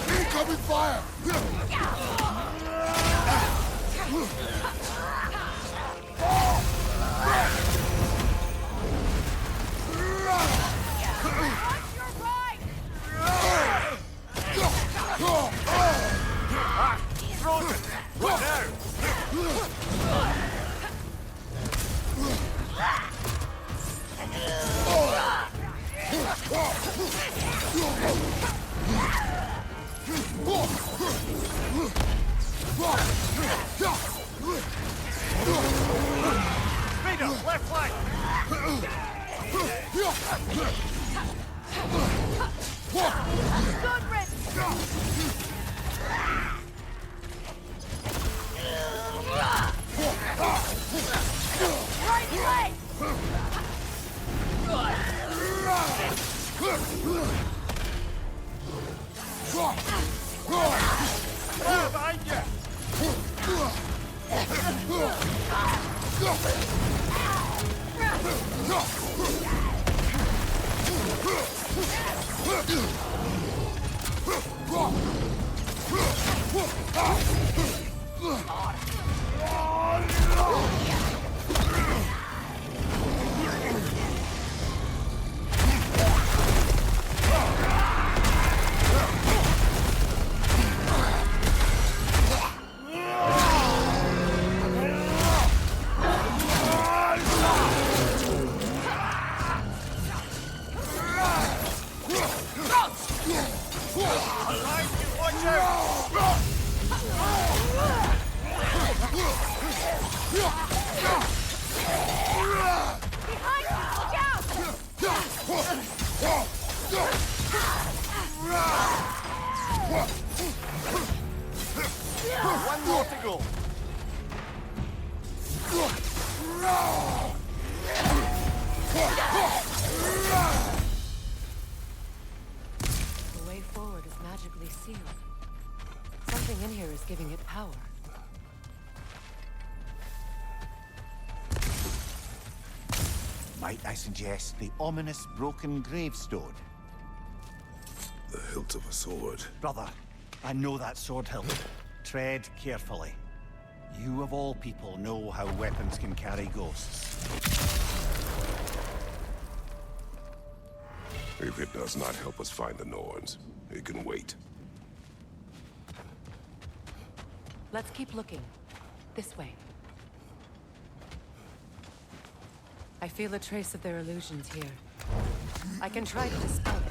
Incoming fire! Speeder, left flank! Good riddance! Right leg! Behind you! One more to go. The way forward is magically sealed. Something in here is giving it power. Might I suggest the ominous broken gravestone? The hilt of a sword. Brother, I know that sword hilt. Tread carefully. You of all people know how weapons can carry ghosts. If it does not help us find the Norns, it can wait. Let's keep looking. This way. I feel a trace of their illusions here. I can try to dispel it.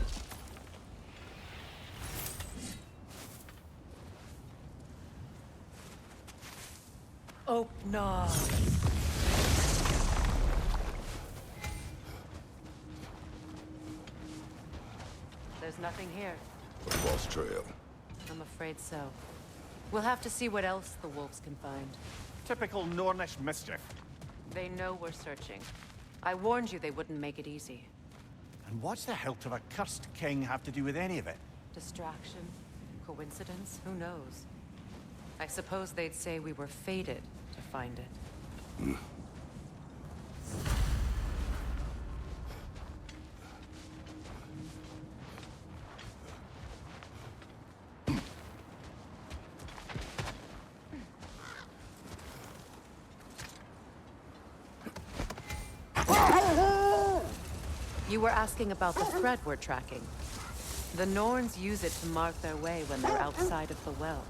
Oh, no. There's nothing here. A lost trail. I'm afraid so. We'll have to see what else the wolves can find. Typical Nornish mischief. They know we're searching. I warned you they wouldn't make it easy. And what's the hilt of a cursed king have to do with any of it? Distraction? Coincidence? Who knows? I suppose they'd say we were fated to find it. You were asking about the thread we're tracking. The Norns use it to mark their way when they're outside of the well.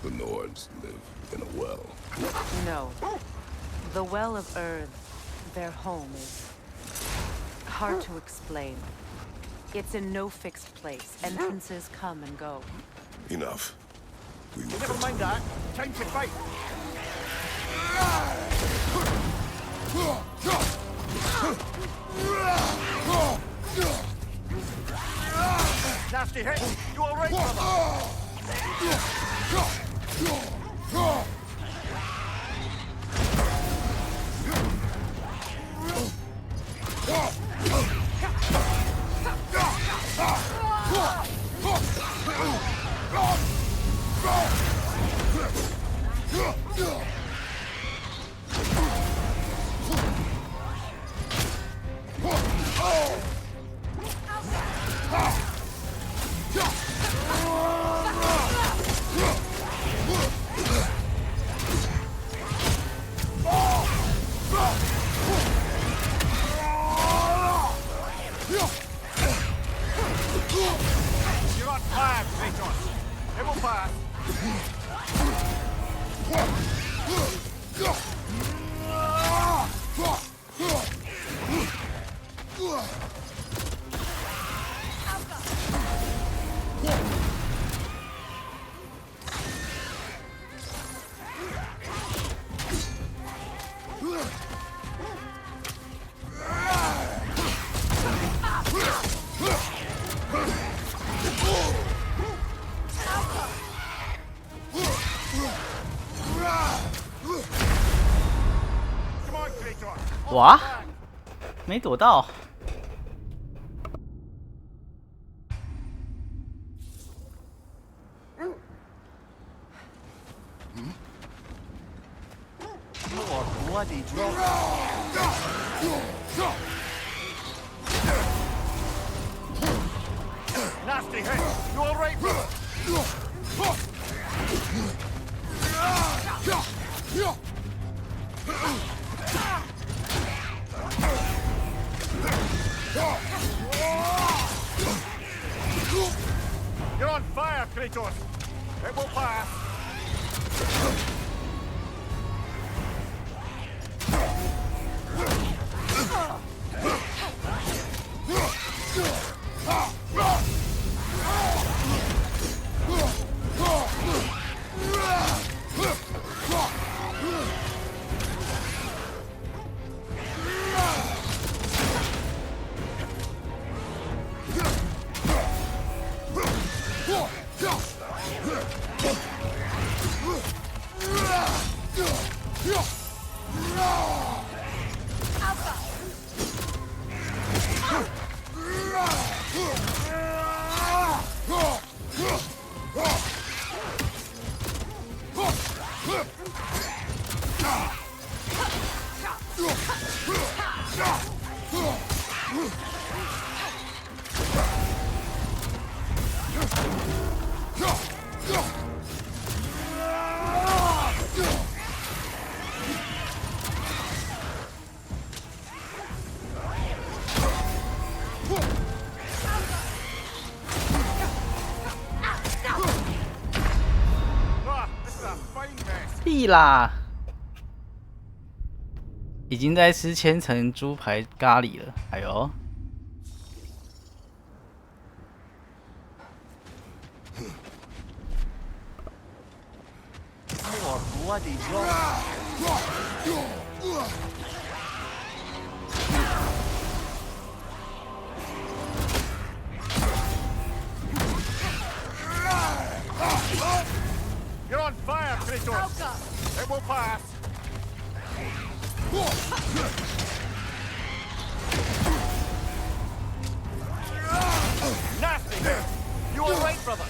The Norns live in a well. No. The Well of Earth, their home, is hard to explain. It's in no fixed place. Entrances come and go. Enough. We will Never mind that. Time to fight. Nasty hit. You all right, brother? You're on fire, Kratos. It will pass. Come on, Kratos. 哇，没躲到。More bloody drop. Nasty hit. You all right, brother? You're on fire, Kratos. It will pass. 屁啦！已经在吃千层猪排咖喱了，哎呦！More bloody drop. You're on fire, Kratos! It will pass! Nasty! You all right, brother?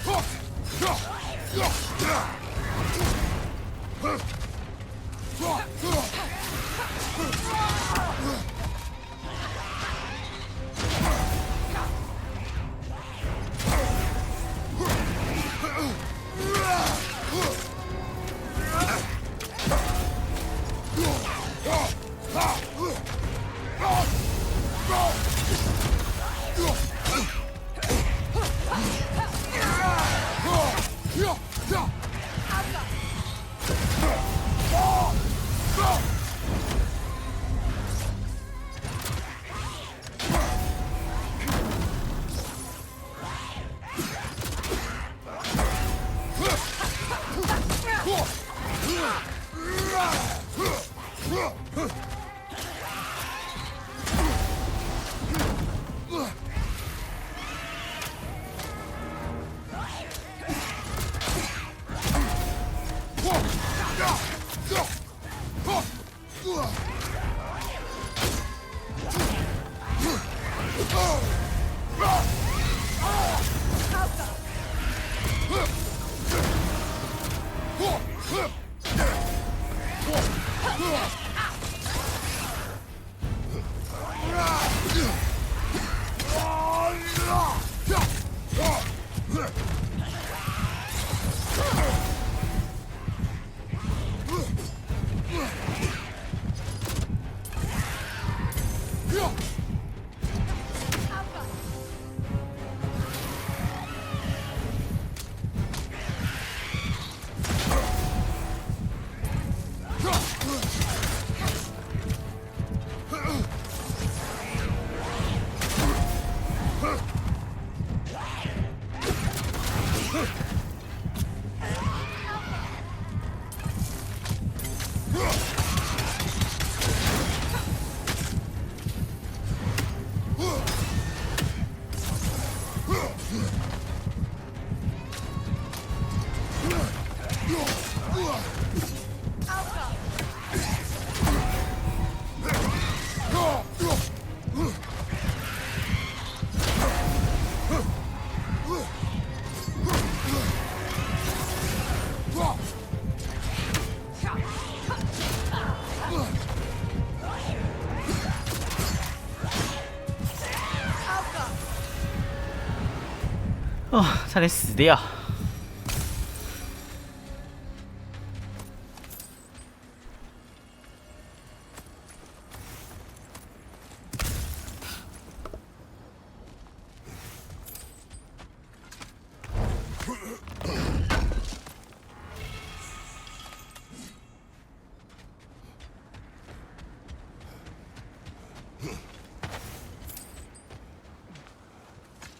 哦，差点死掉。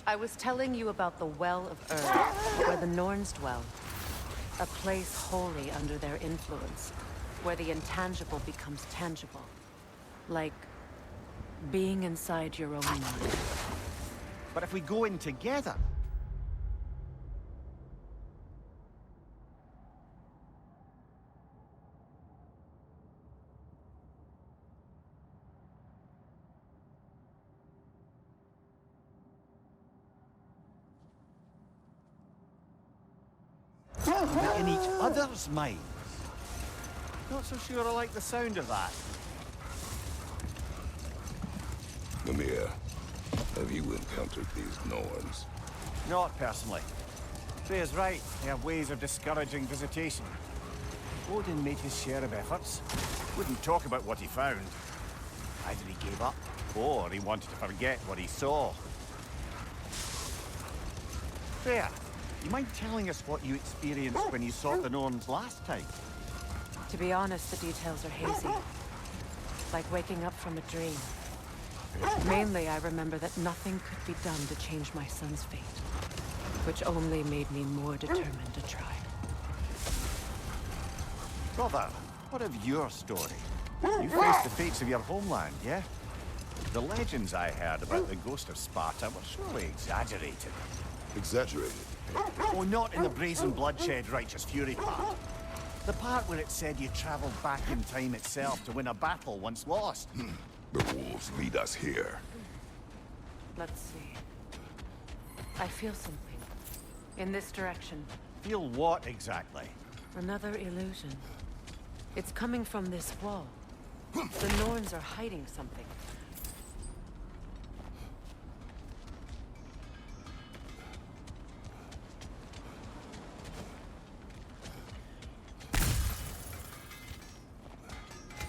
I was telling you about the Well of Earth, where the Norns dwell. A place wholly under their influence, where the intangible becomes tangible. Like being inside your own mind. But if we go in together... in each other's minds. Not so sure I like the sound of that. Mimir, have you encountered these Norns? Not personally. Freya's right. They have ways of discouraging visitation. Odin made his share of efforts. Wouldn't talk about what he found. Either he gave up, or he wanted to forget what he saw. Freya, you mind telling us what you experienced when you sought the Norns last time? To be honest, the details are hazy. Like waking up from a dream. Mainly, I remember that nothing could be done to change my son's fate. Which only made me more determined to try. Brother, what of your story? You faced the fates of your homeland, yeah? The legends I heard about the ghost of Sparta were surely exaggerated. Exaggerated? Oh, not in the brazen bloodshed righteous fury part. The part where it said you traveled back in time itself to win a battle once lost. The wolves lead us here. Let's see. I feel something. In this direction. Feel what exactly? Another illusion. It's coming from this wall. The Norns are hiding something.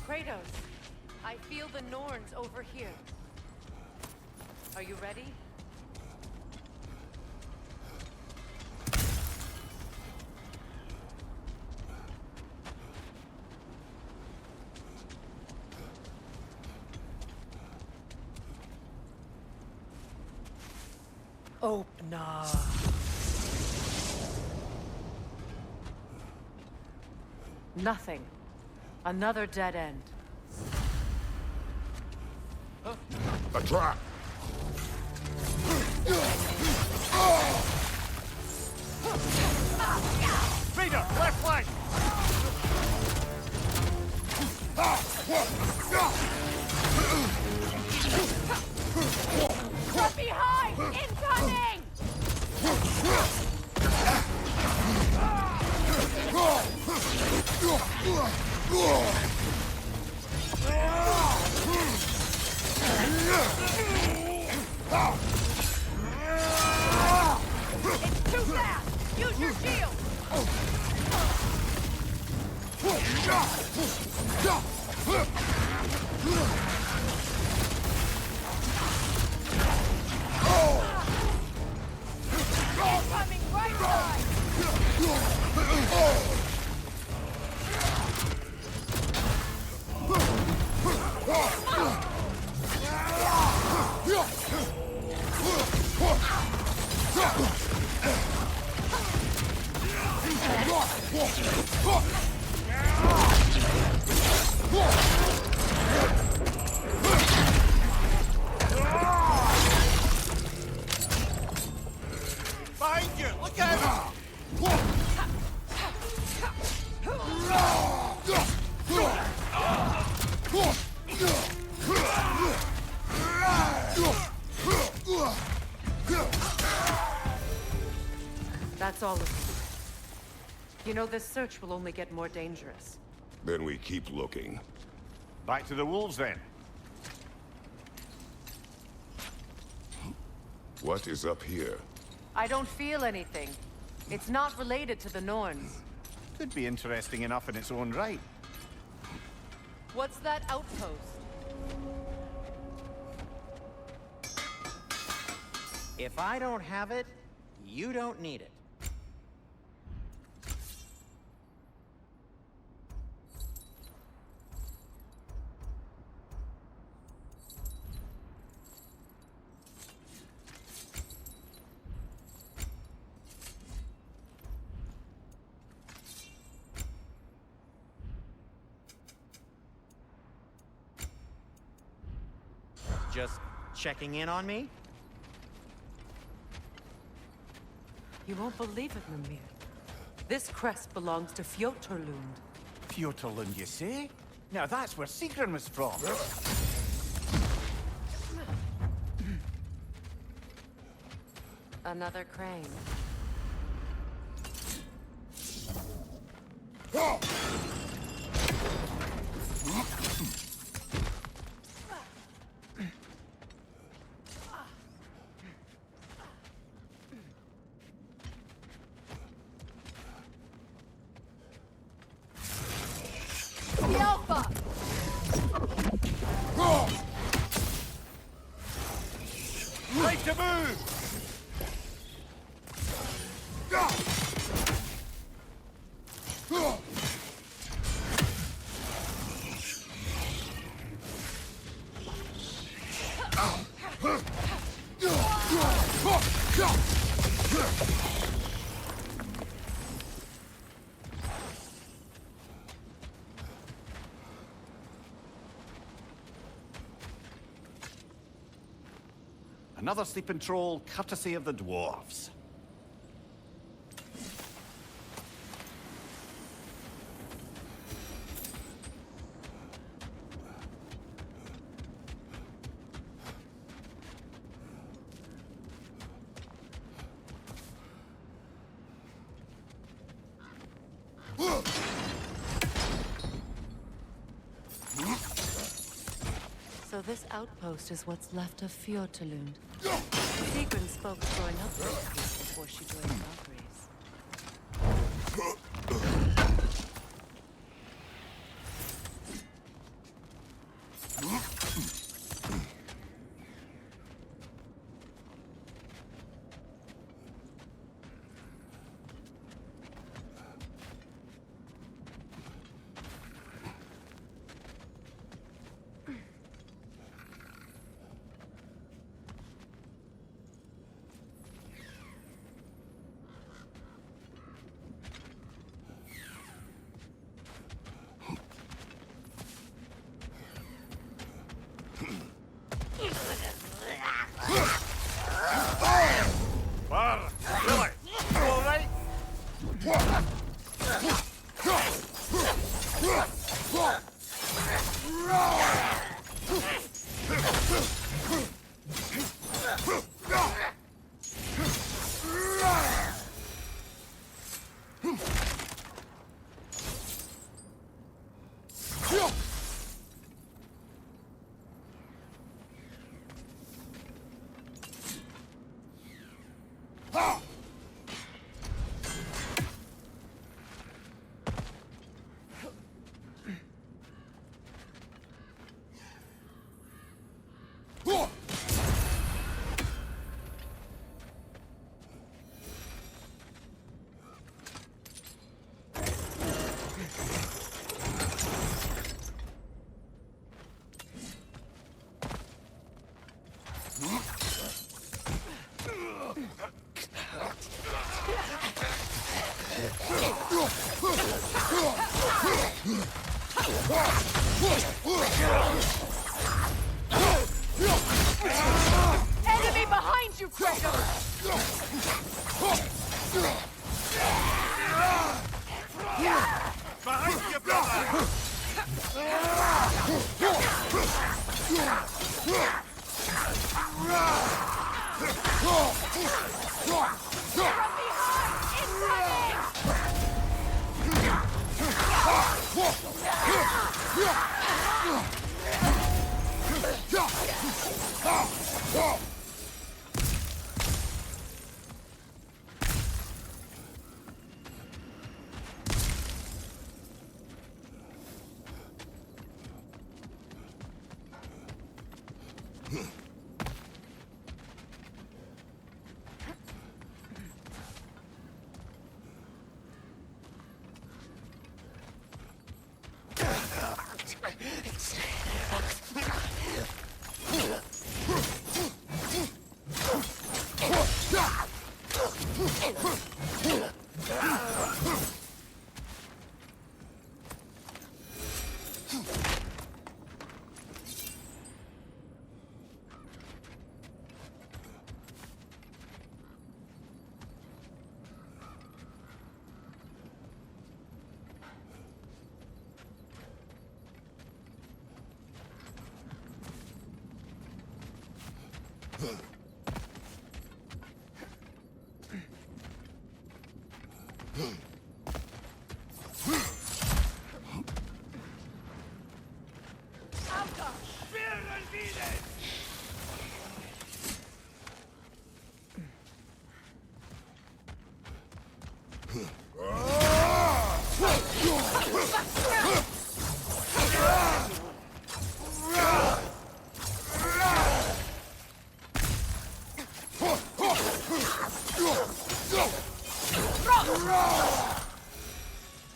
Kratos, I feel the Norns over here. Are you ready? Open up. Nothing. Another dead end. A trap! Raider, left flank! From behind! Incoming! It's too fast! Use your shield! Incoming right side! Behind you! Look out! That's all of it. You know, this search will only get more dangerous. Then we keep looking. Back to the wolves, then. What is up here? I don't feel anything. It's not related to the Norns. Could be interesting enough in its own right. What's that outpost? If I don't have it, you don't need it. Just checking in on me? You won't believe it, Mimir. This crest belongs to Fjotorlund. Fjotorlund, you say? Now that's where Sigrun was from. Another crane. The Alpha! Right to move! Another sleeping troll, courtesy of the dwarves. So this outpost is what's left of Fjordtalund. Sigrun spoke of growing up with the place before she joined the Valkyries. Enemy behind you, Kratos! Behind you, brother!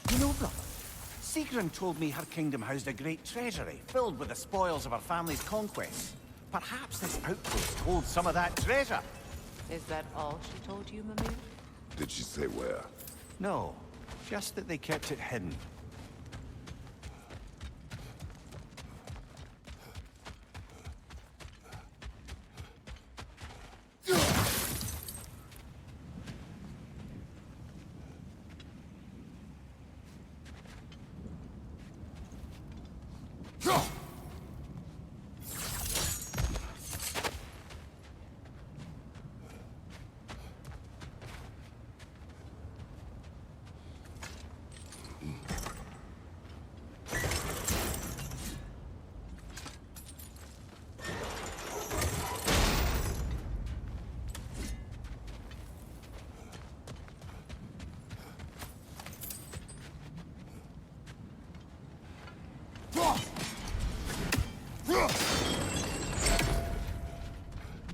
You know, brother, Sigrun told me her kingdom housed a great treasury filled with the spoils of her family's conquests. Perhaps this outpost holds some of that treasure. Is that all she told you, Mimir? Did she say where? No, just that they kept it hidden.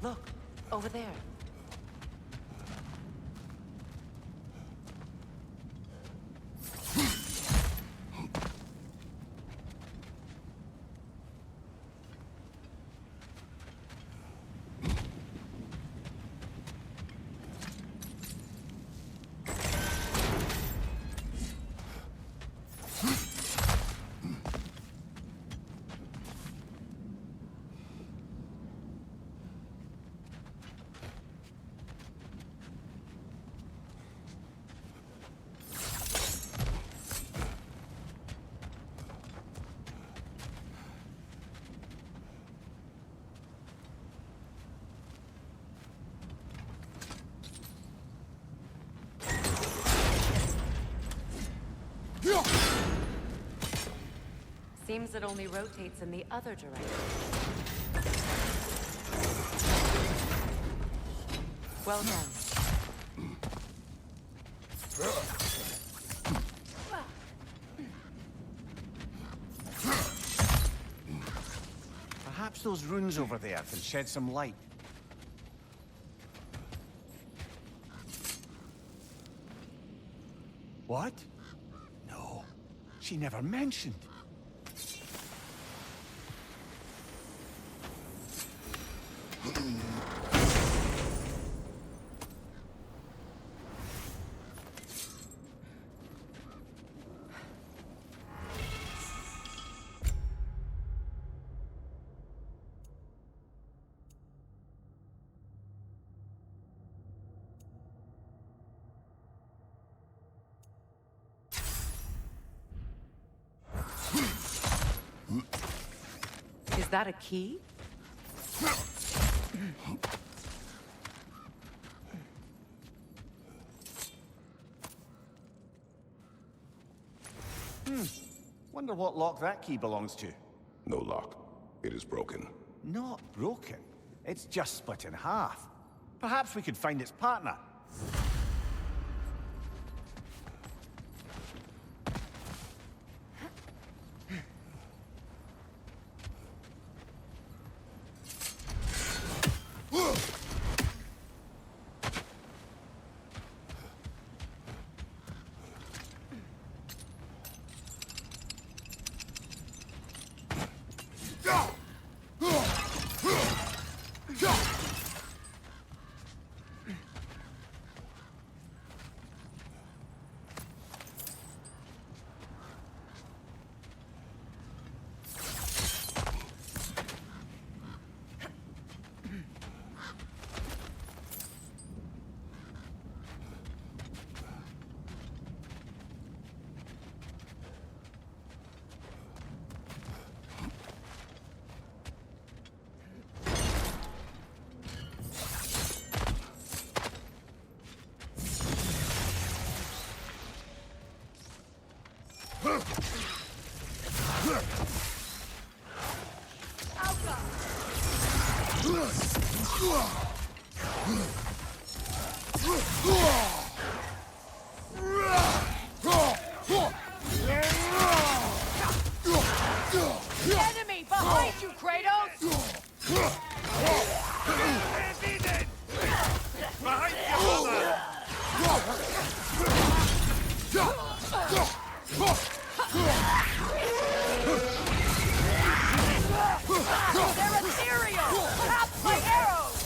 Look, over there. Seems it only rotates in the other direction. Well done. Perhaps those runes over there can shed some light. What? No, she never mentioned. Is that a key? Wonder what lock that key belongs to. No lock. It is broken. Not broken. It's just split in half. Perhaps we could find its partner. Enemy behind you, Kratos! Behind you, brother! They're ethereal! Popped by arrows!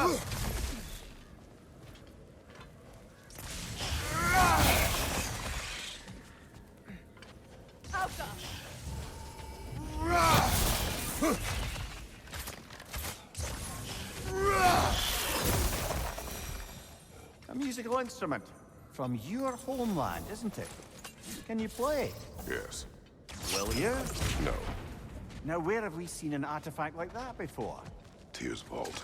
A musical instrument from your homeland, isn't it? Can you play? Yes. Will you? No. Now, where have we seen an artifact like that before? Tears Vault.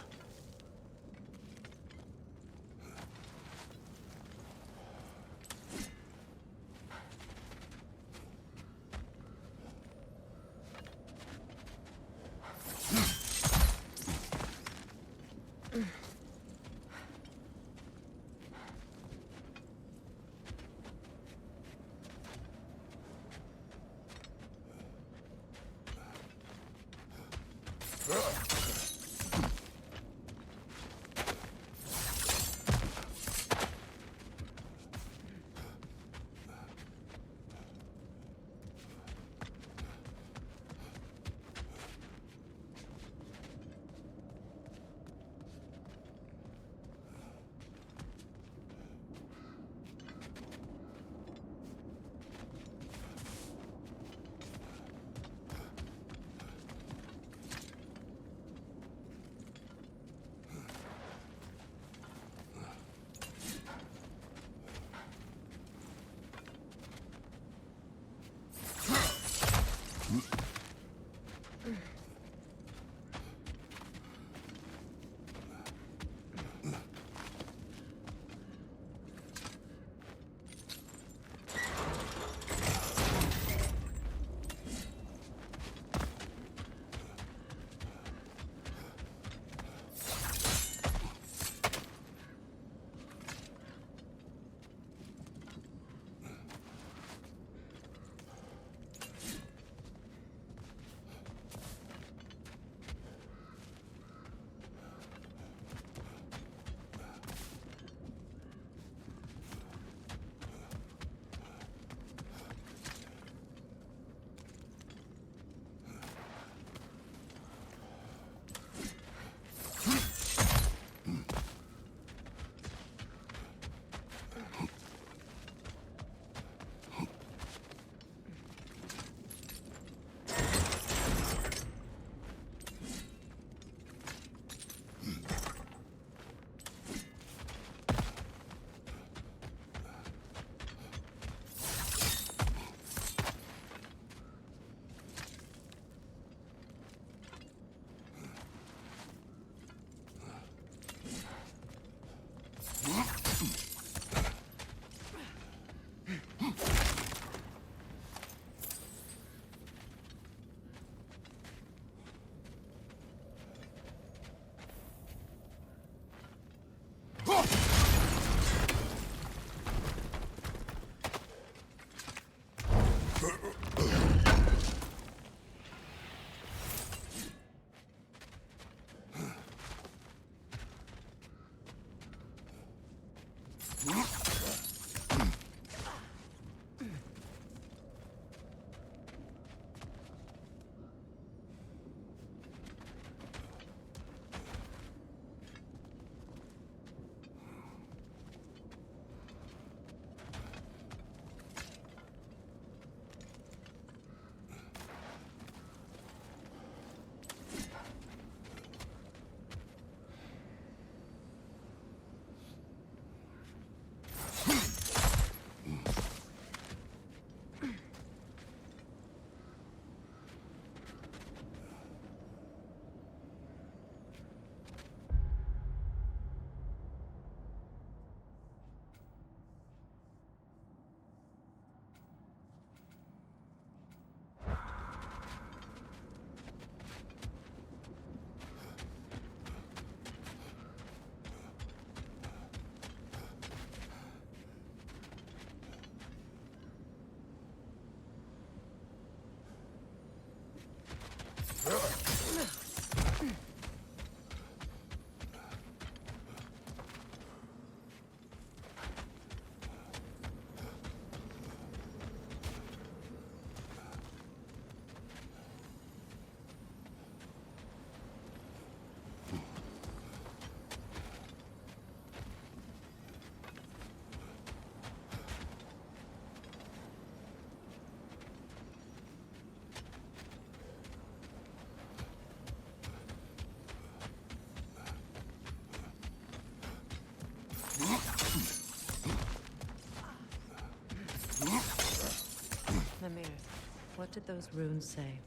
did those runes say?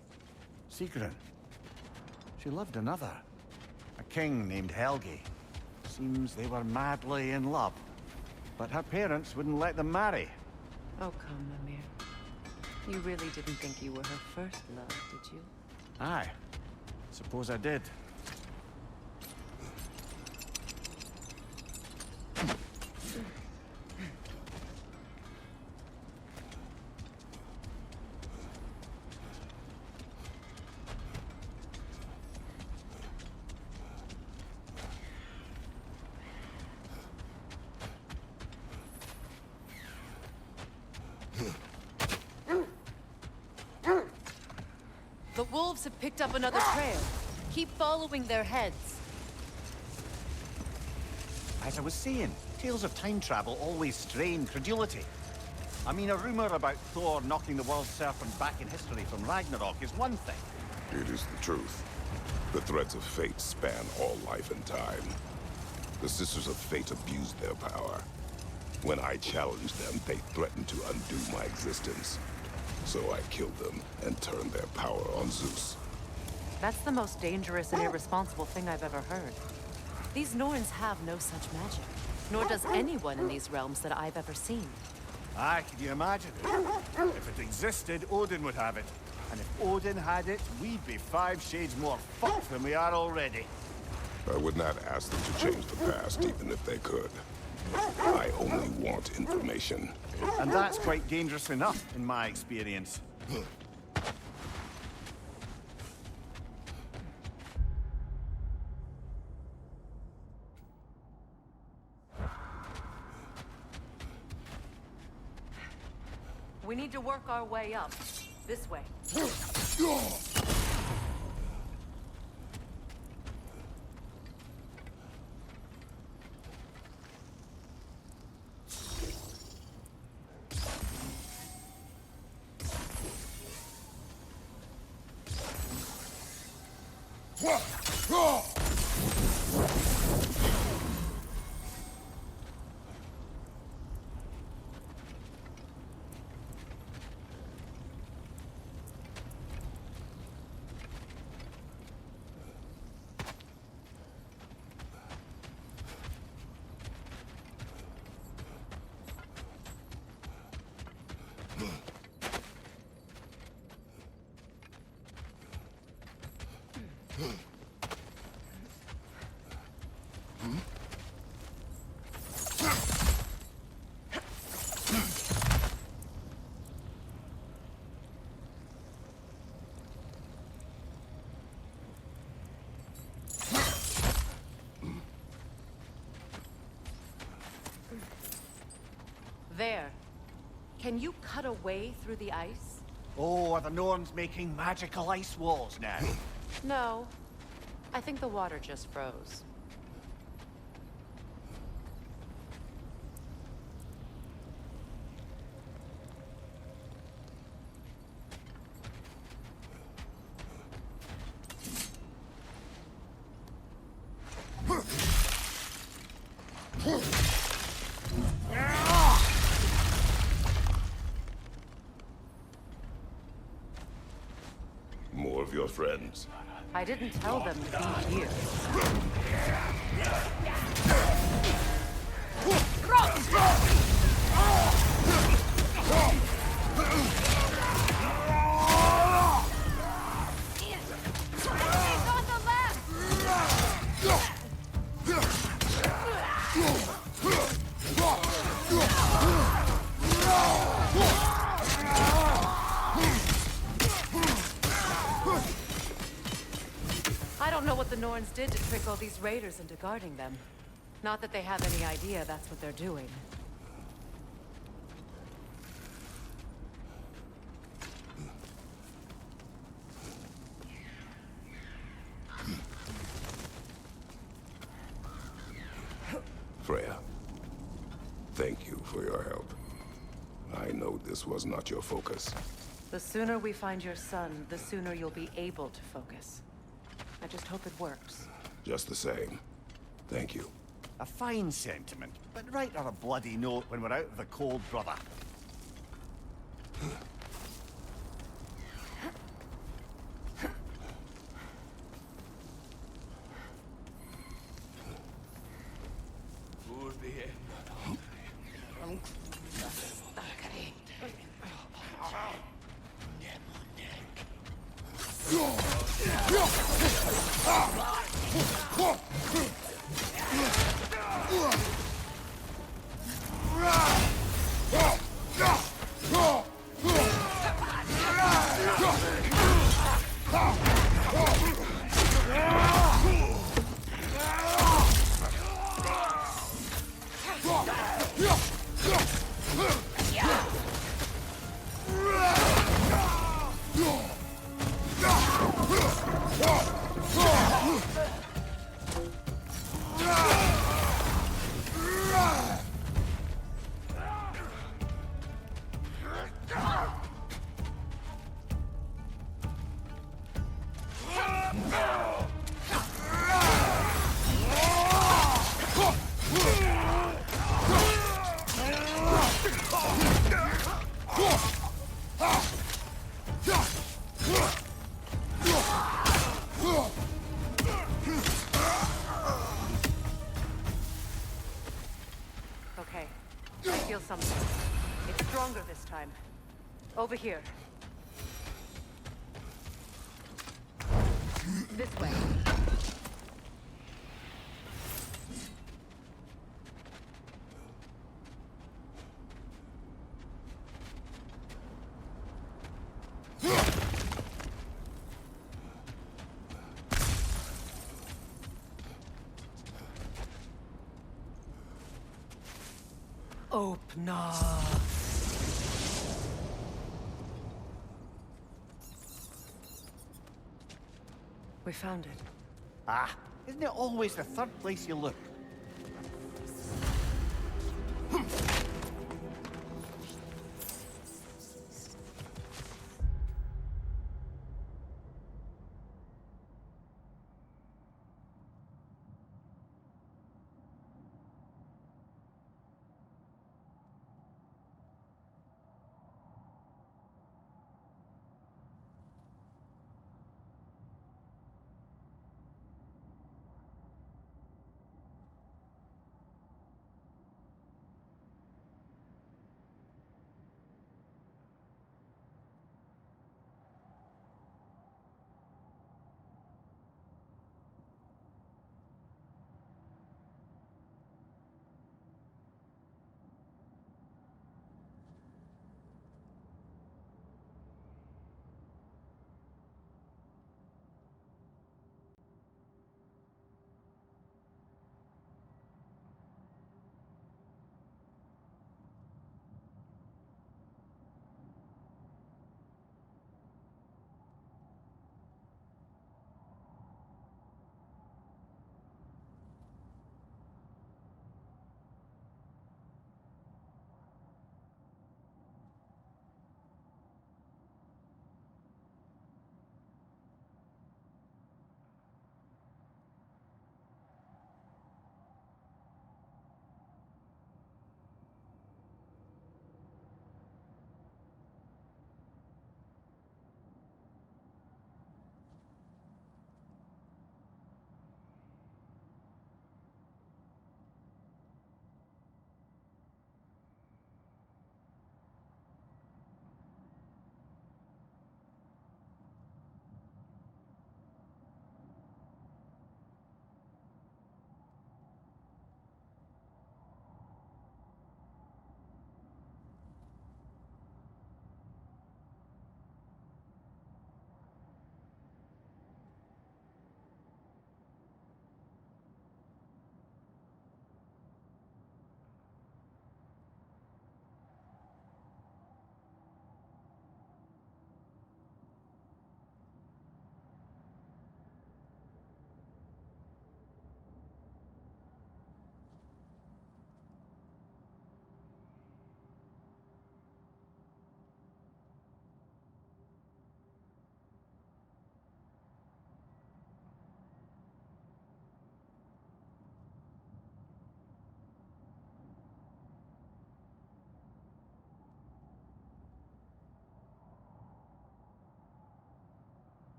Sigrun. She loved another. A king named Helgi. Seems they were madly in love. But her parents wouldn't let them marry. Oh, come, Mimir. You really didn't think you were her first love, did you? Aye. Suppose I did. The wolves have picked up another trail. Keep following their heads. As I was saying, tales of time travel always strain credulity. I mean, a rumor about Thor knocking the world serpent back in history from Ragnarok is one thing. It is the truth. The threads of fate span all life and time. The Sisters of Fate abused their power. When I challenged them, they threatened to undo my existence. So I killed them and turned their power on Zeus. That's the most dangerous and irresponsible thing I've ever heard. These Norns have no such magic, nor does anyone in these realms that I've ever seen. Aye, can you imagine? If it existed, Odin would have it. And if Odin had it, we'd be 5 shades more fucked than we are already. I would not ask them to change the past, even if they could. I only want information. And that's quite dangerous enough, in my experience. We need to work our way up. This way. There. Can you cut a way through the ice? Oh, are the Norns making magical ice walls now? No. I think the water just froze. More of your friends. I didn't tell them to be here. I don't know what the Norns did to trick all these raiders into guarding them. Not that they have any idea that's what they're doing. Freya, thank you for your help. I know this was not your focus. The sooner we find your son, the sooner you'll be able to focus. I just hope it works. Just the same. Thank you. A fine sentiment, but write her a bloody note when we're out of the cold, brother. Okay, I feel something. It's stronger this time. Over here. This way. Open up. We found it. Ah, isn't it always the third place you look?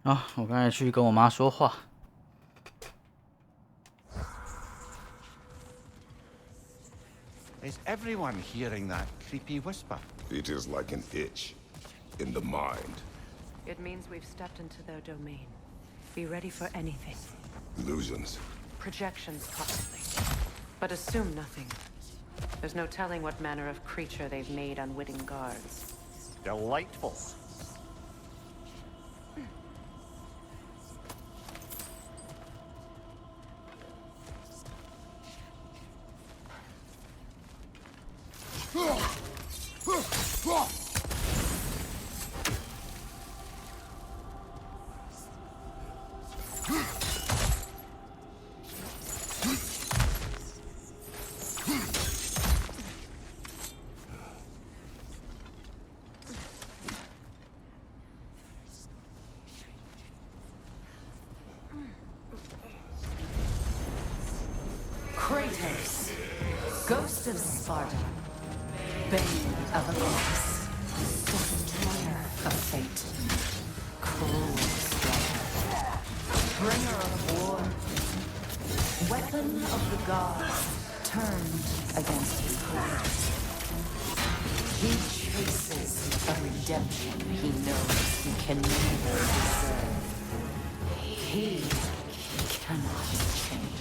啊，我刚才去跟我妈说话。Is everyone hearing that creepy whisper? It is like an itch in the mind. It means we've stepped into their domain. Be ready for anything. Illusions. Projections, possibly. But assume nothing. There's no telling what manner of creature they've made unwitting guards. Delightful. Kratos, Ghost of Sparta, Bane of Olympus, Destroyer of Fate, Cruel Striker, Bringer of War, Weapon of the Gods, turned against his creators. He chases a redemption he knows he can never deserve. He cannot change.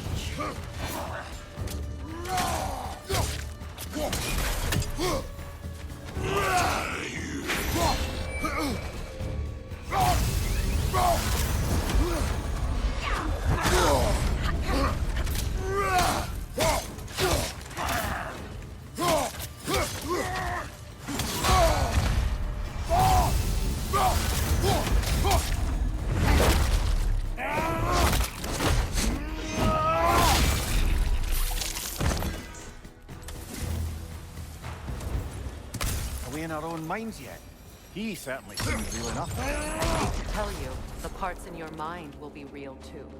In our own minds yet? He certainly seems real enough. I hate to tell you, the parts in your mind will be real too.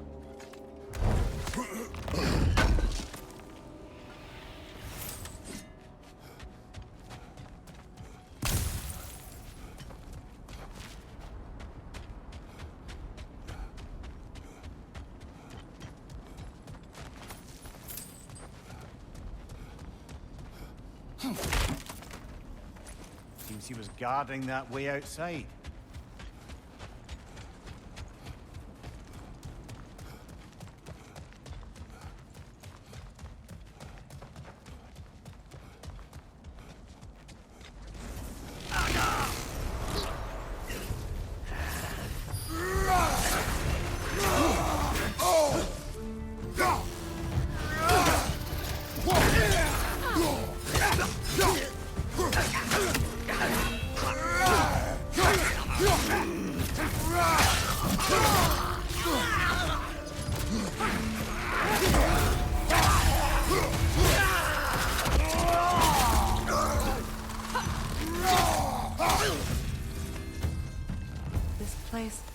Seems he was guarding that way outside.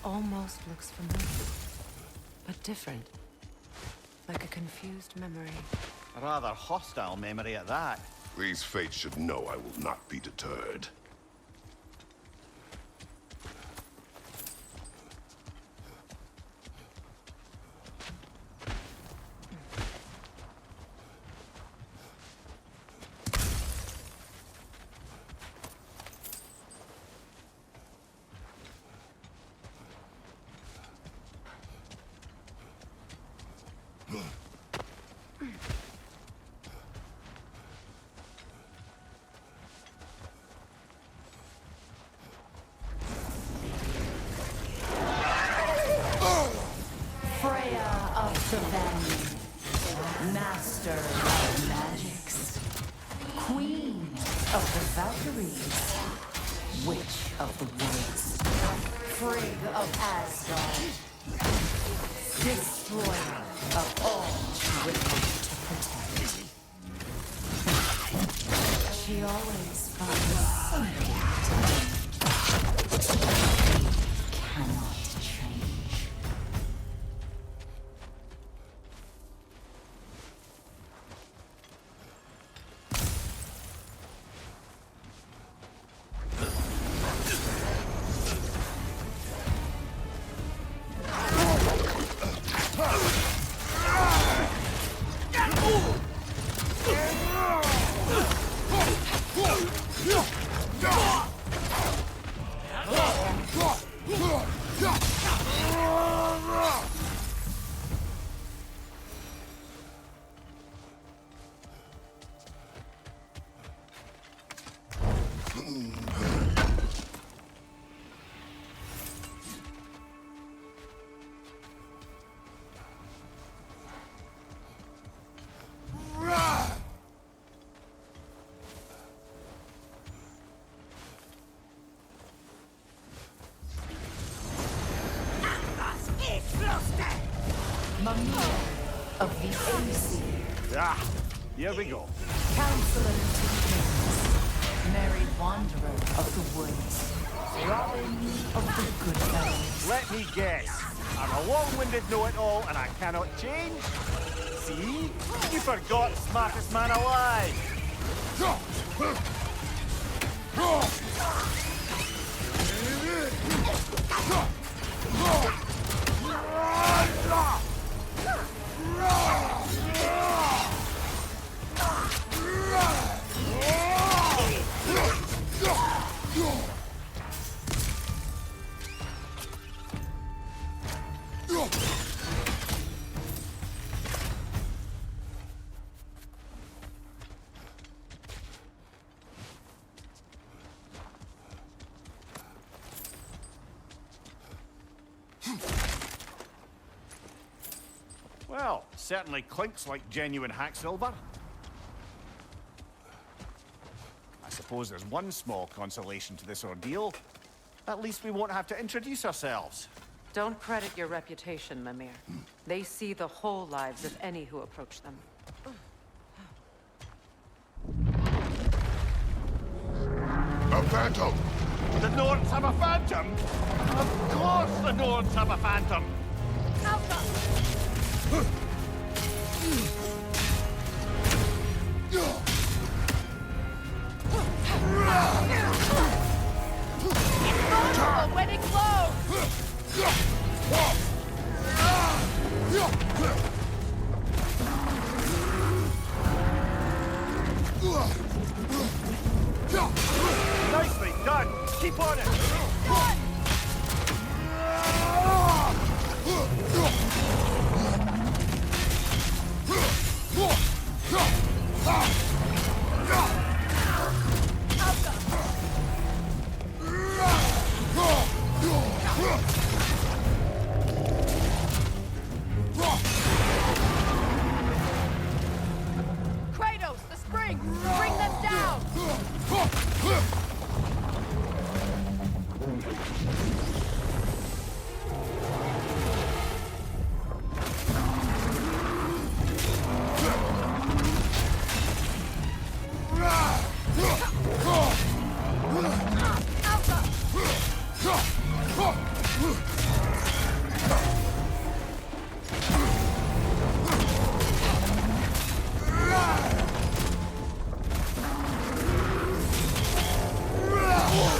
Almost looks familiar, but different. Like a confused memory. A rather hostile memory at that. These fates should know I will not be deterred. Master of magics, Queen of the Valkyries, Witch of the Woods, Frigg of Asgard, Destroyer of all she would hope to protect. She always finds something to do. Cannot change. Mamiya of the AC. Ah, here we go. Counselor to kings. Merry wanderer of the woods. Robin of the good fellows. Let me guess. I'm a long-winded know-it-all and I cannot change? See? You forgot smartest man alive! Well, certainly clinks like genuine hack silver. I suppose there's one small consolation to this ordeal. At least we won't have to introduce ourselves. Don't credit your reputation, Mimir. They see the whole lives of any who approach them. A phantom! The Norns have a phantom? Of course the Norns have a phantom! Vulnerable when it glows! Nicely done! Keep on it! Kratos, the spring! Bring them down!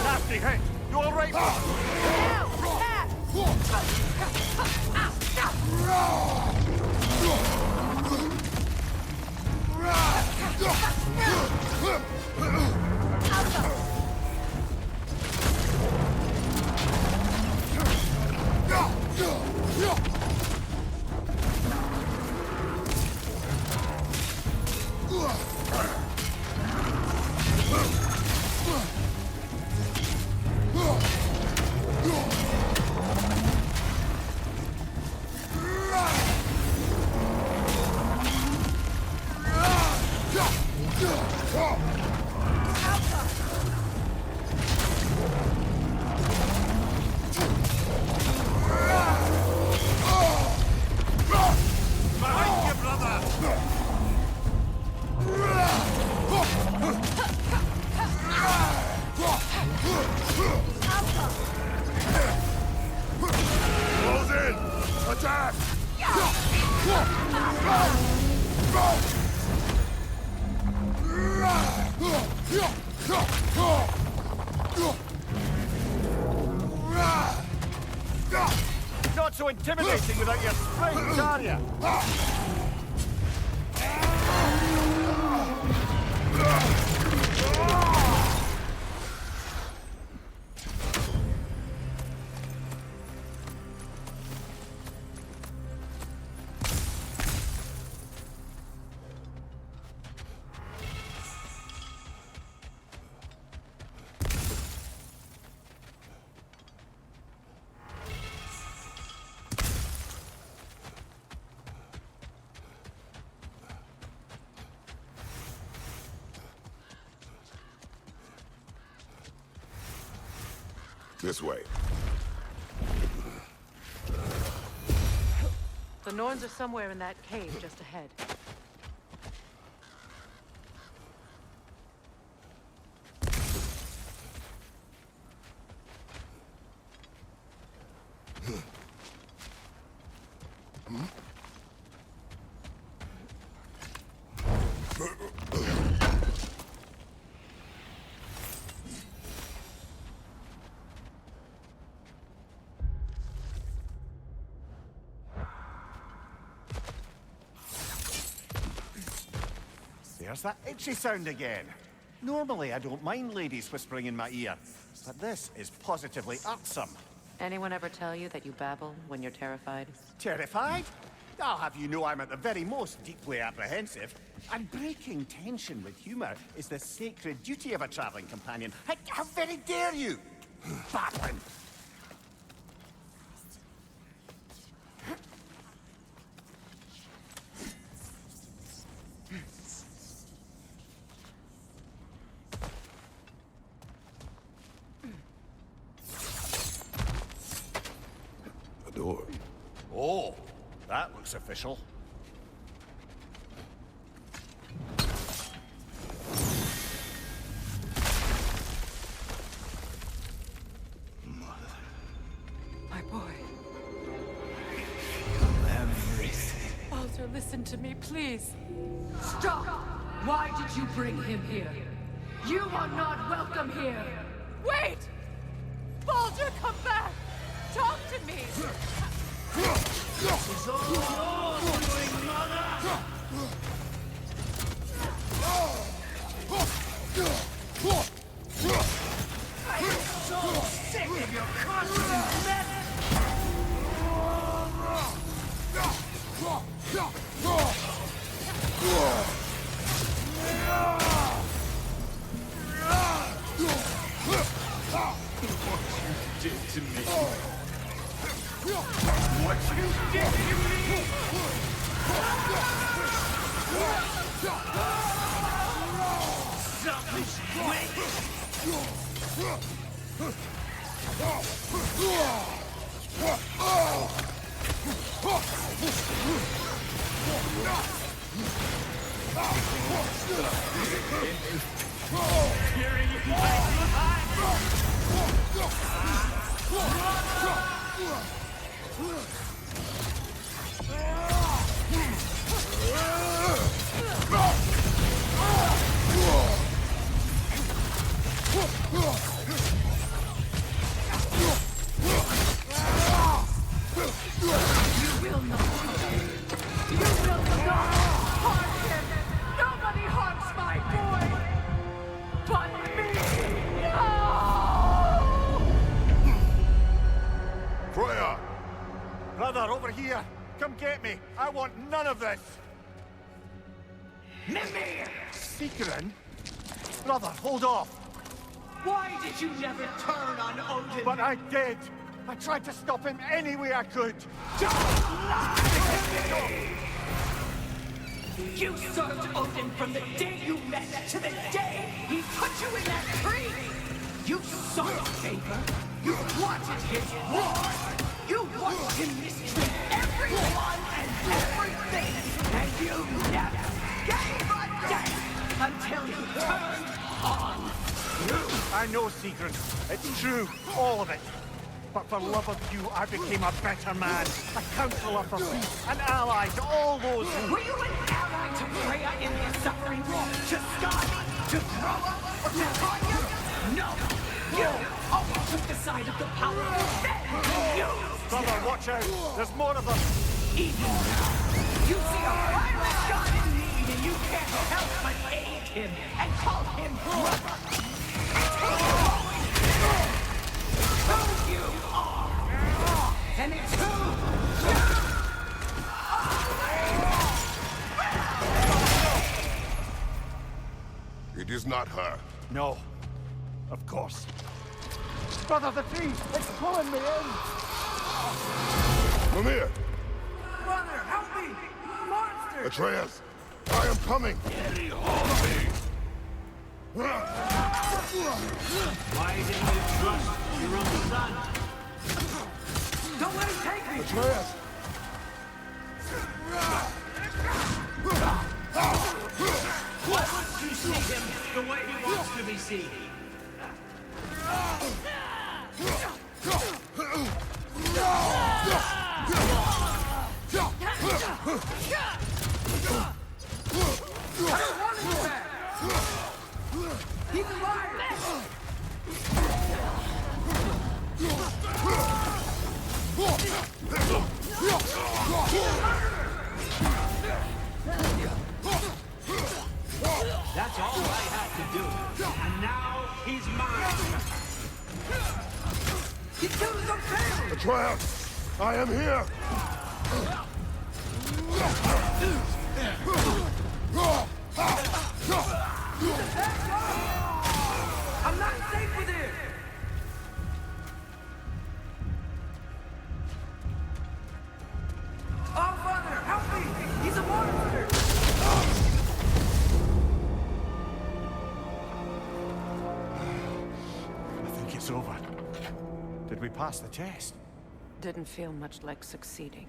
Nasty hit! You all right? Behind you, brother! Close in! Attack! Not so intimidating without your springs, are you? This way. The Norns are somewhere in that cave just ahead. There's that itchy sound again. Normally, I don't mind ladies whispering in my ear, but this is positively irksome. Anyone ever tell you that you babble when you're terrified? Terrified? I'll have you know I'm at the very most deeply apprehensive. And breaking tension with humor is the sacred duty of a traveling companion. How very dare you! Babbling! Door. Oh, that looks official. My boy. Everything. Baldur, listen to me, please. Stop! Why did you bring him here? You are not welcome here! Wait! Baldur, come back! Talk to me! This is all yours, doing, mother! I am so sick of your constant mess! What you did to me. What you did to me! Something's Brother, over here! Come get me! I want none of this! Mimir! Seekerin? Brother, hold off! Why did you never turn on Odin? But I did! I tried to stop him any way I could! Don't lie to me! You served Odin from the day you met to the day he put you in that tree! You sought a favor! You wanted his war! You watched him mistreat everyone and everything! And you never gave a damn until you turned on you! I know, Seekerin. It's true. All of it. But for love of you, I became a better man. A counselor for peace. An ally to all those who... Were you an ally to Freya in the suffering? To Skadi? To Groa? Or to Tanya? No! You always took the side of the powerful. Then you used Brother, watch out! There's more of them! Even now, you see a pirate god in need and you can't help but aid him and call him brother! It's who you are! And it's who It is not her. No. Of course. Brother, the tree! It's pulling me in! Mimir! Brother, help me! Monster! Atreus! I am coming! Get all of me! Why didn't you trust your own son? Don't let him take me! Atreus! see. Keep it alive! That's all I had to do. And now he's mine. He killed his own family! Atreus! I am here! I'm not safe with him! Oh, Father, help me! He's a monster! I think it's over. Did we pass the test? Didn't feel much like succeeding.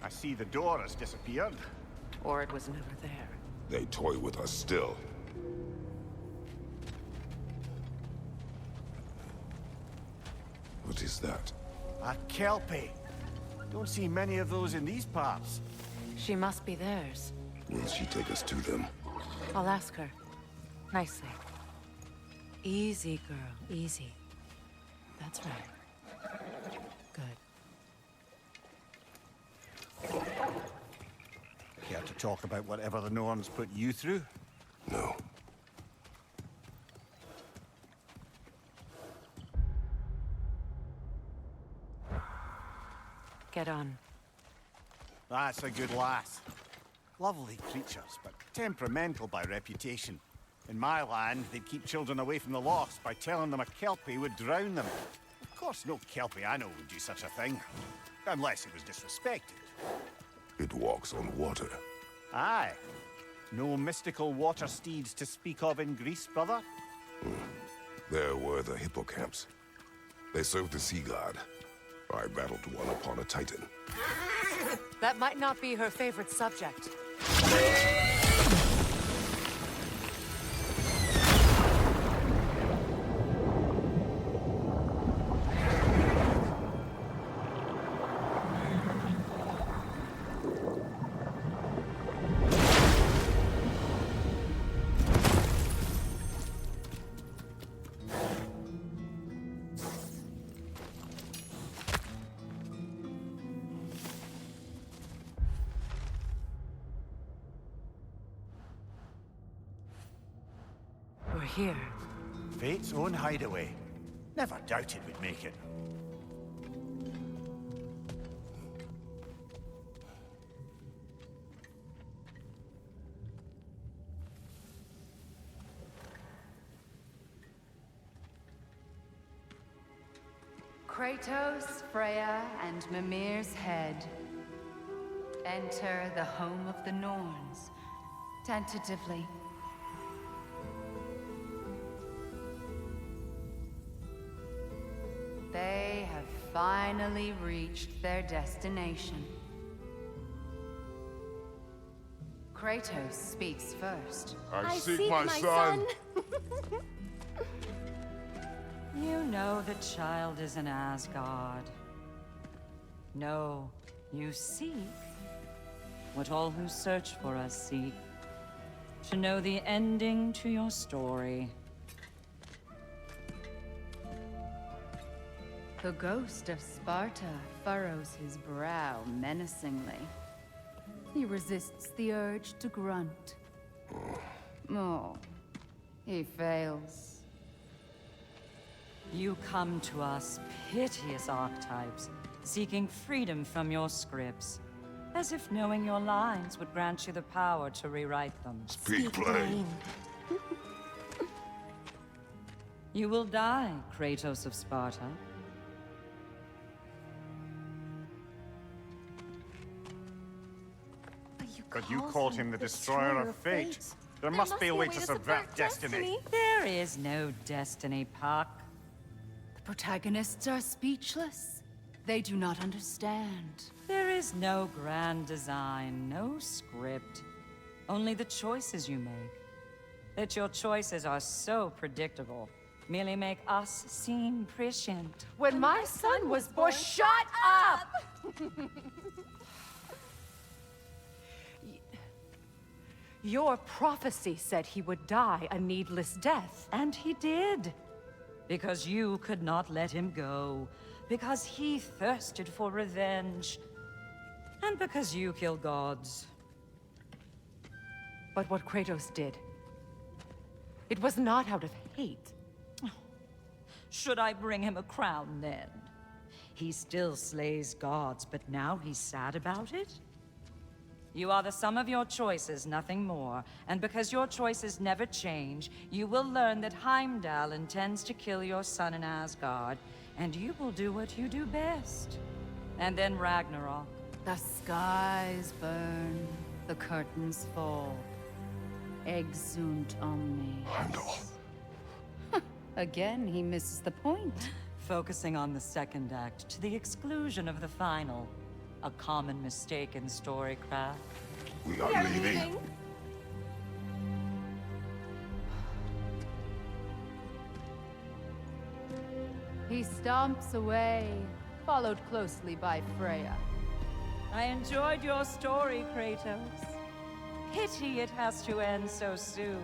I see the door has disappeared. Or it was never there. They toy with us still. What is that? A kelpie. Don't see many of those in these parts. She must be theirs. Will she take us to them? I'll ask her. Nicely. Easy, girl. Easy. That's right. Good. Care to talk about whatever the Norns put you through? No. Get on. That's a good lass. Lovely creatures, but temperamental by reputation. In my land, they'd keep children away from the lost by telling them a kelpie would drown them. Of course, no kelpie I know would do such a thing. Unless it was disrespected. It walks on water. Aye. No mystical water steeds to speak of in Greece, brother? There were the hippocamps. They served the sea god. I battled one upon a titan. That might not be her favorite subject. We're here. Fate's own hideaway. Never doubted we'd make it. Kratos, Freya, and Mimir's head. Enter the home of the Norns, tentatively. They have finally reached their destination. Kratos speaks first. I seek my son. You know the child is in Asgard. No, you seek what all who search for us seek. To know the ending to your story. The ghost of Sparta furrows his brow menacingly. He resists the urge to grunt. Oh, he fails. You come to us, piteous archetypes, seeking freedom from your scripts. As if knowing your lines would grant you the power to rewrite them. Speak plain. You will die, Kratos of Sparta. But you called him the destroyer of fate. There must be a way to subvert destiny. There is no destiny, Puck. The protagonists are speechless. They do not understand. There is no grand design, no script. Only the choices you make. that your choices are so predictable merely make us seem prescient. When my son was born, shut up! Your prophecy said he would die a needless death. And he did. Because you could not let him go. Because he thirsted for revenge. And because you kill gods. But what Kratos did, it was not out of hate. Should I bring him a crown then? He still slays gods, but now he's sad about it? You are the sum of your choices, nothing more. And because your choices never change, you will learn that Heimdall intends to kill your son in Asgard, and you will do what you do best. And then Ragnarok. The skies burn, the curtains fall. Exunt omnes. Heimdall. Again, he misses the point. Focusing on the second act to the exclusion of the final. A common mistake in storycraft. We are leaving. He stomps away, followed closely by Freya. I enjoyed your story, Kratos. Pity it has to end so soon.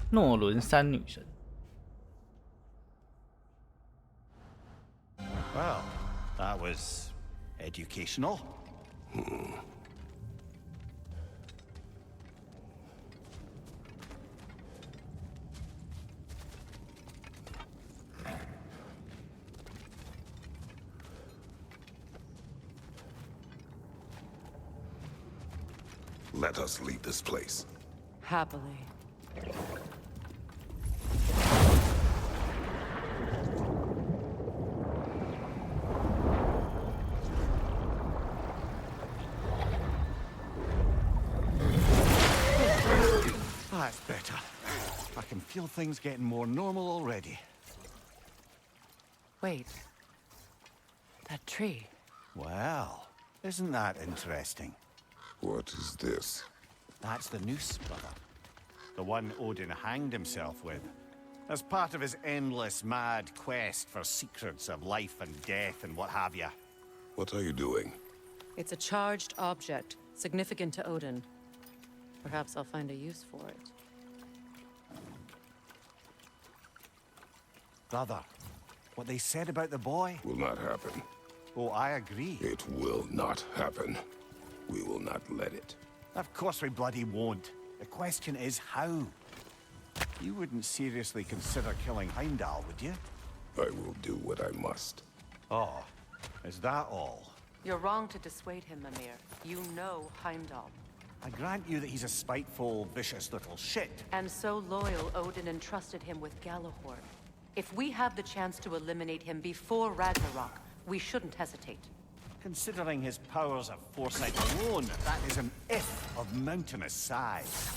诺伦三女神。 Well, that was educational. Let us leave this place. Happily. That's better. I can feel things getting more normal already. Wait. That tree. Well, isn't that interesting? What is this? That's the noose, brother. The one Odin hanged himself with. As part of his endless, mad quest for secrets of life and death and what have you. What are you doing? It's a charged object, significant to Odin. Perhaps I'll find a use for it. Brother, what they said about the boy? Will not happen. Oh, I agree. It will not happen. We will not let it. Of course we bloody won't. The question is how? You wouldn't seriously consider killing Heimdall, would you? I will do what I must. Oh, is that all? You're wrong to dissuade him, Mimir. You know Heimdall. I grant you that he's a spiteful, vicious little shit. And so loyal, Odin entrusted him with Galahorn. If we have the chance to eliminate him before Ragnarok, we shouldn't hesitate. Considering his powers of foresight alone, that is an if of mountainous size.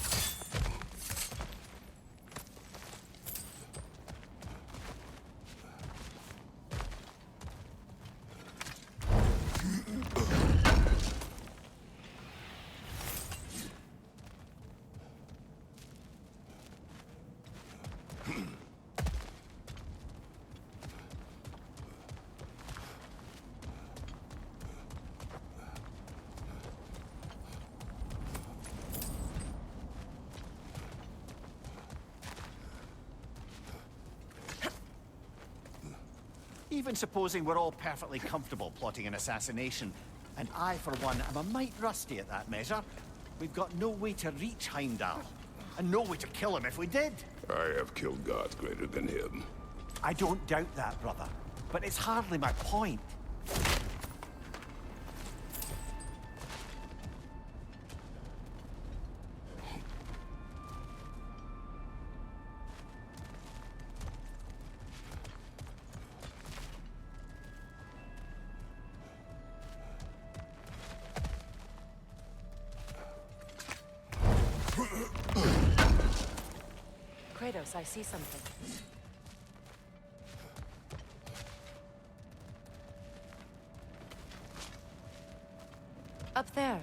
Even supposing we're all perfectly comfortable plotting an assassination, and I, for one, am a mite rusty at that measure, we've got no way to reach Heimdall, and no way to kill him if we did. I have killed gods greater than him. I don't doubt that, brother, but it's hardly my point. Kratos, I see something. Up there.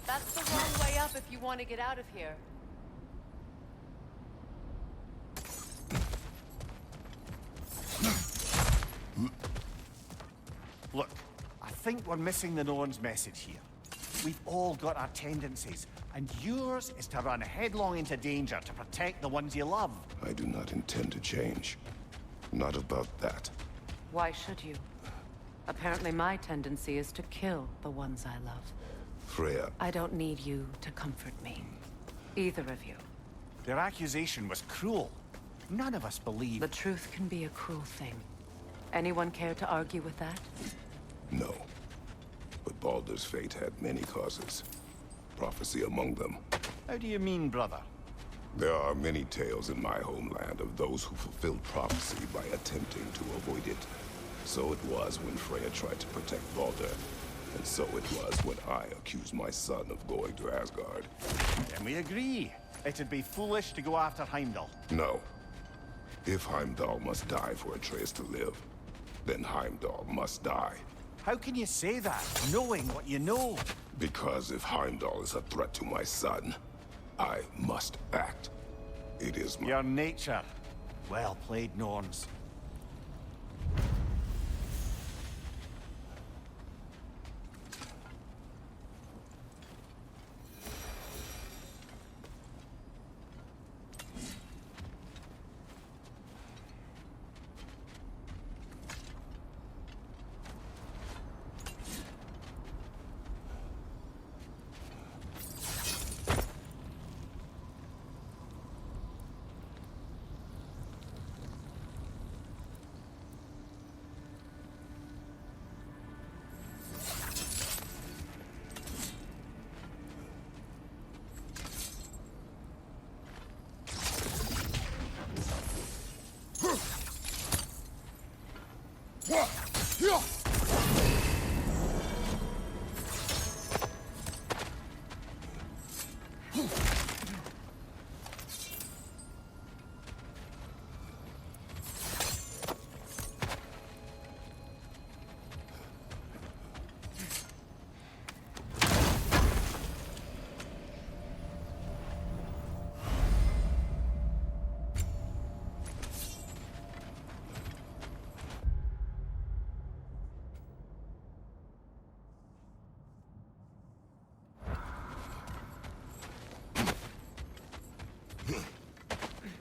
That's the wrong way up if you want to get out of here. Look, I think we're missing the Norn's message here. We've all got our tendencies, and yours is to run headlong into danger to protect the ones you love. I do not intend to change. Not about that. Why should you? Apparently my tendency is to kill the ones I love. Freya. I don't need you to comfort me. Either of you. Their accusation was cruel. None of us believe. The truth can be a cruel thing. Anyone care to argue with that? No. But Baldur's fate had many causes. Prophecy among them. How do you mean, brother? There are many tales in my homeland of those who fulfilled prophecy by attempting to avoid it. So it was when Freya tried to protect Baldur. And so it was when I accused my son of going to Asgard. Then we agree. It'd be foolish to go after Heimdall. No. If Heimdall must die for Atreus to live, then Heimdall must die. How can you say that, knowing what you know? Because if Heimdall is a threat to my son, I must act. It is my... Your nature. Well played, Norns.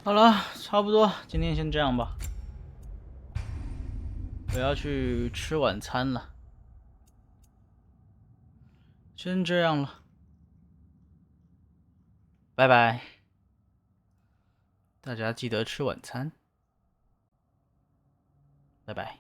好了，差不多，今天先这样吧。我要去吃晚餐了，先这样了，拜拜。大家记得吃晚餐，拜拜。